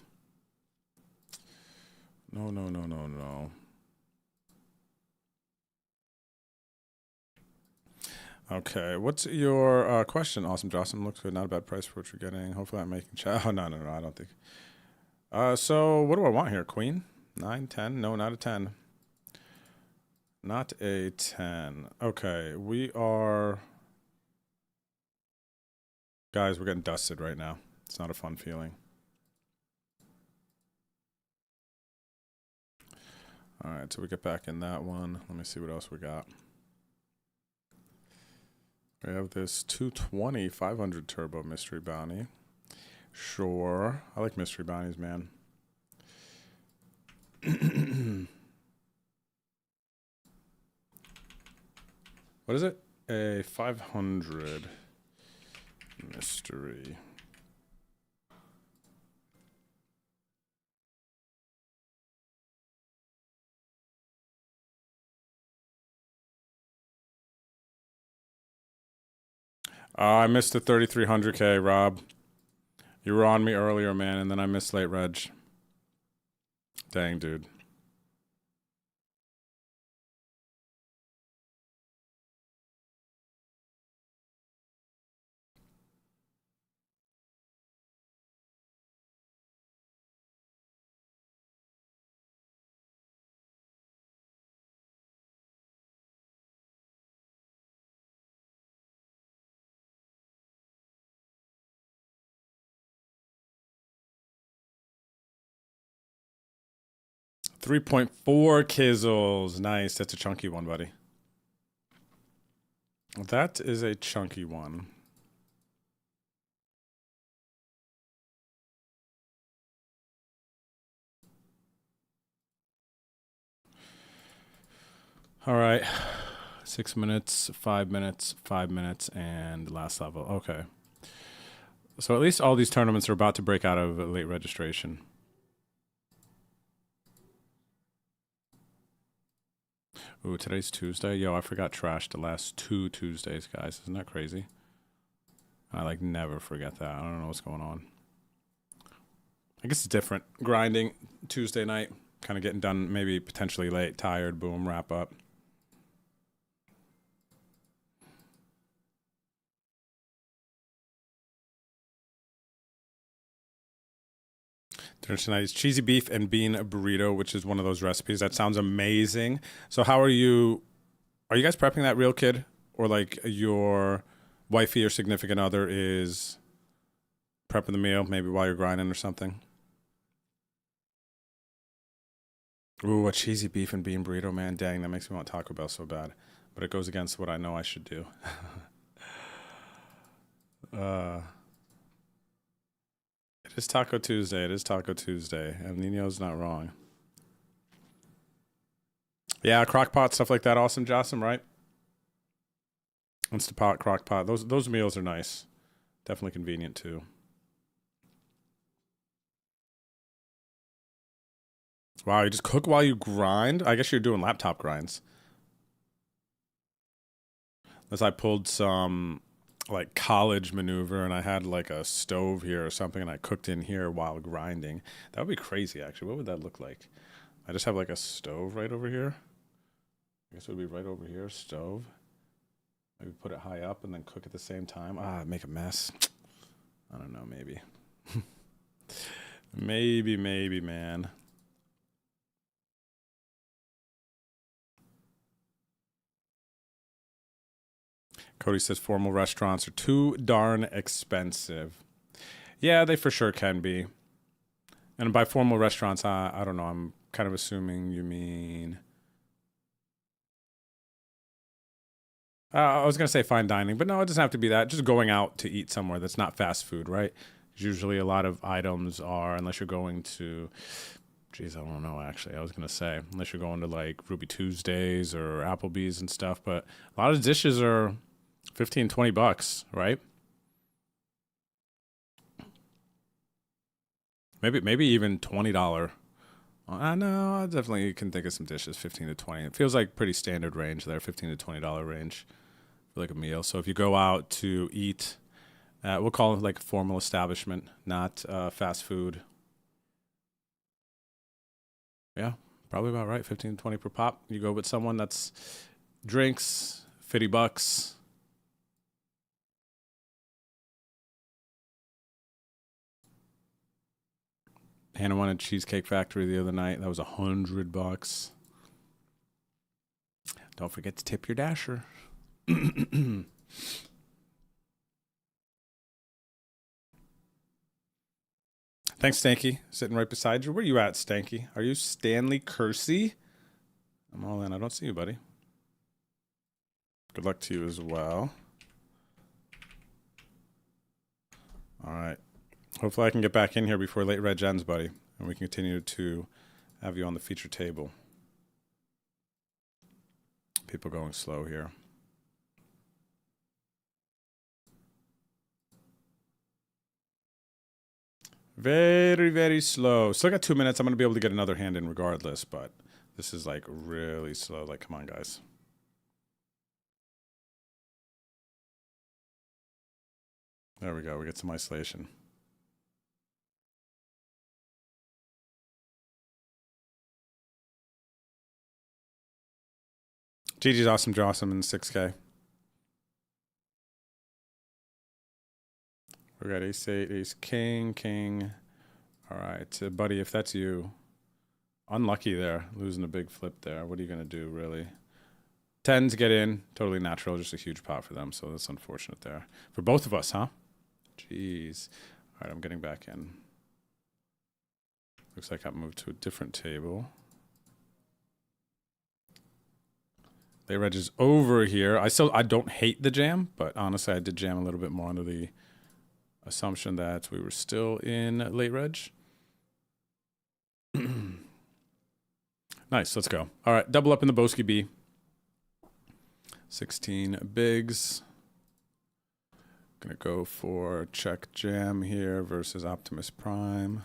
No. Okay, what's your question? Awesome, Jocelyn. Looks good. Not a bad price for what you're getting. Hopefully I'm making chat. Oh, no, I don't think. So what do I want here? Queen? 9, 10? No, not a 10. Not a 10. Okay, we are... Guys, we're getting dusted right now. It's not a fun feeling. All right, so we get back in that one. Let me see what else we got. We have this 220 500 turbo mystery bounty. Sure. I like mystery bounties, man. What is it? A 500 mystery. I missed the 3,300K, Rob. You were on me earlier, man, and then I missed late reg. Dang, dude. $3.4 Kizzles. Nice. That's a chunky one, buddy. That is a chunky one. All right. 6 minutes, 5 minutes, 5 minutes, and last level. Okay. So at least all these tournaments are about to break out of late registration. Ooh, today's Tuesday. Yo, I forgot trash the last 2 Tuesdays, guys. Isn't that crazy? I like never forget that. I don't know what's going on. I guess it's different. Grinding Tuesday night, kind of getting done maybe potentially late, tired, boom, wrap up. Dinner tonight is cheesy beef and bean burrito, which is one of those recipes. That sounds amazing. So how are you? Are you guys prepping that real kid? Or like your wifey or significant other is prepping the meal, maybe while you're grinding or something? Ooh, a cheesy beef and bean burrito, man. Dang, that makes me want Taco Bell so bad. But it goes against what I know I should do. It is Taco Tuesday. It is Taco Tuesday. And Nino's not wrong. Yeah, crock pot, stuff like that. Awesome, Jossam, right? Instapot, crock pot. Those meals are nice. Definitely convenient too. Wow, you just cook while you grind? I guess you're doing laptop grinds. Unless I pulled some like college maneuver and I had like a stove here or something and I cooked in here while grinding. That would be crazy, actually. What would that look like? I just have like a stove right over here. I guess it would be right over here, stove. Maybe put it high up and then cook at the same time. Make a mess. I don't know, maybe. Maybe, man. Cody says formal restaurants are too darn expensive. Yeah, they for sure can be. And by formal restaurants, I don't know. I'm kind of assuming you mean... I was going to say fine dining, but no, it doesn't have to be that. Just going out to eat somewhere that's not fast food, right? Usually a lot of items are, unless you're going to... Geez, I don't know, actually. I was going to say, unless you're going to like Ruby Tuesdays or Applebee's and stuff, but a lot of dishes are... $15-20, right? Maybe even $20. I know, I definitely can think of some dishes, 15 to 20. It feels like pretty standard range there, $15 to $20 range for like a meal. So if you go out to eat, we'll call it like a formal establishment, not fast food. Yeah, probably about right, 15 to 20 per pop. You go with someone that's drinks, $50. Hannah went to Cheesecake Factory the other night. That was $100. Don't forget to tip your dasher. Thanks, Stanky. Sitting right beside you. Where you at, Stanky? Are you Stanley Kersey? I'm all in. I don't see you, buddy. Good luck to you as well. All right. Hopefully I can get back in here before late reg ends, buddy. And we can continue to have you on the feature table. People going slow here. Very, very slow. Still got 2 minutes. I'm going to be able to get another hand in regardless, but this is like really slow. Like, come on, guys. There we go. We get some isolation. GG's awesome, Jossam in 6K. We got ace 8, ace king, king. All right, buddy, if that's you, unlucky there, losing a big flip there. What are you going to do, really? 10s get in, totally natural, just a huge pot for them, so that's unfortunate there. For both of us, huh? Jeez. All right, I'm getting back in. Looks like I moved to a different table. Late reg is over here. I don't hate the jam, but honestly, I did jam a little bit more under the assumption that we were still in late reg. Nice, let's go. All right, double up in the Boski B. 16 bigs. Gonna go for check jam here versus Optimus Prime.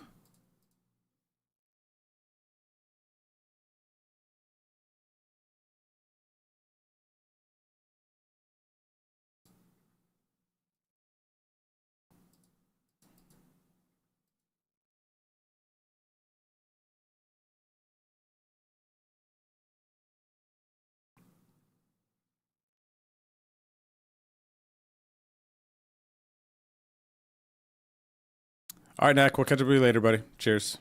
All right, Nick, we'll catch up with you later, buddy. Cheers.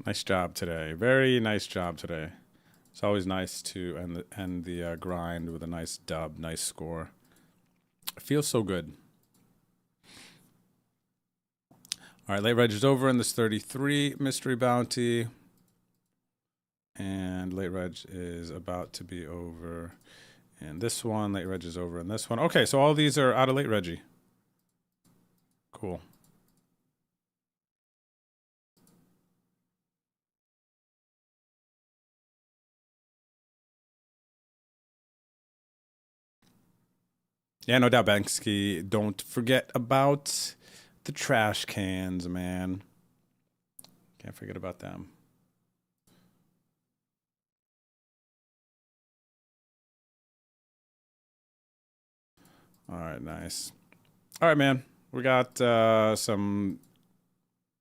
Nice job today. Very nice job today. It's always nice to end the grind with a nice dub, nice score. It feels so good. All right, late reg is over in this 33 mystery bounty. And late reg is about to be over. And this one, late reg is over in this one. Okay, so all these are out of late reggie. Cool. Yeah, no doubt, Banksy. Don't forget about the trash cans, man. Can't forget about them. All right, nice. All right, man. We got some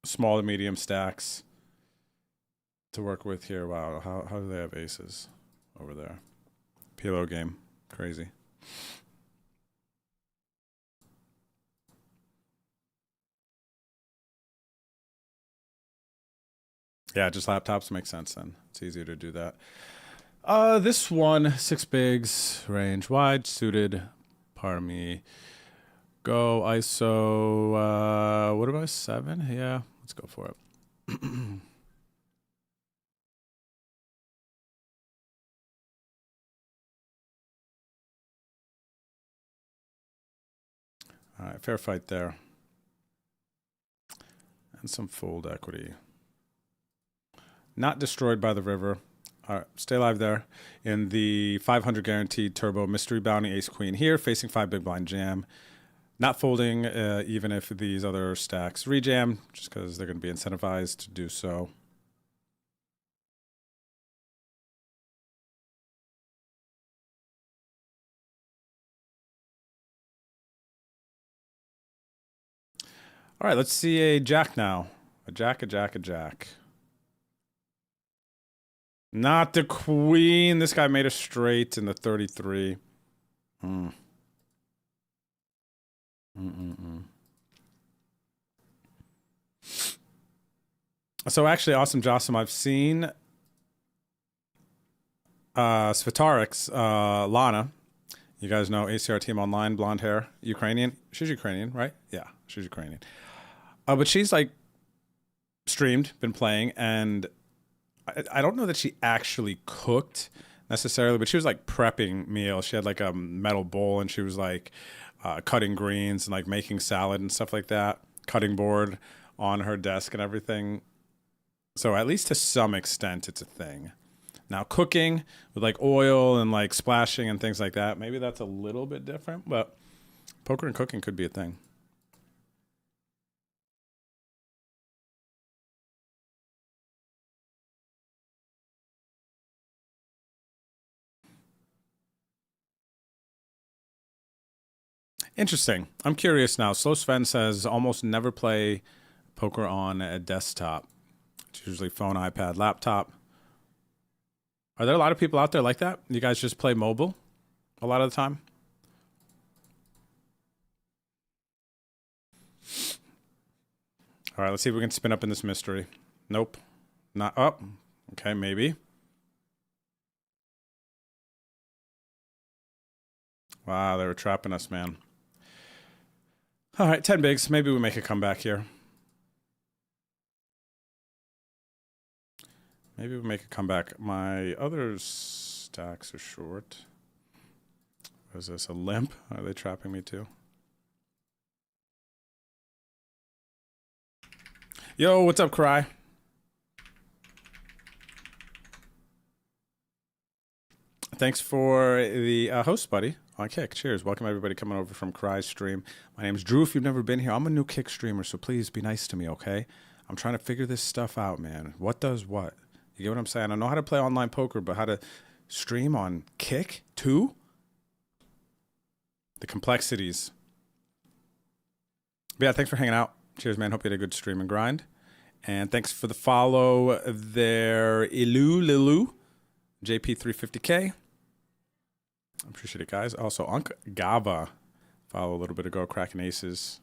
small to medium stacks to work with here. Wow, how do they have aces over there? PLO game. Crazy. Yeah, just laptops make sense then. It's easier to do that. This one, 6 bigs, range wide, suited. Pardon me. Go ISO, what about 7? Yeah, let's go for it. All right, fair fight there. And some fold equity. Not destroyed by the river. All right, stay alive there. In the 500 guaranteed turbo mystery bounty ace queen here, facing 5 big blind jam. Not folding even if these other stacks rejam, just because they're going to be incentivized to do so. All right, let's see a jack now. A jack, a jack, a jack. Not the queen. This guy made a straight in the 33. So actually, Awesome Jossum, I've seen Svitarek's Lana. You guys know ACR Team Online, blonde hair, Ukrainian. She's Ukrainian, right? Yeah, she's Ukrainian. But she's like streamed, been playing, and I don't know that she actually cooked necessarily, but she was like prepping meals. She had like a metal bowl and she was like cutting greens and like making salad and stuff like that, cutting board on her desk and everything. So at least to some extent, it's a thing. Now cooking with like oil and like splashing and things like that, maybe that's a little bit different, but poker and cooking could be a thing. Interesting. I'm curious now. Slow Sven says almost never play poker on a desktop. It's usually phone, iPad, laptop. Are there a lot of people out there like that? You guys just play mobile a lot of the time? All right, let's see if we can spin up in this mystery. Nope. Not up. Okay, maybe. Wow, they were trapping us, man. All right, 10 bigs. Maybe we make a comeback here. Maybe we make a comeback. My other stacks are short. What is this, a limp? Are they trapping me too? Yo, what's up, Cry? Thanks for the host, buddy, on Kick. Cheers. Welcome, everybody coming over from Cry's stream. My name's Drew. If you've never been here, I'm a new Kick streamer, so please be nice to me, okay? I'm trying to figure this stuff out, man. What does what? You get what I'm saying? I know how to play online poker, but how to stream on Kick, too? The complexities. But yeah, thanks for hanging out. Cheers, man. Hope you had a good stream and grind. And thanks for the follow there, Lilu, JP350K. I appreciate it, guys. Also, Unc Gava, follow a little bit ago, cracking aces.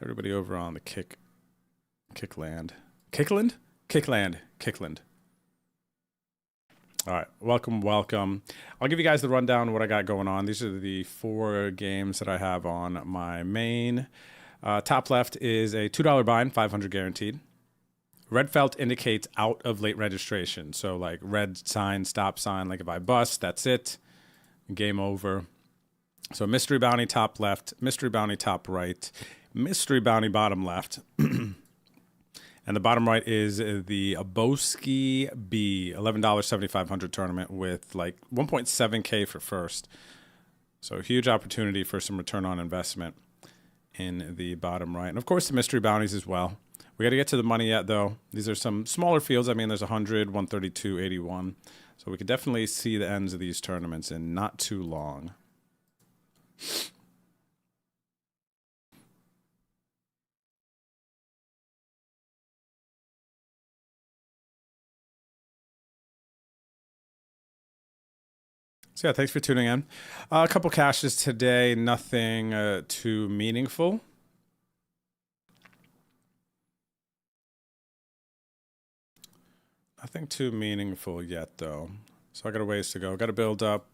Everybody over on the Kickland. Kickland. All right, welcome. I'll give you guys the rundown of what I got going on. These are the 4 games that I have on my main. Top left is a $2 bind, 500 guaranteed. Red felt indicates out of late registration. So like red sign, stop sign, like if I bust, that's it. Game over. So mystery bounty top left, mystery bounty top right, mystery bounty bottom left. And the bottom right is the Aboski B, $11 7,500 tournament with like 1.7K for first. So huge opportunity for some return on investment in the bottom right. And of course the mystery bounties as well. We got to get to the money yet though. These are some smaller fields. I mean, there's 100, 132, 81. So we could definitely see the ends of these tournaments in not too long. So yeah, thanks for tuning in. A couple cashes today, nothing too meaningful. Nothing too meaningful yet, though. So I got a ways to go. Got to build up,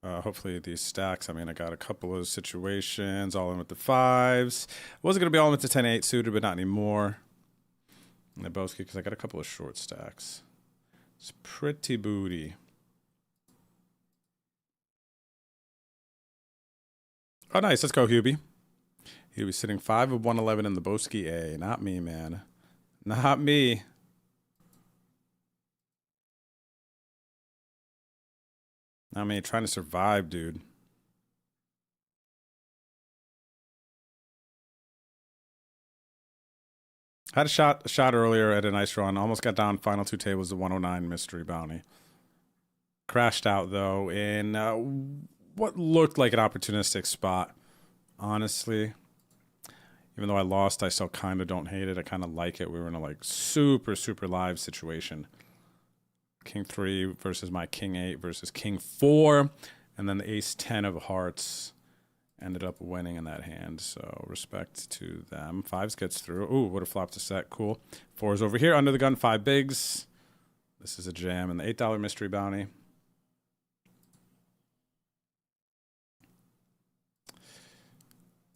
hopefully, these stacks. I mean, I got a couple of situations, all in with the 5s. Wasn't going to be all in with the 10-8 suited, but not anymore. And Lebowski, because I got a couple of short stacks. It's pretty booty. Oh, nice. Let's go, Hubie. Hubie sitting 5 of 111 in the Lebowski A. Not me, man. Not me. I mean, trying to survive, dude. Had a shot earlier at a nice run. Almost got down final 2 tables to 109 mystery bounty. Crashed out, though, in what looked like an opportunistic spot. Honestly. Even though I lost, I still kind of don't hate it. I kind of like it. We were in a like super live situation. King 3 versus my King 8 versus King 4. And then the Ace 10 of hearts ended up winning in that hand. So respect to them. 5s gets through. Ooh, would have flopped a set. Cool. 4s over here. Under the gun, 5 bigs. This is a jam. And the $8 mystery bounty.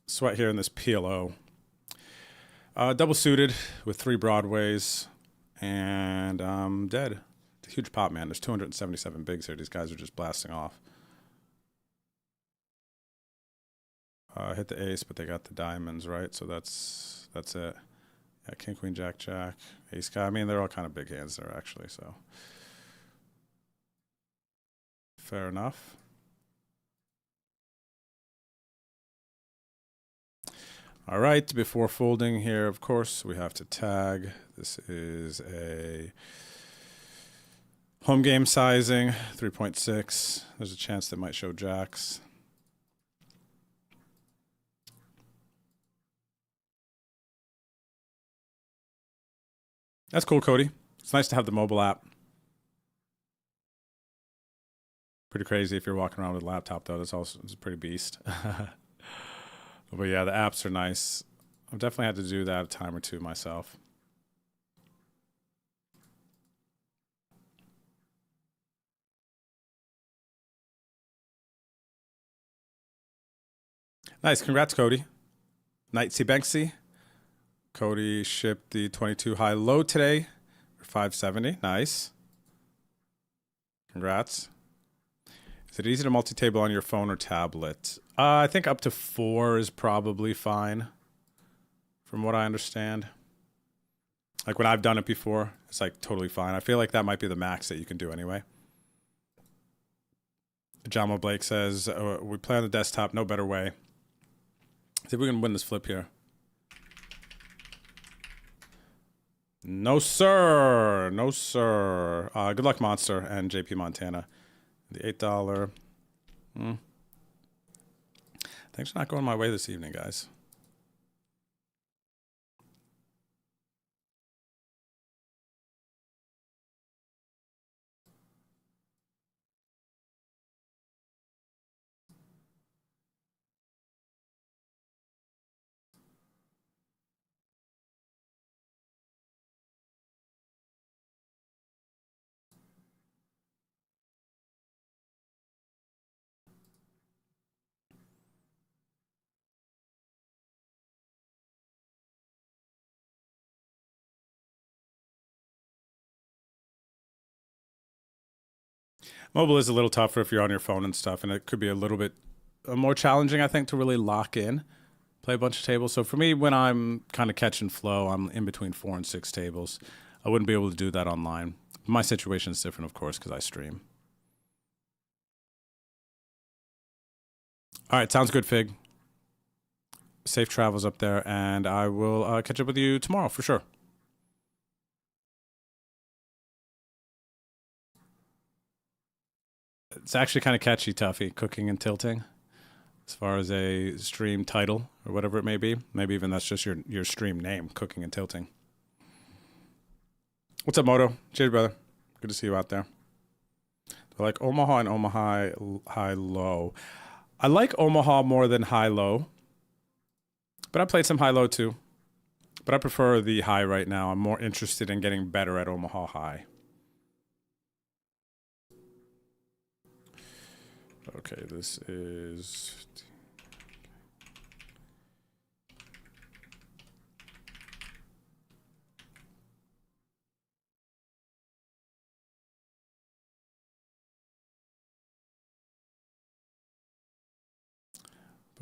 Sweat here in this PLO. Double suited with 3 broadways. And I'm dead. It's a huge pop, man. There's 277 bigs here. These guys are just blasting off. Hit the ace, but they got the diamonds, right? So that's it. Yeah, king, queen, jack, jack, ace, guy. I mean, they're all kind of big hands there, actually. So fair enough. All right, before folding here, of course, we have to tag. This is a home game sizing, 3.6. There's a chance they might show jacks. That's cool, Cody. It's nice to have the mobile app. Pretty crazy if you're walking around with a laptop, though. It's a pretty beast. But yeah, the apps are nice. I've definitely had to do that a time or two myself. Nice. Congrats, Cody. Nightsy Banksy. Cody shipped the 22 high low today for 570. Nice. Congrats. Is it easy to multi-table on your phone or tablet? I think up to 4 is probably fine, from what I understand. Like when I've done it before, it's like totally fine. I feel like that might be the max that you can do anyway. Jamo Blake says, we play on the desktop, no better way. See if we can win this flip here. No, sir. No, sir. Good luck, Monster and JP Montana. The $8. Things are not going my way this evening, guys. Mobile is a little tougher if you're on your phone and stuff, and it could be a little bit more challenging, I think, to really lock in, play a bunch of tables. So for me, when I'm kind of catching flow, I'm in between 4 and 6 tables. I wouldn't be able to do that online. My situation is different, of course, because I stream. All right, sounds good, Fig. Safe travels up there, and I will catch up with you tomorrow for sure. It's actually kind of catchy, Tuffy, Cooking and Tilting, as far as a stream title or whatever it may be. Maybe even that's just your stream name, Cooking and Tilting. What's up, Moto? Cheers, brother. Good to see you out there. They're like Omaha and Omaha high-low. I like Omaha more than high-low, but I played some high-low too. But I prefer the high right now. I'm more interested in getting better at Omaha high. Okay, this is...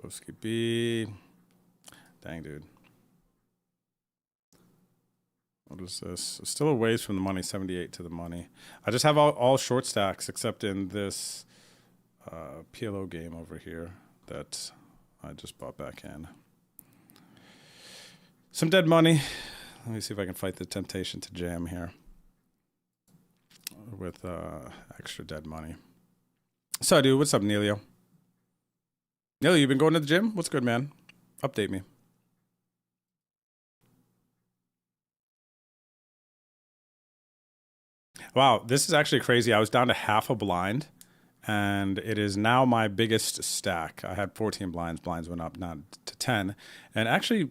Boski B. Dang, dude. What is this? Still a ways from the money, 78 to the money. I just have all short stacks except in this PLO game over here that I just bought back in. Some dead money. Let me see if I can fight the temptation to jam here with extra dead money. So, dude, what's up, Neilio? Neilio, you been going to the gym? What's good, man? Update me. Wow, this is actually crazy. I was down to half a blind, and it is now my biggest stack. I had 14 blinds. Blinds went up now to 10. And actually,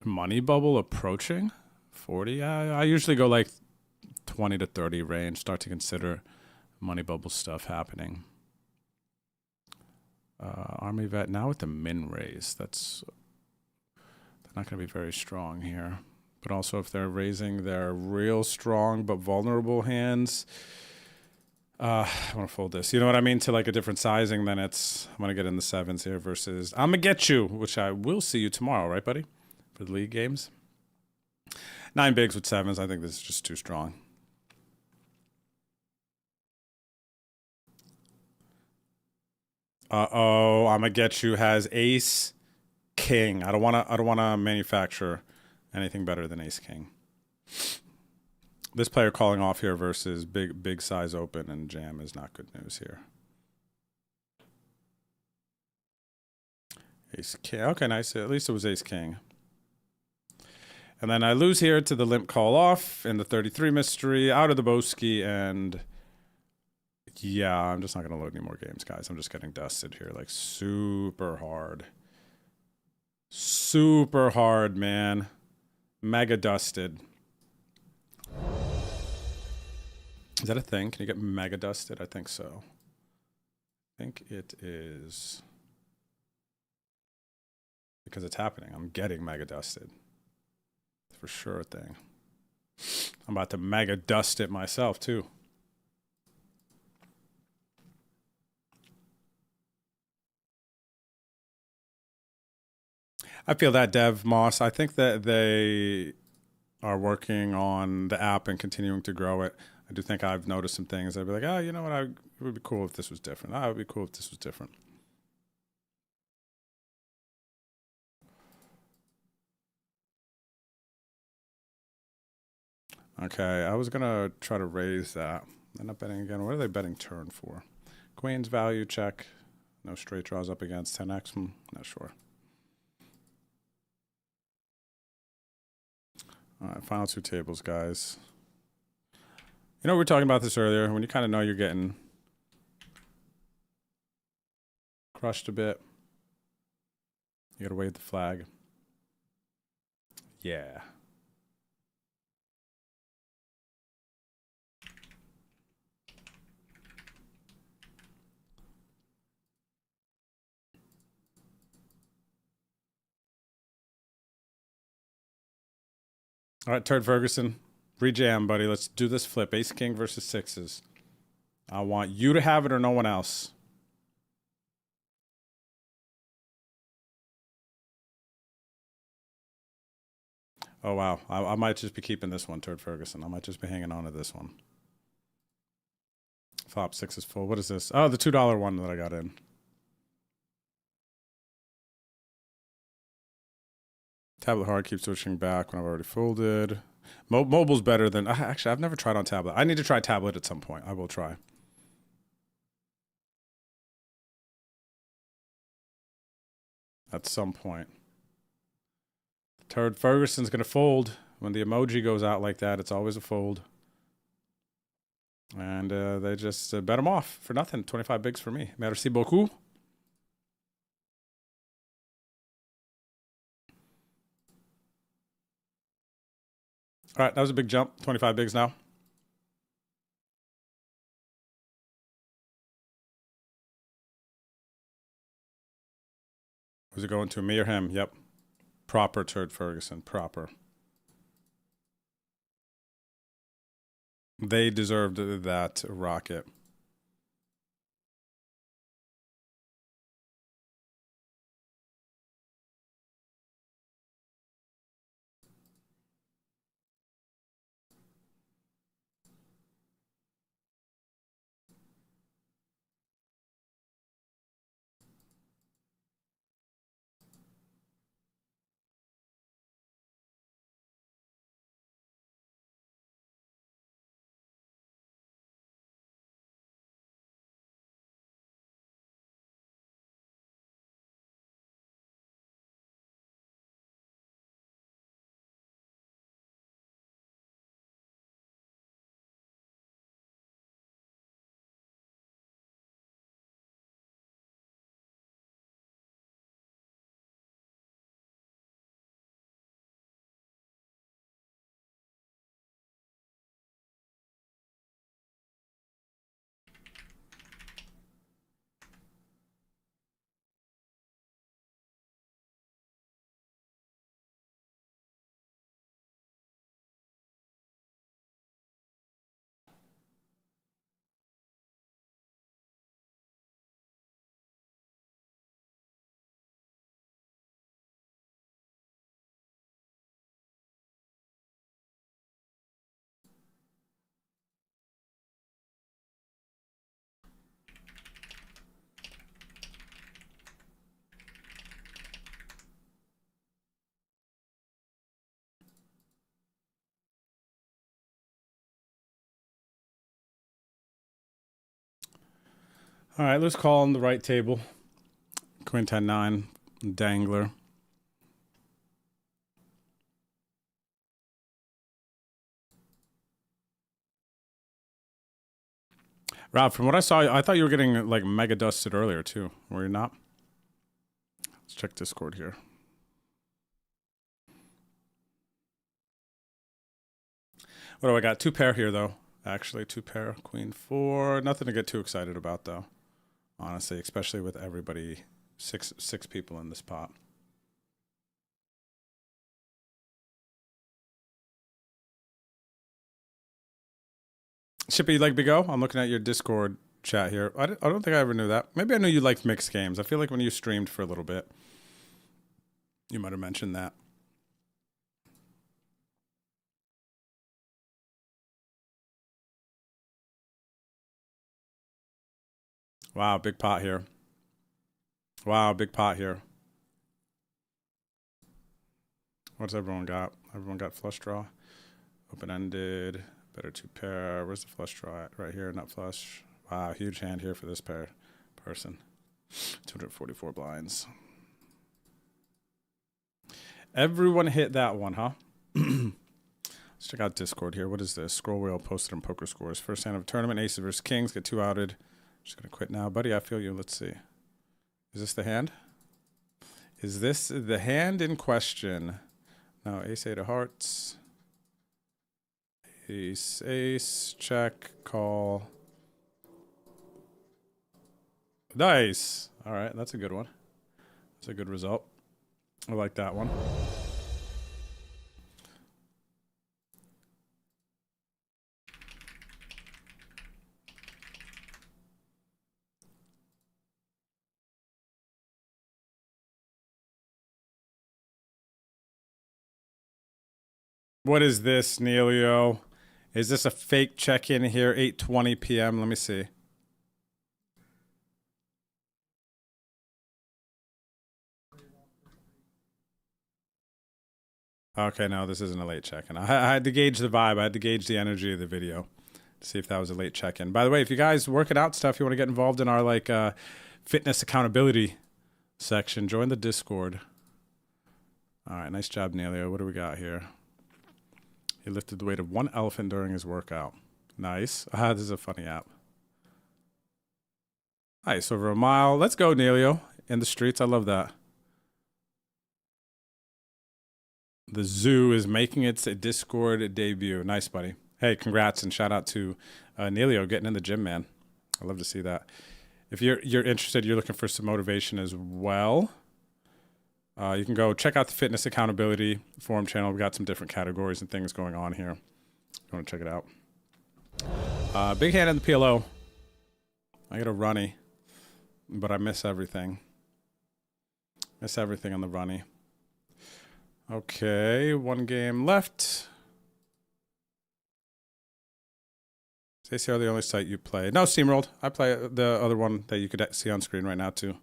money bubble approaching 40. I usually go like 20 to 30 range, start to consider money bubble stuff happening. Army vet now with the min raise. They're not going to be very strong here. But also if they're raising their real strong but vulnerable hands, I want to fold this. You know what I mean? To like a different sizing, then I'm going to get in the 7s here versus I'm going to get you, which I will see you tomorrow, right, buddy? For the league games. 9 bigs with 7s. I think this is just too strong. Uh-oh, I'm going to get you has ace king. I don't want to manufacture anything better than ace king. This player calling off here versus big size open and jam is not good news here. Ace king. Okay, nice. At least it was ace king. And then I lose here to the limp call off in the 33 mystery, out of the Boski, and yeah, I'm just not going to load any more games, guys. I'm just getting dusted here, like super hard. Super hard, man. Mega dusted. Is that a thing? Can you get mega dusted? I think so. I think it is. Because it's happening. I'm getting mega dusted. It's for sure a thing. I'm about to mega dust it myself, too. I feel that, Dev Moss. I think that they are working on the app and continuing to grow it. I I do think I've noticed some things. I'd be like, oh, you know what? It would be cool if this was different. Oh, it would be cool if this was different. Okay, I was going to try to raise that. End up betting again. What are they betting turn for? Queen's value check. No straight draws up against 10x. Not sure. All right, final two tables, guys. You know, we were talking about this earlier. When you kind of know you're getting crushed a bit, you got to wave the flag. Yeah. All right, Turd Ferguson, rejam, buddy. Let's do this flip. Ace King versus sixes. I want you to have it or no one else. Oh, wow. I might just be keeping this one, Turd Ferguson. I might just be hanging on to this one. Flop six is full. What is this? Oh, the $2 one that I got in. Tablet hard keeps switching back when I've already folded. Mobile's better than... Actually, I've never tried on tablet. I need to try tablet at some point. I will try. At some point. Turd Ferguson's going to fold. When the emoji goes out like that, it's always a fold. And they just bet him off for nothing. 25 bigs for me. Merci beaucoup. All right, that was a big jump. 25 bigs now. Was it going to me or him? Yep. Proper Turd Ferguson. Proper. They deserved that rocket. All right, let's call on the right table. Queen 10-9, dangler. Rob, from what I saw, I thought you were getting like mega dusted earlier too. Were you not? Let's check Discord here. What do I got? Two pair here though. Actually, two pair. Queen 4. Nothing to get too excited about though. Honestly, especially with everybody, six people in this pot. Shippy, you like Big O? I'm looking at your Discord chat here. I don't think I ever knew that. Maybe I knew you liked mixed games. I feel like when you streamed for a little bit, you might have mentioned that. Wow, big pot here. Wow, big pot here. What's everyone got? Everyone got flush draw. Open-ended. Better two pair. Where's the flush draw at? Right here, not flush. Wow, huge hand here for this person. 244 blinds. Everyone hit that one, huh? Let's check out Discord here. What is this? Scroll wheel posted on poker scores. First hand of a tournament, aces versus kings. Get 2 outed. Just going to quit now. Buddy, I feel you. Let's see. Is this the hand? Is this the hand in question? No, ace, 8 of hearts. Ace, ace, check, call. Nice. All right, that's a good one. That's a good result. I like that one. What is this, Neilio? Is this a fake check-in here? 8:20 p.m. Let me see. Okay, no, this isn't a late check-in. I had to gauge the vibe. I had to gauge the energy of the video to see if that was a late check-in. By the way, if you guys working out stuff, you want to get involved in our fitness accountability section, join the Discord. All right, nice job, Neilio. What do we got here? He lifted the weight of 1 elephant during his workout. Nice. This is a funny app. Nice, over a mile. Let's go, Neilio. In the streets, I love that. The zoo is making its Discord debut. Nice, buddy. Hey, congrats and shout out to Neilio getting in the gym, man. I love to see that. If you're interested, you're looking for some motivation as well, you can go check out the Fitness Accountability Forum channel. We've got some different categories and things going on here. You want to check it out. Big hand in the PLO. I got a runny, but I miss everything. Miss everything on the runny. Okay, 1 game left. Is ACR the only site you play? No, SteamWorld. I play the other one that you could see on screen right now too.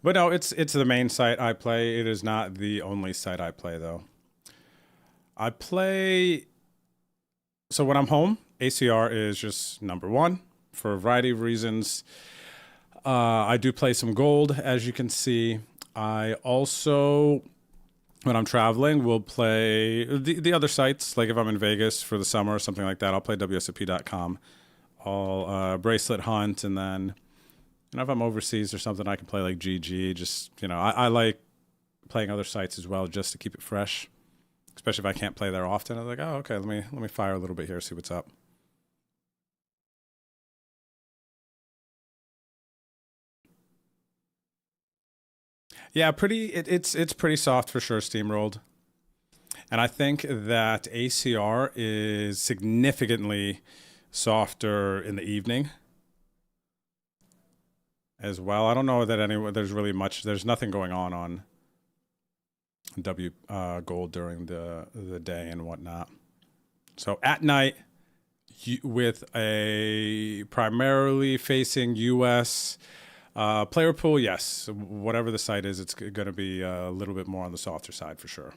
But no, it's the main site I play. It is not the only site I play though. I play, so when I'm home, ACR is just #1 for a variety of reasons. I do play some gold, as you can see. I also, when I'm traveling, will play the other sites. Like if I'm in Vegas for the summer or something like that, I'll play WSOP.com. I'll bracelet hunt, and then, you know, if I'm overseas or something, I can play like GG. Just, you know, I like playing other sites as well, just to keep it fresh. Especially if I can't play there often. I'm like, oh, okay, let me fire a little bit here, see what's up. Yeah, it's pretty soft for sure, steamrolled. And I think that ACR is significantly softer in the evening as well. I don't know that there's really much, there's nothing going on gold during the day and whatnot. So at night, with a primarily facing US player pool, yes, whatever the site is, it's going to be a little bit more on the softer side for sure.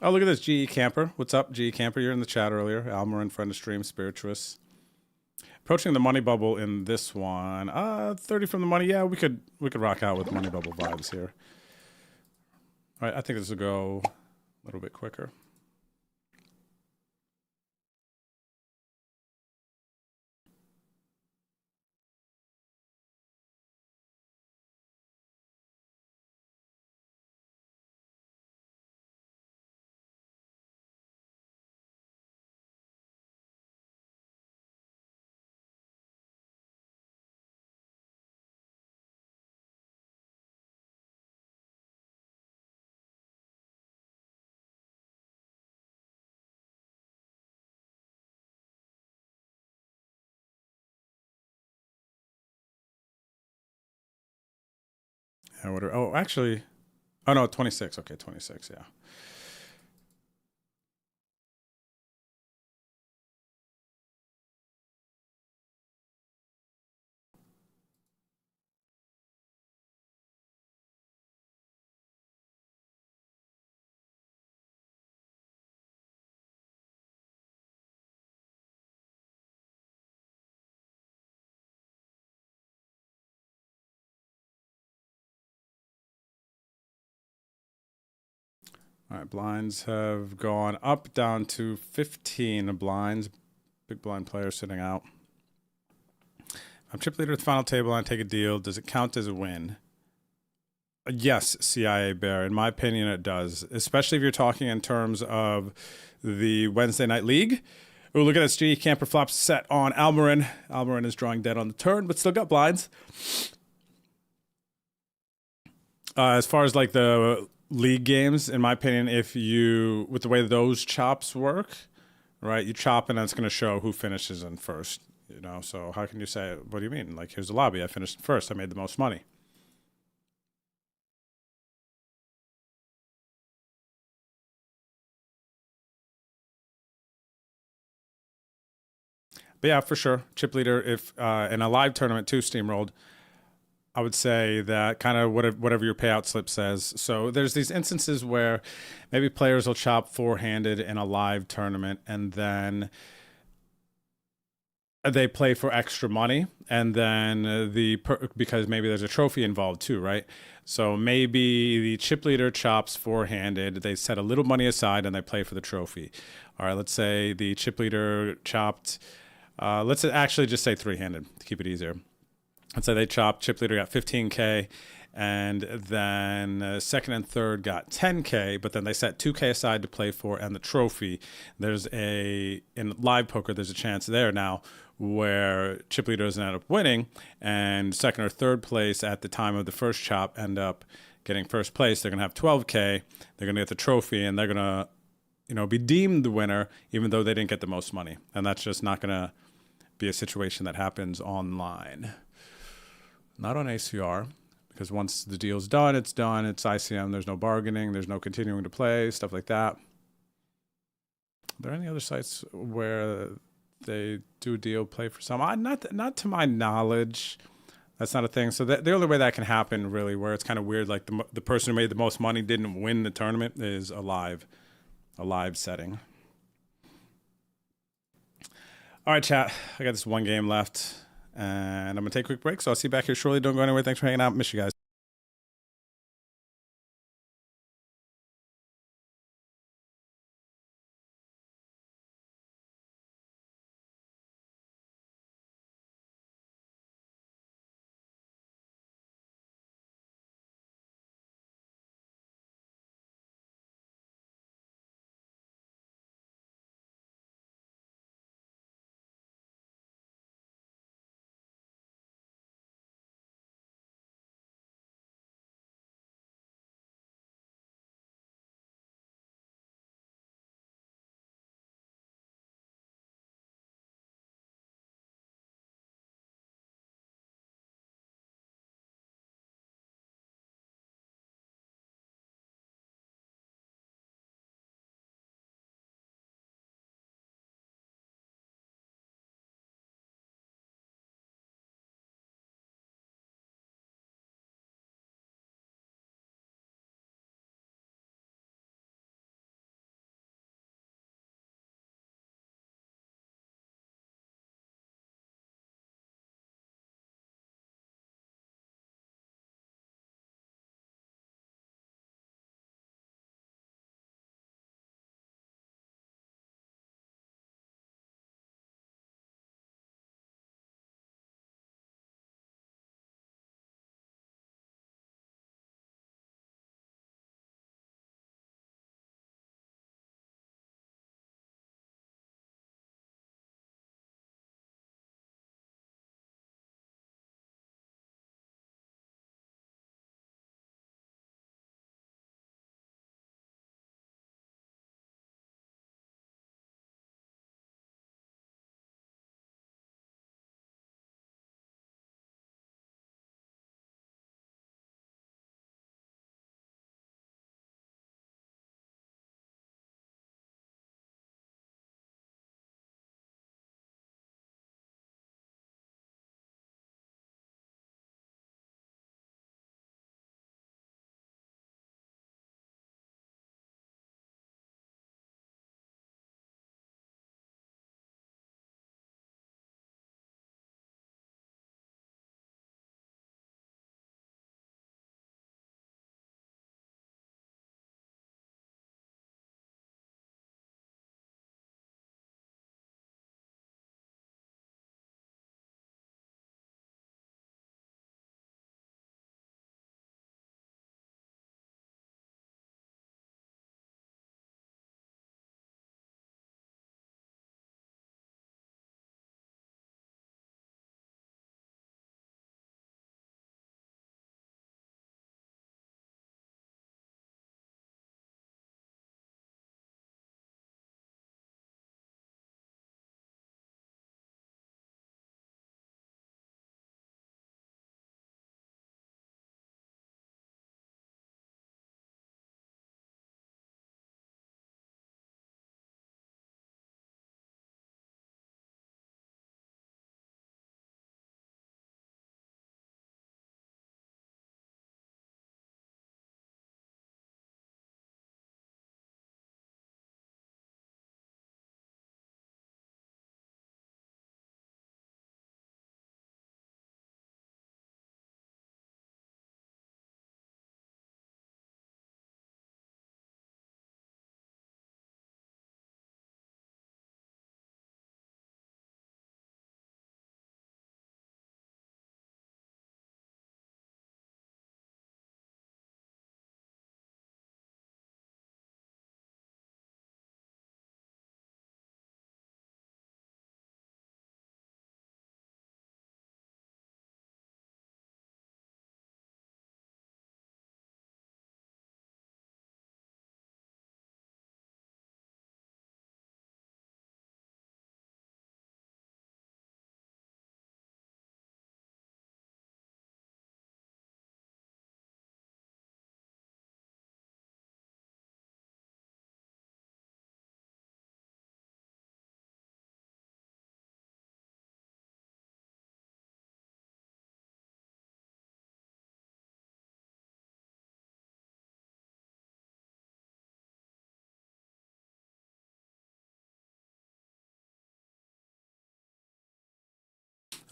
Oh, look at this, GE Camper. What's up, GE Camper? You're in the chat earlier. Almarin, friend of stream, Spirituous. Approaching the money bubble in this one. 30 from the money. Yeah, we could rock out with money bubble vibes here. All right, I think this will go a little bit quicker. Oh, actually, Oh no, 26. Okay, 26. Yeah. All right, blinds have gone up down to 15 blinds. Big blind player sitting out. I'm chip leader at the final table and I take a deal. Does it count as a win? Yes, CIA Bear. In my opinion, it does. Especially if you're talking in terms of the Wednesday Night League. Oh, look at SG. Camper flops set on Almarin. Almarin is drawing dead on the turn, but still got blinds. As far as like the league games, in my opinion, if you, with the way those chops work, right, you chop and that's going to show who finishes in first. You know, so how can you say, what do you mean? Like, here's the lobby. I finished in first. I made the most money. But yeah, for sure. Chip leader, if in a live tournament too, steamrolled, I would say that kind of whatever your payout slip says. So there's these instances where maybe players will chop four-handed in a live tournament and then they play for extra money, and then because maybe there's a trophy involved too, right? So maybe the chip leader chops four-handed, they set a little money aside and they play for the trophy. All right, let's say the chip leader chopped, let's actually just say three-handed to keep it easier. Let's say they chopped, chip leader got 15K, and then second and third got 10K, but then they set 2K aside to play for and the trophy. In live poker, there's a chance there now where chip leader doesn't end up winning, and second or third place at the time of the first chop end up getting first place. They're going to have 12K. They're going to get the trophy, and they're going to, be deemed the winner, even though they didn't get the most money. And that's just not going to be a situation that happens online. Not on ACR, because once the deal's done, it's done. It's ICM. There's no bargaining. There's no continuing to play, stuff like that. Are there any other sites where they do a deal, play for some? Not to my knowledge. That's not a thing. So the only way that can happen, really, where it's kind of weird, like the person who made the most money didn't win the tournament, is a live setting. All right, chat. I got this one game left, and I'm going to take a quick break, so I'll see you back here shortly. Don't go anywhere. Thanks for hanging out. Miss you guys.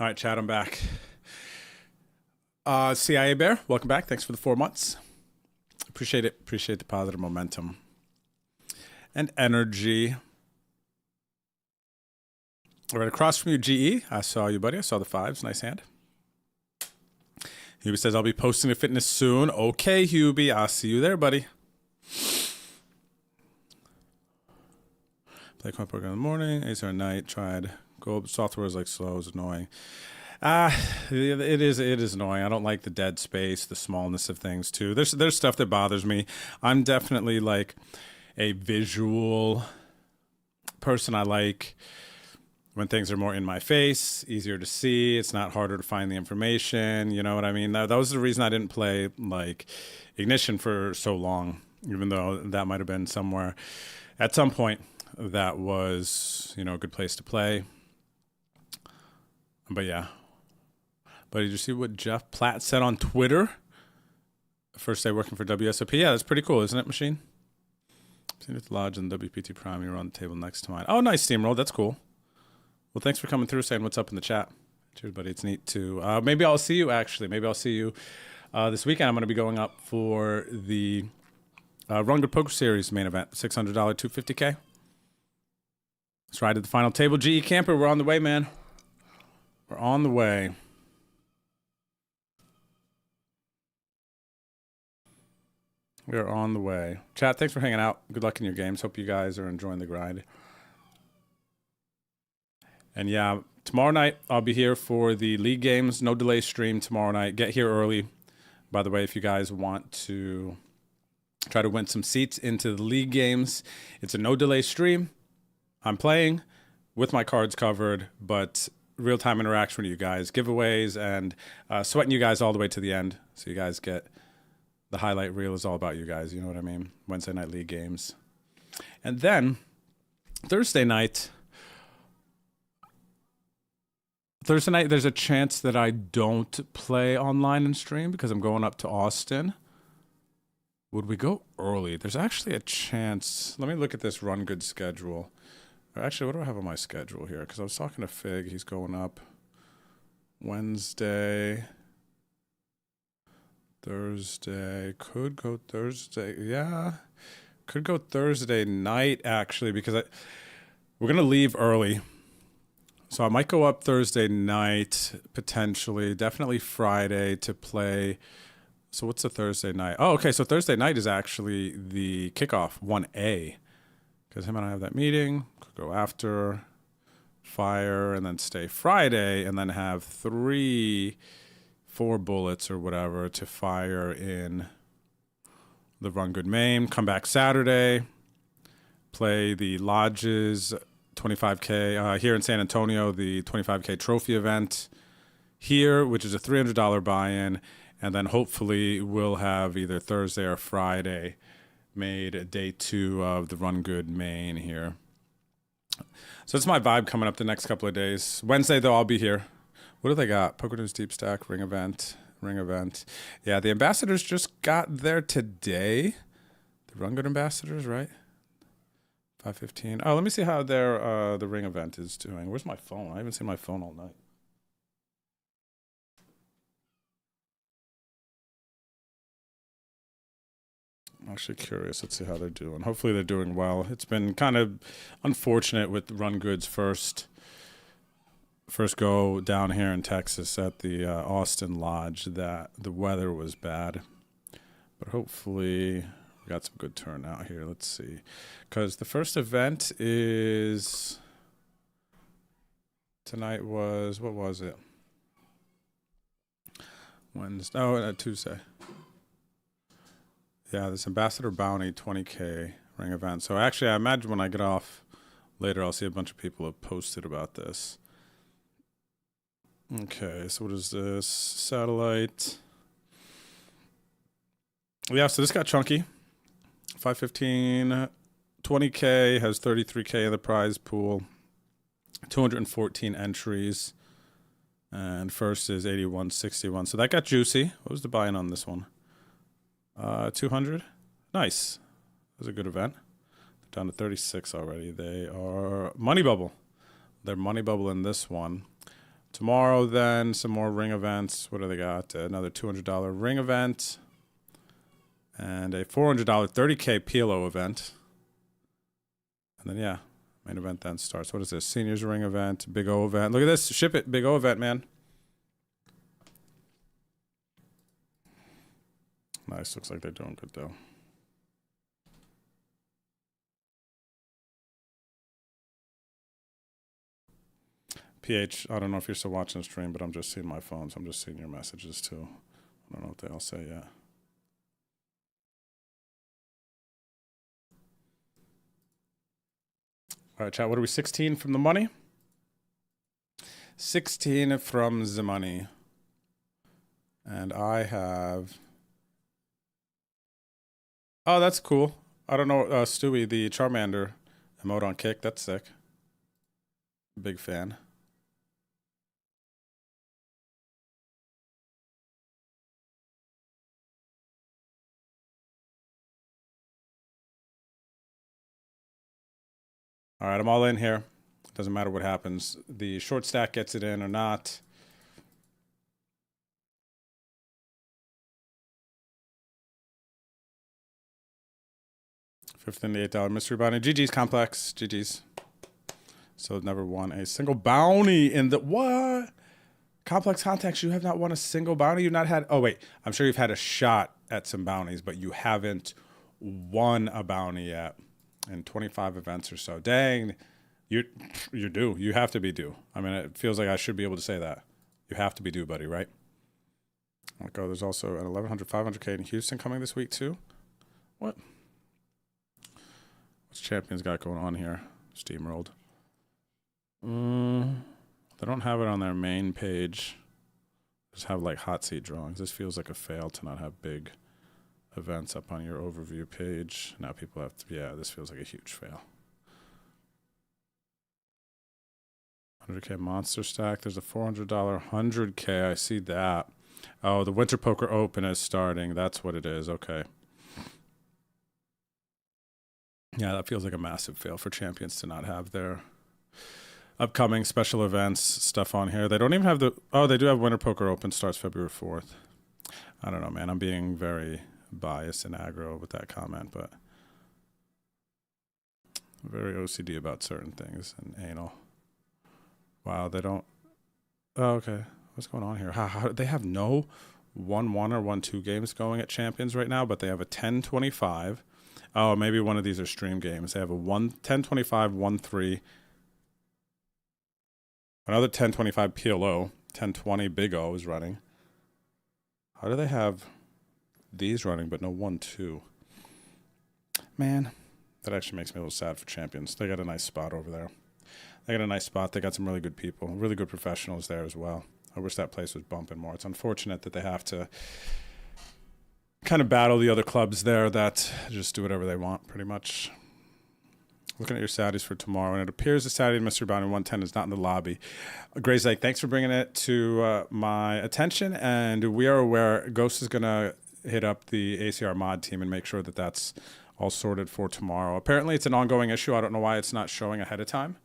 All right, Chad, I'm back. CIA Bear, welcome back. Thanks for the 4 months. Appreciate it. Appreciate the positive momentum and energy. All right, across from you, GE. I saw you, buddy. I saw the 5s. Nice hand. Hubie says, I'll be posting to fitness soon. Okay, Hubie. I'll see you there, buddy. Play coin poker in the morning. Ace at night. Tried. Gold software is like slow. It's annoying. It is annoying. I don't like the dead space, the smallness of things too. There's stuff that bothers me. I'm definitely like a visual person. I like when things are more in my face, easier to see. It's not harder to find the information. You know what I mean? That was the reason I didn't play like Ignition for so long, even though that might have been somewhere at some point that was, a good place to play. But yeah. But did you see what Jeff Platt said on Twitter? First day working for WSOP. Yeah, that's pretty cool, isn't it, Machine? Seen at the Lodge and WPT Prime. You're on the table next to mine. Oh, nice, Steamroll. That's cool. Well, thanks for coming through, saying what's up in the chat. Cheers, buddy. It's neat to... maybe I'll see you, actually. Maybe I'll see you this weekend. I'm going to be going up for the Run Good Poker Series main event. $600, $250K. Let's ride to the final table. GE Camper, we're on the way, man. We're on the way. We are on the way. Chat, thanks for hanging out. Good luck in your games. Hope you guys are enjoying the grind. And yeah, tomorrow night I'll be here for the league games. No delay stream tomorrow night. Get here early. By the way, if you guys want to try to win some seats into the league games, it's a no delay stream. I'm playing with my cards covered, but real-time interaction with you guys, giveaways, and sweating you guys all the way to the end. So you guys get... The highlight reel is all about you guys. You know what I mean? Wednesday night league games. And then Thursday night, there's a chance that I don't play online and stream because I'm going up to Austin. Would we go early? There's actually a chance. Let me look at this Run Good schedule. Or actually, what do I have on my schedule here? Because I was talking to Fig. He's going up Wednesday. Thursday, could go Thursday, yeah. Could go Thursday night, actually, because we're going to leave early. So I might go up Thursday night, potentially, definitely Friday to play. So what's the Thursday night? Oh, okay, so Thursday night is actually the kickoff, 1A. Because him and I have that meeting, could go after, fire, and then stay Friday, and then have 4 bullets or whatever to fire in the Run Good main. Come back Saturday, play the Lodges 25K here in San Antonio, the 25K trophy event here, which is a $300 buy-in, and then hopefully we'll have either Thursday or Friday made day 2 of the Run Good main here. So that's my vibe coming up the next couple of days. Wednesday, though, I'll be here. What do they got? Poker News Deep Stack, Ring Event. Yeah, the ambassadors just got there today. The Run Good ambassadors, right? 5:15. Oh, let me see how their the Ring Event is doing. Where's my phone? I haven't seen my phone all night. I'm actually curious. Let's see how they're doing. Hopefully they're doing well. It's been kind of unfortunate with Run Good's first go down here in Texas at the Austin Lodge that the weather was bad. But hopefully we got some good turnout here. Let's see. Because the first event is... Tonight was... What was it? Wednesday. Oh, Tuesday. Yeah, this Ambassador Bounty 20K ring event. So actually, I imagine when I get off later, I'll see a bunch of people have posted about this. Okay, so what is this? Satellite. Yeah, so this got chunky. 515, 20K, has 33K in the prize pool. 214 entries. And first is 81.61. So that got juicy. What was the buy-in on this one? 200. Nice. That was a good event. They're down to 36 already. They are money bubble. They're money bubble in this one. Tomorrow, then, some more ring events. What do they got? Another $200 ring event. And a $400 30K PLO event. And then, yeah, main event then starts. What is this? Seniors ring event, Big O event. Look at this. Ship it. Big O event, man. Nice. Looks like they're doing good, though. PH, I don't know if you're still watching the stream, but I'm just seeing my phone, so I'm just seeing your messages, too. I don't know what they all say yet. All right, chat, what are we, 16 from the money? 16 from the money. And I have... Oh, that's cool. I don't know, Stewie, the Charmander emote on Kick. That's sick. Big fan. All right, I'm all in here. Doesn't matter what happens. The short stack gets it in or not. $58 mystery bounty. GG's complex. GG's. So never won a single bounty in the what? Complex Contacts, you have not won a single bounty. You've not had. Oh wait, I'm sure you've had a shot at some bounties, but you haven't won a bounty yet in 25 events or so. Dang, you're due. You have to be due. I mean, it feels like I should be able to say that. You have to be due, buddy. Right? Oh, there's also an 1100, 500K in Houston coming this week too. What? What's Champions got going on here? Steamrolled. They don't have it on their main page. Just have like hot seat drawings. This feels like a fail to not have big events up on your overview page. Now people have to, yeah, this feels like a huge fail. 100K monster stack. There's a $400 100K. I see that. Oh, the Winter Poker Open is starting. That's what it is. Okay. Yeah, that feels like a massive fail for Champions to not have their upcoming special events stuff on here. They don't even have the... Oh, they do have Winter Poker Open. Starts February 4th. I don't know, man. I'm being very biased and aggro with that comment, but I'm very OCD about certain things and anal. Wow, they don't... Oh, okay. What's going on here? How they have no 1-1 or 1-2 games going at Champions right now, but they have a 10-25. Oh, maybe one of these are stream games. They have a 10-25, 1-3. Another 10-25 PLO. 10-20 Big O is running. How do they have these running but no 1-2? Man, that actually makes me a little sad for Champions. They got a nice spot over there. They got a nice spot. They got some really good people, really good professionals there as well. I wish that place was bumping more. It's unfortunate that they have to kind of battle the other clubs there that just do whatever they want, pretty much. Looking at your Saudis for tomorrow, and it appears the Saudi Mystery Bounty 110 is not in the lobby. Gray's like, thanks for bringing it to my attention, and we are aware Ghost is going to hit up the ACR mod team and make sure that that's all sorted for tomorrow. Apparently, it's an ongoing issue. I don't know why it's not showing ahead of time.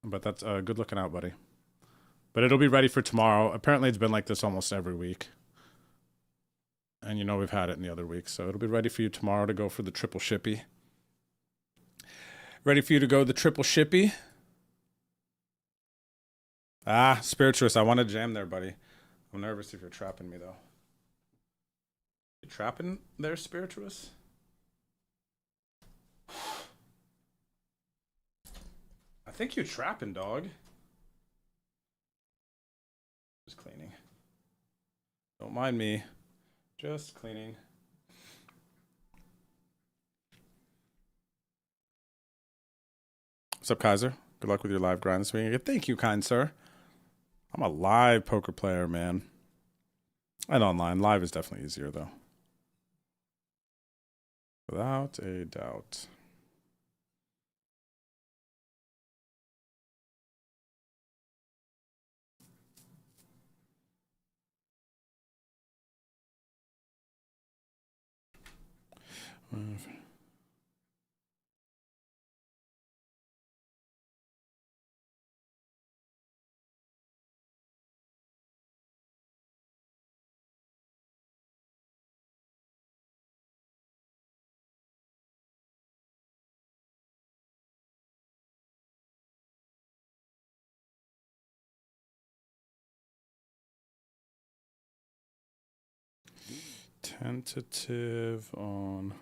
But that's good looking out, buddy. But it'll be ready for tomorrow. Apparently, it's been like this almost every week. And you know we've had it in the other weeks. So it'll be ready for you tomorrow to go for the triple shippy. Ready for you to go the triple shippy. Ah, Spirituous. I want to jam there, buddy. I'm nervous if you're trapping me, though. You trapping there, Spirituous? I think you're trapping, dog. Just cleaning. Don't mind me. Just cleaning. What's up, Kaiser? Good luck with your live grind this week. Thank you, kind sir. I'm a live poker player, man. And online. Live is definitely easier, though. Without a doubt. Tentative on.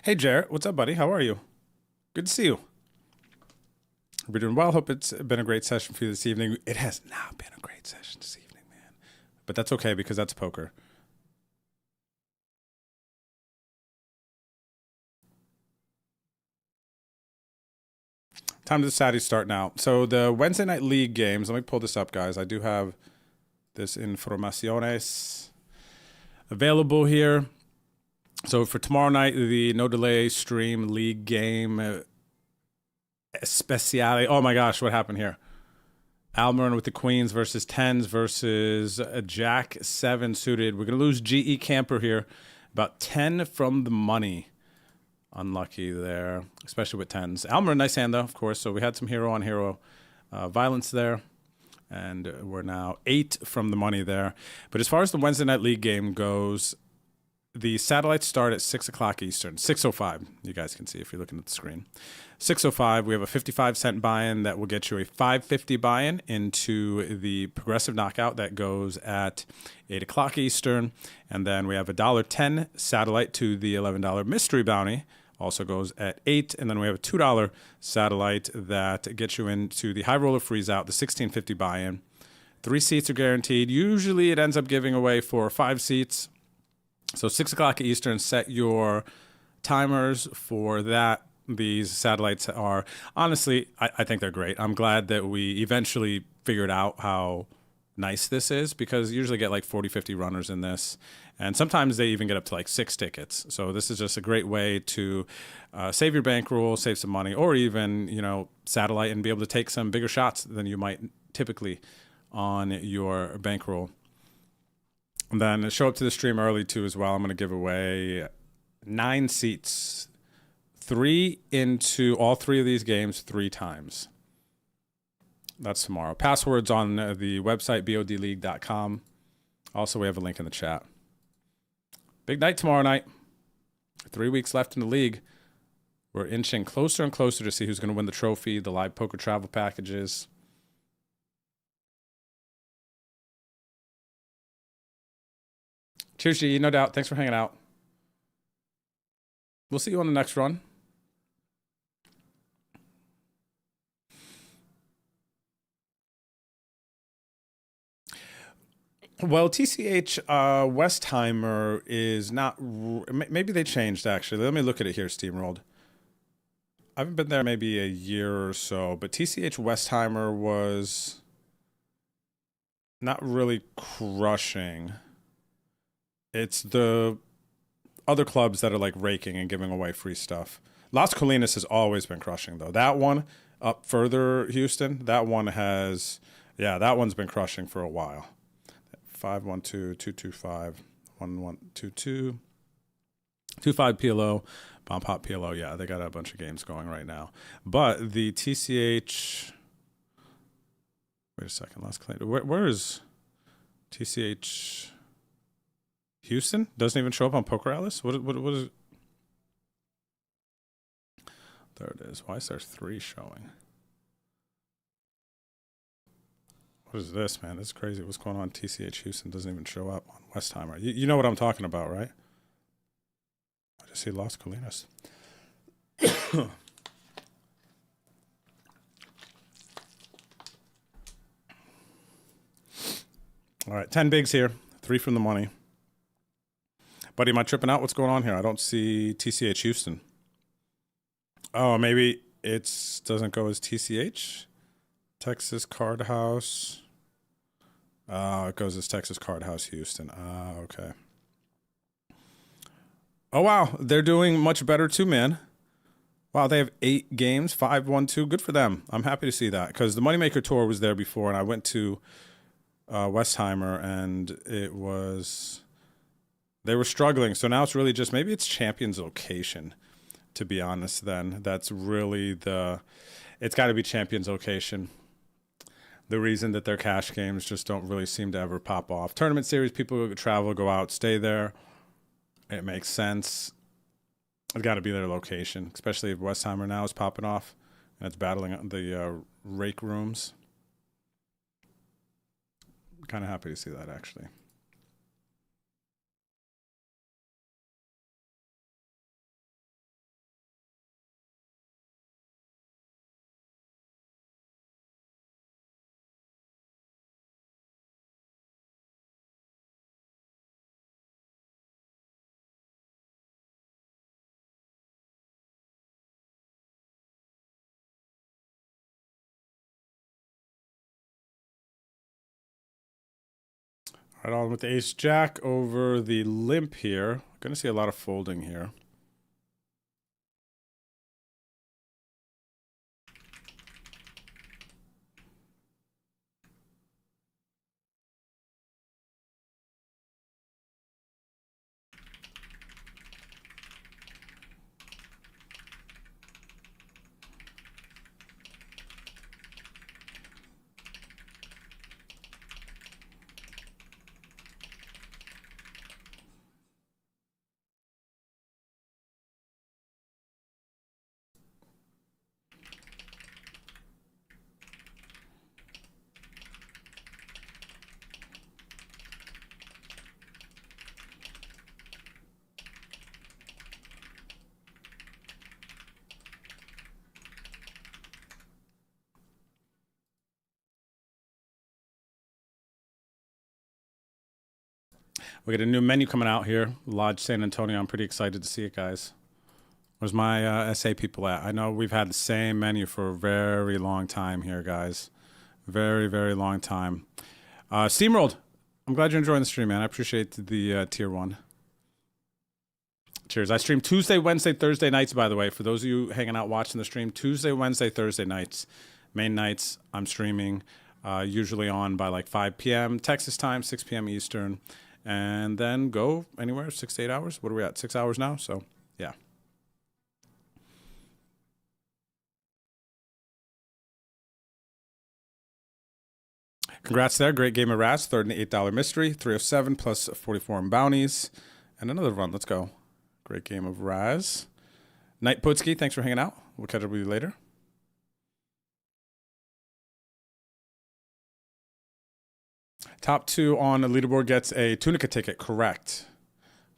Hey, Jarrett. What's up, buddy? How are you? Good to see you. We're doing well. Hope it's been a great session for you this evening. It has not been a great session this evening, man. But that's okay because that's poker. Time to the Saturday start now. So the Wednesday night league games, let me pull this up, guys. I do have this informaciones available here. So for tomorrow night, the No Delay Stream League game Speciale. Oh my gosh, what happened here? Almiron with the queens versus tens versus a jack 7 suited. We're going to lose GE Camper here. About 10 from the money. Unlucky there, especially with tens. Almiron, nice hand though, of course. So we had some hero on hero violence there. And we're now 8 from the money there. But as far as the Wednesday night league game goes, the satellites start at 6 o'clock Eastern, 6:05. You guys can see if you're looking at the screen. 6:05, we have a 55-cent buy-in that will get you a $5.50 buy-in into the progressive knockout that goes at 8 o'clock Eastern. And then we have a $1.10 satellite to the $11 mystery bounty, also goes at 8. And then we have a $2 satellite that gets you into the high roller freeze out, the $16.50 buy-in. 3 seats are guaranteed. Usually it ends up giving away 4 or 5 seats. So 6 o'clock Eastern, set your timers for that. These satellites are, honestly, I think they're great. I'm glad that we eventually figured out how nice this is because you usually get like 40, 50 runners in this. And sometimes they even get up to like 6 tickets. So this is just a great way to save your bankroll, save some money, or even, satellite and be able to take some bigger shots than you might typically on your bankroll. And then show up to the stream early too as well. I'm going to give away 9 seats, 3 into all 3 of these games 3 times. That's tomorrow. Passwords on the website, bodleague.com. Also, we have a link in the chat. Big night tomorrow night. 3 weeks left in the league. We're inching closer and closer to see who's going to win the trophy, the live poker travel packages. Cheers, G. No doubt. Thanks for hanging out. We'll see you on the next run. Well, TCH Westheimer is not... Maybe they changed, actually. Let me look at it here, Steamrolled. I haven't been there maybe a year or so, but TCH Westheimer was not really crushing. It's the other clubs that are like raking and giving away free stuff. Las Colinas has always been crushing, though. That one up further, Houston, that one has... Yeah, that one's been crushing for a while. 512-225-1122. 25 PLO, Bomb Pop PLO. Yeah, they got a bunch of games going right now. But the TCH... Wait a second. Last claim. Where is TCH... Houston? Doesn't even show up on Poker Atlas? What is... There it is. Why is there 3 showing? What is this, man? This is crazy. What's going on? TCH Houston doesn't even show up on Westheimer. You know what I'm talking about, right? I just see Las Colinas. All right, 10 bigs here. 3 from the money. Buddy, am I tripping out? What's going on here? I don't see TCH Houston. Oh, maybe it doesn't go as TCH? Texas Card House. It goes as Texas Card House Houston. Okay. Oh, wow. They're doing much better too, man. Wow, they have 8 games, 5-1-2. Good for them. I'm happy to see that because the Moneymaker Tour was there before, and I went to Westheimer, and it was... They were struggling, so now it's really just... Maybe it's Champions Location, to be honest, then. That's really the... It's got to be Champions Location. The reason that their cash games just don't really seem to ever pop off. Tournament series, people travel, go out, stay there. It makes sense. It's got to be their location, especially if Westheimer now is popping off and it's battling the rake rooms. Kind of happy to see that, actually. All right, on with the ace jack over the limp here. Going to see a lot of folding here. We got a new menu coming out here, Lodge San Antonio. I'm pretty excited to see it, guys. Where's my SA people at? I know we've had the same menu for a very long time here, guys. Very, very long time. Steamrolled, I'm glad you're enjoying the stream, man. I appreciate the tier 1. Cheers. I stream Tuesday, Wednesday, Thursday nights, by the way. For those of you hanging out watching the stream, Tuesday, Wednesday, Thursday nights. Main nights, I'm streaming usually on by like 5 p.m. Texas time, 6 p.m. Eastern. And then go anywhere, 6 to 8 hours. What are we at? 6 hours now? So, yeah. Congrats there. Great game of Raz. Third and $8 mystery. 307 plus 44 in bounties. And another run. Let's go. Great game of Raz. Knight Putski, thanks for hanging out. We'll catch up with you later. Top 2 on the leaderboard gets a Tunica ticket. Correct.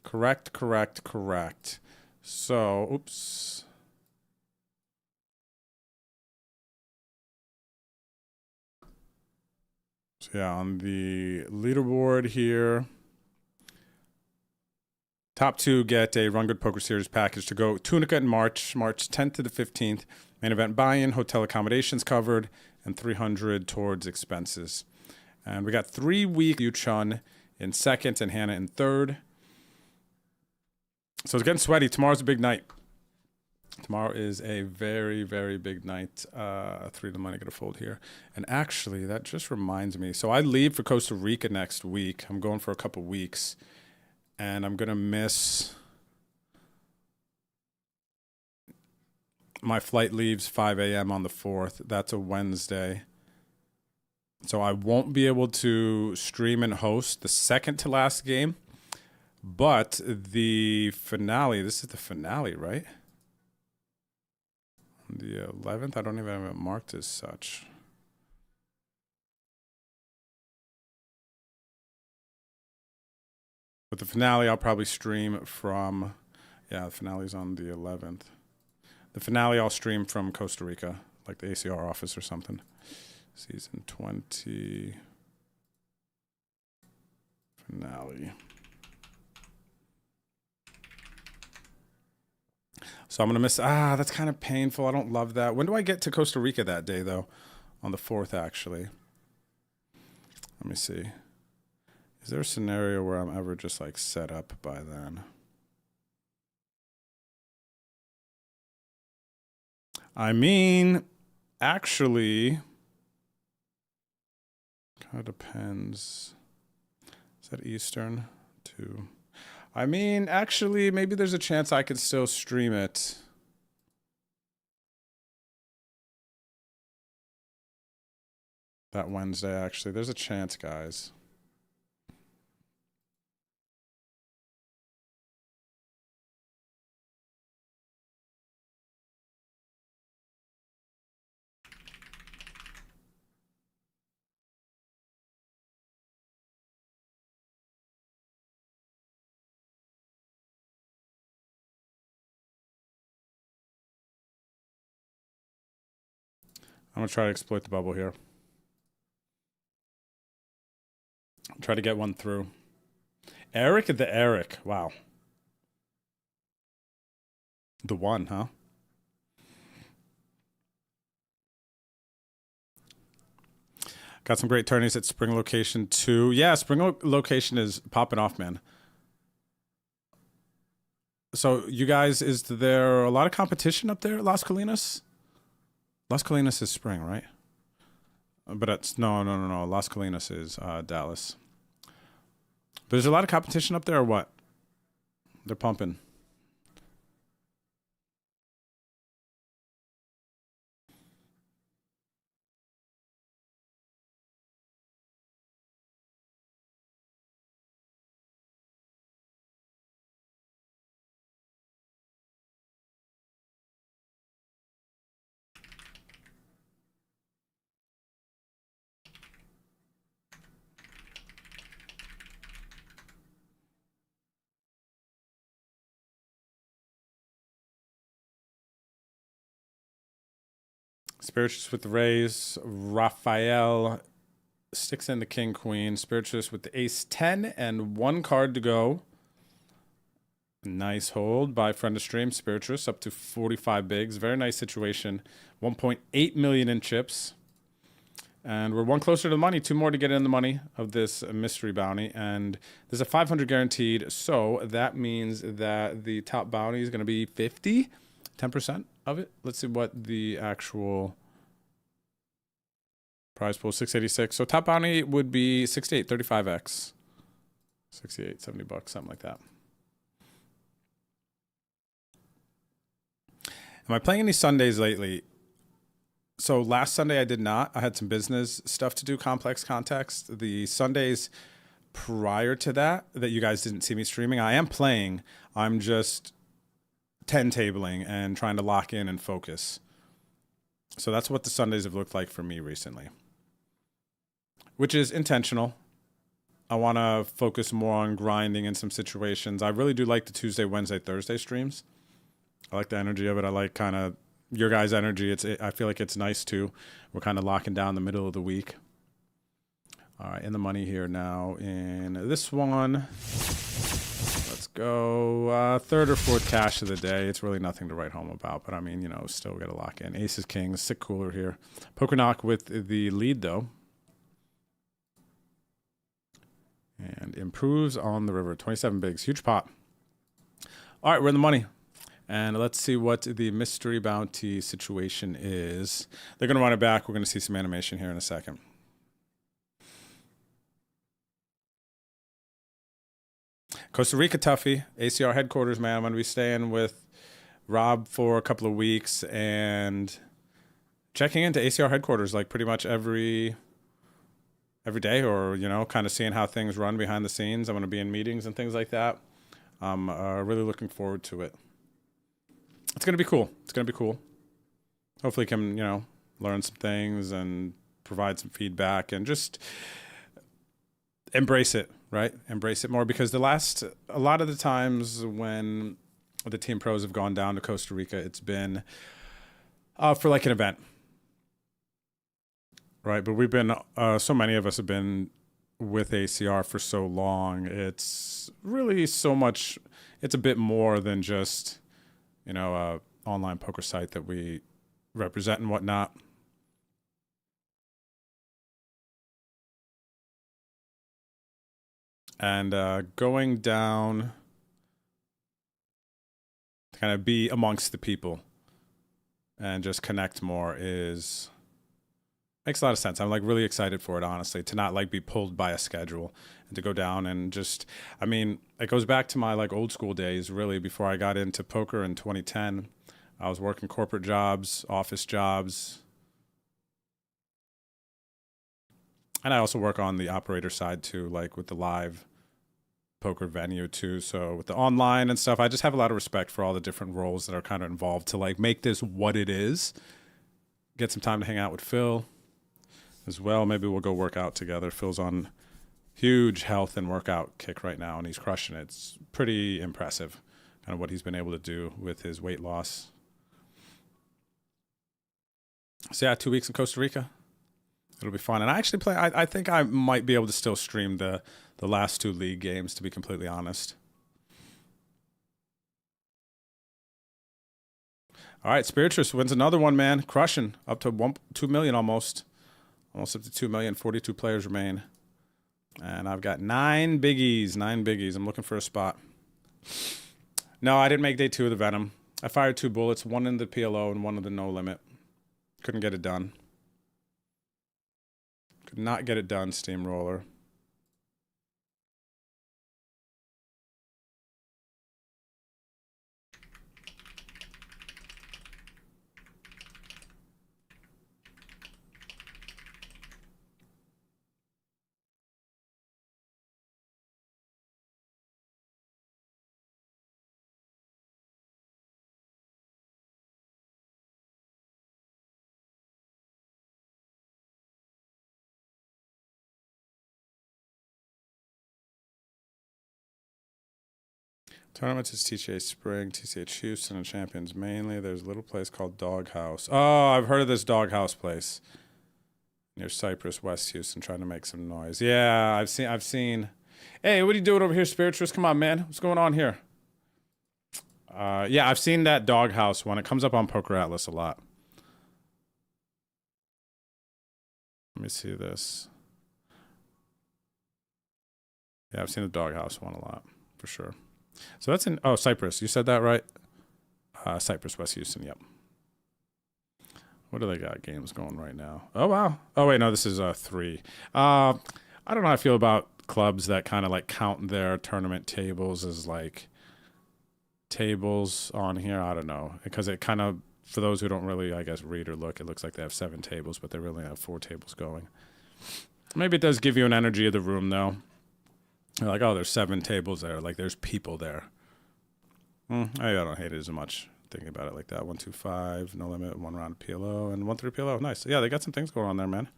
Correct. So, oops. So, yeah, on the leaderboard here, top 2 get a Run Good Poker Series package to go Tunica in March 10th to the 15th. Main event buy-in, hotel accommodations covered, and $300 towards expenses. And we got 3 weeks, Yu Chun in second and Hannah in third. So it's getting sweaty. Tomorrow's a big night. Tomorrow is a very, very big night. 3 to money, gonna fold here. And actually, that just reminds me. So I leave for Costa Rica next week. I'm going for a couple weeks. And I'm gonna miss. My flight leaves 5 a.m. on the 4th. That's a Wednesday. So I won't be able to stream and host the second to last game, but the finale, this is the finale, right? The 11th, I don't even have it marked as such. But the finale, I'll probably stream from, yeah, the finale's on the 11th. The finale, I'll stream from Costa Rica, like the ACR office or something. Season 20 finale. So I'm going to miss. That's kind of painful. I don't love that. When do I get to Costa Rica that day, though? On the 4th, actually. Let me see. Is there a scenario where I'm ever just like set up by then? I mean, actually. Kind of depends. Is that Eastern? 2. I mean, actually, maybe there's a chance I could still stream it. That Wednesday, actually. There's a chance, guys. I'm going to try to exploit the bubble here. Try to get one through. Eric the Eric. Wow. The one, huh? Got some great tourneys at Spring Location 2. Yeah, Spring Location is popping off, man. So, you guys, is there a lot of competition up there at Las Colinas? Las Colinas is spring, right? But it's no. Las Colinas is Dallas. But there's a lot of competition up there or what? They're pumping. Spirituous with the Rays. Raphael sticks in the King Queen. Spirituous with the Ace 10 and one card to go. Nice hold by friend of stream. Spirituous up to 45 bigs. Very nice situation. 1.8 million in chips. And we're one closer to the money. Two more to get in the money of this mystery bounty. And there's a 500 guaranteed. So that means that the top bounty is going to be 50, 10% of it. Let's see what the actual prize pool is. 686. So top bounty would be 68, 35x. 68, 70 bucks, something like that. Am I playing any Sundays lately? So last Sunday I did not. I had some business stuff to do, complex context. The Sundays prior to that you guys didn't see me streaming, I am playing. I'm just 10 tabling and trying to lock in and focus. So that's what the Sundays have looked like for me recently, which is intentional. I want to focus more on grinding in some situations. I really do like the Tuesday, Wednesday, Thursday streams. I like the energy of it. I like kind of your guys' energy. I feel like it's nice too. We're kind of locking down the middle of the week. All right, in the money here now in this one. Let's go third or fourth cash of the day. It's really nothing to write home about, but I mean, you know, still got to lock in. Aces, kings, sick cooler here. Poker knock with the lead though. And improves on the river. 27 bigs, huge pot. All right, we're in the money. And let's see what the mystery bounty situation is. They're going to run it back. We're going to see some animation here in a second. Costa Rica toughie, ACR headquarters, man. I'm going to be staying with Rob for a couple of weeks and checking into ACR headquarters like pretty much every day, or, you know, kind of seeing how things run behind the scenes. I'm going to be in meetings and things like that. I'm really looking forward to it. It's going to be cool. It's going to be cool. Hopefully can, you know, learn some things and provide some feedback and just embrace it, right? Embrace it more, because a lot of the times when the team pros have gone down to Costa Rica, it's been for like an event, right? But we've been, so many of us have been with ACR for so long. It's really so much, it's a bit more than just, you know, online poker site that we represent and whatnot. And going down to kind of be amongst the people and just connect more makes a lot of sense. I'm like really excited for it, honestly, to not like be pulled by a schedule and to go down and just, I mean, it goes back to my like old school days, really, before I got into poker in 2010. I was working corporate jobs, office jobs. And I also work on the operator side too, like with the live poker venue too. So with the online and stuff, I just have a lot of respect for all the different roles that are kind of involved to like make this what it is. Get some time to hang out with Phil as well. Maybe we'll go work out together. Phil's on huge health and workout kick right now, and he's crushing it. It's pretty impressive, kind of what he's been able to do with his weight loss. So yeah, 2 weeks in Costa Rica. It'll be fun. And I actually play. I think I might be able to still stream the last 2 league games, to be completely honest. All right, Spiritus wins another one, man. Crushing. Up to 2 million almost. Almost up to 2 million. 42 players remain. And I've got 9 biggies. 9 biggies. I'm looking for a spot. No, I didn't make day 2 of the Venom. I fired 2 bullets, 1 in the PLO and 1 in the no limit. Couldn't get it done. Could not get it done, Steamroller. Tournaments is TCA Spring, TCH Houston, and Champions mainly. There's a little place called Doghouse. Oh, I've heard of this Doghouse place near Cypress, West Houston, trying to make some noise. Yeah, I've seen. Hey, what are you doing over here, Spiritus? Come on, man. What's going on here? Yeah, I've seen that Doghouse one. It comes up on Poker Atlas a lot. Let me see this. Yeah, I've seen the Doghouse one a lot, for sure. So that's in, oh, Cypress. You said that right? Cypress, West Houston, yep. What do they got games going right now? Oh, wow. Oh, wait, no, this is 3. I don't know how I feel about clubs that kind of like count their tournament tables as like tables on here. I don't know. Because it kind of, for those who don't really, I guess, read or look, it looks like they have 7 tables, but they really have 4 tables going. Maybe it does give you an energy of the room, though. You're like, oh, there's 7 tables there. Like, there's people there. I don't hate it as much thinking about it like that. 1, 2, 5, no limit, 1 round PLO, and 1 through PLO. Nice. Yeah, they got some things going on there, man.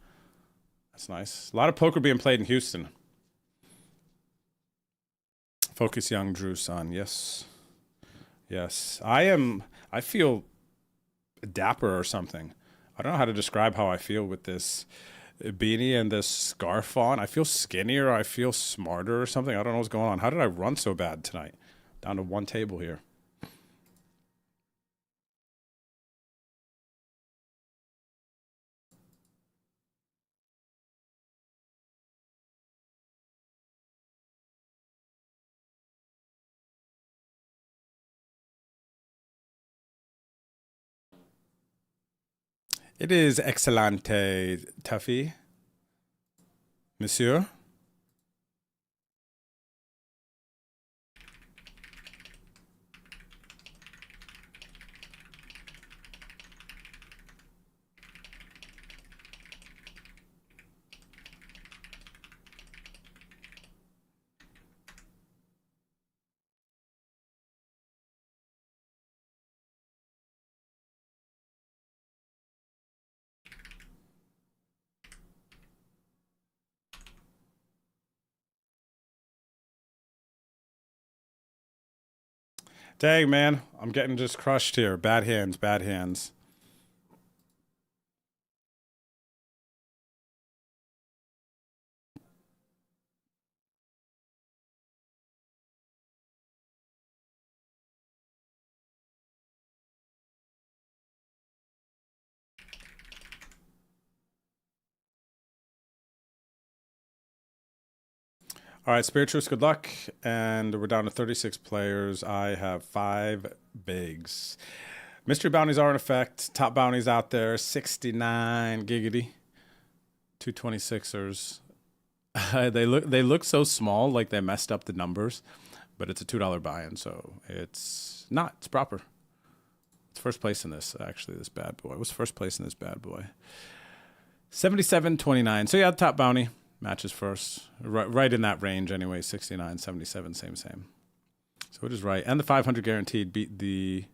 That's nice. A lot of poker being played in Houston. Focus Young Drew Son. Yes. Yes. I feel dapper or something. I don't know how to describe how I feel with this beanie and this scarf on. I feel skinnier. I feel smarter or something. I don't know what's going on. How did I run so bad tonight? Down to 1 table here. It is excellente, Tuffy. Monsieur? Dang, man. I'm getting just crushed here. Bad hands, bad hands. All right, Spiritus, good luck. And we're down to 36 players. I have 5 bigs. Mystery bounties are in effect. Top bounties out there, 69 giggity. 226ers. They look so small, like they messed up the numbers, but it's a $2 buy-in, so it's not. It's proper. It's first place in this, actually, this bad boy. What's first place in this bad boy? 77.29. So yeah, top bounty matches first. Right in that range anyway, 69, 77, same. So it is right. And the 500 guaranteed beat the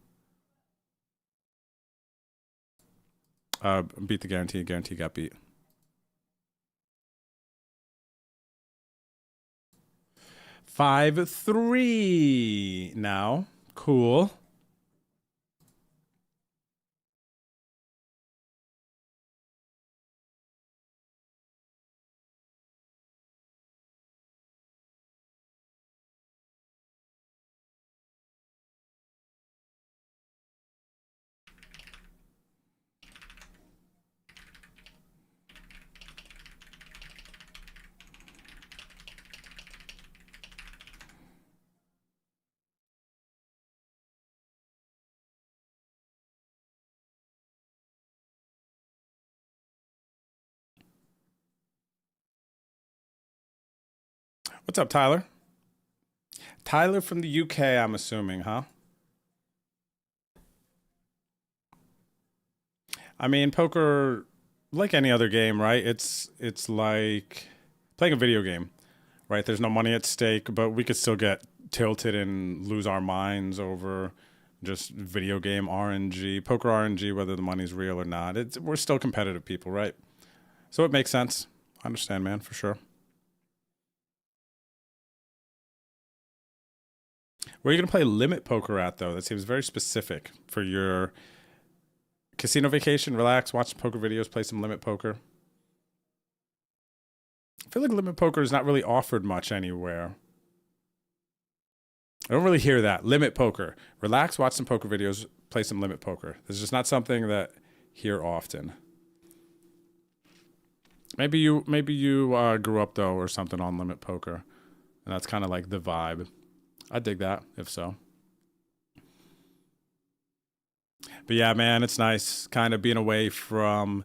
guarantee. Guarantee got beat. $5-3 now. Cool. What's up, Tyler? Tyler from the UK, I'm assuming, huh? I mean, poker, like any other game, right? It's like playing a video game, right? There's no money at stake, but we could still get tilted and lose our minds over just video game RNG, poker RNG, whether the money's real or not. We're still competitive people, right? So it makes sense. I understand, man, for sure. Where are you going to play limit poker at, though? That seems very specific for your casino vacation. Relax, watch some poker videos, play some limit poker. I feel like limit poker is not really offered much anywhere. I don't really hear that. Limit poker. Relax, watch some poker videos, play some limit poker. This is just not something that hear often. Maybe you grew up though or something on limit poker, and that's kind of like the vibe. I dig that if so. But yeah, man, it's nice kind of being away from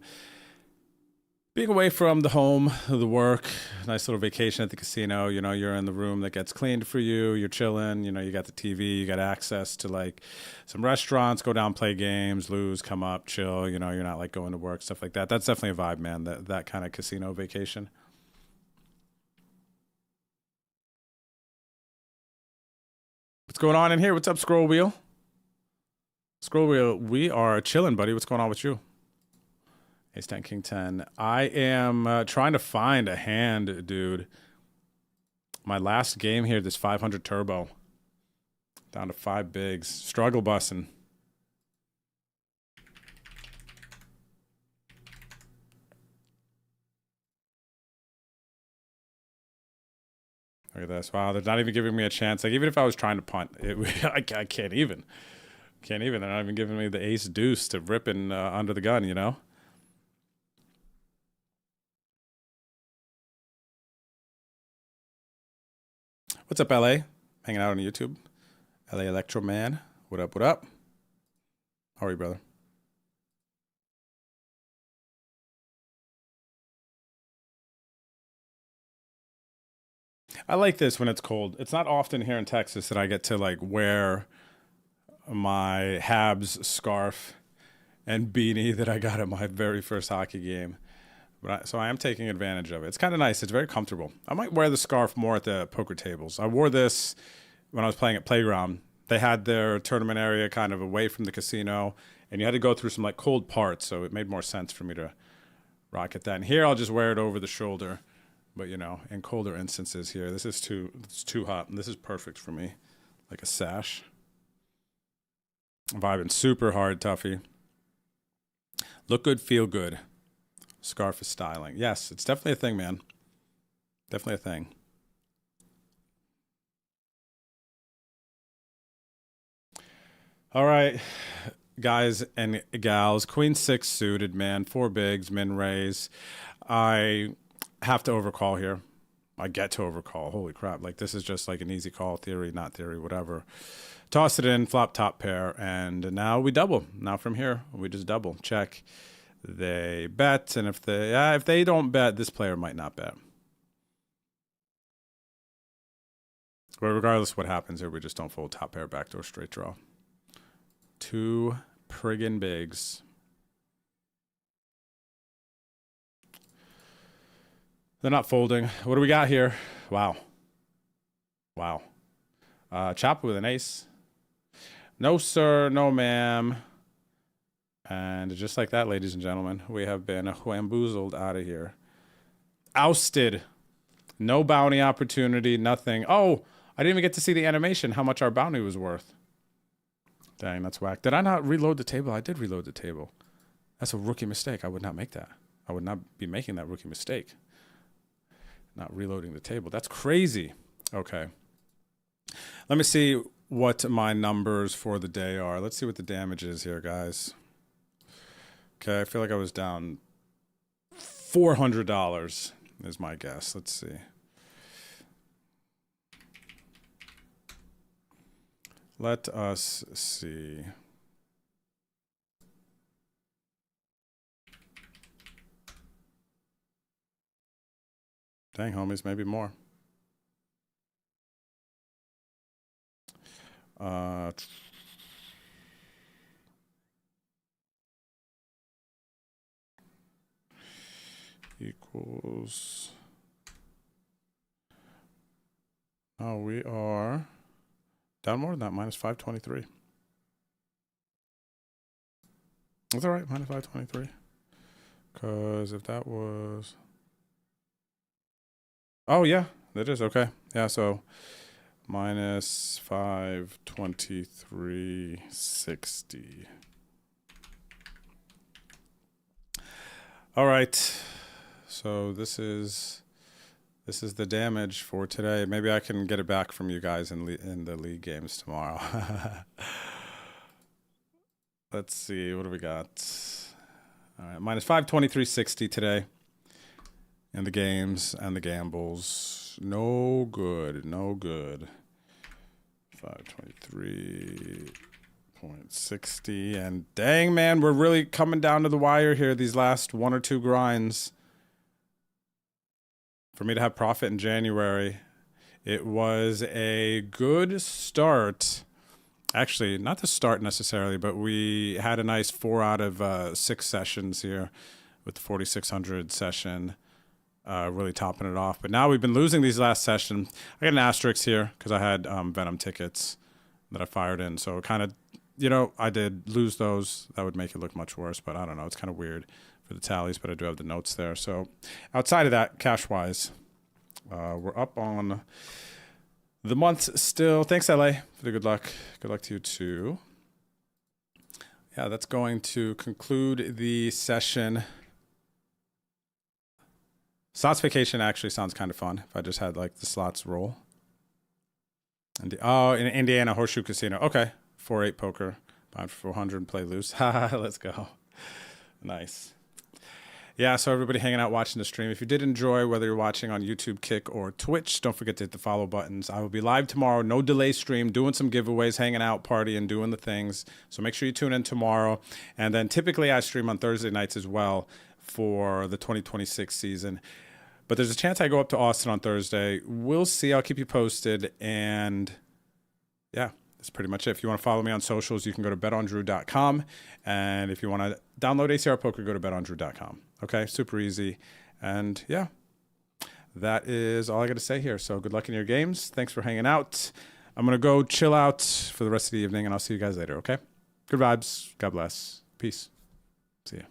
the home, the work, nice little vacation at the casino. You know, you're in the room that gets cleaned for you. You're chilling. You know, you got the TV. You got access to like some restaurants. Go down, play games, lose, come up, chill. You know, you're not like going to work, stuff like that. That's definitely a vibe, man. That kind of casino vacation. What's going on in here? What's up, Scroll Wheel? Scroll Wheel, we are chilling, buddy. What's going on with you? Ace 10, King 10. I am trying to find a hand, dude. My last game here, this 500 turbo. Down to 5 bigs. Struggle bussing. Look at this. Wow, they're not even giving me a chance. Like, even if I was trying to punt, I can't even. Can't even. They're not even giving me the ace deuce to rip in under the gun, you know? What's up, LA? Hanging out on YouTube. LA Electro Man. What up, what up? How are you, brother? I like this when it's cold. It's not often here in Texas that I get to like wear my Habs scarf and beanie that I got at my very first hockey game. So I am taking advantage of it. It's kind of nice. It's very comfortable. I might wear the scarf more at the poker tables. I wore this when I was playing at Playground. They had their tournament area kind of away from the casino, and you had to go through some like cold parts, so it made more sense for me to rock at that. And here I'll just wear it over the shoulder. But you know, in colder instances here, it's too hot, and this is perfect for me, like a sash. I'm vibing super hard, Tuffy. Look good, feel good. Scarf is styling. Yes, it's definitely a thing, man. Definitely a thing. All right, guys and gals. Queen 6 suited, man. 4 bigs, min raise. I have to overcall here. I get to overcall. Holy crap. Like, this is just like an easy call. Theory, not theory, whatever. Toss it in, flop top pair, and now we double. Now from here, we just double. Check. They bet, and if they don't bet, this player might not bet. But regardless of what happens here, we just don't fold top pair, backdoor, straight draw. 2 friggin' bigs. They're not folding. What do we got here? Wow. Wow. Chop with an ace. No, sir. No, ma'am. And just like that, ladies and gentlemen, we have been whamboozled out of here. Ousted. No bounty opportunity, nothing. Oh, I didn't even get to see the animation, how much our bounty was worth. Dang, that's whack. Did I not reload the table? I did reload the table. That's a rookie mistake. I would not make that. I would not be making that rookie mistake. Not reloading the table. That's crazy. Okay. Let me see what my numbers for the day are. Let's see what the damage is here, guys. Okay, I feel like I was down $400 is my guess. Let's see. Let us see. Dang, homies, maybe more. Uh, equals. Oh, we are down more than that, minus 523. That's all right, minus 523. Because if that was. Oh, yeah, that is okay. Yeah, so minus 523.60. All right. So this is the damage for today. Maybe I can get it back from you guys in the league games tomorrow. Let's see, what do we got? All right, minus 523.60 today. And the games and the gambles. No good. No good. 523.60. And dang, man, we're really coming down to the wire here these last 1 or 2 grinds. For me to have profit in January, it was a good start. Actually, not the start necessarily, but we had a nice 4 out of 6 sessions here with the 4,600 session. Really topping it off. But now we've been losing these last session. I got an asterisk here because I had Venom tickets that I fired in. So kind of, I did lose those. That would make it look much worse, but I don't know. It's kind of weird for the tallies, but I do have the notes there. So outside of that, cash-wise, we're up on the month still. Thanks, LA, for the good luck. Good luck to you, too. Yeah, that's going to conclude the session. Slots vacation actually sounds kind of fun if I just had like the slots roll. And in Indiana Horseshoe Casino. Okay. 4-8 poker. Buy for 400 play loose. Let's go. Nice. Yeah, so everybody hanging out watching the stream. If you did enjoy, whether you're watching on YouTube, Kick, or Twitch, don't forget to hit the follow buttons. I will be live tomorrow, no delay stream, doing some giveaways, hanging out, partying, doing the things. So make sure you tune in tomorrow. And then typically I stream on Thursday nights as well for the 2026 season. But there's a chance I go up to Austin on Thursday. We'll see. I'll keep you posted. And yeah, that's pretty much it. If you want to follow me on socials, you can go to betondrew.com. And if you want to download ACR Poker, go to betondrew.com. Okay, super easy. And yeah, that is all I got to say here. So good luck in your games. Thanks for hanging out. I'm going to go chill out for the rest of the evening, and I'll see you guys later, okay? Good vibes. God bless. Peace. See ya.